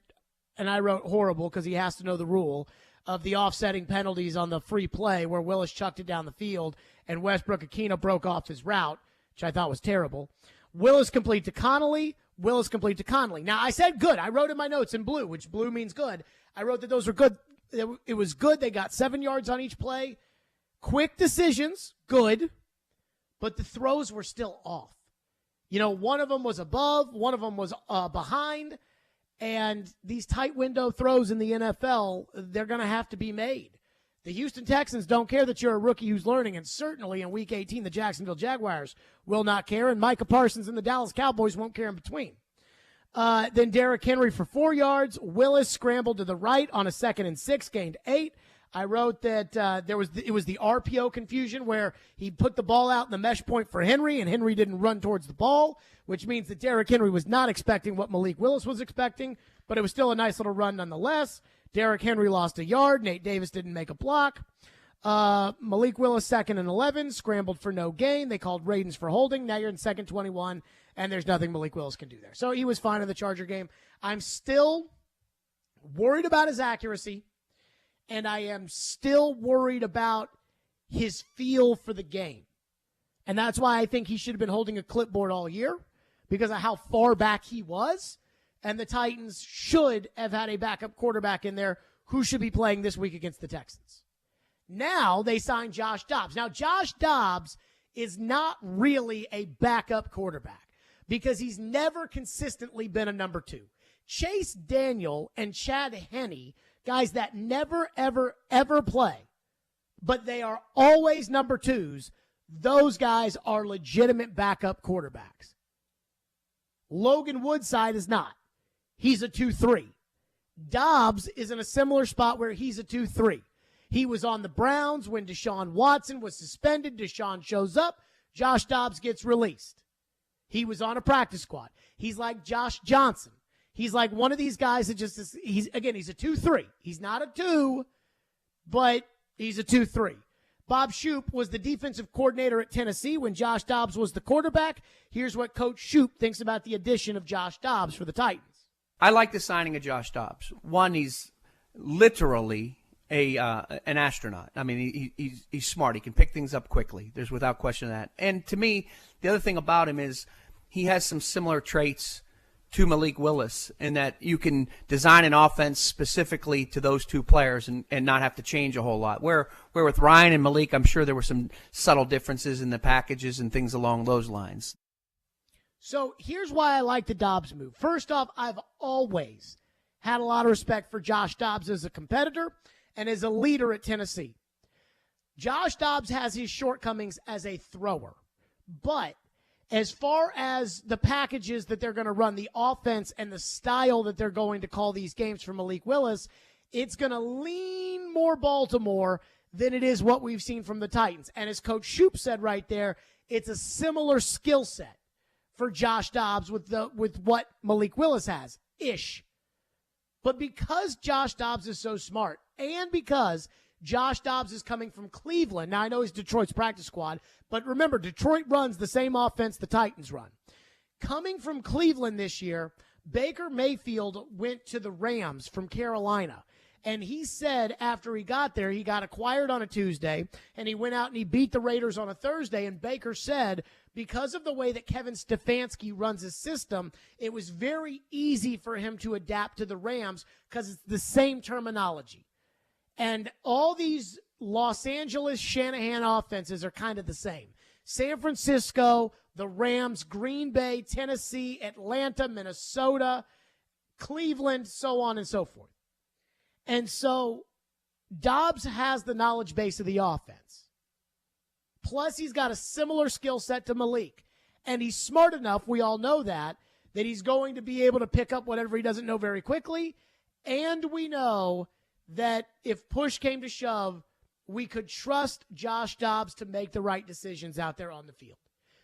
and I wrote horrible because he has to know the rule of the offsetting penalties on the free play where Willis chucked it down the field and Westbrook-Ikhine broke off his route, which I thought was terrible. Willis complete to Connolly. Willis complete to Conley. Now, I said good. I wrote in my notes in blue, which blue means good. I wrote that those were good. It was good. They got 7 yards on each play. Quick decisions, good, but the throws were still off. You know, one of them was above, one of them was behind. And these tight window throws in the NFL, they're going to have to be made. The Houston Texans don't care that you're a rookie who's learning, and certainly in Week 18, the Jacksonville Jaguars will not care, and Micah Parsons and the Dallas Cowboys won't care in between. Then Derrick Henry for 4 yards. Willis scrambled to the right on a 2nd and 6, gained 8. I wrote that it was the RPO confusion where he put the ball out in the mesh point for Henry, and Henry didn't run towards the ball, which means that Derrick Henry was not expecting what Malik Willis was expecting, but it was still a nice little run nonetheless. Derrick Henry lost a yard. Nate Davis didn't make a block. Malik Willis, 2nd and 11, scrambled for no gain. They called Radens for holding. Now you're in 2nd 21, and there's nothing Malik Willis can do there. So he was fine in the Charger game. I'm still worried about his accuracy, and I am still worried about his feel for the game. And that's why I think he should have been holding a clipboard all year, because of how far back he was. And the Titans should have had a backup quarterback in there who should be playing this week against the Texans. Now they signed Josh Dobbs. Now, Josh Dobbs is not really a backup quarterback because he's never consistently been a number 2. Chase Daniel and Chad Henne, guys that never, ever, ever play, but they are always number 2s, those guys are legitimate backup quarterbacks. Logan Woodside is not. He's a 2-3. Dobbs is in a similar spot where he's a 2-3. He was on the Browns when Deshaun Watson was suspended. Deshaun shows up. Josh Dobbs gets released. He was on a practice squad. He's like Josh Johnson. He's like one of these guys that just is, he's a 2-3. He's not a 2, but he's a 2-3. Bob Shoop was the defensive coordinator at Tennessee when Josh Dobbs was the quarterback. Here's what Coach Shoop thinks about the addition of Josh Dobbs for the Titans. I like the signing of Josh Dobbs. One, he's literally an astronaut. I mean, he's smart. He can pick things up quickly. There's without question that. And to me, the other thing about him is he has some similar traits to Malik Willis in that you can design an offense specifically to those two players and not have to change a whole lot. Where with Ryan and Malik, I'm sure there were some subtle differences in the packages and things along those lines. So here's why I like the Dobbs move. First off, I've always had a lot of respect for Josh Dobbs as a competitor and as a leader at Tennessee. Josh Dobbs has his shortcomings as a thrower, but as far as the packages that they're going to run, the offense and the style that they're going to call these games for Malik Willis, it's going to lean more Baltimore than it is what we've seen from the Titans. And as Coach Shoop said right there, it's a similar skill set for Josh Dobbs with what Malik Willis has, ish. But because Josh Dobbs is so smart, and because Josh Dobbs is coming from Cleveland, now I know he's Detroit's practice squad, but remember, Detroit runs the same offense the Titans run. Coming from Cleveland this year, Baker Mayfield went to the Rams from Carolina. And he said after he got there, he got acquired on a Tuesday, and he went out and he beat the Raiders on a Thursday. And Baker said because of the way that Kevin Stefanski runs his system, it was very easy for him to adapt to the Rams because it's the same terminology. And all these Los Angeles Shanahan offenses are kind of the same. San Francisco, the Rams, Green Bay, Tennessee, Atlanta, Minnesota, Cleveland, so on and so forth. And so Dobbs has the knowledge base of the offense. Plus, he's got a similar skill set to Malik. And he's smart enough, we all know that he's going to be able to pick up whatever he doesn't know very quickly. And we know that if push came to shove, we could trust Josh Dobbs to make the right decisions out there on the field.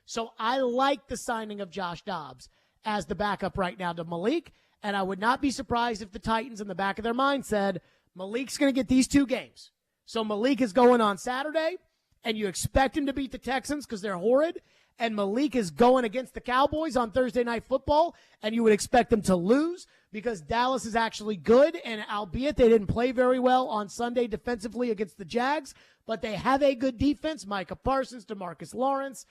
So I like the signing of Josh Dobbs as the backup right now to Malik. And I would not be surprised if the Titans in the back of their mind said, Malik's going to get these 2 games. So Malik is going on Saturday, and you expect him to beat the Texans because they're horrid. And Malik is going against the Cowboys on Thursday Night Football, and you would expect them to lose because Dallas is actually good. And albeit they didn't play very well on Sunday defensively against the Jags, but they have a good defense, Micah Parsons, DeMarcus Lawrence,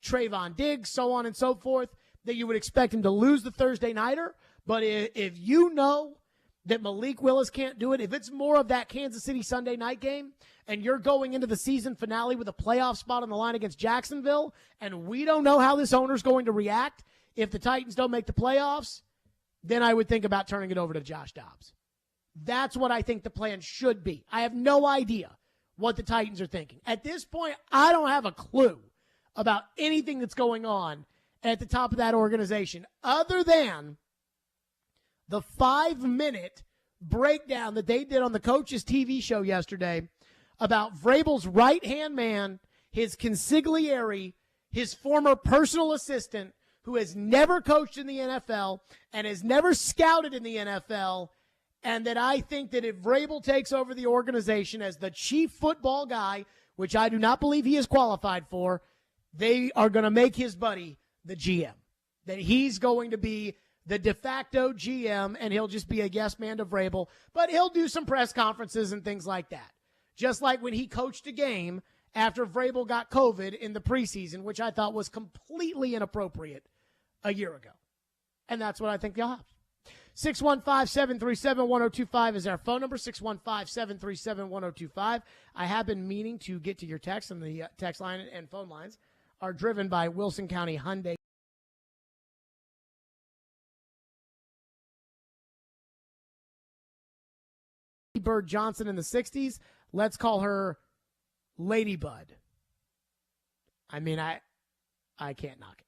Trayvon Diggs, so on and so forth, that you would expect him to lose the Thursday Nighter. But if you know that Malik Willis can't do it, if it's more of that Kansas City Sunday night game and you're going into the season finale with a playoff spot on the line against Jacksonville and we don't know how this owner's going to react if the Titans don't make the playoffs, then I would think about turning it over to Josh Dobbs. That's what I think the plan should be. I have no idea what the Titans are thinking. At this point, I don't have a clue about anything that's going on at the top of that organization other than the 5-minute breakdown that they did on the coach's TV show yesterday about Vrabel's right-hand man, his consigliere, his former personal assistant, who has never coached in the NFL and has never scouted in the NFL, and that I think that if Vrabel takes over the organization as the chief football guy, which I do not believe he is qualified for, they are going to make his buddy the GM. That he's going to be the de facto GM, and he'll just be a yes man to Vrabel, but he'll do some press conferences and things like that. Just like when he coached a game after Vrabel got COVID in the preseason, which I thought was completely inappropriate a year ago. And that's what I think they'll have. 615-737-1025 is our phone number, 615-737-1025. I have been meaning to get to your text, and the text line and phone lines are driven by Wilson County Hyundai. Bird Johnson in the 60s. Let's call her Lady Bud. I mean, I can't knock it.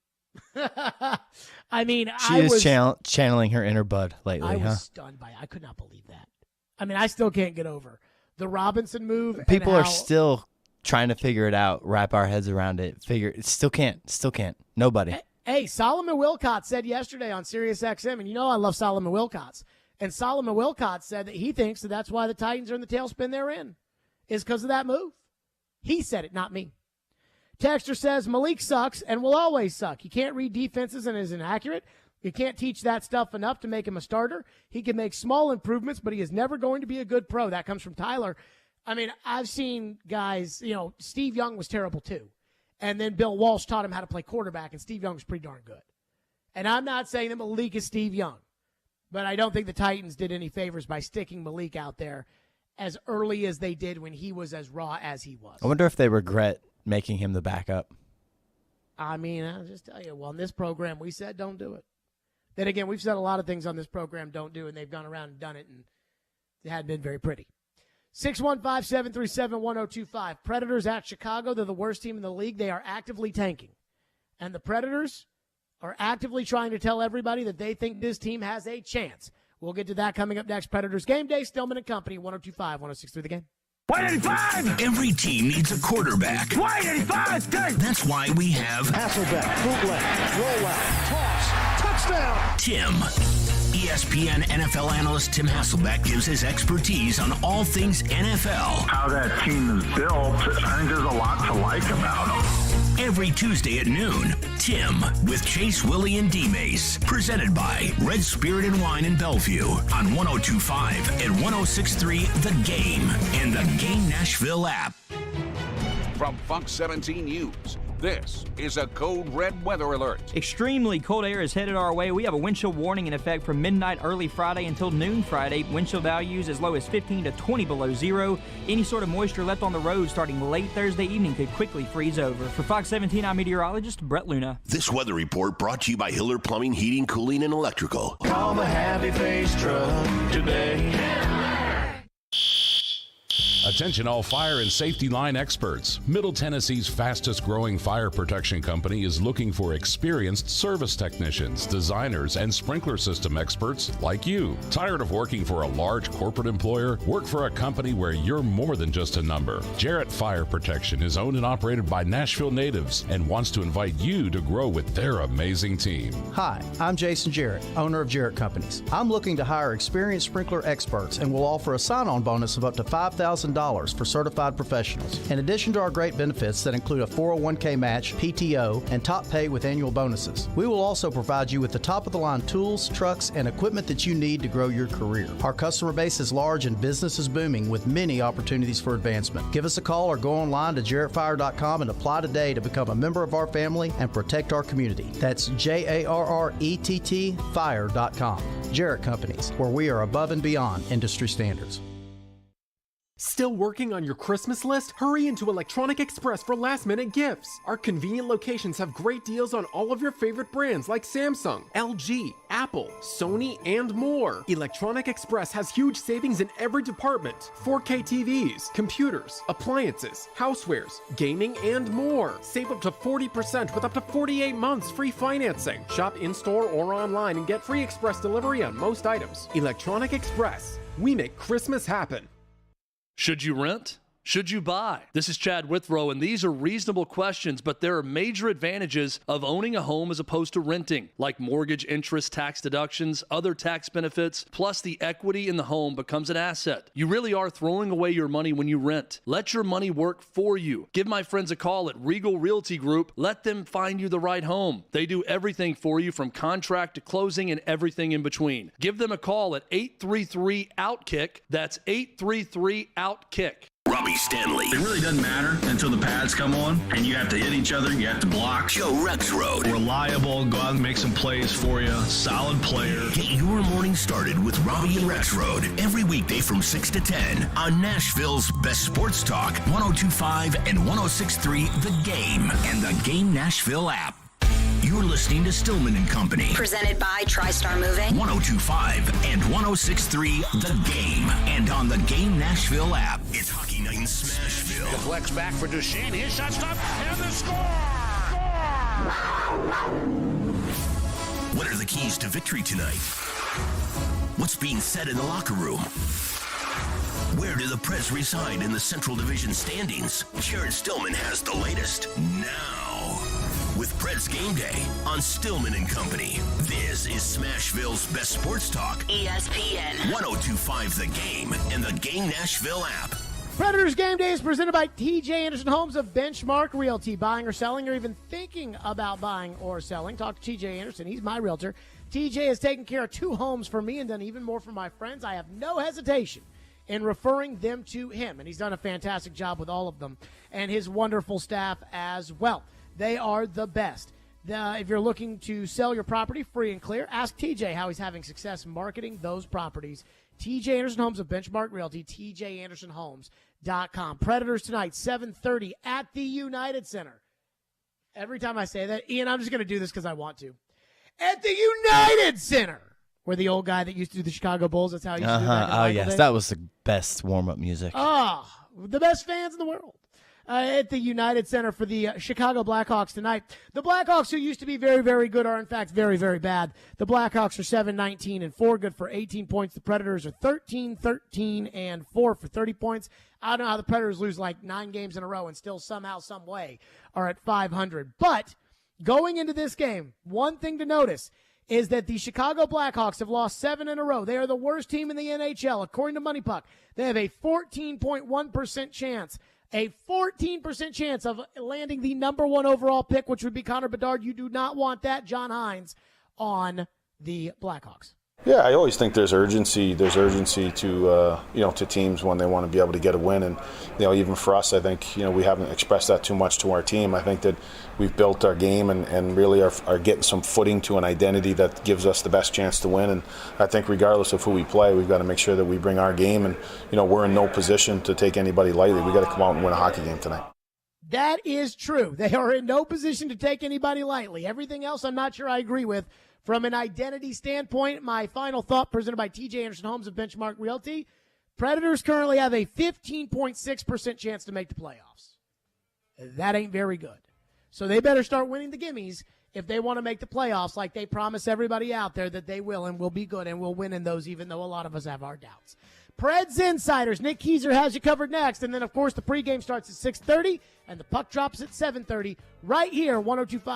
I mean, she is channeling her inner Bud lately. I was stunned by it. I could not believe that. I mean, I still can't get over the Robinson move. People are still trying to figure it out, wrap our heads around it. Still can't. Nobody. Hey, Solomon Wilcott said yesterday on Sirius XM, and you know I love Solomon Wilcott. And Solomon Wilcott said that he thinks that that's why the Titans are in the tailspin they're in, is because of that move. He said it, not me. Texter says, Malik sucks and will always suck. He can't read defenses and is inaccurate. You can't teach that stuff enough to make him a starter. He can make small improvements, but he is never going to be a good pro. That comes from Tyler. I mean, I've seen guys, Steve Young was terrible too. And then Bill Walsh taught him how to play quarterback, and Steve Young was pretty darn good. And I'm not saying that Malik is Steve Young, but I don't think the Titans did any favors by sticking Malik out there as early as they did when he was as raw as he was. I wonder if they regret making him the backup. I mean, I'll just tell you, well, in this program, we said don't do it. Then again, we've said a lot of things on this program don't do, and they've gone around and done it, and it hadn't been very pretty. 615-737-1025. Predators at Chicago. They're the worst team in the league. They are actively tanking. And the Predators are actively trying to tell everybody that they think this team has a chance. We'll get to that coming up next. Predators Game Day, Stillman and Company, 102.5, 106.3 The Game. 185! Every team needs a quarterback. 185! That's why we have Hasselbeck, bootleg, rollout, toss, touchdown! Tim. ESPN NFL analyst Tim Hasselbeck gives his expertise on all things NFL. How that team is built, I think there's a lot to like about them. Every Tuesday at noon, Tim with Chase, Willie, and D-Mace. Presented by Red Spirit and Wine in Bellevue on 102.5 and 106.3 The Game and the Game Nashville app. From Fox 17 News, this is a Code Red weather alert. Extremely cold air is headed our way. We have a wind chill warning in effect from midnight early Friday until noon Friday. Wind chill values as low as 15 to 20 below zero. Any sort of moisture left on the road starting late Thursday evening could quickly freeze over. For Fox 17, I'm meteorologist Brett Luna. This weather report brought to you by Hiller Plumbing, Heating, Cooling, and Electrical. Call the Happy Face Truck today. Attention all fire and safety line experts. Middle Tennessee's fastest growing fire protection company is looking for experienced service technicians, designers, and sprinkler system experts like you. Tired of working for a large corporate employer? Work for a company where you're more than just a number. Jarrett Fire Protection is owned and operated by Nashville natives and wants to invite you to grow with their amazing team. Hi, I'm Jason Jarrett, owner of Jarrett Companies. I'm looking to hire experienced sprinkler experts and will offer a sign-on bonus of up to $5,000 for certified professionals. In addition to our great benefits that include a 401k match, PTO, and top pay with annual bonuses, we will also provide you with the top-of-the-line tools, trucks, and equipment that you need to grow your career. Our customer base is large and business is booming with many opportunities for advancement. Give us a call or go online to jarrettfire.com and apply today to become a member of our family and protect our community. That's JARRETT fire.com. Jarrett Companies, where we are above and beyond industry standards. Still working on your Christmas list? Hurry into Electronic Express for last-minute gifts. Our convenient locations have great deals on all of your favorite brands like Samsung, LG, Apple, Sony, and more. Electronic Express has huge savings in every department. 4K TVs, computers, appliances, housewares, gaming, and more. Save up to 40% with up to 48 months free financing. Shop in-store or online and get free express delivery on most items. Electronic Express. We make Christmas happen. Should you rent? Should you buy? This is Chad Withrow, and these are reasonable questions, but there are major advantages of owning a home as opposed to renting, like mortgage interest, tax deductions, other tax benefits, plus the equity in the home becomes an asset. You really are throwing away your money when you rent. Let your money work for you. Give my friends a call at Regal Realty Group. Let them find you the right home. They do everything for you from contract to closing and everything in between. Give them a call at 833-OUTKICK. That's 833-OUTKICK. Robbie Stanley. It really doesn't matter until the pads come on and you have to hit each other, you have to block. Joe Rexrode. Reliable, go out and make some plays for you. Solid player. Get your morning started with Robbie and Rexrode every weekday from 6 to 10 on Nashville's best sports talk, 102.5 and 106.3 The Game and the Game Nashville app. You're listening to Stillman and Company. Presented by TriStar Moving. 102.5 and 106.3 The Game. And on the Game Nashville app. It's Hockey Night in Smashville. Deflects back for Duchesne. His shot stopped. And the score! What are the keys to victory tonight? What's being said in the locker room? Where do the Preds reside in the Central Division standings? Jared Stillman has the latest now. With Preds Game Day on Stillman and Company. This is Smashville's best sports talk. ESPN 102.5 The Game and the Game Nashville app. Predators Game Day is presented by TJ Anderson Homes of Benchmark Realty. Buying or selling, or even thinking about buying or selling, talk to TJ Anderson. He's my realtor. TJ has taken care of 2 homes for me and done even more for my friends. I have no hesitation in referring them to him, and he's done a fantastic job with all of them and his wonderful staff as well. They are the best. If you're looking to sell your property free and clear, ask TJ how he's having success marketing those properties. TJ Anderson Homes of Benchmark Realty, tjandersonhomes.com. Predators tonight, 7:30 at the United Center. Every time I say that, Ian, I'm just going to do this because I want to. At the United Center, where the old guy that used to do the Chicago Bulls, that's how he used to do that. Oh, yes, that was the best warm-up music. The best fans in the world. At the United Center for the Chicago Blackhawks tonight. The Blackhawks, who used to be very, very good, are in fact very, very bad. The Blackhawks are 7-19-4, good for 18 points. The Predators are 13-13-4 for 30 points. I don't know how the Predators lose like 9 games in a row and still somehow, some way are at 500. But going into this game, one thing to notice is that the Chicago Blackhawks have lost 7 in a row. They are the worst team in the NHL. According to Money Puck, they have a 14.1% chance. A 14% chance of landing the number 1 overall pick, which would be Connor Bedard. You do not want that, John Hines, on the Blackhawks. Yeah, I always think there's urgency. There's urgency to to teams when they want to be able to get a win, and even for us, I think we haven't expressed that too much to our team. I think that we've built our game and really are getting some footing to an identity that gives us the best chance to win. And I think regardless of who we play, we've got to make sure that we bring our game, and we're in no position to take anybody lightly. We got to come out and win a hockey game tonight. That is true. They are in no position to take anybody lightly. Everything else, I'm not sure I agree with. From an identity standpoint, my final thought presented by TJ Anderson Homes of Benchmark Realty, Predators currently have a 15.6% chance to make the playoffs. That ain't very good. So they better start winning the gimmies if they want to make the playoffs like they promise everybody out there that they will and will be good and will win in those, even though a lot of us have our doubts. Preds Insiders, Nick Keyser has you covered next. And then, of course, the pregame starts at 6:30 and the puck drops at 7:30 right here, 102.5.